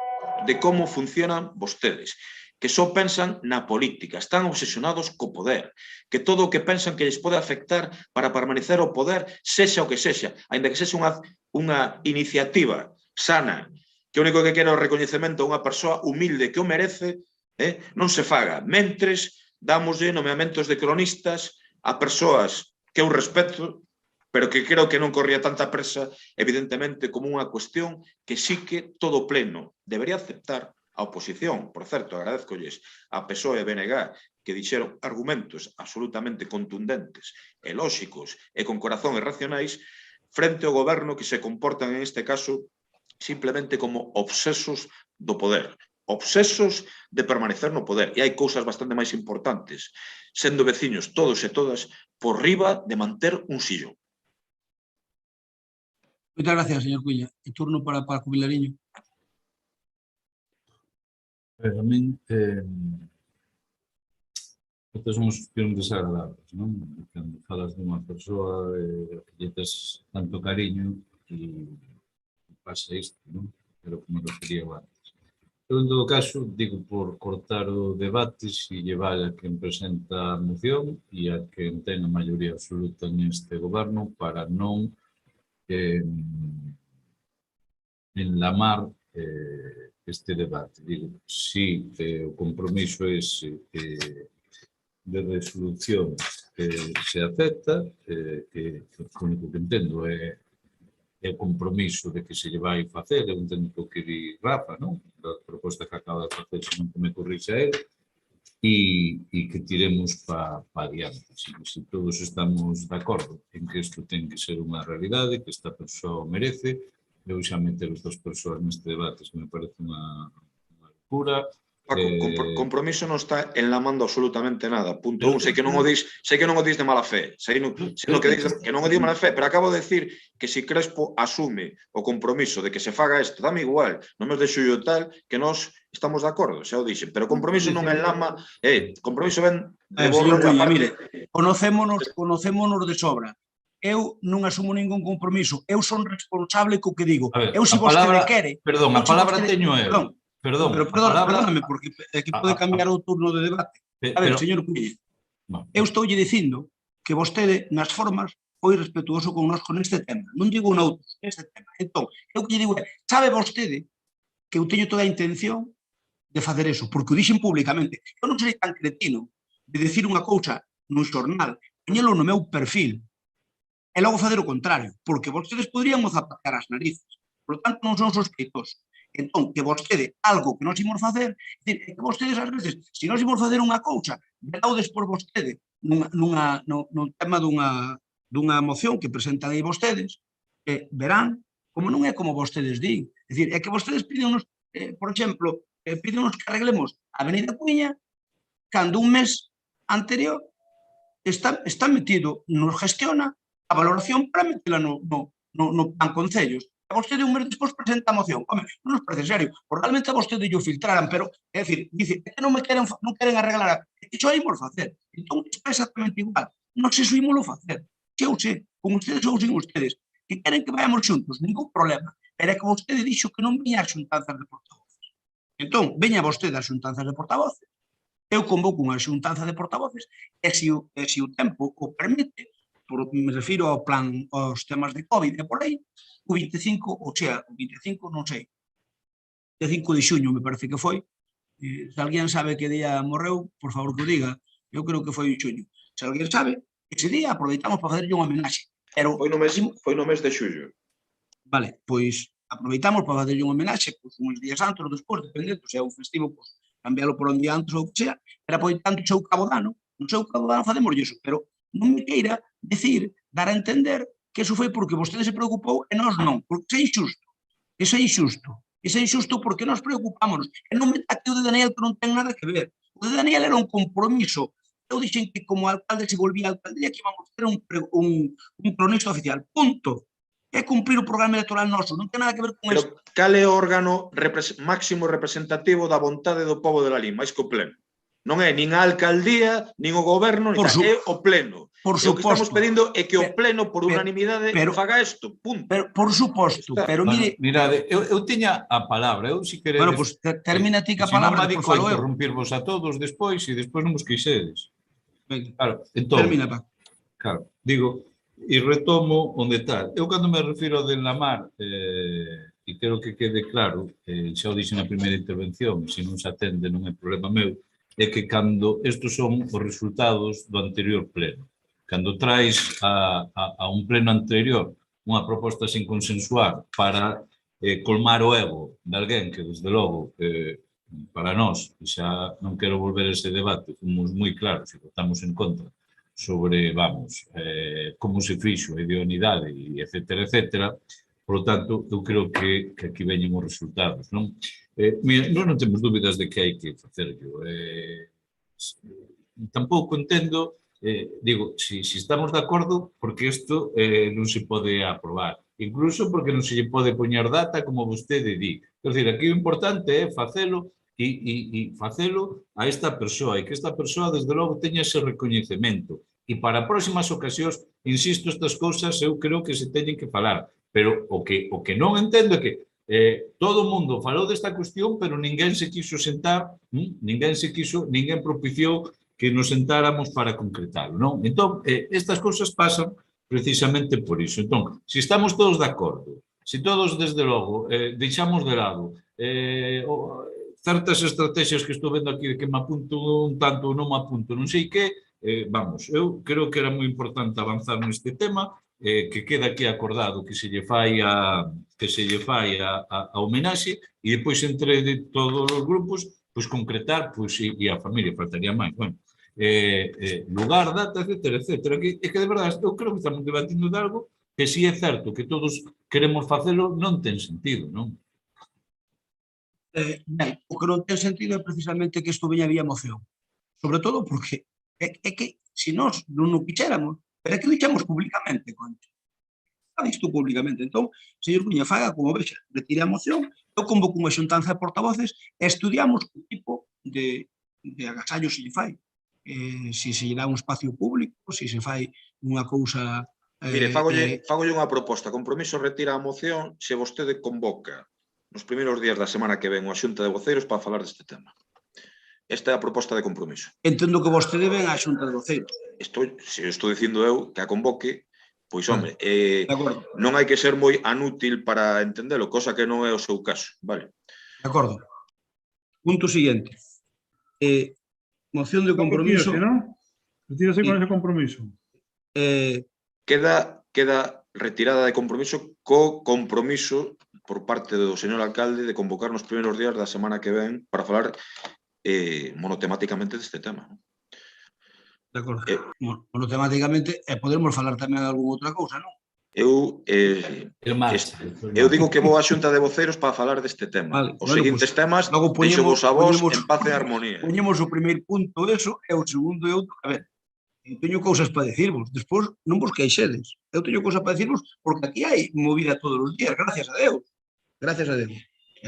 [SPEAKER 8] de como funcionan vostedes, que só pensan na política, están obsesionados co poder, que todo o que pensan que lles pode afectar para permanecer ao poder, sexa o que sexa, aínda que sexa unha iniciativa sana, que o único que quere é o recoñecemento a unha persoa humilde que o merece, non se faga. Mentres, dámoslle nomeamentos de cronistas a persoas que eu respeto, pero que creo que non corría tanta presa, evidentemente, como unha cuestión que sí que todo o pleno debería aceptar. A oposición, por certo, agradezcolles a PSOE e BNG, que dixeron argumentos absolutamente contundentes e lóxicos e con corazón e racionais, frente ao goberno que se comportan, en este caso, simplemente como obsesos do poder. Obsesos de permanecer no poder. E hai cousas bastante máis importantes, sendo veciños todos e todas, por riba de manter un sillón.
[SPEAKER 3] Moitas gracias, señor Cuña. E turno para Cubilariño.
[SPEAKER 6] A min, estas son as cuestións desagradables, non? Cando falas dunha persoa que lle tes tanto cariño e pasa isto, non? Pero como refería antes. Eu, en todo caso, digo por cortar o debate se lle vale a quen presenta a moción e a quen ten a maioría absoluta neste goberno para non enlamar este debate. Digo, si o compromiso ese de resolución se acepta, que o único que entendo é o compromiso de que se lle vai facer, eu entendo o que di Rafa, non? A proposta que acaba de facer, se non que me corrixe a él, e que tiremos para adiante. Se todos estamos de acordo en que isto ten que ser unha realidade, que esta persoa merece, eu xa meter as duas persoas neste debate, que me parece unha locura.
[SPEAKER 8] Paco, compromiso non está enlamando absolutamente nada. Punto 1, sei que non o dis de mala fe, sei que non o dis de mala fe, pero acabo de decir que se Crespo asume o compromiso de que se faga isto, dame igual, no mes de xullo tal, que nós estamos de acordo, xa o dixen, pero compromiso non enlama, compromiso ven de borra da parte...
[SPEAKER 3] Mire, conocémonos de sobra. Eu non asumo ningún compromiso, eu son responsable co que digo. Eu, se vostede quere...
[SPEAKER 6] Perdón, a palabra teño eu.
[SPEAKER 3] Perdóname, porque aquí pode cambiar o turno de debate. A ver, señor Cuña, eu estoulle dicindo que vostede, nas formas, foi respetuoso con nós con este tema. Non digo noutros, este tema. Entón, eu que lle digo, sabe vostede que eu teño toda a intención de facer eso, porque o dixen públicamente. Eu non serei tan cretino de decir unha cousa nun xornal, poñelo no meu perfil, e logo facer o contrario, porque vostedes poderían zapatear as narices. Por lo tanto, non son sospeitosos. Entón, que vostede, algo que nós imos facer, que vostedes, ás veces, se nós imos facer unha cousa, veraudes por vostede nun tema dunha moción que presentan aí vostedes, verán como non é como vostedes din. É dicir, é que vostedes pídenos, por exemplo, pídenos que arreglemos a Avenida Cuña cando un mes anterior está metido, nos gestiona a valoración para metela no plan concellos. A vostede un mes despois presenta a moción. Home, non nos parece serio. Realmente a vostede yo filtraran, pero, é dicir, dice, que non queren arreglar, que xo imos facer. Entón, é exactamente igual. Non se imos facer. Que eu sei, con ustedes ou sin ustedes, que queren que vayamos xuntos, ningún problema. pero é que vostede dixo que non viña a xuntanzas de portavoces. Entón, veña vostede a xuntanzas de portavoces, eu convoco unha xuntanza de portavoces, e se o tempo o permite, me refiro ao plan, aos temas de COVID e por aí, o 25, ou sea, o 25, non sei, o 5 de xuño me parece que foi, se alguén sabe que día morreu, por favor que o diga, eu creo que foi en xuño. Se alguén sabe, ese día aproveitamos para facerlle unha homenaxe.
[SPEAKER 8] Foi no mes de xullo.
[SPEAKER 3] Vale, pois aproveitamos para facerlle unha homenaxe, pois uns días antes ou despois, dependendo, se é un festivo, pois cambiálo por un día antes ou o que sea, pero aproveitando o seu cabo dano, no seu cabo dano facemos iso, pero non me queira decir, dar a entender que iso foi porque vostede se preocupou e nós non, porque é injusto. Iso é injusto. Iso é injusto porque nós preocupámonos. E non me taque o de Daniel que non ten nada que ver. O de Daniel era un compromiso. Eu dixen que como alcalde se volvía a alcaldía que íbamos a ter un cronista oficial. Punto. É cumprir o programa electoral noso. Non ten nada que ver con isto.
[SPEAKER 8] Pero cal é o órgano máximo representativo da vontade do pobo de Lalín, máis que o pleno? Non é nin a alcaldía, nin o goberno, é o pleno.
[SPEAKER 3] Por
[SPEAKER 8] suposto. O que estamos pedindo é que o pleno, por unanimidade, faga isto, punto.
[SPEAKER 3] Por suposto, pero mire...
[SPEAKER 6] Mirade, eu tiña a palabra, eu si queredes...
[SPEAKER 3] Bueno, pois termina ti que a palabra,
[SPEAKER 6] por favor. Interrumpirvos a todos despois e despois non vos quixedes. Claro, entón...
[SPEAKER 3] Termina, pa.
[SPEAKER 6] Claro, digo, e retomo onde tal. Eu cando me refiro a Delamar, e quero que quede claro, xa o dixen na primeira intervención, se non se atende non é problema meu, é que cando estes son os resultados do anterior pleno. Cando traes a un pleno anterior unha proposta sin consensuar para colmar o ego de alguén que, desde logo, para nós, e xa non quero volver a ese debate, fomos moi claros e votamos en contra sobre, vamos, como se fixo a idoneidade, etcétera, etcétera. Por lo tanto, eu creo que aquí veñen os resultados, non? Nós non temos dúbidas de que hai que facerlo. Tampouco entendo, digo, se estamos de acordo, porque isto non se pode aprobar. Incluso porque non se lle pode poñer data, como vostede di. Quer dizer, aquí o importante é facelo e facelo a esta persoa, e que esta persoa, desde logo, teña ese recoñecemento. E para próximas ocasións, insisto, estas cousas eu creo que se teñen que falar. Pero o que non entendo é que todo o mundo falou desta cuestión, pero ninguén se quiso sentar, ninguén propiciou que nos sentáramos para concretarlo, non? Entón, estas cousas pasan precisamente por iso. Entón, se estamos todos de acordo, se todos, desde logo, deixamos de lado certas estrategias que estou vendo aquí de que me apunto un tanto ou non me apunto, non sei que, vamos, eu creo que era moi importante avanzar neste tema, que queda aquí acordado que se lle fai a homenaxe e depois entre todos os grupos pois concretar, pois e a familia faltaría máis, bueno, lugar, data, etcétera, etcétera, e que de verdade eu creo que estamos debatindo de algo que si é certo que todos queremos facelo, non ten sentido, non?
[SPEAKER 3] Ben, o que non ten sentido é precisamente que isto veña vía moción, sobre todo porque é que se nós non o quixéramos, pero é que o dixemos públicamente, concho. Está disto públicamente. Entón, señor Cuña, faga como vexa, retire a moción, eu convoco unha xuntanza de portavoces e estudiamos o tipo de agasallo se lle fai. Se se lle dá un espacio público, se se fai unha cousa...
[SPEAKER 8] Mire, fagolle unha proposta. Compromiso retira a moción se vostede convoca nos primeiros días da semana que ven unha xunta de voceiros para falar deste tema. Esta é a proposta de compromiso.
[SPEAKER 3] Entendo que vostede ven á xunta de voceiros.
[SPEAKER 8] Se eu estou dicindo eu que a convoque, pois, home, non hai que ser moi anútil para entendelo, cosa que non é o seu caso, vale?
[SPEAKER 3] De acordo. Punto siguiente. Moción de compromiso...
[SPEAKER 4] Retírase con ese compromiso.
[SPEAKER 8] Queda retirada de compromiso co compromiso por parte do señor alcalde de convocar nos primeiros días da semana que ven para falar monotemáticamente deste tema.
[SPEAKER 3] De acordo. Monotemáticamente, podemos falar tamén de algunha outra cousa, non?
[SPEAKER 8] Eu digo que vou á xunta de voceiros para falar deste tema. Os seguintes temas, deixo vos a vos en paz e armonía.
[SPEAKER 3] Poñemos o primeiro punto eso, e o segundo e outro. A ver, eu teño cousas para dicirvos, despois non vos queixedes. Eu teño cousas para dicirvos porque aquí hai movida todos os días, gracias a Deus. Gracias a Deus.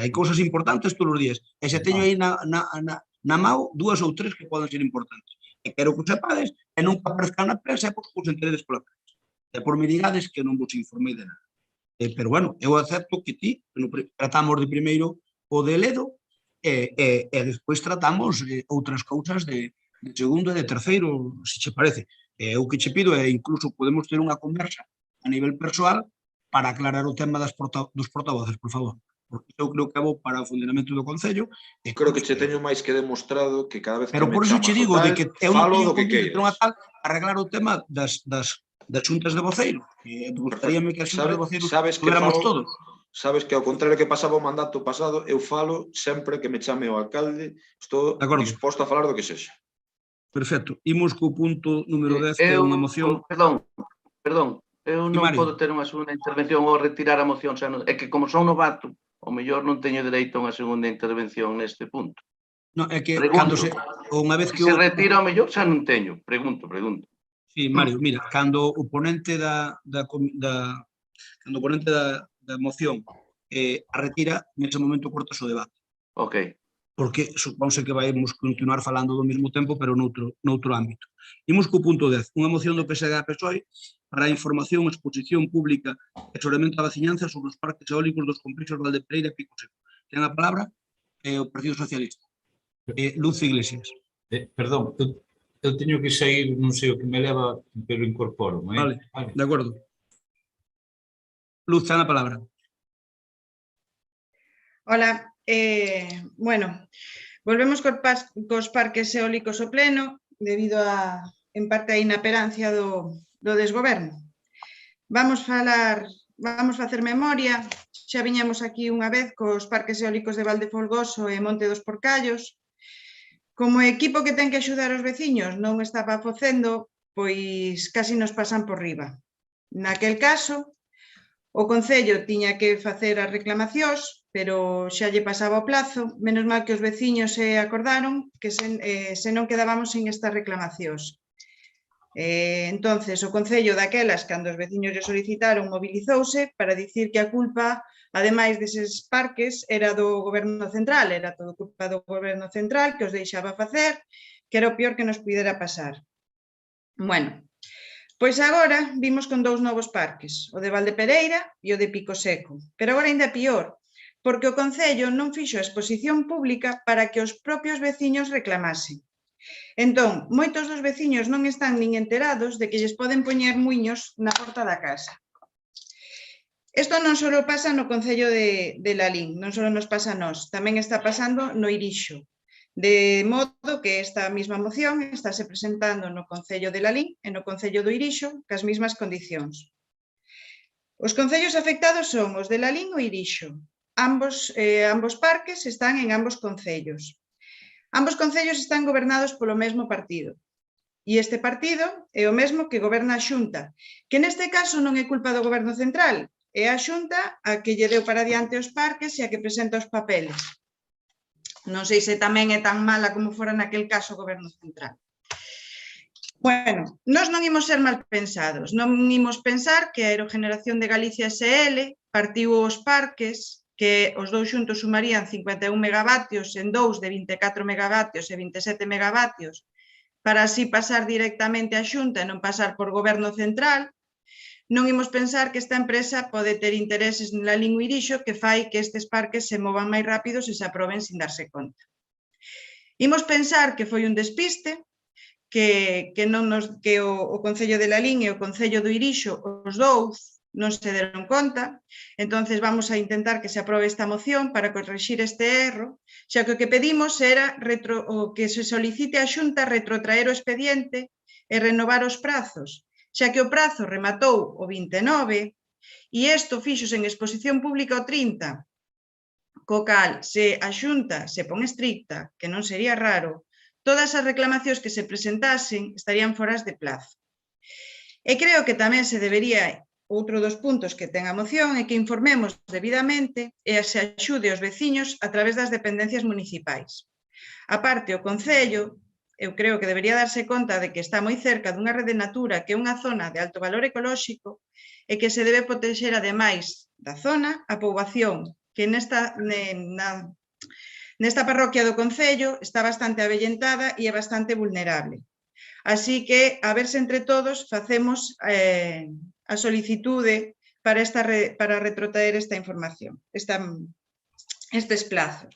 [SPEAKER 3] Hai cousas importantes todos os días. E xa teño aí na mao 2 ou 3 que poden ser importantes. E quero que os sepades e nunca aparezcan na prensa e por que os enteredes pola prensa. E por me digades que non vos informei de nada. Pero, bueno, eu acepto que ti tratamos de primeiro o de Ledo e despois tratamos outras cousas de segundo e de terceiro, se che parece. Eu que che pido é incluso podemos ter unha conversa a nivel persoal para aclarar o tema dos portavoces, por favor. Porque eu creo que é bo para o funcionamento do Concello.
[SPEAKER 8] Creo que che teño máis que demostrado que cada vez que
[SPEAKER 3] Pero
[SPEAKER 8] me
[SPEAKER 3] por iso che
[SPEAKER 8] chamas
[SPEAKER 3] digo
[SPEAKER 8] o
[SPEAKER 3] de
[SPEAKER 8] tal,
[SPEAKER 3] que eu non
[SPEAKER 8] falo
[SPEAKER 3] teño
[SPEAKER 8] do que
[SPEAKER 3] contigo de ter unha
[SPEAKER 8] queiras.
[SPEAKER 3] tal arreglar o tema das xuntas de voceiro. Gustaríame que as xuntas de voceiro tuviéramos todos.
[SPEAKER 8] Sabes que ao contrario que pasaba o mandato pasado, eu falo sempre que me chame o alcalde, estou disposto a falar do que sexa.
[SPEAKER 3] Perfecto. Imos co punto número 10, que é unha moción.
[SPEAKER 5] Perdón, eu non podo ter unha segunda intervención ou retirar a moción, é que como son novato, ao mellor non teño dereito a unha segunda intervención neste punto.
[SPEAKER 3] Non, é que cando unha vez que
[SPEAKER 5] se retira ao mellor xa non teño, pregunto.
[SPEAKER 3] Sí, Mario, mira, cando o ponente da moción a retira, nese momento cortas o debate.
[SPEAKER 5] Ok.
[SPEAKER 3] Porque supónse que vamos continuar falando do mesmo tempo, pero noutro ámbito. Imos co punto 10, unha moción do PSG a PSOE para a información, exposición pública e xoramento da veciñanza sobre os parques eólicos dos complexos Valdepereira e Pico Seco. Ten a palabra o Partido Socialista. Luz Iglesias.
[SPEAKER 6] Perdón, eu teño que sair, non sei o que me leva, pero incorporo.
[SPEAKER 3] Vale, de acordo. Luz, ten a palabra.
[SPEAKER 10] Hola, bueno, volvemos cos parques eólicos ao pleno debido a, en parte, a inaperancia do desgoberno. Vamos facer memoria, xa viñamos aquí unha vez cos parques eólicos de Valde Folgoso e Monte dos Porcallos. Como equipo que ten que axudar os veciños non estaba facendo, pois casi nos pasan por riba. Naquel caso, o Concello tiña que facer as reclamacións, pero xa lle pasaba o plazo, menos mal que os veciños se acordaron que se non quedábamos sin estas reclamacións. Entonces, o Concello daquelas, cando os veciños lle solicitaron, mobilizouse para dicir que a culpa, ademais deses parques, era do Goberno Central, era todo culpa do Goberno Central, que os deixaba facer, que era o peor que nos pudera pasar. Bueno, pois agora vimos con dous novos parques, o de Valdepereira e o de Pico Seco, pero agora ainda pior, porque o Concello non fixo a exposición pública para que os propios veciños reclamasen. Entón, moitos dos veciños non están nin enterados de que lles poden poñer muiños na porta da casa. Isto non só pasa no Concello de Lalín, non só nos pasa a nós, tamén está pasando no Irixo. De modo que esta mesma moción estáse presentando no Concello de Lalín e no Concello do Irixo cas mesmas condicións. Os concellos afectados son os de Lalín e Irixo. Ambos parques están en ambos concellos. Ambos concellos están gobernados polo mesmo partido. E este partido é o mesmo que goberna a Xunta, que neste caso non é culpa do Goberno Central, é a Xunta a que lle deu para diante os parques e a que presenta os papeles. Non sei se tamén é tan mala como fora naquel caso o Goberno Central. Bueno, nós non imos ser mal pensados, non imos pensar que a Aerogeneración de Galicia SL partiu os parques que os dous xuntos sumarían 51 megavatios en dous de 24 megavatios e 27 megavatios para así pasar directamente á Xunta e non pasar por Goberno Central. Non imos pensar que esta empresa pode ter intereses na Lalín ou Irixo que fai que estes parques se movan máis rápidos e se aproben sin darse conta. Imos pensar que foi un despiste, que o Concello de Lalín e o Concello do Irixo, os dous, non se deron conta, entonces vamos a intentar que se aprobe esta moción para corrixir este erro, xa que o que pedimos era que se solicite a Xunta retrotraer o expediente e renovar os prazos, xa que o prazo rematou o 29 e isto fixose en exposición pública o 30, co cal, se a Xunta se pon estricta, que non sería raro, todas as reclamacións que se presentasen estarían foras de plazo. E creo que tamén se debería. Outro dos puntos que ten a moción é que informemos debidamente e se axude aos veciños a través das dependencias municipais. A parte, o Concello, eu creo que debería darse conta de que está moi cerca dunha rede natura que é unha zona de alto valor ecolóxico e que se debe protexer, ademais da zona, a poboación, que nesta parroquia do Concello está bastante avellentada e é bastante vulnerable. Así que, a ver se entre todos facemos a solicitude para retrotraer esta información, estes plazos.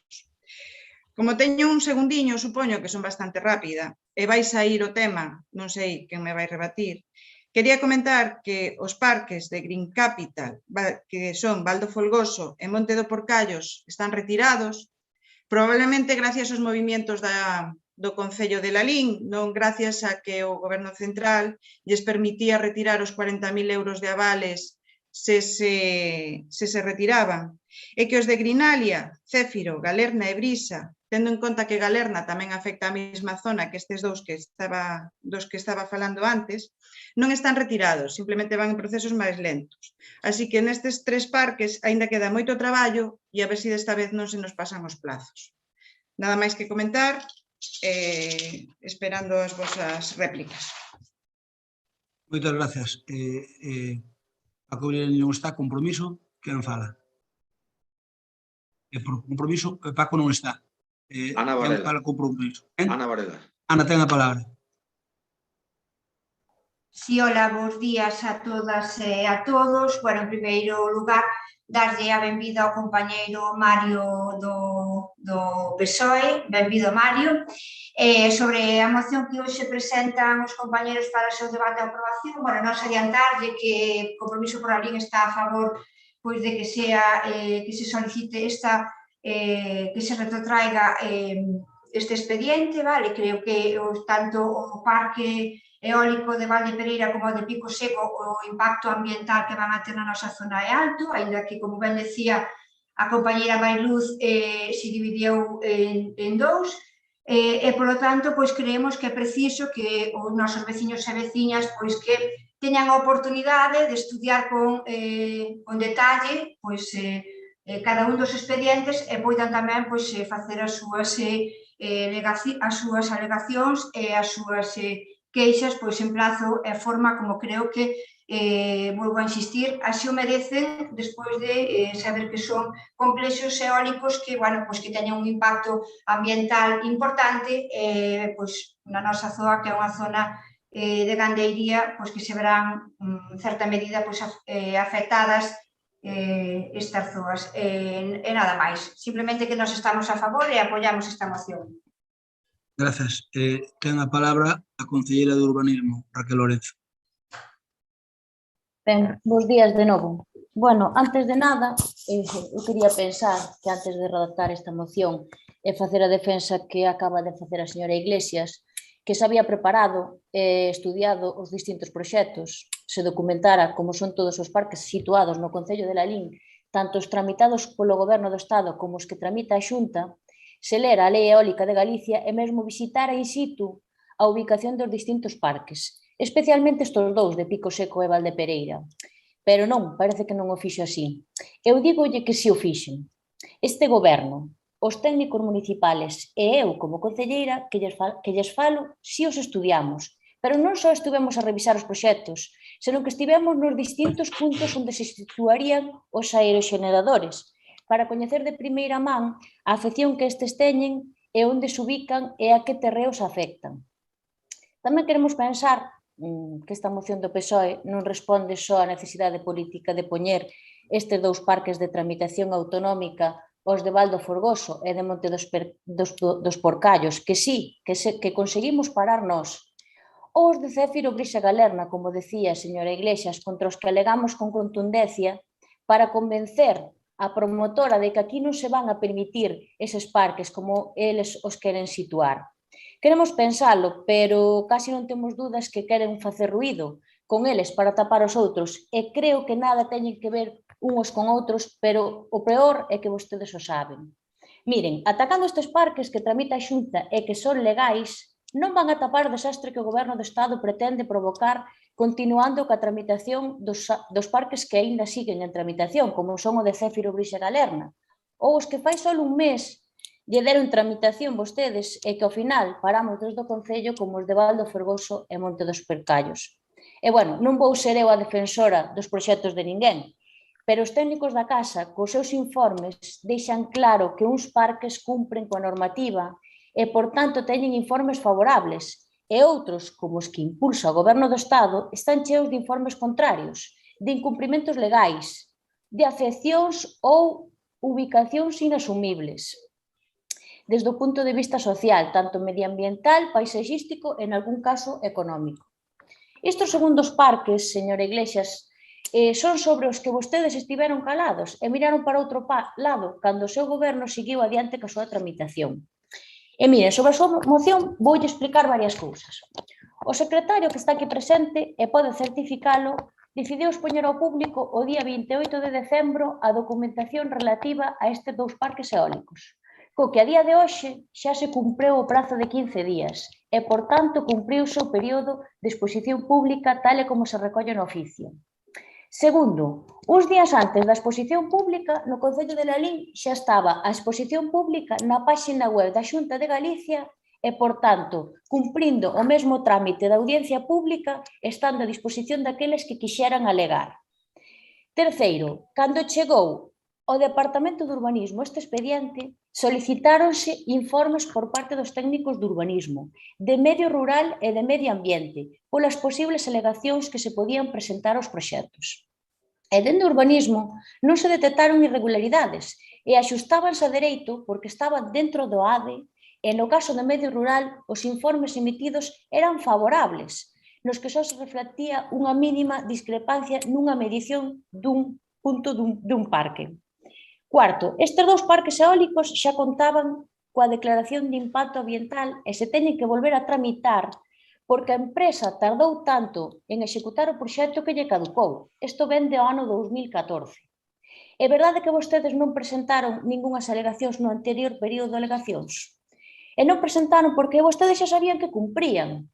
[SPEAKER 10] Como teño un segundiño, supoño que son bastante rápida, e vai sair o tema, non sei quen me vai rebatir, quería comentar que os parques de Green Capital, que son Val do Folgoso e Monte do Porcallos, están retirados, probablemente gracias aos movimentos do Concello de Lalín, non gracias a que o Goberno Central lles permitía retirar os 40.000 euros de avales se se retiraban. E que os de Grinalia, Céfiro, Galerna e Brisa, tendo en conta que Galerna tamén afecta a mesma zona que estes dos que estaba falando antes, non están retirados, simplemente van en procesos máis lentos. Así que nestes 3 parques aínda queda moito traballo e a ver se desta vez non se nos pasan os plazos. Nada máis que comentar, esperando as vosas réplicas.
[SPEAKER 3] Moitas gracias. Paco Vilariño non está. Compromiso, quen fala? Por compromiso, Paco non está.
[SPEAKER 8] Ana Varela.
[SPEAKER 3] Quen fala compromiso?
[SPEAKER 8] Ana Varela.
[SPEAKER 3] Ana, ten a palabra.
[SPEAKER 16] Sí, hola, bons días a todas e a todos. Bueno, en primeiro lugar, darlle a benvida ao compañeiro Mario do PSOE. Benvido, Mario. Sobre a moción que hoxe presentan os compañeros para o seu debate e aprobación, bueno, nos adiantarlle que Compromiso por a Lalín está a favor pois de que se solicite que se retrotraiga este expediente, vale? Creo que tanto o parque eólico de Valdepereira como o de Pico Seco, o impacto ambiental que van a ter na nosa zona é alto, ainda que, como ben decía a compañeira Mariluz, se dividiu en dous, e, polo tanto, pois creemos que é preciso que os nosos veciños e veciñas pois que teñan a oportunidade de estudiar con detalle pois cada un dos expedientes e poidan tamén pois facer as súas alegacións e as súas queixas pois en plazo e forma como creo que, volvo a insistir, así o merecen despois de saber que son complexos eólicos que, bueno, pois que teñen un impacto ambiental importante pois na nosa zona, que é unha zona de gandeiría, pois que se verán en certa medida pois afectadas estas zonas. E nada máis, simplemente que nós estamos a favor e apoiamos esta moción.
[SPEAKER 3] Grazas. Ten a palabra a concelleira de Urbanismo, Raquel Lorenzo.
[SPEAKER 9] Ben, bons días de novo. Bueno, antes de nada, eu quería pensar que antes de redactar esta moción e facer a defensa que acaba de facer a señora Iglesias, que se había preparado e estudiado os distintos proxectos, se documentara como son todos os parques situados no Concello de Lalín, tanto os tramitados polo Goberno do Estado como os que tramita a Xunta, se lera a Lei Eólica de Galicia e mesmo visitara in situ a ubicación dos distintos parques, especialmente estes dous de Pico Seco e Valdepereira. Pero non, parece que non o fixo así. Eu dígolle que si o fixen. Este goberno, os técnicos municipales e eu como concelleira que lles falo, si os estudiamos, pero non só estivemos a revisar os proxectos, senón que estivemos nos distintos puntos onde se situarían os aeroxeneradores, para coñecer de primeira man a afección que estes teñen e onde se ubican e a que terreos afectan. Tamén queremos pensar que esta moción do PSOE non responde só á necesidade política de poñer estes dous parques de tramitación autonómica, os de Val do Folgoso e de Monte dos Porcallos, que sí, que conseguimos parar nós, ou os de Céfiro, Brisa e Galerna, como decía a señora Iglesias, contra os que alegamos con contundencia para convencer a promotora de que aquí non se van a permitir eses parques como eles os queren situar. Queremos pensalo, pero casi non temos dudas que queren facer ruído con eles para tapar os outros e creo que nada teñen que ver uns con outros, pero o peor é que vostedes o saben. Miren, atacando estes parques que tramita a Xunta e que son legais, non van a tapar o desastre que o Goberno do Estado pretende provocar continuando coa tramitación dos parques que aínda siguen en tramitación, como son o de Céfiro, Brisa e Galerna, ou os que fai só un mes lle deron tramitación vostedes e que ao final paramos desde o Concello como os de Val do Folgoso e Monte dos Porcallos. E, bueno, non vou ser eu a defensora dos proxectos de ninguén, pero os técnicos da Casa, cos seus informes, deixan claro que uns parques cumpren coa normativa e, por tanto, teñen informes favorables, e outros, como os que impulsa o Goberno do Estado, están cheos de informes contrarios, de incumprimentos legais, de afeccións ou ubicacións inasumibles, desde o punto de vista social, tanto medioambiental, paisaxístico e, en algún caso, económico. Estes segundos parques, señora Iglesias, son sobre os que vostedes estiveron calados e miraron para outro lado cando o seu goberno seguiu adiante ca súa tramitación. E miren, sobre a súa moción voulle explicar varias cousas. O secretario que está aquí presente e pode certificalo decidiu expoñer ao público o día 28 de decembro a documentación relativa a estes dous parques eólicos, co que a día de hoxe xa se cumpreu o prazo de 15 días e, por tanto, cumpriuse o período de exposición pública tal e como se recolle no oficio. Segundo, uns días antes da exposición pública, no Concello de Lalín xa estaba a exposición pública na páxina web da Xunta de Galicia e, por tanto, cumprindo o mesmo trámite da audiencia pública, estando a disposición daqueles que quixeran alegar. Terceiro, cando chegou ao Departamento de Urbanismo este expediente, solicitáronse informes por parte dos técnicos de urbanismo, de medio rural e de medio ambiente, polas posibles alegacións que se podían presentar aos proxectos. E dende o urbanismo non se detectaron irregularidades e axustábanse a dereito porque estaban dentro do ADE e, no caso do medio rural, os informes emitidos eran favorables, nos que só se reflectía unha mínima discrepancia nunha medición dun punto dun parque. Cuarto, estes dous parques eólicos xa contaban coa declaración de impacto ambiental e se teñen que volver a tramitar porque a empresa tardou tanto en executar o proxecto que lle caducou. Isto vén do ano 2014. É verdade que vostedes non presentaron ningunhas alegacións no anterior período de alegacións. E non presentaron porque vostedes xa sabían que cumprían.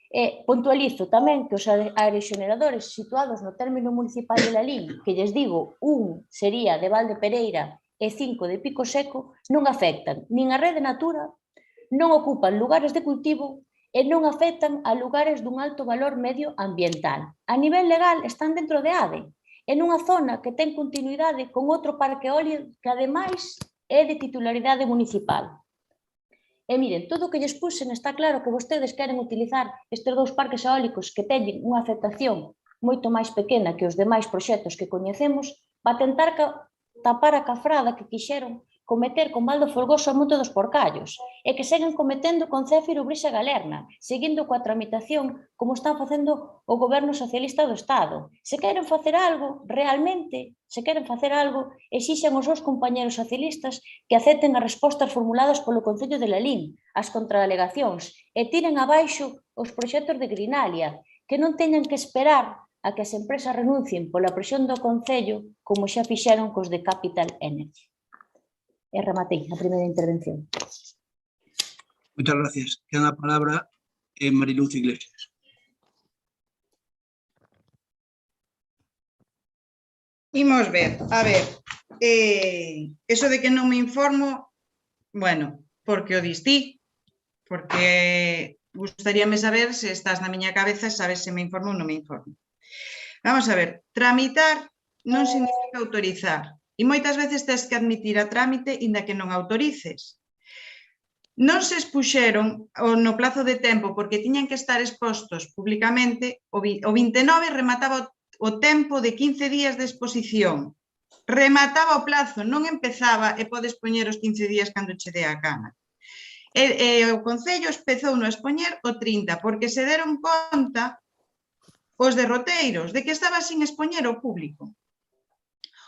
[SPEAKER 9] E puntualizo tamén que os aeroxeneradores situados no término municipal de Lalín, que lles digo, un sería de Valde Pereira e 5 de Pico Seco, non afectan nin a rede Natura, non ocupan lugares de cultivo e non afectan a lugares dun alto valor medioambiental. A nivel legal están dentro de ADE, en unha zona que ten continuidade con outro parque eólico que ademais é de titularidade municipal. E miren, todo o que lles puxen está claro que vostedes queren utilizar estes dous parques eólicos que teñen unha afectación moito máis pequena que os demais proxectos que coñecemos para tentar tapar a cafrada que quixeron cometer con baldo folgoso a Monte dos Porcallos e que seguen cometendo con Céfiro, Brixa e Galerna, seguindo coa tramitación como están facendo o Goberno Socialista do Estado. Se queren facer algo, realmente, exixen os seus compañeros socialistas que acepten as respostas formuladas polo Concello de Lalín, as contraalegacións, e tiren abaixo os proxectos de Grinalia, que non teñan que esperar a que as empresas renuncien pola presión do Concello como xa fixeron cos de Capital Energy. E rematei a primeira intervención.
[SPEAKER 3] Moitas gracias. Queda a palabra Mariluz Iglesias.
[SPEAKER 10] Imos ver, a ver, eso de que non me informo, bueno, porque o distí, porque gustaríame saber se estás na miña cabeza, sabes se me informo ou non me informo. Vamos a ver, tramitar non significa autorizar. E moitas veces tens que admitir a trámite inda que non autorices. Non se expuxeron no plazo de tempo porque tiñan que estar expostos públicamente, o 29 remataba o tempo de 15 días de exposición. Remataba o plazo, non empezaba e podes poñer os 15 días cando che dé a gana. O Concello empezou no expoñer o 30 porque se deron conta os derroteiros de que estaba sin expoñer o público.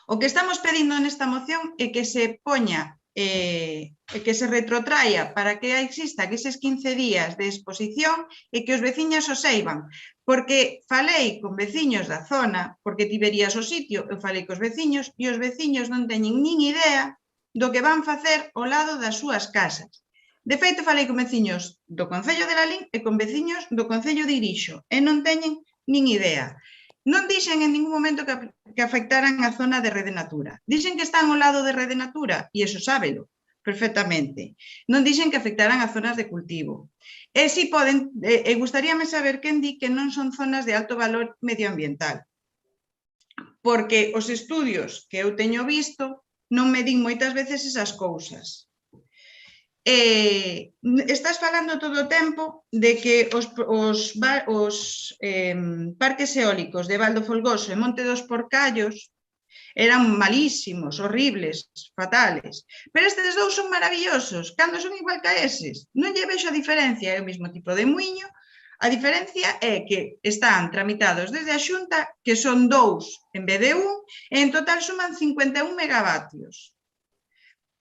[SPEAKER 10] O que estamos pedindo nesta moción é que se poña, que se retrotraia para que exista que eses 15 días de exposición e que os veciños o seiban. Porque falei con veciños da zona, porque ti verías o sitio, eu falei cos veciños e os veciños non teñen nin idea do que van facer ao lado das súas casas. De feito, falei con veciños do Concello de Lalín e con veciños do Concello de Irixo e non teñen nin idea. Non dixen en ningún momento que afectaran a zona de Rede Natura. Dixen que están ao lado de Rede Natura, e iso sábelo perfectamente. Non dixen que afectaran a zonas de cultivo. E si poden, gustaríame saber quen di que non son zonas de alto valor medioambiental. Porque os estudios que eu teño visto non me din moitas veces esas cousas. Estás falando todo o tempo de que os parques eólicos de Val do Folgoso e Monte dos Porcallos eran malísimos, horribles, fatales. Pero estes dous son maravillosos. Cando son igual que eses? Non lle vexo a diferencia, é o mesmo tipo de muiño. A diferencia é que están tramitados desde a Xunta, que son 2 en vez de 1, e en total suman 51 megavatios.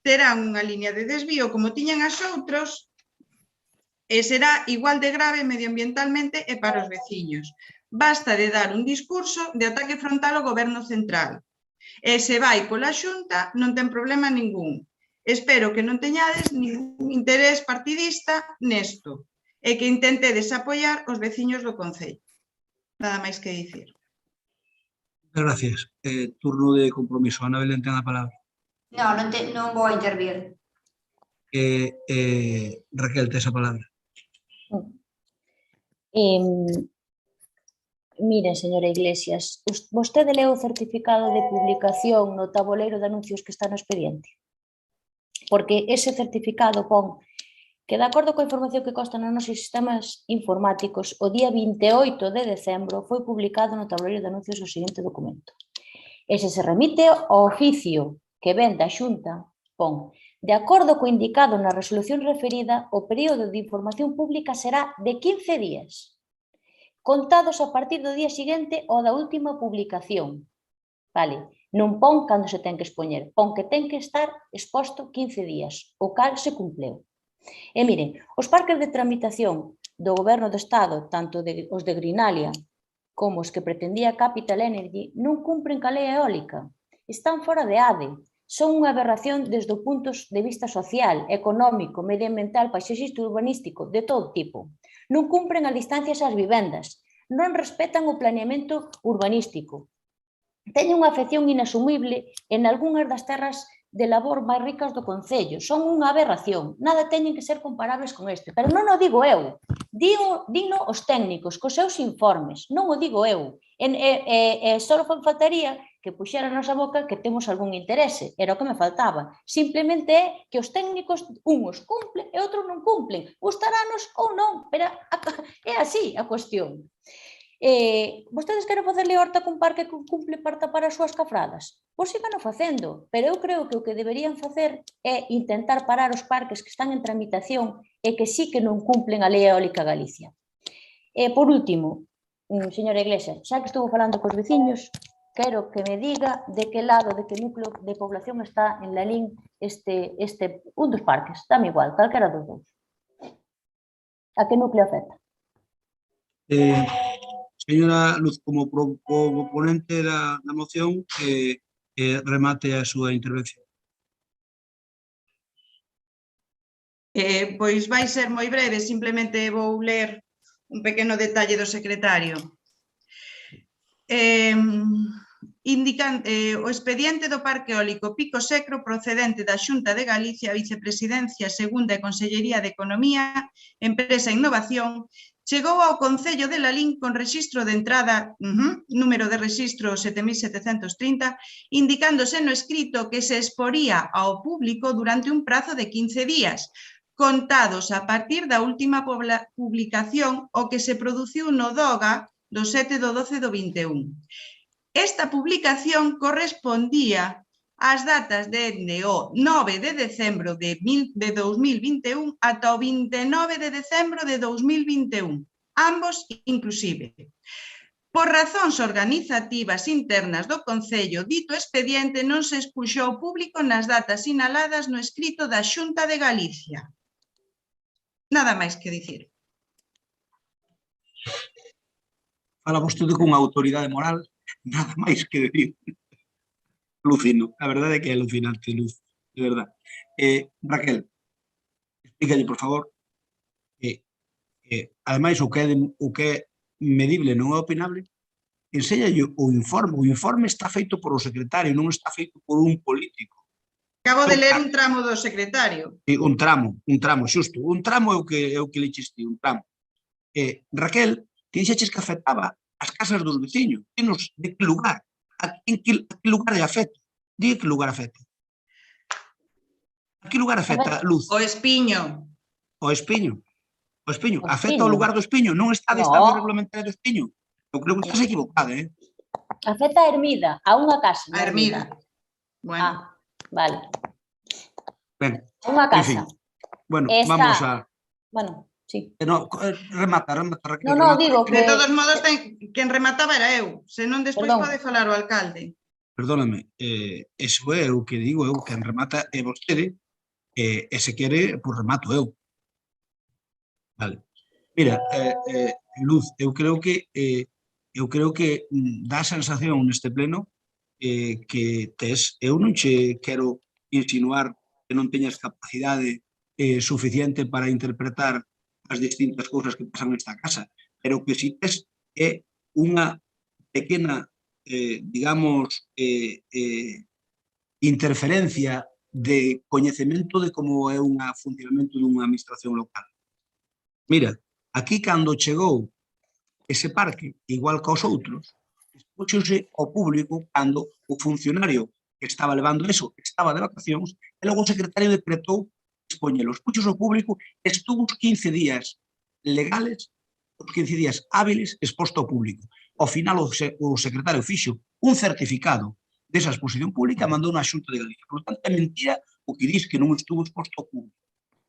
[SPEAKER 10] Terán unha liña de desvío como tiñan as outros e será igual de grave medioambientalmente e para os veciños. Basta de dar un discurso de ataque frontal ao goberno central. E se vai pola Xunta non ten problema ningún. Espero que non teñades ningún interés partidista nesto e que intentedes apoiar os veciños do Concello. Nada máis que dicir.
[SPEAKER 3] Gracias. Turno de compromiso. Ana Belén ten a palabra.
[SPEAKER 16] Non vou intervir.
[SPEAKER 3] Raquel, tes a palabra.
[SPEAKER 9] Miren, señora Iglesias, vostede leu o certificado de publicación no tabuleiro de anuncios que está no expediente? Porque ese certificado pon que, de acordo coa información que consta nos nosos sistemas informáticos, o día 28 de decembro foi publicado no tabuleiro de anuncios o seguinte documento. E se remite ao oficio que ven da Xunta, pon, de acordo co indicado na resolución referida, o período de información pública será de 15 días, contados a partir do día seguinte ou da última publicación. Vale, non pon cando se ten que expoñer, pon que ten que estar exposto 15 días, o cal se cumpleu. E miren, os parques de tramitación do Goberno do Estado, tanto os de Greenalia como os que pretendía Capital Energy, non cumpren ca lei eólica. Están fora de ADE. Son unha aberración desde o punto de vista social, económico, medioambiental, paisaxista e urbanístico, de todo tipo. Non cumpren as distancias ás vivendas, non respetan o planeamento urbanístico. Teñen unha afección inasumible en algunhas das terras de labor máis ricas do Concello. Son unha aberración. Nada teñen que ser comparables con este. Pero non o digo eu. Dino os técnicos, cos seus informes. Non o digo eu. Só faltaría que puxera na nosa boca que temos algún interese. Era o que me faltaba. Simplemente é que os técnicos, uns cumplen e outros non cumplen. Gustarános ou non, pero é así a cuestión. Vostedes queren facerle horta cun parque que cumple para tapar as súas cafradas? Pois sígano facendo, pero eu creo que o que deberían facer é intentar parar os parques que están en tramitación e que sí que non cumplen a Lei Eólica Galicia. Por último, señora Iglesias, xa que estuvo falando cos veciños, quero que me diga de que lado, de que núcleo de población está en Lalín un dos parques, dame igual, calquera dos dous. A que núcleo afecta?
[SPEAKER 3] Señora Luz, como proponente da moción, remate a súa intervención.
[SPEAKER 10] Pois vai ser moi breve, simplemente vou ler un pequeno detalle do secretario. O expediente do Parque Eólico Pico Secro procedente da Xunta de Galicia, Vicepresidencia Segunda e Consellería de Economía, Empresa e Innovación, chegou ao Concello de Lalín con rexistro de entrada, número de rexistro 7730, indicándose no escrito que se exporía ao público durante un prazo de 15 días, contados a partir da última publicación o que se produciu no DOGA do 7/12/21. Esta publicación correspondía ás datas dende o 9 de decembro de 2021 ata o 29 de decembro de 2021, ambos inclusive. Por razóns organizativas internas do Concello, dito expediente non se expuxo ao público nas datas sinaladas no escrito da Xunta de Galicia. Nada máis que dicir.
[SPEAKER 3] Fala vostede cunha autoridade moral, nada máis que decir. Lucino, a verdade é que é alucinante, Luz, de verdade. Raquel, explícalle, por favor, ademais, o que é medible non é opinable, enséñalle o informe está feito por o secretario, non está feito por un político.
[SPEAKER 10] Acabo de ler un tramo do secretario.
[SPEAKER 3] Un tramo, xusto, un tramo é o que le chiste, un tramo. Raquel, ti dixeches que afectaba as casas dos veciños, dinos de que lugar, a que lugar é afecto, di que lugar afecta. A que lugar afecta, Luz?
[SPEAKER 10] O Espiño.
[SPEAKER 3] O Espiño. O Espiño.
[SPEAKER 9] O
[SPEAKER 3] Afecta ao
[SPEAKER 9] Espiño.
[SPEAKER 3] lugar do Espiño. Non está a
[SPEAKER 9] No.
[SPEAKER 3] distancia reglamentaria do Espiño. Eu creo que estás equivocada,
[SPEAKER 9] Afecta a Hermida, a unha casa.
[SPEAKER 10] A Hermida. Bueno.
[SPEAKER 9] Ah, vale.
[SPEAKER 3] Ben,
[SPEAKER 9] A unha
[SPEAKER 3] en fin.
[SPEAKER 9] casa.
[SPEAKER 3] Bueno,
[SPEAKER 9] Esta-
[SPEAKER 3] vamos a...
[SPEAKER 9] Bueno, sí.
[SPEAKER 3] No, remata, Raquel.
[SPEAKER 9] No, no,
[SPEAKER 3] remata.
[SPEAKER 9] digo
[SPEAKER 10] De
[SPEAKER 9] que...
[SPEAKER 10] todos modos, quen remataba era eu. Senón despois
[SPEAKER 9] Perdón.
[SPEAKER 10] pode falar o alcalde.
[SPEAKER 3] Perdóname, eso é o que digo eu, quen remata é vostede, e se quere, pois remato eu. Vale. Mira, Luz, eu creo que dá a sensación neste pleno que tes, eu non che quero insinuar que non teñas capacidade suficiente para interpretar as distintas cousas que pasan nesta casa, pero que si tes é unha pequena, digamos, interferencia de coñecemento de como é un funcionamento dunha administración local. Mira, aquí cando chegou ese parque, igual que aos outros, expúxose ao público cando o funcionario que estaba levando eso estaba de vacacións e logo o secretario decretou expoñelo. Expúxose ao público, estuvo uns 15 días legales, os 15 días hábiles exposto ao público. Ao final o secretario fixo un certificado desa exposición pública e mandou na Xunta de Galicia. Por lo tanto, é mentira o que dis que non estuvo exposto ao público.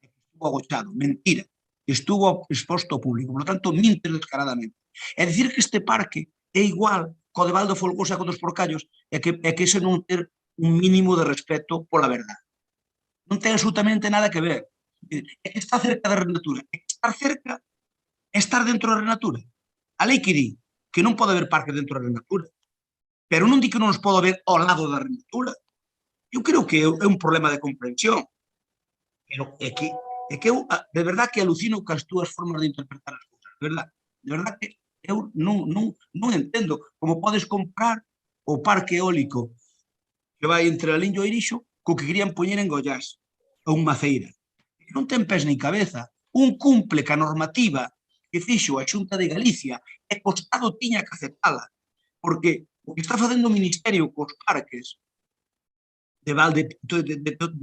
[SPEAKER 3] Estuvo agochado. Mentira. Estuvo exposto ao público. Por lo tanto, mintes descaradamente. É dicir que este parque é igual co de Valdo Folgosa co dos Porcallos e que ese non ter un mínimo de respeto pola verdade. Non ten absolutamente nada que ver. É que está cerca da Renatura. É que estar cerca é estar dentro da Renatura. A lei que di que non pode haber parque dentro da Renatura, pero non di que non os pode haber ao lado da Renatura. Eu creo que é un problema de comprensión. Pero é que eu, de verdad, que alucino cas túas formas de interpretar as cousas. De verdad que eu non entendo como podes comprar o parque eólico que vai entre a Liño e Irixo co que querían poñer en Goiás ou en Maceira. Non ten pés ni cabeza. Un cumple ca normativa que fixo a Xunta de Galicia e co Estado tiña que aceptala. Porque o que está facendo o Ministerio cos parques de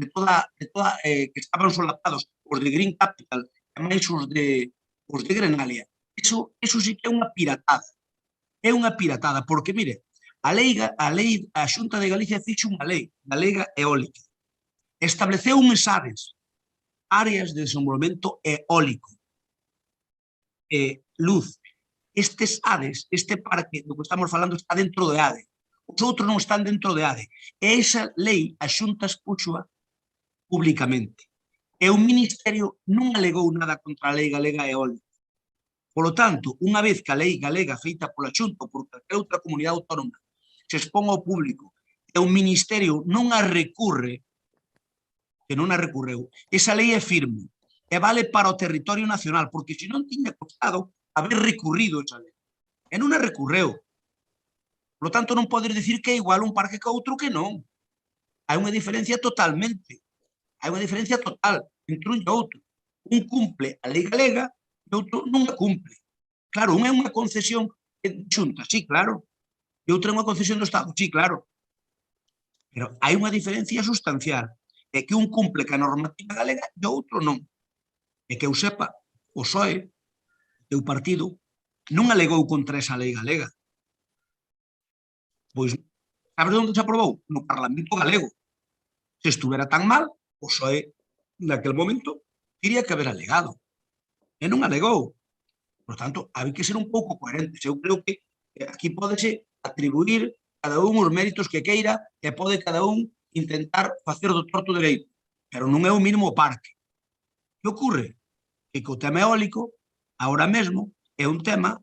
[SPEAKER 3] toda que estaban solapados os de Green Capital e máis os de Grenalia, eso sí que é unha piratada. É unha piratada, porque, mire, a Xunta de Galicia fixo unha lei, a lei eólica. Estableceu unhas áreas de desenvolvemento eólico. Luz, estes ADES, este parque do que estamos falando está dentro de ADE. Os outros non están dentro de ADE. E esa lei a Xunta expuxoa públicamente. E o Ministerio non alegou nada contra a lei galega eólica. Polo tanto, unha vez que a lei galega feita pola Xunta ou por calquera outra comunidade autónoma se expón ao público e o Ministerio non a recurre, que non a recurreu, esa lei é firme e vale para o territorio nacional, porque se non tiña costado haber recurrido esa lei. E non a recurreu. Por lo tanto, non podes dicir que é igual un parque que outro, que non. Hai unha diferencia totalmente. Hai unha diferencia total entre un e outro. Un cumple a lei galega e outro non a cumple. Claro, unha é unha concesión de Xunta, sí, claro. E outra é unha concesión do Estado, sí, claro. Pero hai unha diferencia sustancial. É que un cumple ca normativa galega e outro non. E que eu sepa, o PSOE, o partido, non alegou contra esa lei galega. Pois, sabes onde se aprobou? No Parlamento galego. Se estuvera tan mal, o PSOE, naquel momento, diría que haber alegado. E non alegou. Por tanto, hai que ser un pouco coherentes. Eu creo que aquí pódese atribuir cada un os méritos que queira e pode cada un intentar facer do torto dereito. Pero non é o mínimo parque. Que ocorre? Que o tema eólico, agora mesmo, é un tema,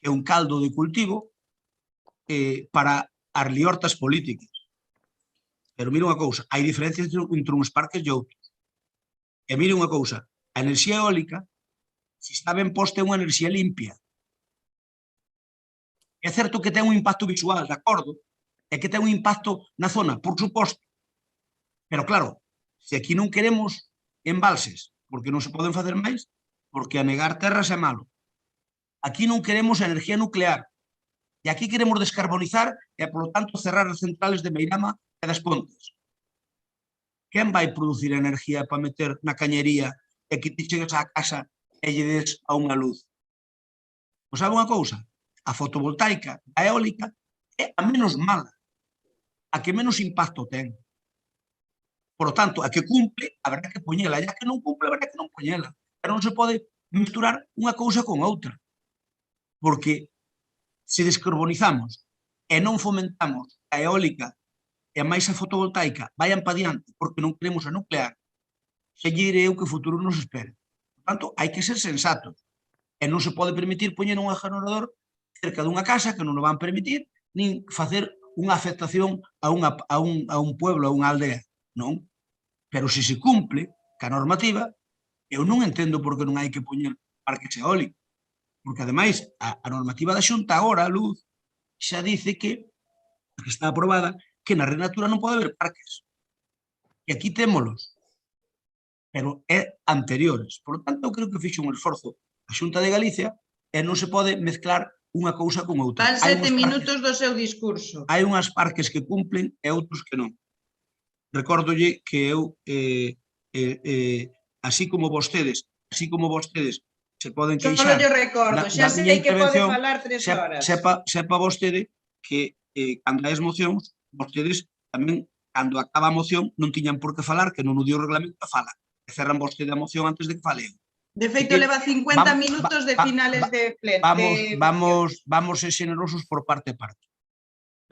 [SPEAKER 3] é un caldo de cultivo para as liortas políticas. Pero mire unha cousa, hai diferencias entre uns parques e outros. E mire unha cousa, a enerxía eólica, se está ben posta, é unha enerxía limpia. É certo que ten un impacto visual, de acordo, e que ten un impacto na zona, por suposto. Pero claro, se aquí non queremos embalses, porque non se poden facer máis, porque anegar terras é malo. Aquí non queremos enerxía nuclear, e aquí queremos descarbonizar e, polo tanto, cerrar as centrales de Meirama e das Pontes. quen vai producir enerxía para meter na cañería e que te chegas á casa e lle des a unha luz? Pois sabe unha cousa? A fotovoltaica, a eólica, é a menos mala, a que menos impacto ten. Por lo tanto, a que cumple, habrá que poñela, e a que non cumple, habrá que non poñela. Pero non se pode misturar unha cousa con outra. Porque se descarbonizamos e non fomentamos a eólica e máis a fotovoltaica vayan para diante porque non queremos a nuclear, se lle direi eu que o futuro nos espera. Por tanto, hai que ser sensatos. E non se pode permitir poñer un generador cerca dunha casa que non o van permitir, nin facer unha afectación a un pueblo, a unha aldea. Non. Pero se se cumple ca normativa, eu non entendo por que non hai que poñer parques eólicos. Porque, ademais, a normativa da Xunta agora, a luz, xa dice que está aprobada, que na Red Natura non pode haber parques. E aquí témolos. Pero é anteriores. Por lo tanto, eu creo que fixe un esforzo a Xunta de Galicia e non se pode mezclar unha cousa con outra.
[SPEAKER 10] Van 7 minutos do seu discurso.
[SPEAKER 3] Hai unhas parques que cumplen e outros que non. Recórdolle que eu, así como vostedes se poden queixar...
[SPEAKER 10] Só lle recordo, xa sei que pode falar 3 horas.
[SPEAKER 3] Sepa vostede que cando hai as mocións, vostedes tamén, cando acaba a moción, non tiñan por que falar, que non o dio o reglamento a fala. Cerran vostede a moción antes de que fale eu.
[SPEAKER 10] De feito, leva 50 minutos de finales de pleno.
[SPEAKER 3] Vamos ser generosos por parte a parte.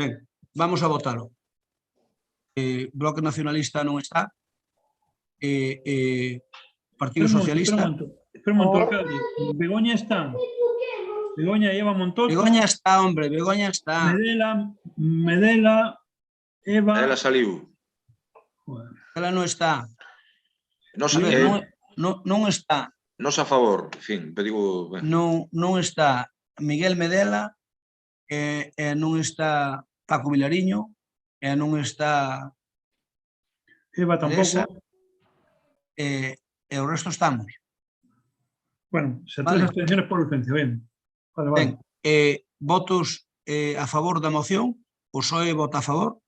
[SPEAKER 3] Ben, vamos a votalo. Bloque Nacionalista non está. Partido Socialista.
[SPEAKER 4] Espera un momento, alcalde. Begoña está. Begoña lleva Montoto.
[SPEAKER 3] Begoña está, hombre, Begoña está.
[SPEAKER 4] Medela, Eva...
[SPEAKER 8] Ela saliu.
[SPEAKER 3] Ela non está. Non está.
[SPEAKER 8] Nos a favor, en fin, digo...
[SPEAKER 3] Non está Miguel Medela, non está Paco Vilariño, non está...
[SPEAKER 4] Eva tampouco.
[SPEAKER 3] E o resto estamos.
[SPEAKER 4] Bueno, se tres abstenciones por urgencia, ben.
[SPEAKER 3] Ben, votos a favor da moción, o PSOE vota a favor,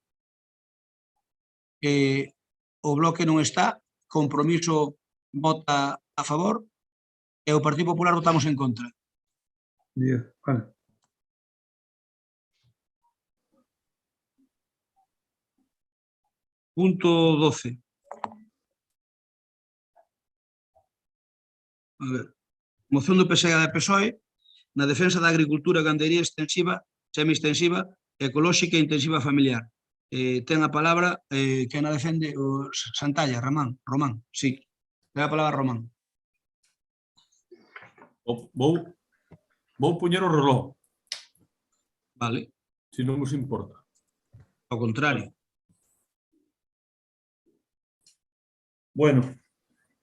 [SPEAKER 3] o Bloque non está, Compromiso vota a favor, e o Partido Popular votamos en contra.
[SPEAKER 4] Bien, vale.
[SPEAKER 3] Punto 12. A ver. Moción do PSE e da PSOE na defensa da agricultura e gandería extensiva, semi-extensiva, ecolóxica e intensiva familiar. Ten a palabra, quen a defende? O Santalla, Román, sí. Ten a palabra Román.
[SPEAKER 14] Vou poñer o reloj.
[SPEAKER 3] Vale.
[SPEAKER 14] Se non vos importa.
[SPEAKER 3] Ao contrario.
[SPEAKER 14] Bueno,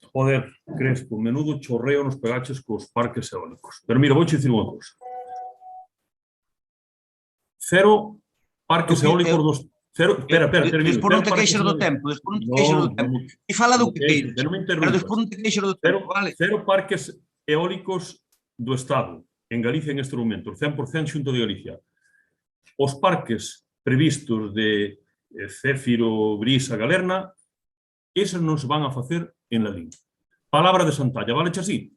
[SPEAKER 14] joder, Crespo, menudo chorreo nos pegaches cos parques eólicos. Pero mira, vou dicir unha cousa. 0 parques eólicos dos... Espera,
[SPEAKER 3] despois non te queixes do tempo, e fala do que queiras, pero despois non te queixes do tempo, vale?
[SPEAKER 14] 0 parques eólicos do Estado, en Galicia en este momento, 100% Xunta de Galicia. Os parques previstos de Céfiro, Brisa, Galerna, eses non se van a facer en Lalín. Palabra de Santalla, vale así?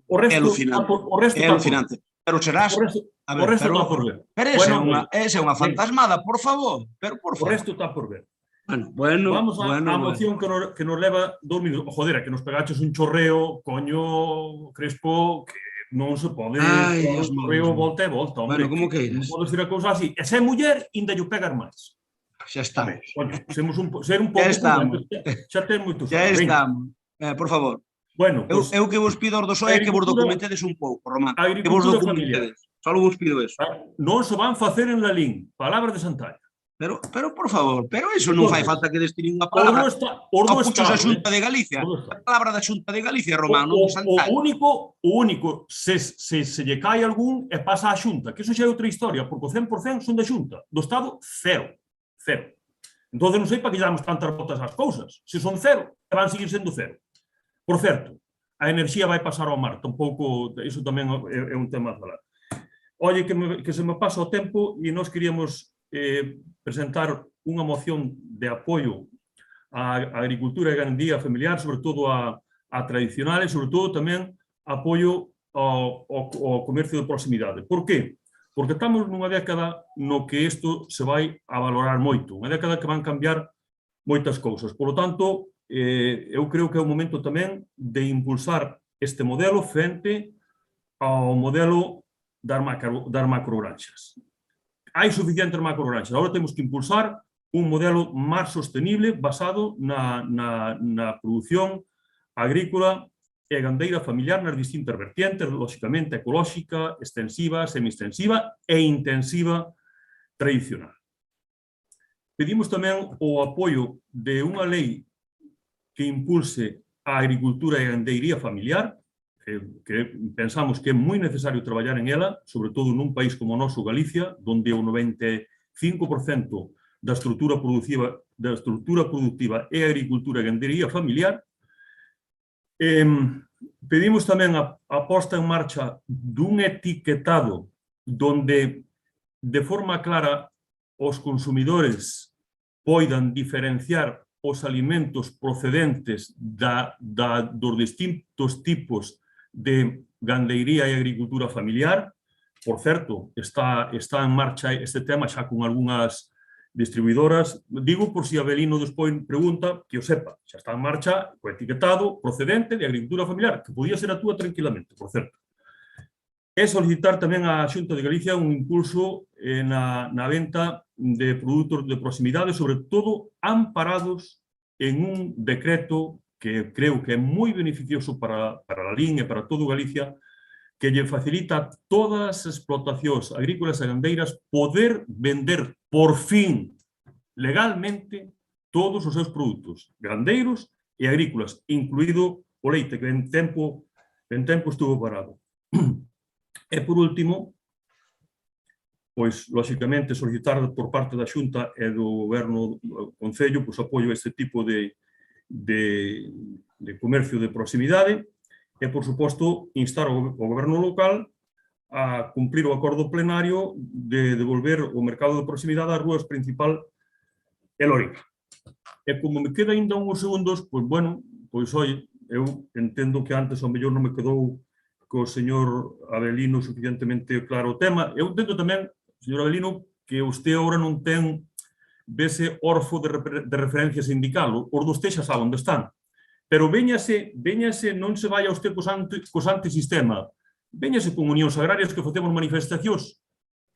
[SPEAKER 14] O resto
[SPEAKER 3] é alucinante. Pero serás...
[SPEAKER 14] O resto está por ver.
[SPEAKER 3] Pero esa é unha fantasmada, por favor.
[SPEAKER 14] O resto está por ver.
[SPEAKER 3] Bueno.
[SPEAKER 14] Vamos á moción que nos leva 2 minutos. Joder, que nos pegaches un chorreo, coño, Crespo, que non se pode... Un chorreo volta e volta, hombre.
[SPEAKER 3] Bueno, como que iras?
[SPEAKER 14] Non podes decir a cousa así. E se é muller, ainda lle pegar máis.
[SPEAKER 3] Xa estamos.
[SPEAKER 14] Coño, ser un pouco... Xa ten moitos...
[SPEAKER 3] Xa estamos. Por favor.
[SPEAKER 14] Bueno,
[SPEAKER 3] eu que vos pido aos do PSOE que vos documentedes un pouco, Román. Que vos documentedes. Só vos pido eso.
[SPEAKER 14] Non se van facer en Lalín. Palabra de Santalla.
[SPEAKER 3] Pero, por favor, pero eso non fai falta que destinen unha palabra. Ordo está, a Xunta de Galicia. A palabra da Xunta de Galicia, Román, non de Santalla.
[SPEAKER 14] O único, se lle cae algún, e pasa a Xunta, que eso xa é outra historia, porque o 100% son da Xunta. Do Estado, 0. Entón, non sei para que lle damos tantas botas ás cousas. Se son 0, van seguir sendo 0. Por certo, a enerxía vai pasar ao mar, tampouco, iso tamén é un tema a falar. Oye, que se me pasa o tempo e nós queríamos presentar unha moción de apoio a agricultura e ganadería familiar, sobre todo a tradicional e, sobre todo, tamén apoio ao comercio de proximidade. Por qué? Porque estamos nunha década no que isto se vai a valorar moito, unha década que van cambiar moitas cousas. Por lo tanto, eu creo que é o momento tamén de impulsar este modelo frente ao modelo das macrogranxas. Hai suficientes macrogranxas, agora temos que impulsar un modelo máis sostenible basado na produción agrícola e gandeira familiar nas distintas vertientes, lógicamente ecolóxica, extensiva, semi-extensiva e intensiva tradicional. Pedimos tamén o apoio de unha lei que impulse a agricultura e gandeiría familiar, que pensamos que é moi necesario traballar en ela, sobre todo nun país como o noso Galicia, onde o 95% da estrutura productiva é agricultura e gandeiría familiar. Pedimos tamén a posta en marcha dun etiquetado onde de forma clara os consumidores poidan diferenciar os alimentos procedentes dos distintos tipos de gandeiría e agricultura familiar. Por certo, está en marcha este tema xa con algunhas distribuidoras. Digo por si Abelino despois pregunta, que o sepa, xa está en marcha o etiquetado procedente de agricultura familiar, que podía ser a túa tranquilamente, por certo. É solicitar tamén á Xunta de Galicia un impulso na venta de produtos de proximidade, sobre todo amparados en un decreto que creo que é moi beneficioso para a LIN e para todo Galicia, que lle facilita a todas as explotacións agrícolas e gandeiras poder vender por fin legalmente todos os seus produtos gandeiros e agrícolas, incluído o leite, que en tempo estuvo parado. E, por último, pois, lógicamente, solicitar por parte da Xunta e do Goberno do Concello apoio a este tipo de comercio de proximidade e, por suposto, instar o Goberno local a cumprir o acordo plenario de devolver o mercado de proximidade ás rúas principal e Loriga. E como me queda ainda uns segundos, pois, bueno, pois, oi, eu entendo que antes ao mellor non me quedou co señor Abelino suficientemente claro o tema. Eu entendo tamén, señor Abelino, que usted agora non ten dese orfo de referencia sindical. Os dos xa saben onde están. Pero véñase, non se vaya usted cos antisistema, véñase con unións agrarias que facemos manifestacións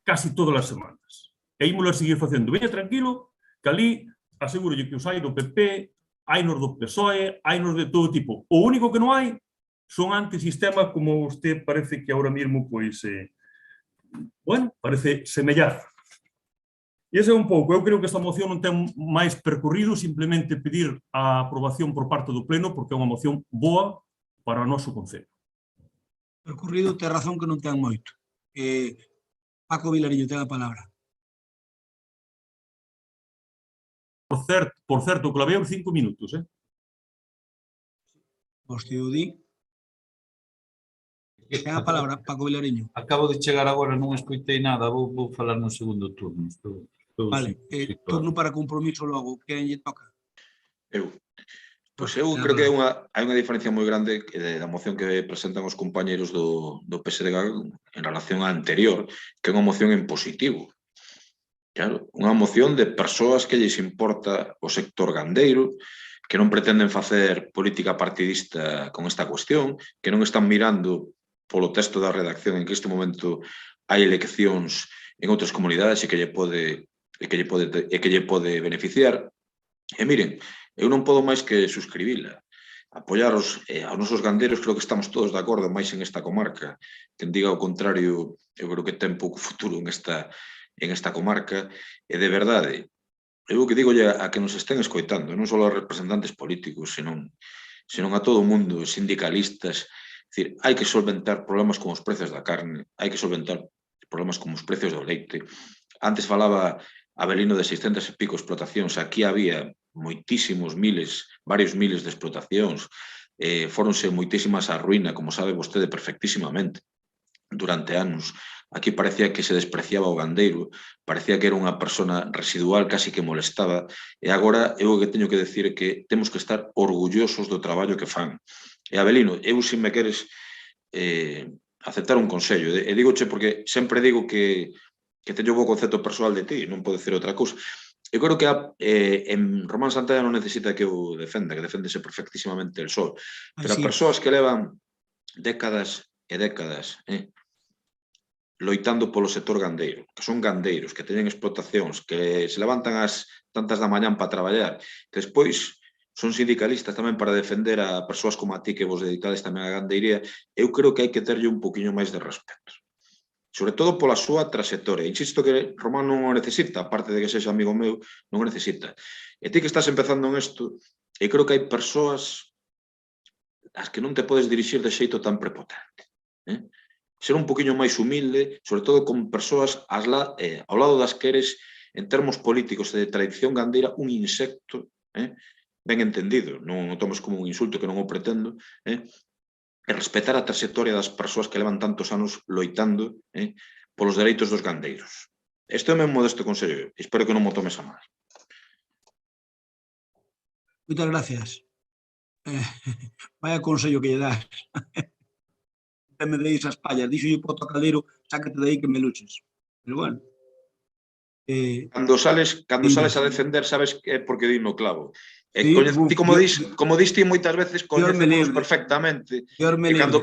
[SPEAKER 14] casi todas as semanas. E ímolo a seguir facendo. Veña tranquilo, que ali aseguro que os hai do PP, hai nos do PSOE, hai nos de todo tipo. O único que non hai son antisistema, como usted parece que ahora mismo, pois, bueno, parece semellar. E ese é un pouco. Eu creo que esta moción non ten máis percorrido, simplemente pedir a aprobación por parte do Pleno, porque é unha moción boa para o noso Concello.
[SPEAKER 3] Percorrido, ten razón que non ten moito. Paco Vilariño, ten a palabra.
[SPEAKER 14] Por certo, clavei os 5 minutos,
[SPEAKER 3] Vostede o di. Ten a palabra, Paco Vilariño.
[SPEAKER 6] Acabo de chegar agora, non escoitei nada, vou falar no segundo turno.
[SPEAKER 3] Vale, turno para compromiso logo, que lle toca?
[SPEAKER 8] Pois eu creo que hai unha diferencia moi grande da moción que presentan os compañeros do PSDG en relación á anterior, que é unha moción en positivo. Claro, unha moción de persoas que lles importa o sector gandeiro, que non pretenden facer política partidista con esta cuestión, que non están mirando polo texto da redacción en que este momento hai eleccións en outras comunidades e que lle pode beneficiar. E miren, eu non podo máis que suscribila. Apoiar aos nosos gandeiros, creo que estamos todos de acordo, máis en esta comarca. Quen diga o contrario, eu creo que ten pouco futuro en esta comarca. E de verdade, eu que digo a que nos estén escoitando, non só aos representantes políticos, senón a todo o mundo, sindicalistas. É dicir, hai que solventar problemas como os precios da carne, hai que solventar problemas como os precios do leite. Antes falaba Abelino de 600 e pico explotacións, aquí había moitísimos miles, varios miles de explotacións, fóronse moitísimas á ruína, como sabe vostede perfectísimamente, durante anos. Aquí parecía que se despreciaba o gandeiro, parecía que era unha persona residual, casi que molestaba, e agora eu o que teño que decir é que temos que estar orgullosos do traballo que fan. E Abelino, eu se me queres aceptar un consello, e dígoche porque sempre digo que teño bo concepto persoal de ti, non podo decir outra cousa. Eu creo que en Román Santalla non necesita que eu defenda, que defendese perfectísimamente el sol, pero as persoas que levan décadas e décadas loitando polo sector gandeiro, que son gandeiros, que teñen explotacións, que se levantan ás tantas da mañán para traballar, que despois son sindicalistas tamén para defender a persoas como a ti que vos dedicades tamén á gandeiría, eu creo que hai que terlle un poquinho máis de respeto. Sobre todo pola súa trayectoria. Insisto que Román non o necesita, aparte de que sexa amigo meu, non o necesita. E ti que estás empezando en isto, eu creo que hai persoas as que non te podes dirixir de xeito tan prepotente. Ser un poquinho máis humilde, sobre todo con persoas ao lado das que eres, en termos políticos e de tradición gandeira, un insecto, ben entendido, non o tomes como un insulto que non o pretendo, e respetar a trayectoria das persoas que levan tantos anos loitando polos dereitos dos gandeiros. Este é o meu modesto consello, espero que non mo tomes a mal.
[SPEAKER 3] Moitas gracias. Vaya consello que lle das. Me deis as pallas, dixo yo poto caldeiro, sácate de aí que me luches. Pero bueno.
[SPEAKER 8] Cando sales a defender, sabes que é porque di no clavo. Ti como diste moitas veces, coñecemos perfectamente.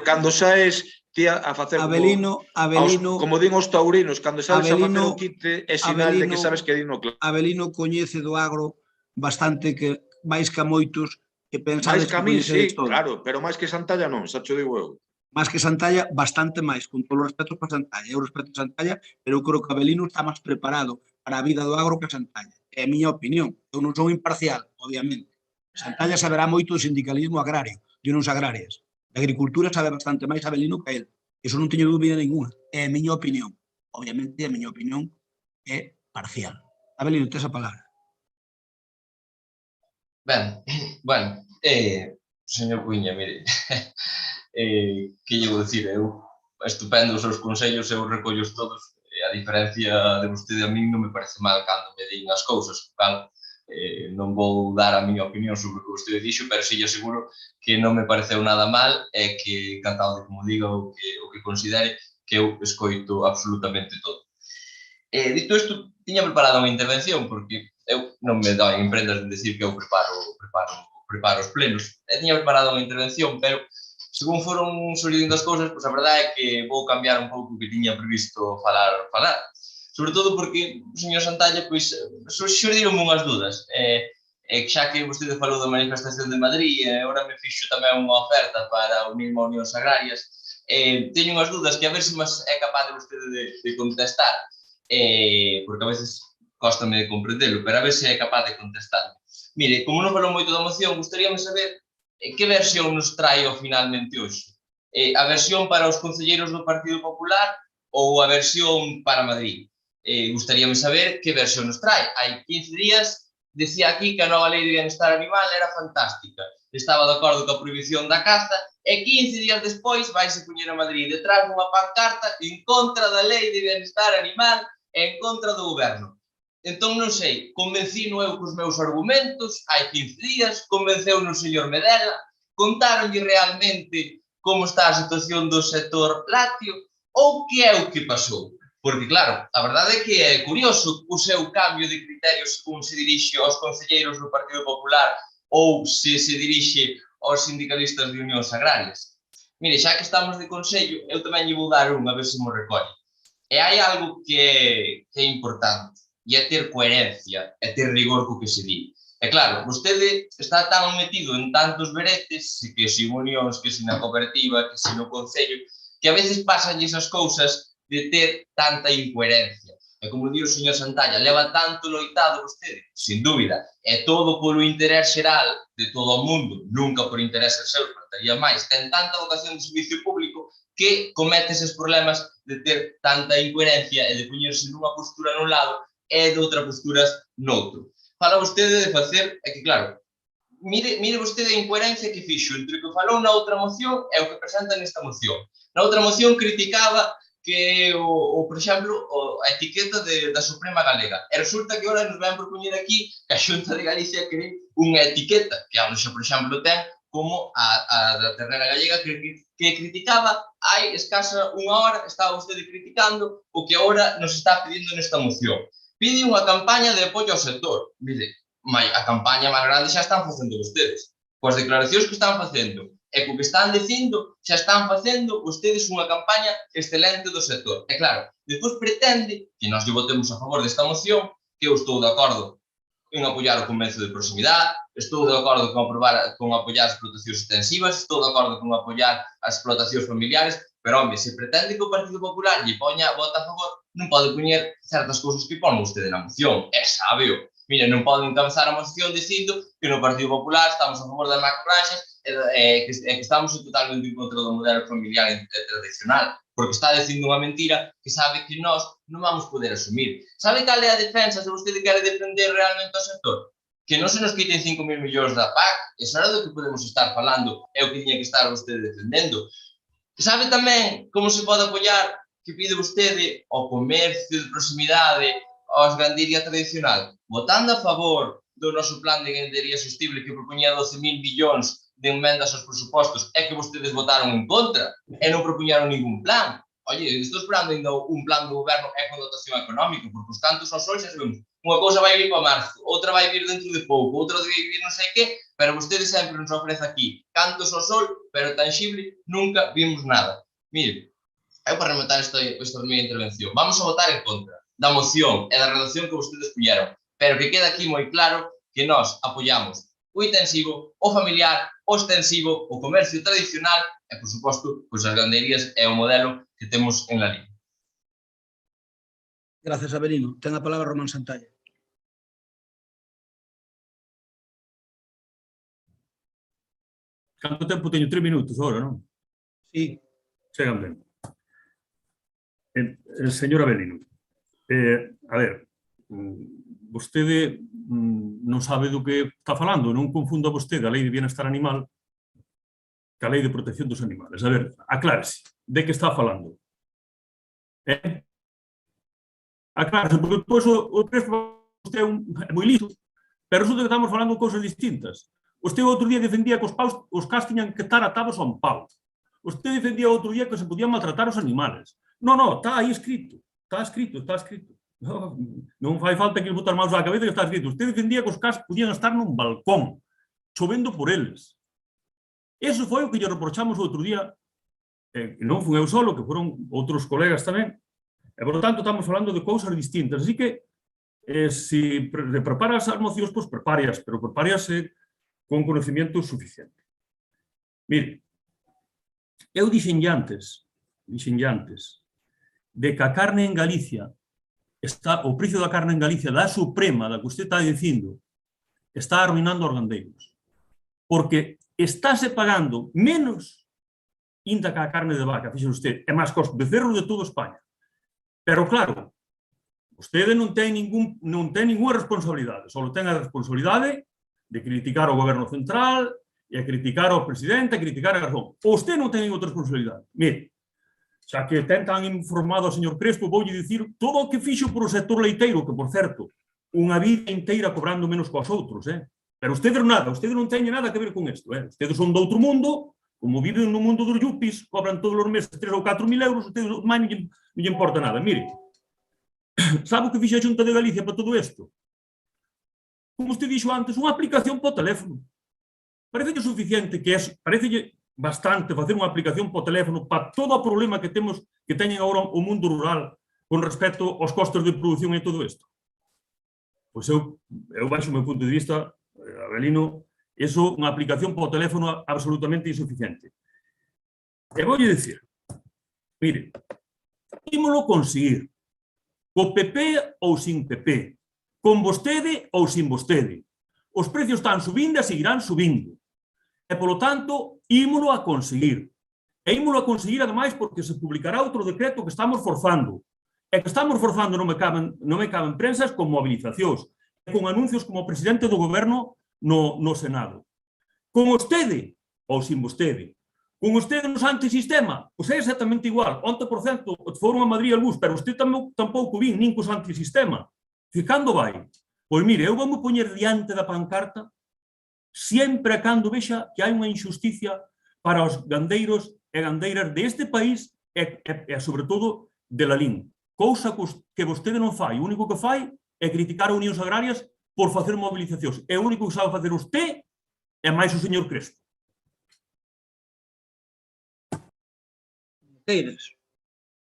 [SPEAKER 8] Cando saes ti a facer como din os taurinos, cando sales a facer o quite, é sinal de que sabes que di no clavo.
[SPEAKER 3] Abelino coñece do agro bastante, que máis que a moitos que pensades
[SPEAKER 8] que coñecedes todo. Claro, pero máis que Santalla non, xa cho digo eu.
[SPEAKER 3] Máis que Santalla, bastante máis, con todos os respetos para Santalla. Eu respeto a Santalla, pero eu creo que Abelino está máis preparado para a vida do agro que Santalla. É a miña opinión. Eu non son imparcial, obviamente. Santalla saberá moito do sindicalismo agrario, de unos agrarias. De agricultura sabe bastante máis Abelino que el. Iso non teño dúbida ninguna. É a miña opinión. Obviamente, a miña opinión é parcial. Abelino, tes a palabra.
[SPEAKER 13] Ben, bueno, señor Cuiña, mire, que lle vou dicir, eu estupendo os seus consellos, eu recollos todos, a diferencia de vostede a min non me parece mal cando me din as cousas, cal non vou dar a miña opinión sobre o que vostede dixo, pero si lle aseguro que non me pareceu nada mal e que encantado de como diga o que considere, que eu escoito absolutamente todo. Dito isto, tiña preparado unha intervención, porque eu non me dou en prendas de decir que eu preparo os plenos, tiña preparado unha intervención, pero según foron surgindo as cousas, pois a verdade é que vou cambiar un pouco o que tiña previsto falar. Sobre todo porque o señor Santalla, pois, surgiron unhas dúdas. Xa que vostede falou da manifestación de Madrid, agora me fixo tamén unha oferta para unirme a Unións Agrarias, teño unhas dúdas que a ver se é capaz de vostede de contestar, porque a veces cóstame de comprendelo, pero a ver se é capaz de contestar. Mire, como non falou moito da moción, gustaríame saber que versión nos trae finalmente hoxe? A versión para os concelleiros do Partido Popular ou a versión para Madrid? Gustaríame saber que versión nos trae. Hai 15 días decía aquí que a nova lei de bienestar animal era fantástica. Estaba de acordo coa prohibición da caza e 15 días despois vaise poñer a Madrid detrás dunha pancarta en contra da lei de bienestar animal e en contra do goberno. Entón, non sei, convencino eu cos meus argumentos, hai 15 días, convenceu no señor Medela, contáronlle realmente como está a situación do sector lácteo, ou que é o que pasou? Porque, claro, a verdade é que é curioso o seu cambio de criterios según se dirixe aos concelleiros do Partido Popular ou se dirixe aos sindicalistas de Unións Agrarias. Mire, xa que estamos de consello, eu tamén lle vou dar a ver se mo recolle. E hai algo que é importante, e é ter coherencia, é ter rigor co que se di. E claro, vostede está tan metido en tantos veretes, que se unións, que se na cooperativa, que se no concello, que a veces pasan esas cousas de ter tanta incoherencia. E como di o señor Santalla, leva tanto loitado vostede, sin dúbida, é todo polo interés xeral de todo o mundo, nunca por intereses seus, faltaría máis, ten tanta vocación de servicio público que comete eses problemas de ter tanta incoherencia e de poñerse nunha postura nun lado e de outra posturas noutro. Fala vostede de facer, é que claro, mire vostede a incoherencia que fixo entre o que falou na outra moción e o que presenta nesta moción. Na outra moción criticaba que por exemplo, a etiqueta da Suprema Galega. E resulta que agora nos ven propoñer aquí que a Xunta de Galicia cree unha etiqueta, que a Xa, por exemplo, ten como a da Ternera Gallega, que criticaba hai escasa unha hora, estaba vostede criticando o que agora nos está pedindo nesta moción. Pide unha campaña de apoio ao sector. Mire, a campaña máis grande xa están facendo vostedes. Coas declaracións que están facendo e co que están dicindo, xa están facendo vostedes unha campaña excelente do sector. E claro, despois pretende que nós lle votemos a favor desta moción, que eu estou de acordo en apoiar o comercio de proximidade, estou de acordo con apoiar as explotacións extensivas, estou de acordo con apoiar as explotacións familiares, pero, home, se pretende que o Partido Popular lle poña vota a favor, non pode poñer certas cousas que pon vostede na moción, é sábeo. Mira, non poden encabezar a moción dicindo que no Partido Popular estamos a favor das macrogranxas e que estamos totalmente en contra do modelo familiar e tradicional, porque está dicindo unha mentira que sabe que nós non vamos poder asumir. Sabe cal é a defensa se vostede quere defender realmente o sector? Que non se nos quiten 5.000 millóns da PAC, eso era do que podemos estar falando, é o que tiña que estar vostede defendendo. Sabe tamén como se pode apoiar que pide vostede ao comercio de proximidade, aos gandería tradicional, votando a favor do noso plan de gandería sostible que propoñía 12.000 millóns de enmendas aos presupostos, é que vostedes votaron en contra e non propoñaron ningún plan. Oye, estou esperando ainda un plan do goberno e con dotación económica, porque os cantos ao sol xa sabemos, unha cousa vai vir para marzo, outra vai vir dentro de pouco, outra vai vir non sei que, pero vostedes sempre nos ofrece aquí cantos ao sol, pero tangible nunca vimos nada. Mire, eu para rematar esta miña intervención, vamos a votar en contra da moción e da redacción que vostedes puñeron, pero que queda aquí moi claro que nós apoiamos o intensivo, o familiar, o extensivo, o comercio tradicional e, por suposto, pois as ganderías é o modelo que temos en Lalín.
[SPEAKER 3] Gracias, Avelino. Ten a palabra Román Santalla.
[SPEAKER 14] Canto tempo teño? 3 minutos agora, non?
[SPEAKER 3] Sí.
[SPEAKER 14] Chegan ben. Señor Avelino, a ver, vostede non sabe do que está falando, non confunda vostede a Lei de Bienestar Animal ca Lei de Protección dos Animales. A ver, aclárese, de que está falando? Aclárese, porque depois o texto é moi liso, pero resulta que estamos falando de cousas distintas. Vostede outro día defendía que os cans tiñan que estar atados a un pau. Vostede defendía outro día que se podían maltratar os animales. Non, está aí escrito, está escrito. Non fai falta que botar maus á cabeza que está escrito. Usted defendía que os cans podían estar nun balcón, chovendo por eles. Eso foi o que lle reprochamos outro día, que non fui eu solo, que foron outros colegas tamén, e, por lo tanto, estamos falando de cousas distintas. Así que, se preparas as mocións, pois prepárias, pero prepárias con conocimiento suficiente. Mire, eu dixenlle antes, de que a carne en Galicia, o precio da carne en Galicia, da suprema, da que usted está dicindo, está arruinando os gandeiros. Porque estáse pagando menos inda que a carne de vaca, fixe usted, é máis costo de cerro de toda España. Pero claro, vostede non ten ninguna responsabilidade, só ten a responsabilidade de criticar o goberno central e a criticar ao presidente, a criticar a razón. Vostede non ten outra responsabilidade. Mire, xa que ten tan informado o señor Crespo, voulle dicir todo o que fixo por o sector leiteiro, que, por certo, unha vida inteira cobrando menos que os outros, pero ustedes nada, ustedes non teñen nada que ver con isto, ustedes son de outro mundo, como viven no mundo dos yuppies, cobran todos os meses 3 ou 4 mil euros, ustedes máis non lle importa nada. Mire, sabe o que fixe a Xunta de Galicia para todo isto? Como usted dixo antes, unha aplicación para o teléfono. Parece suficiente que é, parece bastante facer unha aplicación para o teléfono para todo o problema que teñen agora o mundo rural con respecto aos costos de produción e todo isto. Pois eu baixo o meu punto de vista, Avelino, iso unha aplicación para o teléfono absolutamente insuficiente. E voulle dicir, mire, ímolo conseguir, co PP ou sin PP, con vostede ou sin vostede. Os precios están subindo e seguirán subindo. E, polo tanto, ímolo a conseguir. E ímolo a conseguir, ademais, porque se publicará outro decreto que estamos forzando. E que estamos forzando non me caben prensas con movilizacións, e con anuncios como o presidente do goberno no Senado. Con vostede ou sin vostede. con usted nos antisistema, pois é exactamente igual. Onte, por certo, foron a Madrid a luz, pero usted tampouco vin nin cos antisistema. E cando vai? Pois mire, eu vou poñer diante da pancarta sempre a cando vexa que hai unha injusticia para os gandeiros e gandeiras deste país e sobre todo de Lalín. Cousa que vostede non fai. O único que fai é criticar a Unións Agrarias por facer movilizacións. É o único que sabe facer usted e máis o señor Crespo.
[SPEAKER 3] Queiras.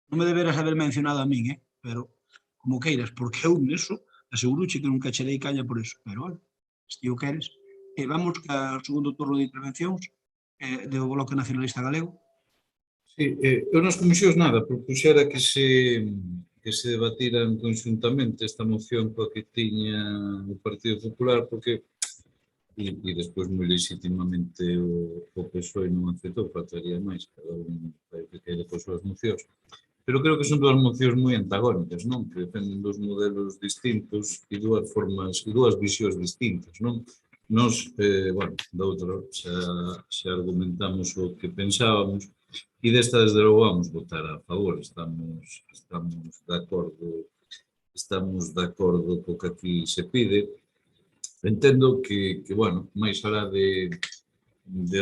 [SPEAKER 3] Non me deberas haber mencionado a min, pero como queiras, porque eu neso aseguruche que nunca cherei caña por eso. Pero, bueno, se o queres. Vamos ao segundo turno de intervencións do Bloque Nacionalista Galego.
[SPEAKER 6] Sí, eu nas comisións nada, propuxera que se debatiran conxuntamente esta moción coa que tiña o Partido Popular, porque e despois moi legitimamente o PSOE non aceptou, faltaría máis, cada un vai que queire por súas mocións. Pero creo que son dúas mocións moi antagónicas, non? Que dependen dos modelos distintos e dúas formas e dúas visións distintas, non? Nos, bueno, da outra xa argumentamos o que pensábamos e desta, desde logo, vamos votar a favor. Estamos de acordo co que aquí se pide. Entendo que bueno, máis alá de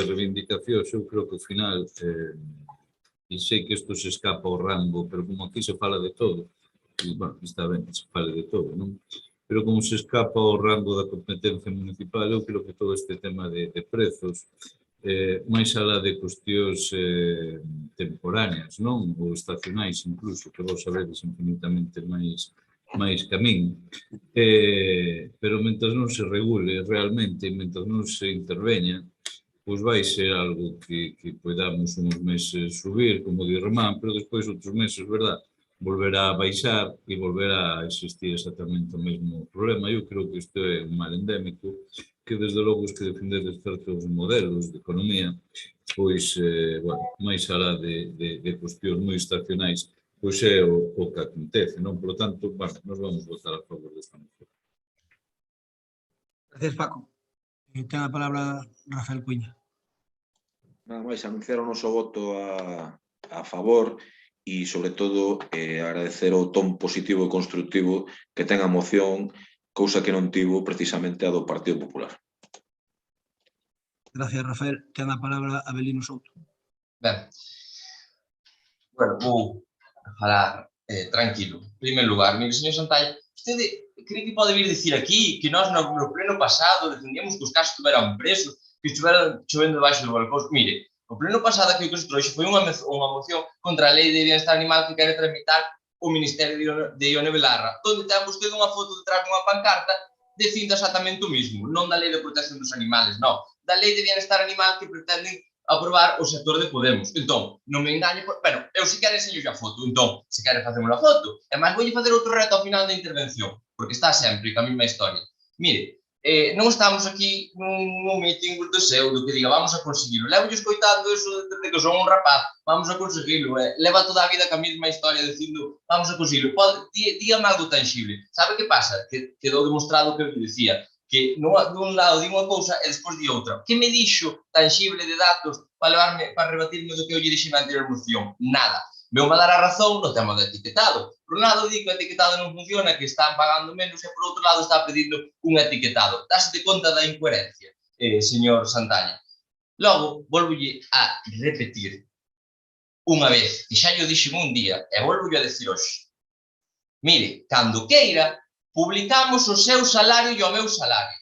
[SPEAKER 6] reivindicacións, eu creo que ao final, e sei que isto se escapa ao rango, pero como aquí se fala de todo, e, bueno, está ben que se fale de todo, non? Pero como se escapa ao rango da competencia municipal, eu creo que todo este tema de prezos, máis alá de cuestións temporáneas, non? Ou estacionais, incluso, que vos sabedes infinitamente máis que a min, pero mentre non se regule realmente, mentre non se interveña, pois vai ser algo que podamos uns meses subir, como di Román, pero despois outros meses, verdad, volverá a baixar e volverá a existir exactamente o mesmo problema. Eu creo que isto é un mal endémico, que desde logo os que defendedes certos modelos de economía, pois, bueno, máis alá de cuestións moi estacionais, pois é o que acontece, non? Por lo tanto, bueno, nos vamos votar a favor desta moción.
[SPEAKER 3] Gracias, Paco. Ten a palabra Rafael Cuña.
[SPEAKER 8] Nada máis, anunciar o noso voto a favor e, sobre todo, agradecer o ton positivo e constructivo que ten a moción, cousa que non tivo precisamente a do Partido Popular.
[SPEAKER 3] Gracias, Rafael. Ten a palabra Abelino Souto.
[SPEAKER 13] Ben, bueno, vou falar tranquilo. En primeiro lugar, mire, señor Santalla, vostede cree que pode vir dicir aquí que nós no pleno pasado defendíamos que os casos estuveran presos, que estuveran chovendo debaixo do balcón? Mire, o pleno pasado que o que se trouxe foi unha moción contra a lei de bienestar animal que quere tramitar o Ministerio de Ione Belarra, onde ten vostede unha foto detrás dunha pancarta dicindo exactamente o mismo, non da lei de protección dos animales, non, da lei de bienestar animal que pretenden aprobar o sector de Podemos. Entón, non me engañe, bueno, eu se quere enseño a foto, entón, se quere facemos a foto, e máis voulle facer outro reto ao final da intervención, porque está sempre ca mesma historia. Mire, non estamos aquí nun meeting do pseudo que diga vamos a conseguilo. Levo escoitando eso desde que son un rapaz, vamos a conseguilo. Leva toda a vida ca mesma historia dicindo vamos a conseguilo. Dígame algo tangible. Sabe que pasa? Que quedou demostrado que eu dicía que dun lado di unha cousa e despois di outra. Que me dixo tangible de datos para rebatirme do que eu lle dixen na anterior moción? Nada. Veume a dar a razón no tema do etiquetado. Por un lado, di que o etiquetado non funciona, que están pagando menos, e por outro lado está pedindo un etiquetado. Dase de conta da incoherencia, señor Santalla. Logo, volvolle a repetir unha vez, que xa llo dixen un día, e volvolle a decir hoxe. Mire, cando queira, publicamos o seu salario e o meu salario.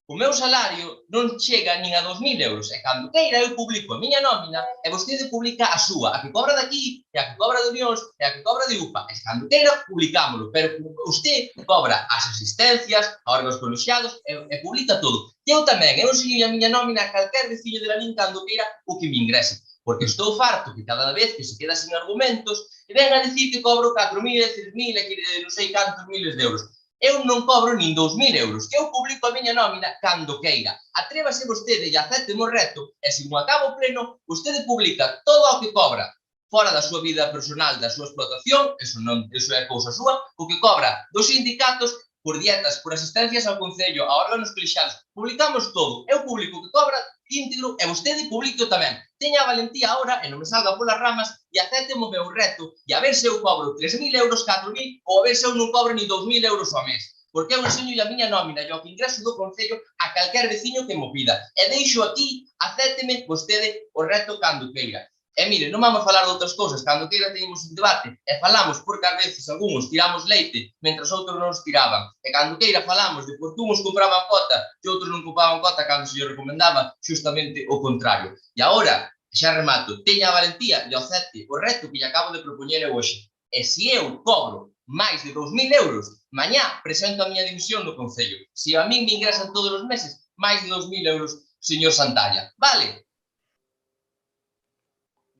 [SPEAKER 13] O meu salario non chega nin a 2.000 euros, e cando queira eu publico a miña nómina e vostede publica a súa, a que cobra daqui, e a que cobra de Unións, e a que cobra de UPA. E cando queira publicámoslo, pero usted cobra as asistencias, a órganos colexiados e publica todo. E eu tamén, eu enseño a miña nómina a calquer veciño de Lalín cando queira o que me ingrese. Porque estou farto que cada vez que se queda sin argumentos e ven a decir que cobro 4.000, 6.000 e non sei cantos miles de euros. Eu non cobro nin 2.000 euros, que eu publico a miña nómina cando queira. Atrévase vostede e acepte o reto, e se mo acabo pleno, vostede publica todo o que cobra fora da súa vida personal, da súa explotación, eso é cousa súa, o que cobra dos sindicatos por dietas, por asistencias ao Concello, a órganos colexiados. Publicamos todo. Eu publico o que cobra íntegro e vostede publique tamén. Teña a valentía ahora, e non me salga polas ramas, e acepte o meu reto, e a ver se eu cobro 3.000 euros, 4.000, ou a ver se eu non cobro ni 2.000 euros ao mes. Porque eu enseño a miña nómina e o que ingreso do Concello a calquer veciño que mo pida. E deixo aquí, acépteme vostede o reto cando queira. E mire, non vamos falar de outras cousas, cando queira teñemos un debate, e falamos porque ás veces algúns tiramos leite, mentras outros non os tiraban. E cando queira falamos de por que uns compraban cota e outros non compraban cota cando se lles recomendaba justamente o contrario. E agora, xa remato, teña a valentía e acepte o reto que lle acabo de propoñer hoxe. E se eu cobro máis de 2.000 euros, mañá presento a miña dimisión do Concello. Se a min me ingresan todos os meses máis de 2.000 euros, señor Santalla. Vale?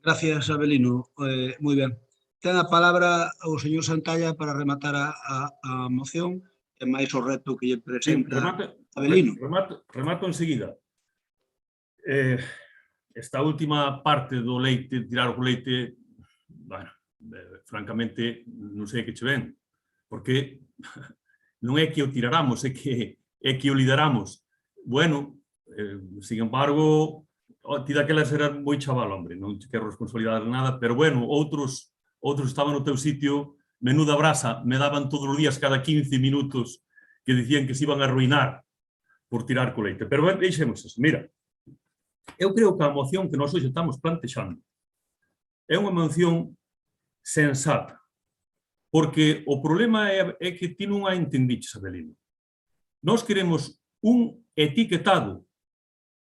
[SPEAKER 3] Gracias, Abelino. Moi ben. Ten a palabra o señor Santalla para rematar a moción e máis o reto que lle presenta Abelino.
[SPEAKER 14] Remato enseguida. Esta última parte do leite, tirar o leite, bueno, francamente, non sei que che ven, porque non é que o tiráramos, é que o lideramos. Bueno, sin embargo, ti daquelas era moi chaval, hombre, non te quero responsabilidade de nada, pero bueno, outros estaban no teu sitio, menuda brasa, me daban todos os días, cada 15 minutos, que dicían que se iban a arruinar por tirar co leite. Pero deixemos eso. Mira, eu creo que a moción que nós hoxe estamos plantexando é unha moción sensata, porque o problema é que ti non a entendiches, Abelino. Nós queremos un etiquetado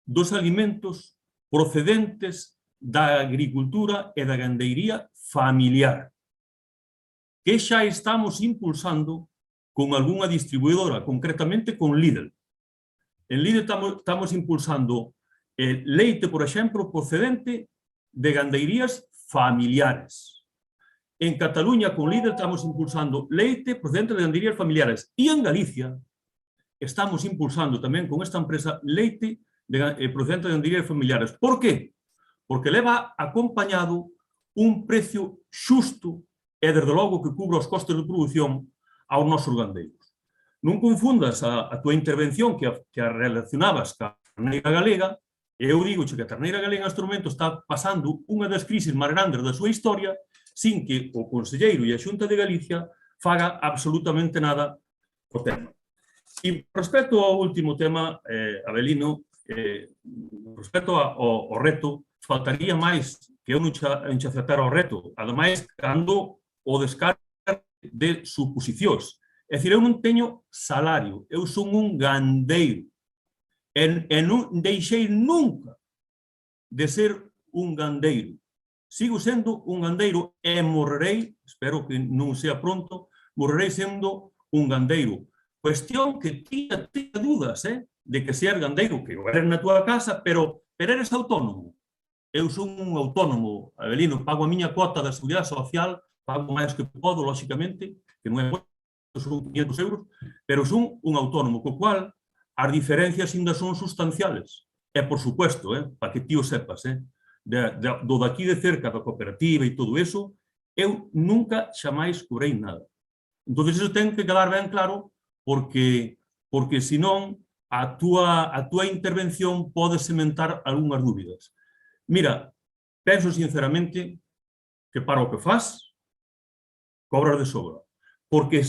[SPEAKER 14] dos alimentos procedentes da agricultura e da gandeiría familiar, que xa estamos impulsando con algunha distribuidora, concretamente con Lidl. En Lidl estamos impulsando leite, por exemplo, procedente de gandeirías familiares. En Cataluña, con Lidl, estamos impulsando leite procedente de gandeirías familiares. E en Galicia estamos impulsando tamén con esta empresa leite procedente de gandeirías familiares. Por qué? Porque leva acompañado un precio xusto e, desde logo, que cubra os costes de produción aos nosos gandeiros. Non confundas a tua intervención que a relacionabas ca terneira galega, e eu digo que a terneira galega neste momento está pasando unha das crisis máis grandes da súa historia sin que o Conselleiro e a Xunta de Galicia faga absolutamente nada o tema. E respecto ao último tema, Abelino, respecto ao reto, faltaría máis que eu non che aceptara o reto. Ademais, cando o descarga de suposicións. É dicir, eu non teño salario, eu son un gandeiro. E non deixei nunca de ser un gandeiro. Sigo sendo un gandeiro e morrerei, espero que non sea pronto, morrerei sendo un gandeiro. Cuestión que ti dudas, de que seas gandeiro, que eres na tua casa, pero eres autónomo. Eu son un autónomo, Abelino, pago a miña cuota da Seguridade Social, pago máis que podo, lóxicamente, que non é moito, son 500 euros, pero son un autónomo, co cual as diferencias ainda son sustanciales. E, por supuesto, para que ti o sepas, do daqui de cerca da cooperativa e todo eso, eu nunca xamais cobrei nada. Entón, iso ten que quedar ben claro, porque senón a túa intervención pode sementar algunhas dúbidas. Mira, penso sinceramente que para o que faz, cobras de sobra. Porque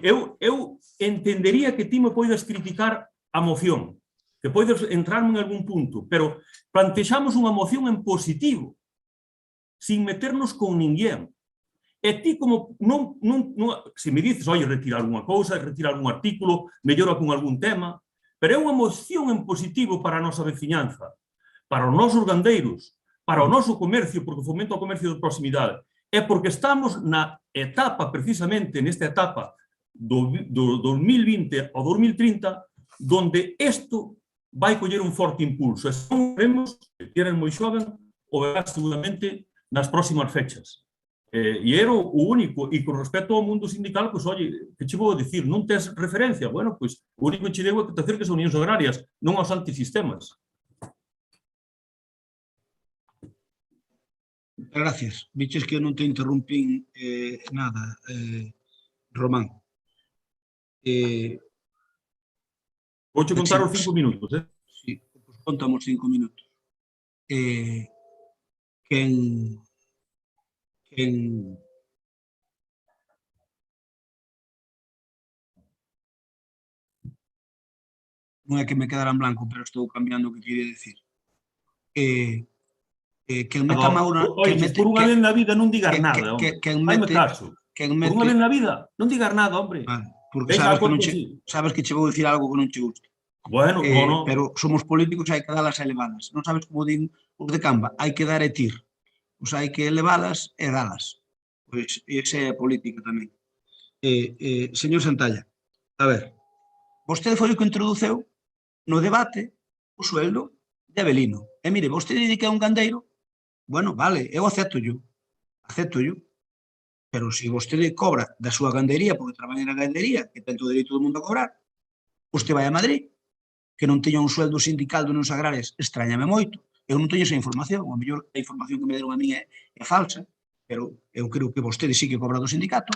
[SPEAKER 14] eu entendería que ti me podes criticar a moción, que podes entrarme en algún punto, pero plantexamos unha moción en positivo, sin meternos con ninguén. E ti, como se me dices, oi, retira algunha cousa, retira algún artículo, mellora con algún tema, pero é unha moción en positivo para a nosa veciñanza, para os nosos gandeiros, para o noso comercio, porque fomenta o comercio de proximidade, é porque estamos na etapa, precisamente nesta etapa do 2020 ao 2030, donde isto vai coller un forte impulso. E non vemos, que tienen moi xoven, o verá seguramente nas próximas fechas. E era o único, e con respecto ao mundo sindical, pois, oye, que che vou dicir, non tes referencia? Bueno, pois, o único que che deu é que te acerques a unións agrarias, non aos antisistemas.
[SPEAKER 3] Gracias. Viches que eu non te interrumpín nada, Román.
[SPEAKER 14] Vouche contar os 5 minutos,
[SPEAKER 3] Sí, Contamos 5 minutos. Quen non é que me quedara en blanco, pero estou cambiando o que quería decir. Quen meta má unha...
[SPEAKER 14] Oye, por unha vez na vida non digas nada, hombre. Faime caso. Por unha vez na vida non digas nada, hombre.
[SPEAKER 3] Porque sabes que che vou dicir algo que non che gusta.
[SPEAKER 14] Bueno, no.
[SPEAKER 3] Pero somos políticos e hai que dalas e levalas. Non sabes como din os de Camba? Hai que dar e tir. O sea, hai que levalas e dalas. Pois esa é a política tamén. Señor Santalla, a ver, vostede foi o que introduceu no debate o sueldo de Avelino. E mire, vostede di que é un gandeiro, bueno, vale, eu acepto yo, pero se vostede cobra da súa gandería porque traballa na gandería, que ten todo o dereito do mundo a cobrar, vostede vai a Madrid, que non teña un sueldo sindical dos agrarias, extrañame moito, eu non teño esa información, a mellor a información que me deron a mí é falsa, pero eu creo que vostede sí que cobra do sindicato,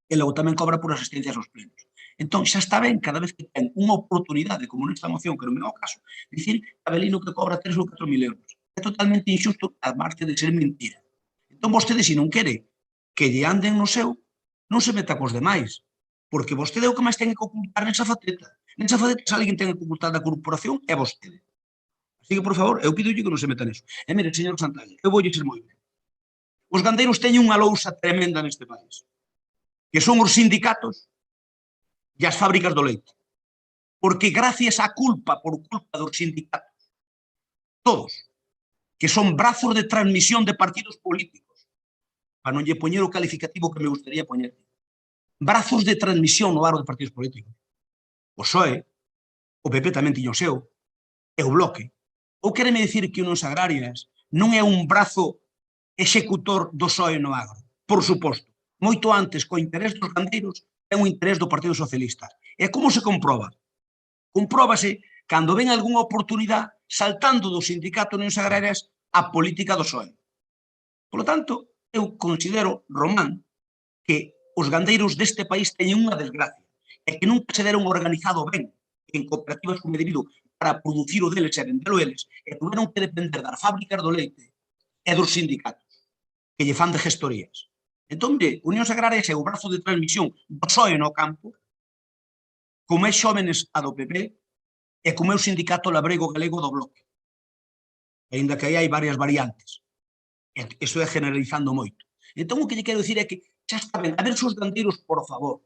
[SPEAKER 3] e logo tamén cobra por asistencias aos plenos. Entón, xa está ben cada vez que ten unha oportunidade, como nesta moción, que non é o caso, dicir a Avelino que cobra 3 ou 4 mil euros. É totalmente injusto, a marcha de ser mentira. Entón, vostede, se non quere que lle anden no seu, non se meta cos demais, porque vostede é o que máis ten que ocultar nesa faceta. Nesa faceta, se alguén ten que ocultar da corporación, é vostede. Así que, por favor, eu pido que non se meta neso. E mire, señor Santalla, eu vou ser moi ben. Os gandeiros teñen unha lousa tremenda neste país, que son os sindicatos e as fábricas do leite. Porque gracias á culpa, por culpa dos sindicatos, todos, que son brazos de transmisión de partidos políticos, para non lle poñer o calificativo que me gustaría poñer, brazos de transmisión no aro de partidos políticos. O PSOE, o PP tamén tiña o seu, e o Bloque. Ou quereme dicir que Unións Agrarias non é un brazo executor do PSOE no agro? Por suposto. Moito antes, co interés dos gandeiros, é un interés do Partido Socialista. E como se comproba? Compróbase cando ven algunha oportunidade saltando do sindicato Unións Agrarias a política do PSOE. Por lo tanto, eu considero, Román, que os gandeiros deste país teñen unha desgracia, e que nunca se deron organizado ben en cooperativas como debido para producir o deles e vendelo eles, e tuveron que depender das fábricas do leite e dos sindicatos, que lle fan de gestorías. Entón, Unións Agrarias é o brazo de transmisión do PSOE no campo, como é Xóvenes a do PP, e como é o sindicato labrego galego do Bloque. Ainda que aí hai varias variantes. Iso é generalizando moito. Entón, o que lle quero dicir é que xa está ben, a ver se os gandeiros, por favor,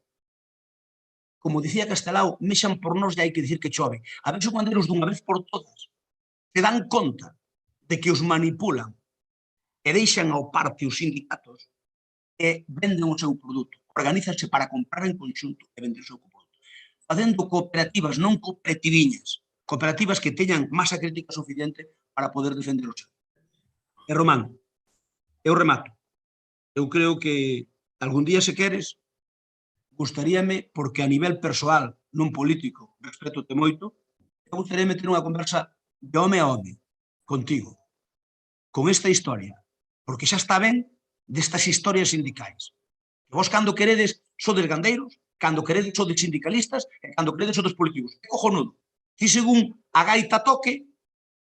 [SPEAKER 3] como dicía Castelao, mexan por nós e hai que dicir que chove. A ver se os gandeiros dunha vez por todas se dan conta de que os manipulan e deixan ao parte os sindicatos e venden o seu produto. Organízanse para comprar en conxunto e vender o seu produto. Facendo cooperativas, non cooperativiñas, cooperativas que teñan masa crítica suficiente para poder defender o seu. E Román, eu remato. Eu creo que algún día, se queres, gustaríame, porque a nivel persoal, non político, respetote moito, eu gustaríame ter unha conversa de home a home, contigo, con esta historia, porque xa está ben destas historias sindicais. Que vos, cando queredes, sodes gandeiros, cando queredes, sodes sindicalistas, e cando queredes, sodes políticos. É cojonudo. Si según a gaita toque,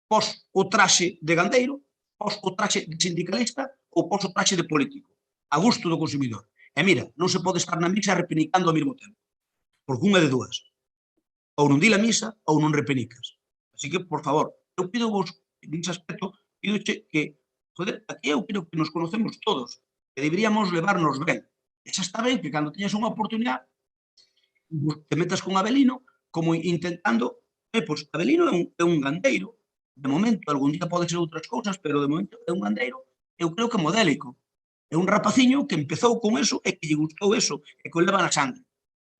[SPEAKER 3] pos o traxe de gandeiro, pos o traxe de sindicalista ou pos o traxe de político, a gusto do consumidor. E mira, non se pode estar na misa repenicando ao mesmo tempo, porque unha de dúas. Ou non di la misa ou non repenicas. Así que, por favor, eu pido vos, nese aspecto, pido que joder, aquí eu creo que nos conocemos todos, que deberíamos levarnos ben. E xa está ben que cando teñas unha oportunidade te metas con Avelino como intentando, pois Avelino é un gandeiro, de momento, algún día pode ser outras cousas, pero de momento é un gandeiro, eu creo que modélico. É un rapaciño que empezou con eso e que lle gustou eso, e que o leva na sangre.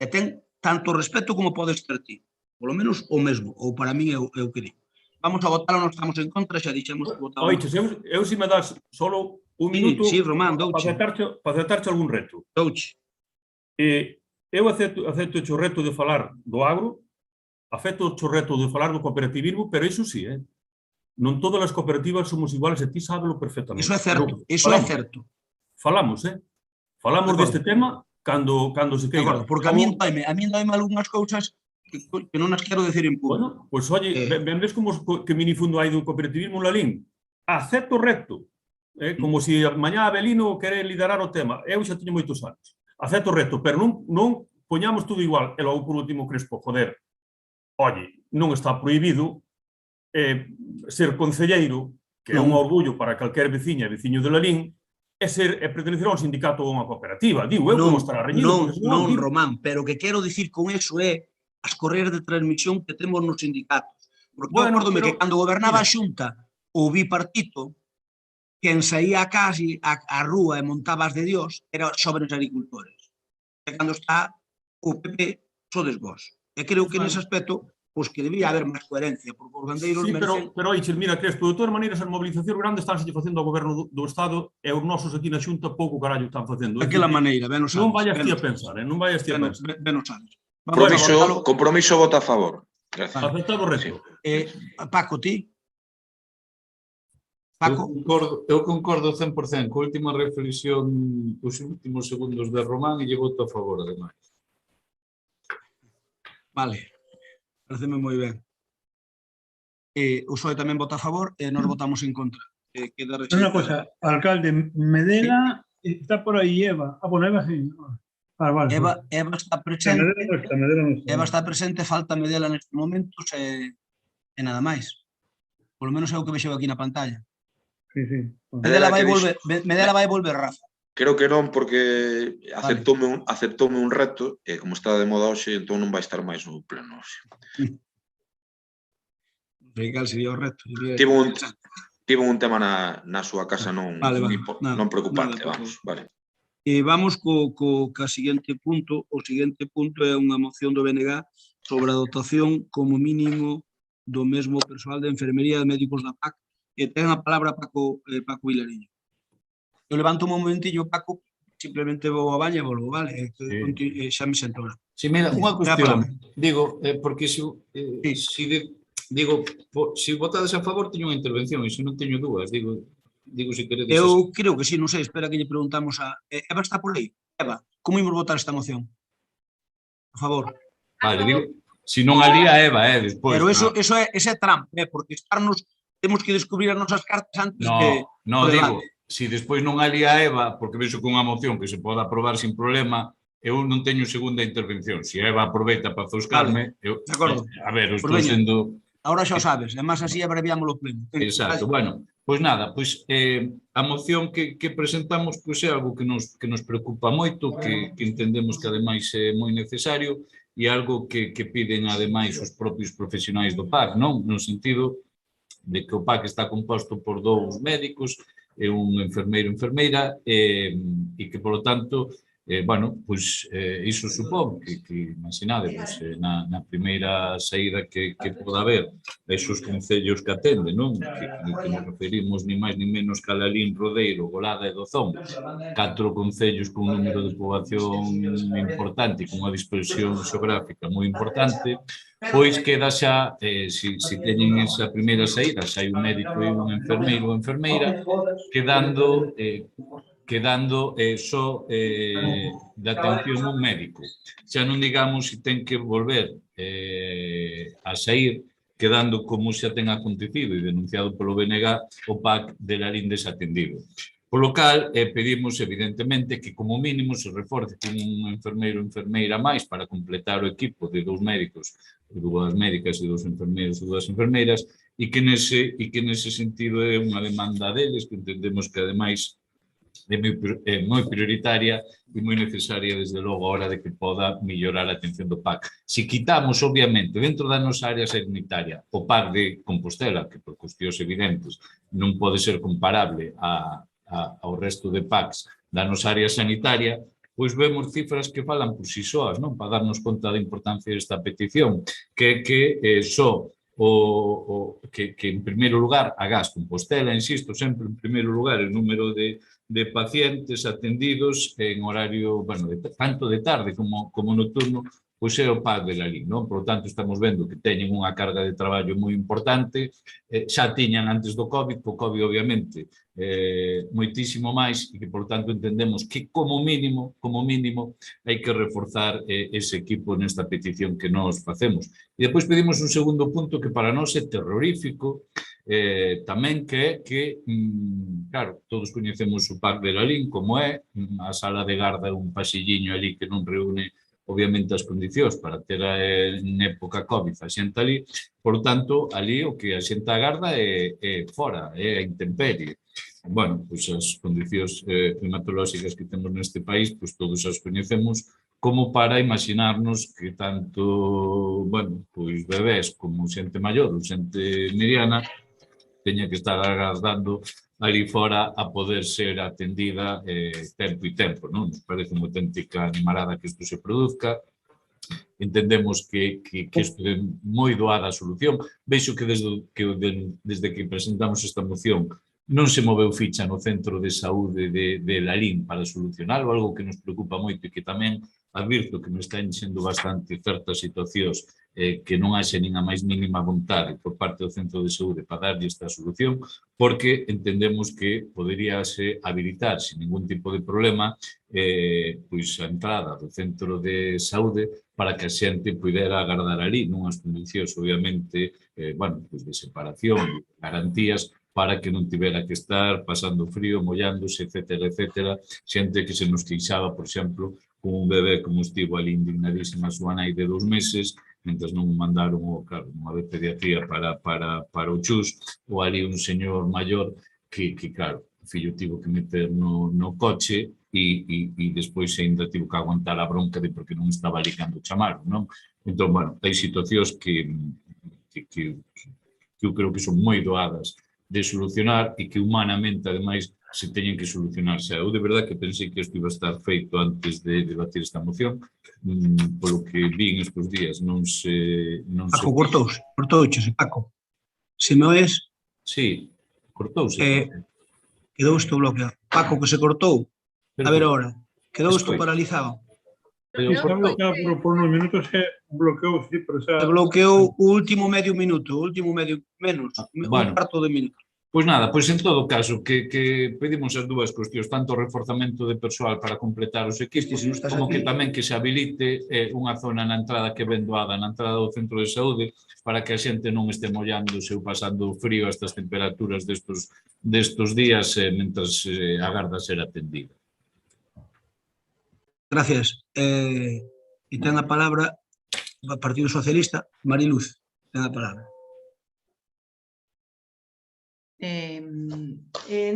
[SPEAKER 3] E ten tanto respeto como podes ter ti. Polo menos o mesmo, ou para mí é o que digo. Vamos a votar ou non estamos en contra, xa dixemos que votamos.
[SPEAKER 14] Oiches, eu se me das solo un minuto
[SPEAKER 3] sí, Román, douche.
[SPEAKER 14] Para aceptarche algún reto.
[SPEAKER 3] Douche.
[SPEAKER 14] Eu acepto o reto de falar do agro, acepto o reto de falar do cooperativismo, pero iso sí, non todas as cooperativas somos iguales e ti sábelo perfectamente.
[SPEAKER 3] Iso é certo, iso é certo.
[SPEAKER 14] Falamos, falamos deste tema cando se queira.
[SPEAKER 3] Porque a mí doime algunhas cousas que non as quero decir en público.
[SPEAKER 14] Bueno, pois, oye, ves como que minifundo hai do cooperativismo en Lalín? Acepto recto. Como se mañá Abelino quere liderar o tema. Eu xa teño moitos anos. Acepto recto, pero non poñamos tudo igual. E logo, por último, Crespo, joder, oye, non está prohibido ser concelleiro, que é un orgullo para calquer veciña e veciño de Lalín, e pertenecer a un sindicato ou a unha cooperativa. Digo, eu como estará reñido.
[SPEAKER 3] Non, Román, pero o que quero dicir con eso é as correas de transmisión que temos nos sindicatos. Porque eu acordome que cando gobernaba a Xunta o bipartito, quen saía a casi a rúa e montaba as de Dios era sobre os agricultores. E cando está o PP, sodes vos. E creo que nese aspecto pois que debía haber máis coherencia, porque os gandeiros merecen...
[SPEAKER 14] Pero, Ichel, mira, Crespo, de todas maneiras, as mobilizacións grandes estánse facendo ao goberno do Estado e os nosos aquí na Xunta pouco carallo están facendo.
[SPEAKER 3] Daquela maneira, ben o sabes.
[SPEAKER 14] Non vayas ti a pensar, non vayas ti a pensar.
[SPEAKER 3] Ben o sabes.
[SPEAKER 8] Compromiso vota a favor. Gracias.
[SPEAKER 14] Aceptado o resto.
[SPEAKER 3] Paco, ti? Paco?
[SPEAKER 6] Eu concordo 100% coa última reflexión, os últimos segundos de Román, e lle voto a favor, ademais.
[SPEAKER 3] Vale. Pareceme moi ben. O PSOE tamén vota a favor e nós votamos en contra.
[SPEAKER 4] Unha cosa, alcalde, Medela está por aí Eva. Bueno, Eva sí.
[SPEAKER 3] Eva está presente. Eva está presente, falta Medela nestes momentos e nada máis. Polo menos é o que vexo aquí na pantalla.
[SPEAKER 4] Sí.
[SPEAKER 3] Medela vai volver, Rafa.
[SPEAKER 8] Creo que non, porque aceptoume un reto e como está de moda hoxe, entón non vai estar máis no pleno hoxe.
[SPEAKER 3] Cal sería o reto?
[SPEAKER 8] Tivo un tema na súa casa, non preocupante, vamos.
[SPEAKER 3] Vamos co seguinte punto. O seguinte punto é unha moción do BNG sobre a dotación como mínimo do mesmo persoal de enfermería de médicos da PAC, e ten a palabra Paco Vilariño. Eu levanto un momentillo, Paco, simplemente vou a baña e volvo, vale? Xa me sento agora.
[SPEAKER 6] Si, mira, unha cuestión. Digo, porque se votades a favor, teño unha intervención, e se non teño dúas, digo se queredes...
[SPEAKER 3] Eu creo que sí, non sei, espera que lle preguntamos a... Eva está por aí? Eva, como imos votar esta moción? A favor.
[SPEAKER 6] Vale, digo, se non alía Eva, despois...
[SPEAKER 3] Pero eso é trampa, porque temos que descubrir as nosas cartas antes que...
[SPEAKER 6] No, digo... Se despois non alía Eva, porque vexo que unha moción que se pode aprobar sin problema, eu non teño segunda intervención. Se Eva aproveita para zoscarme, eu...
[SPEAKER 3] De acordo.
[SPEAKER 6] A ver, eu estou sendo...
[SPEAKER 3] Ahora xa o sabes, además así abreviamos o pleno.
[SPEAKER 6] Exacto, bueno, pois nada, a moción que presentamos é algo que nos preocupa moito, que entendemos que ademais é moi necesario e algo que piden ademais os propios profesionais do PAC, non? No sentido de que o PAC está composto por 2 médicos e un enfermeiro-enfermeira e que, polo tanto, iso supón que imaginade, na primeira saída que pode haber esos concellos que atenden, non? Que nos referimos ni máis ni menos que a Lalín, Rodeiro, Golada e Dozón, 4 concellos con un número de poboación importante e con unha dispersión xeográfica moi importante, pois queda xa, se teñen esa primeira saída, xa hai un médico e un enfermeiro ou enfermeira, quedando só de atención un médico. Xa non digamos se ten que volver a sair, quedando como xa ten acontecido e denunciado polo BNG o PAC de Lalín desatendido. Polo cal, pedimos, evidentemente, que como mínimo se reforce con un enfermeiro ou enfermeira máis para completar o equipo de 2 médicos, 2 médicas e 2 enfermeiros e 2 enfermeiras, e que nese sentido é unha demanda deles, que entendemos que, ademais, é moi prioritaria e moi necesaria, desde logo, a hora de que poda mellorar a atención do PAC. Se quitamos, obviamente, dentro da nosa área sanitaria, o PAC de Compostela, que por cuestións evidentes non pode ser comparable ao resto de PACs da nosa área sanitaria, pois vemos cifras que falan por si soas, non? Para darnos conta da importancia desta petición, que só que en primeiro lugar a Gas Compostela, insisto, sempre en primeiro lugar o número de pacientes atendidos en horario, tanto de tarde como nocturno, pois é o PAC de Lalín, non? Por lo tanto, estamos vendo que teñen unha carga de traballo moi importante, xa tiñan antes do COVID, po COVID, obviamente, moitísimo máis, e que, por tanto, entendemos que, como mínimo, hai que reforzar ese equipo nesta petición que nos facemos. E depois pedimos un segundo punto que para nós é terrorífico, tamén, que é que, claro, todos coñecemos o PAC de Lalín, como é, a sala de garda é un pasilliño ali que non reúne obviamente as condicións para ter en época COVID a xente ali, por tanto, ali o que a xente agarda é fora, é a intemperie. Bueno, pois as condicións climatolóxicas que temos neste país, pois todos as coñecemos, como para imaginarnos que tanto, bueno, pois bebés como xente maior ou xente mediana teña que estar agardando ali fora a poder ser atendida tempo e tempo, non? Nos parece unha auténtica animalada que isto se produzca. Entendemos que isto é moi doada a solución. Veixo que desde que presentamos esta moción non se moveu ficha no centro de saúde de Lalín para solucionarlo, algo que nos preocupa moito e que tamén advirto que me están sendo bastante certas situacións que non haxe nin a máis mínima vontade por parte do centro de saúde para darlle esta solución, porque entendemos que poderíase habilitar sin ningún tipo de problema pois a entrada do centro de saúde para que a xente pudera agardar ali nunhas condicións, obviamente, bueno, pois de separación, garantías, para que non tivera que estar pasando frío, mollándose, etcétera, etcétera. Xente que se nos queixaba, por exemplo, con un bebé como estivo ali indignadísima a súa nai de 2 meses, mentre non mandaron claro, unha de pediatría para o chus, ou ali un señor maior que claro, o fillo tivo que meter no coche e despois ainda tivo que aguantar a bronca de porque non estaba ali cando chamaron, non? Entón, bueno, hai situacións que eu creo que son moi doadas de solucionar e que humanamente, ademais, se teñen que solucionarse. Eu de verdade que pensei que isto iba a estar feito antes de debatir esta moción, polo que vi estes días non se...
[SPEAKER 3] Paco, cortouche, Paco. Se me oes...
[SPEAKER 6] Sí, cortouse.
[SPEAKER 3] Quedou isto bloqueado. Paco, que se cortou. A ver ahora. Quedou isto paralizado.
[SPEAKER 4] Está bloqueado por unos minutos, bloqueou, sí, pero xa...
[SPEAKER 3] Se bloqueou o último medio minuto, menos, un cuarto de minuto.
[SPEAKER 6] Pois nada, pois en todo caso, que pedimos as dúas cuestións, tanto o reforzamento de persoal para completar os equipos, como que tamén que se habilite unha zona na entrada que ven doada, na entrada do centro de saúde, para que a xente non este mollándose ou pasando frío a estas temperaturas destos días mentras agarda ser atendida.
[SPEAKER 3] Gracias. E ten a palabra o Partido Socialista, Mariluz, ten a palabra.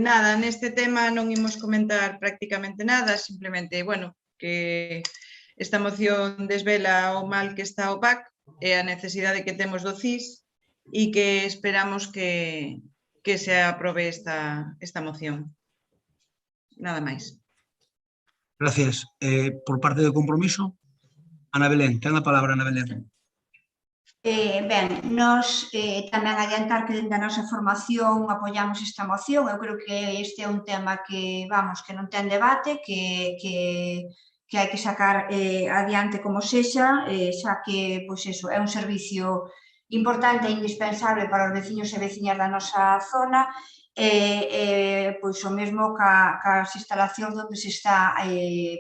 [SPEAKER 10] Nada, neste tema non imos comentar prácticamente nada, simplemente, bueno, que esta moción desvela o mal que está o PAC e a necesidade que temos do CIS e que esperamos que se aprobe esta moción. Nada máis.
[SPEAKER 3] Gracias. Por parte do compromiso, Ana Belén, ten a palabra, Ana Belén.
[SPEAKER 16] Ben, nós tamén adiantar que dentro da nosa formación apoiamos esta moción. Eu creo que este é un tema que, vamos, que non ten debate, que hai que sacar adiante como sexa, xa que, pois eso, é un servicio importante e indispensable para os veciños e veciñas da nosa zona, pois o mesmo cas instalacións onde se está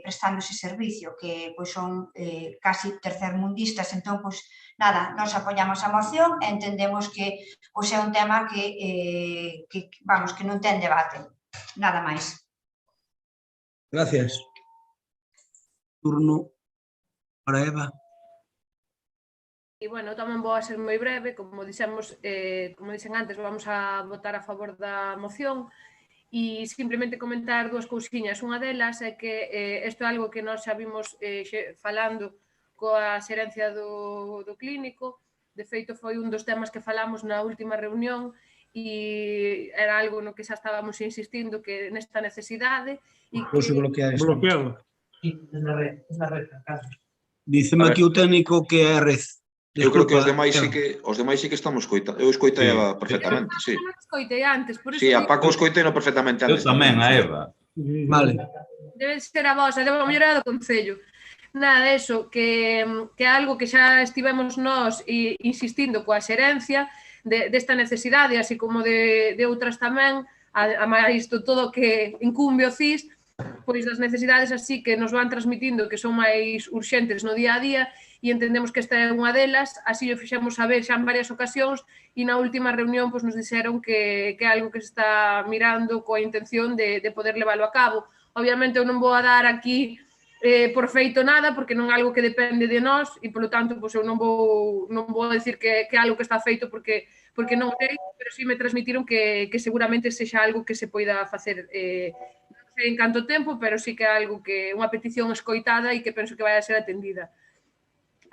[SPEAKER 16] prestando ese servicio, que pois son casi tercermundistas. Entón, pois, nada, nós apoiamos a moción e entendemos que pois é un tema que vamos, que non ten debate. Nada máis.
[SPEAKER 3] Gracias. Turno para Eva.
[SPEAKER 15] E, bueno, tamén vou a ser moi breve, como dixen antes, vamos a votar a favor da moción e simplemente comentar dúas cousiñas. Unha delas é que isto é algo que nós xa vimos falando coa xerencia do clínico. De feito, foi un dos temas que falamos na última reunión e era algo no que xa estábamos insistindo que nesta necesidade.
[SPEAKER 4] Bloqueado.
[SPEAKER 2] Es la red.
[SPEAKER 3] Díceme aquí o técnico que é a red.
[SPEAKER 8] Eu creo que os demais sí que estamos escoitando. Eu escoitei a Eva perfectamente, sí.
[SPEAKER 15] Eu escoitei antes, por iso...
[SPEAKER 8] Sí, a Paco escoitei perfectamente antes.
[SPEAKER 6] Eu tamén, a Eva.
[SPEAKER 3] Vale.
[SPEAKER 15] Debe ser a vosa, debe a mellor do Concello. Nada, eso, que é algo que xa estivemos nós insistindo coa xerencia desta necesidade, así como de outras tamén, a máis todo que incumbe o CIS, pois das necesidades así que nos van transmitindo que son máis urxentes no día a día e entendemos que esta é unha delas, así o fixemos saber xa en varias ocasións e na última reunión pois, nos dixeron que é algo que se está mirando coa intención de poder leválo a cabo. Obviamente eu non vou a dar aquí por feito nada, porque non é algo que depende de nós e, polo tanto, pois, eu non vou decir que é algo que está feito porque non sei, pero sí me transmitiron que seguramente sexa algo que se poida facer non sei en canto tempo, pero sí que é algo que unha petición escoitada e que penso que vai a ser atendida.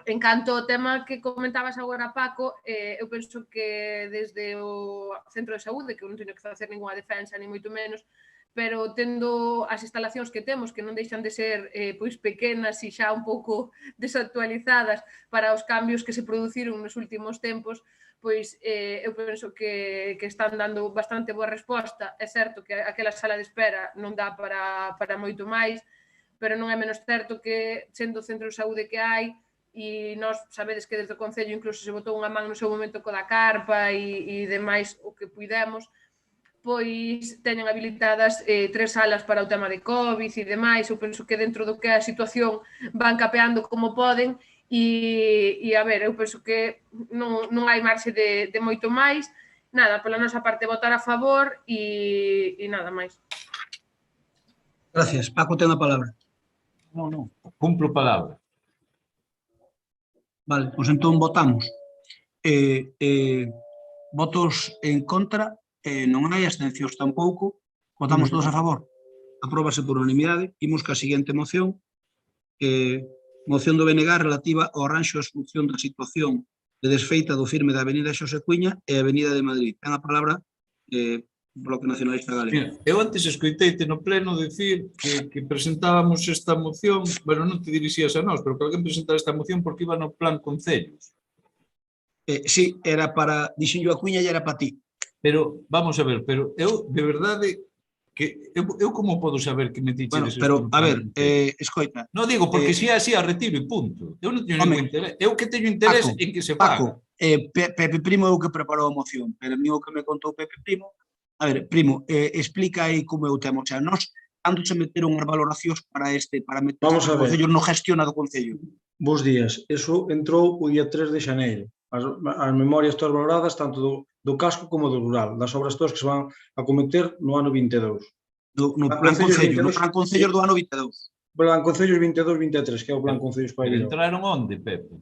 [SPEAKER 15] En canto ao tema que comentabas agora, Paco, eu penso que desde o Centro de Saúde, que eu non teño que facer ninguna defensa, ni moito menos, pero tendo as instalacións que temos, que non deixan de ser pois pequenas e xa un pouco desactualizadas para os cambios que se produciron nos últimos tempos, pois eu penso que están dando bastante boa resposta. É certo que aquela sala de espera non dá para moito máis, pero non é menos certo que, sendo o centro de saúde que hai, e nós sabedes que desde o Concello incluso se botou unha man no seu momento co da carpa e demais o que puidemos, pois teñen habilitadas 3 salas para o tema de COVID e demais. Eu penso que dentro do que é a situación van capeando como poden e a ver, eu penso que non hai marxe de moito máis. Nada, pola nosa parte votar a favor e nada máis.
[SPEAKER 3] Gracias. Paco, ten a palabra.
[SPEAKER 6] Non, cumplo palabra.
[SPEAKER 3] Vale, pois entón votamos. Votos en contra, non hai abstencións tampouco, votamos todos a favor. Apróbase por unanimidade. Imos ca seguinte moción, moción do BNG relativa ao arranxo e solución da situación de desfeita do firme da Avenida Xosé Cuíña e a Avenida de Madrid. Ten a palabra Bloque Nacionalista Galego.
[SPEAKER 6] Mira, eu antes escoiteite no pleno decir que presentábamos esta moción, bueno, non te dirixías a nós, pero que alguén presentara esta moción porque iba no plan concellos.
[SPEAKER 3] Sí, era para, dixen yo a Cuíña e era para ti.
[SPEAKER 6] Pero, vamos a ver, pero eu, de verdade, que eu como podo saber que me tiches...
[SPEAKER 3] Bueno, pero, a ver, escoita.
[SPEAKER 6] Non digo, porque se é así, a retiro e punto. Eu non teño ningún interés. Eu que teño interés en que se faga.
[SPEAKER 3] Paco, Pepe Primo é o que preparou a moción, pero a mí o que me contou Pepe Primo... A ver, Primo, explica aí como é o tema. O sea, nós, cando se meteron as valoracións para meter o Concello non gestiona do Concello?
[SPEAKER 11] Bos días. Eso entrou o día 3 de xaneiro. As memorias todas valoradas, tanto do casco como do rural, das obras todas que se van a cometer no ano 22.
[SPEAKER 3] No plan Concello do ano 22.
[SPEAKER 11] Plan Concellos 22-23, que é o plan Concellos para
[SPEAKER 6] Pero entraron onde, Pepe?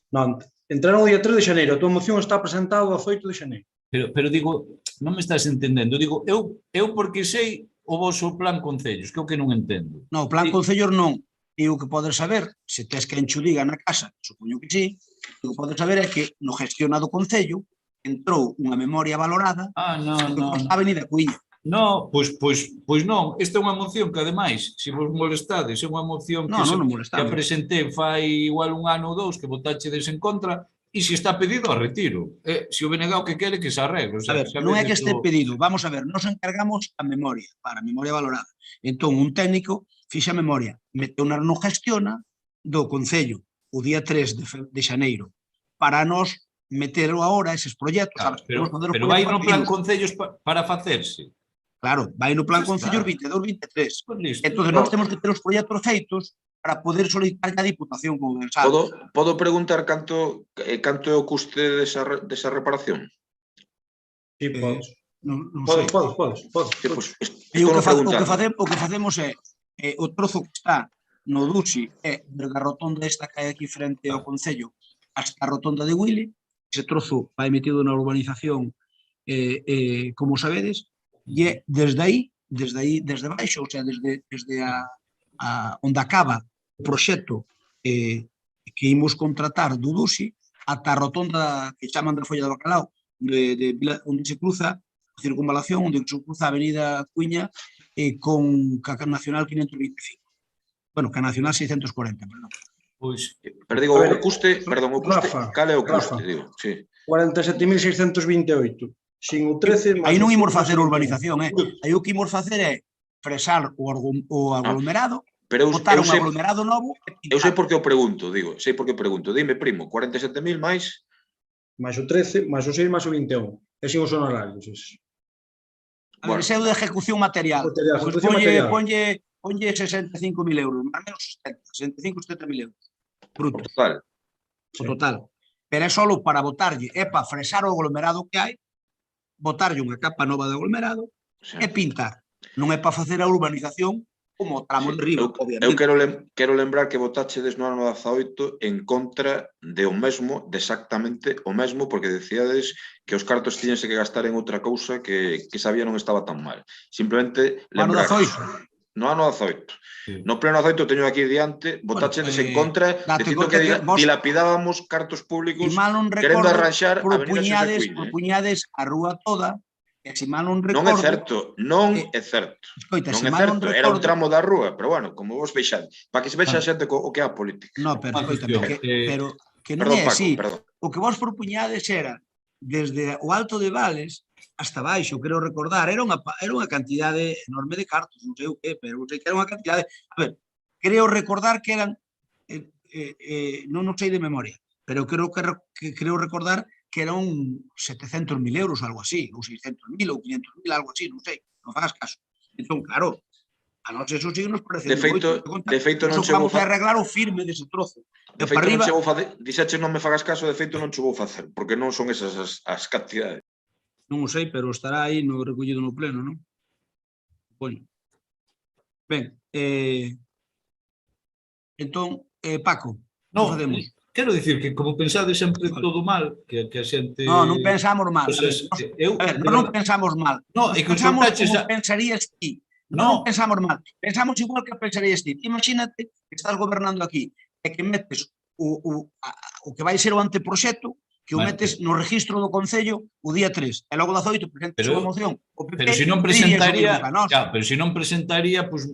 [SPEAKER 11] Non, entraron o día 3 de xaneiro. A tua moción está presentada o 18 de xaneiro.
[SPEAKER 6] Pero digo, non me estás entendendo. Digo, eu porque sei o vosso plan Concellos, que é o que non entendo.
[SPEAKER 3] Non, o plan Concellos non. E o que podes saber, se tes que enchudiga na casa, supoño que sí, o que podes saber é que no gestiona do Concello entrou unha memoria valorada
[SPEAKER 6] non.
[SPEAKER 3] a Avenida Cuíña.
[SPEAKER 6] Non, pois non. Esta é unha moción que, ademais, se vos molestades, é unha moción que a presentei fai igual un ano ou dous que votachedes en contra e se está pedido a retiro. Se o BNG o que quere que se arregle.
[SPEAKER 3] A ver, non é que este pedido. Vamos a ver, nos encargamos a memoria, para a memoria valorada. Entón, un técnico fixa a memoria, meteu na non gestiona do Concello o día 3 de xaneiro para nos meterlo agora eses proxectos.
[SPEAKER 6] Pero vai no plan Concellos para facerse.
[SPEAKER 3] Claro, vai no plan Concellos 22-23. Entón, nós temos que ter os proxectos feitos para poder solicitar a Diputación, como ben sabe.
[SPEAKER 8] Podo preguntar canto é o custe desa reparación?
[SPEAKER 11] Sí, podes.
[SPEAKER 3] Podes. O que facemos é o trozo que está no Duxi é desde a rotonda esta que hai aquí frente ao Concello hasta a rotonda de Willy. Ese trozo vai metido na urbanización, como sabedes, e é desde baixo, ou sea, desde onde acaba o proxecto que imos contratar do Duxi ata a rotonda que chaman da Folla do Bacalao, onde se cruza a circunvalación, onde se cruza a Avenida Cuíña con a Nacional 525. Bueno, que a Nacional 640, perdón.
[SPEAKER 6] Pois,
[SPEAKER 8] pero digo, o custe, cal é o custe, digo, sí.
[SPEAKER 11] 47.628. Sin o 13...
[SPEAKER 3] Aí non imos facer urbanización, aí o que imos facer é fresar o aglomerado
[SPEAKER 8] Pero
[SPEAKER 3] botar un aglomerado novo e
[SPEAKER 8] eu sei por que o pregunto, digo, sei por que o pregunto. Dime, primo, 47.000 máis...
[SPEAKER 11] máis o 13, máis o 6, máis o 21. E sin os honorarios.
[SPEAKER 3] A ver, ese é o de ejecución material. Pois ponlle 65.000 euros, máis menos 65-70.000 euros. Bruto. O total. Pero é só para botarlle, é para fresar o aglomerado que hai, botarlle unha capa nova de aglomerado e pintar. Non é para facer a urbanización como o tramo de Río, obviamente.
[SPEAKER 8] Eu quero lembrar que votachedes no ano 18 en contra de o mesmo, de exactamente o mesmo, porque decíades que os cartos tiñense que gastar en outra cousa que sabía non estaba tan mal. Simplemente lembrar... No ano 18. No pleno 18 teño aquí diante, votachedes en contra, dicindo que dilapidábamos cartos públicos querendo arranxar avenidas en Recuín.
[SPEAKER 3] Propuñades a rúa toda. E se mal non recordo...
[SPEAKER 8] Non é certo, non é certo.
[SPEAKER 3] Escoita,
[SPEAKER 8] non é certo, era un tramo da rúa, pero bueno, como vos veixades, para que se vexa a xente o que é a política.
[SPEAKER 3] Non, pero escoitame, pero que non é así. O que vos propuñades era, desde o Alto de Vales hasta baixo, creo recordar, era unha cantidade enorme de cartos, non sei o que, pero sei que era unha cantidade... A ver, creo recordar que eran... non sei de memoria, pero creo recordar que eran 700.000 euros, algo así, ou 600.000 ou 500.000, algo así, non sei, non fagas caso. Entón, claro, a nós eso sí nos parece moito.
[SPEAKER 8] De feito, non chegou
[SPEAKER 3] a arreglar o firme dese trozo.
[SPEAKER 8] De feito, non chegou a facer, dixeches non me fagas caso, de feito non chegou a facer, porque non son esas as cantidades.
[SPEAKER 3] Non o sei, pero estará aí no recollido no pleno, non? Bueno. Ben, entón, Paco, non facemos?
[SPEAKER 6] Quero dicir que como pensades sempre todo mal, que a xente...
[SPEAKER 3] Non pensamos mal. Non pensamos mal. Pensamos como pensarías ti. Non pensamos mal. Pensamos igual que pensarías ti. Imagínate que estás gobernando aquí e que metes o que vai ser o anteproxecto, que o metes no registro do Concello o día 3, e logo 18 presentas unha moción.
[SPEAKER 6] Pero se non presentaría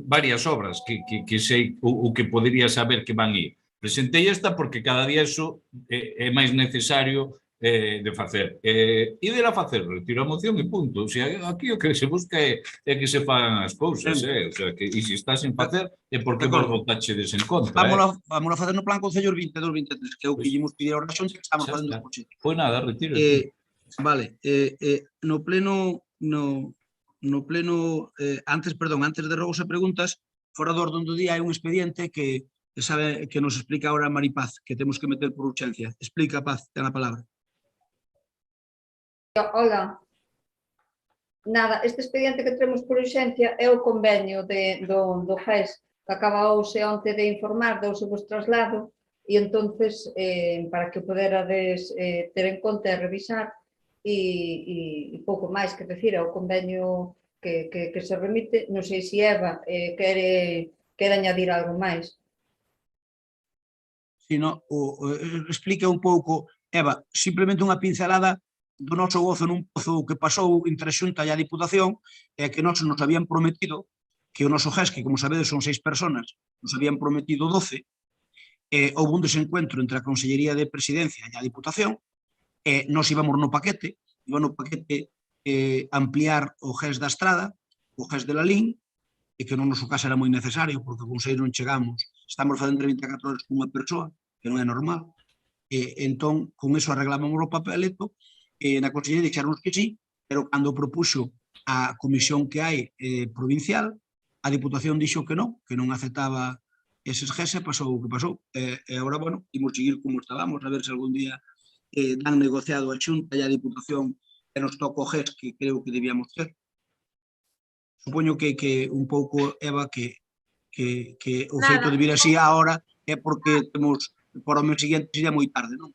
[SPEAKER 6] varias obras que sei o que podería saber que van ir. Presentei esta porque cada día iso é máis necesario de facer. Ider a facer, retiro a moción e punto. O sea, aquí o que se busca é que se fagan as cousas. O sea, que se está sen facer é porque vos votachedes en contra.
[SPEAKER 3] Vamos a facer no plan Concello 22-23, que é o que ímos pedir a oración que estamos facendo os proxectos.
[SPEAKER 6] Pois nada, retiro.
[SPEAKER 3] Vale, no pleno, antes de rogos e preguntas, fora do orden do día hai un expediente que sabe que nos explica ahora Mari Paz, que temos que meter por urgencia. Explica, Paz, ten a palabra.
[SPEAKER 1] Hola. Nada, este expediente que temos por urxencia é o convenio do GES que acabaouse onte de informar, douse vos traslado, e entonces para que poderades ter en conta e revisar e pouco máis que decir, é o convenio que se remite. Non sei se Eva quere añadir algo máis.
[SPEAKER 3] Explica un pouco, Eva, simplemente unha pincelada do noso gozo nun pozo que pasou entre a Xunta e a Diputación, e que nos habían prometido que o noso GES, que como sabedes son 6 personas, nos habían prometido 12, houve un desencuentro entre a Consellería de Presidencia e a Diputación, e nos íbamos no paquete ampliar o GES da Estrada, o GES de Lalín, e que no noso caso era moi necesario, porque con 6 non chegamos, estamos facendo 24 horas con unha persoa, que non é normal, entón, con eso arreglamos o papeleto, na Consellería dixeron que sí, pero cando propuxo a comisión que hai provincial, a Diputación dixo que non aceptaba eses GES, pasou o que pasou. E agora, bueno, imos seguir como estábamos, a ver se algún día dan negociado a Xunta e a Diputación que nos toca o GES que creo que debíamos ter. Supoño que un pouco, Eva, que o feito de vir así agora é porque temos, para o mes seguinte sería moi tarde, non?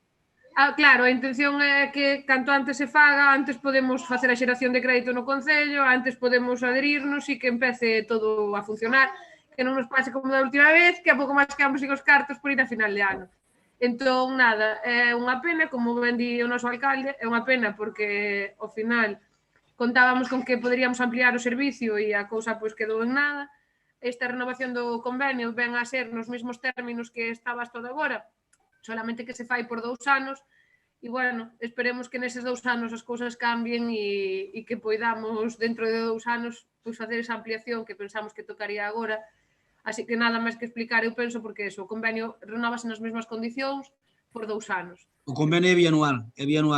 [SPEAKER 15] Claro, a intención é que canto antes se faga, antes podemos facer a xeración de crédito no Concello, antes podemos adherirnos e que empece todo a funcionar, que non nos pase como da última vez, que a pouco máis quedamos sin os cartos por ir a final de ano. Entón, nada, é unha pena, como ben di o noso alcalde, é unha pena porque, ao final, contábamos con que poderíamos ampliar o servicio e a cousa pois quedou en nada. Esta renovación do convenio ven a ser nos mesmos términos que estaba hasta agora, solamente que se fai por 2 anos, e, bueno, esperemos que neses 2 anos as cousas cambien e que poidamos, dentro de 2 anos, pois facer esa ampliación que pensamos que tocaría agora, Así que nada máis que explicar, eu penso, porque o convenio renovase nas mesmas condicións por 2 anos.
[SPEAKER 3] O convenio é bianual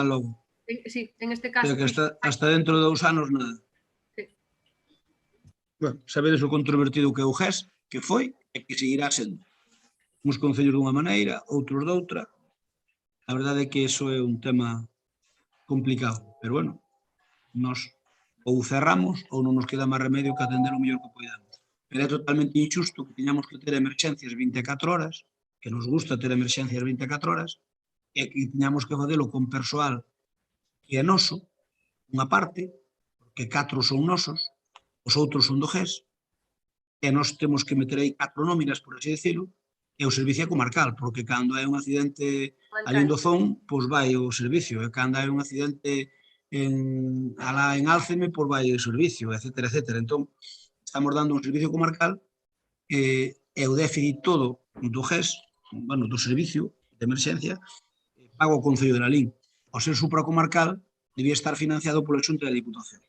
[SPEAKER 3] logo.
[SPEAKER 15] Sí, en este caso...
[SPEAKER 3] Pero que hasta dentro de 2 anos nada.
[SPEAKER 15] Sí.
[SPEAKER 3] Bueno, sabedes o controvertido que é o GES, que foi e que seguirá sendo. Uns concellos dunha maneira, outros doutra. A verdade é que iso é un tema complicado, pero bueno, nos ou cerramos ou non nos queda máis remedio que atender o mellor que poidamos. Pero é totalmente injusto que teñamos que ter emerxencias 24 horas, que nos gusta ter emerxencias 24 horas, e que teñamos que facelo con persoal que é noso, unha parte, que 4 son nosos, os outros son do GES, e nós temos que meter aí 4 nóminas, por así decirlo, e o servicio é comarcal, porque cando hai un accidente ali en Dozón, pois vai o servicio, e cando hai un accidente alá en Álceme, pois vai o servicio, etcétera, etcétera. Entón, estamos dando un servicio comarcal e o déficit todo do GES, bueno, do servicio de emerxencia, paga o Concello de Lalín. Ao ser supracomarcal, debía estar financiado pola Xunta da Diputación.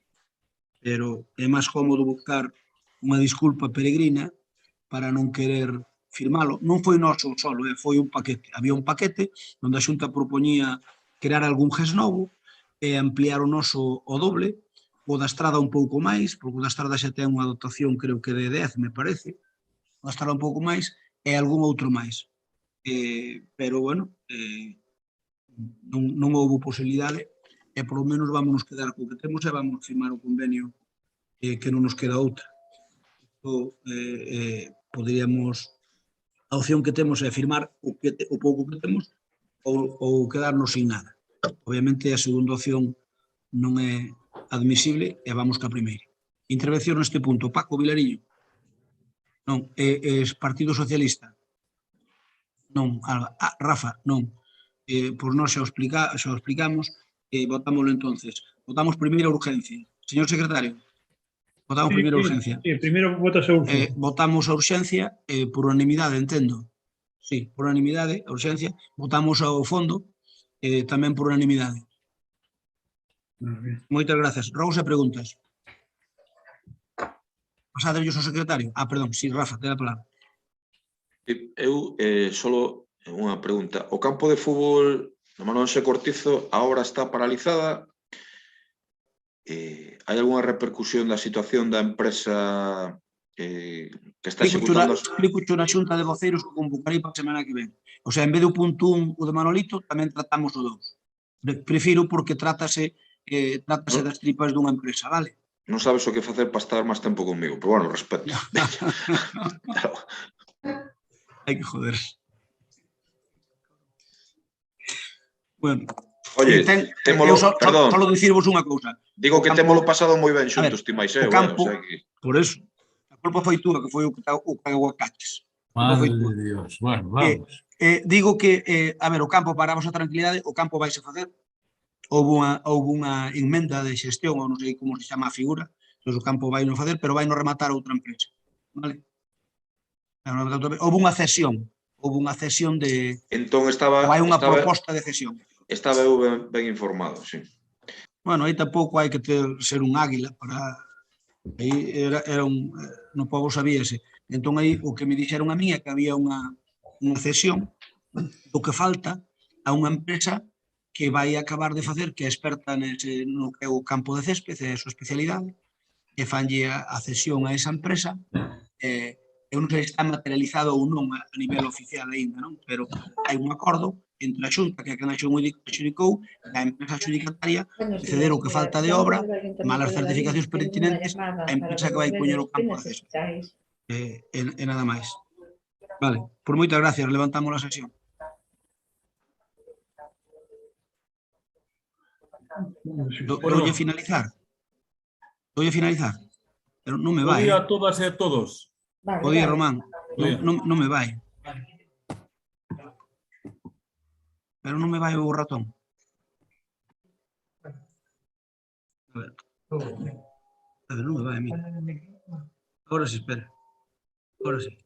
[SPEAKER 3] Pero é máis cómodo buscar unha disculpa peregrina para non querer firmalo. Non foi noso solo, foi un paquete. Había un paquete onde a Xunta propoñía crear algún GES novo e ampliar o noso o doble, o da Estrada un pouco máis, porque o da Estrada xa ten unha dotación, creo que de 10, me parece, o da Estrada un pouco máis, e algún outro máis. Pero, bueno, non houve posibilidade, e polo menos vamos quedar co que temos e vamos firmar o convenio que non nos queda outra. Poderíamos, a opción que temos é firmar o pouco que temos ou quedarnos sin nada. Obviamente a segunda opción non é admisible e vamos ca primeira. Intervención neste punto. Paco Vilariño. Non. Partido Socialista. Non. Rafa, non. Pois nós xa o explicamos e votámoslo entonces. Votamos primeiro a urgencia. Señor secretario. Votamos primeiro a urgencia.
[SPEAKER 4] Sí, primeiro votas a urgencia.
[SPEAKER 3] Votamos a urgencia por unanimidade, entendo. Sí, por unanimidade, a urgencia. Votamos ao fondo tamén por unanimidade. Moitas gracias. Rogos e preguntas. Pasadrellos ao secretario. Perdón, sí, Rafa, ten a palabra.
[SPEAKER 8] Eu, solo unha pregunta. O campo de fútbol no Manuel José Cortizo a obra está paralizada. Hai algunha repercusión da situación da empresa que está executando...
[SPEAKER 3] Explico na xunta de voceiros que convocarei para a semana que ven. O sea, en vez do punto 1 o de Manolito, tamén tratamos o 2. Prefiro porque trátase das tripas dunha empresa, vale?
[SPEAKER 8] Non sabes o que facer para estar máis tempo comigo, pero bueno, respeto.
[SPEAKER 3] Hai que joder. Bueno,
[SPEAKER 8] oye, témolo, perdón.
[SPEAKER 3] Solo dicirvos unha cousa.
[SPEAKER 8] Digo que témolo pasado moi ben xuntos, ti máis eu.
[SPEAKER 3] O campo, por eso, a culpa foi túa, que foi o que aguacates.
[SPEAKER 6] Madre de Dios, bueno, vamos.
[SPEAKER 3] Digo que, a ver, o campo, para a vosa tranquilidade, o campo vaise facer. Houve unha enmenda de xestión, ou non sei como se chama a figura, o campo vai non facer, pero vai non rematar outra empresa. Vale? Houve unha cesión de...
[SPEAKER 8] Entón
[SPEAKER 3] hai unha proposta de cesión.
[SPEAKER 8] Estaba eu ben informado, sí.
[SPEAKER 3] Bueno, aí tampouco hai que ser un águila para... Aí era un... No povo sabíase. Entón aí o que me dixeron a mí é que había unha cesión do que falta a unha empresa que vai acabar de facer, que é experta no que é o campo de césped, é a súa especialidade, e fanlle a cesión a esa empresa. Eu non sei se está materializado ou non a nivel oficial ainda, non? Pero hai un acordo entre a Xunta, que é a que adxudicou, e a empresa adxudicataria, ceder o que falta de obra, malas certificacións pertinentes, a empresa que vai poñer o campo de césped. E nada máis. Vale, por moitas gracias, levantamos a sesión. Doulle finalizar. Pero non me vai.
[SPEAKER 14] Bo día a todas e a todos.
[SPEAKER 3] Bo día, Román. Non me vai. Pero non me vai o ratón. A ver, non me vai a mí. Ahora sí, espera. Ahora sí.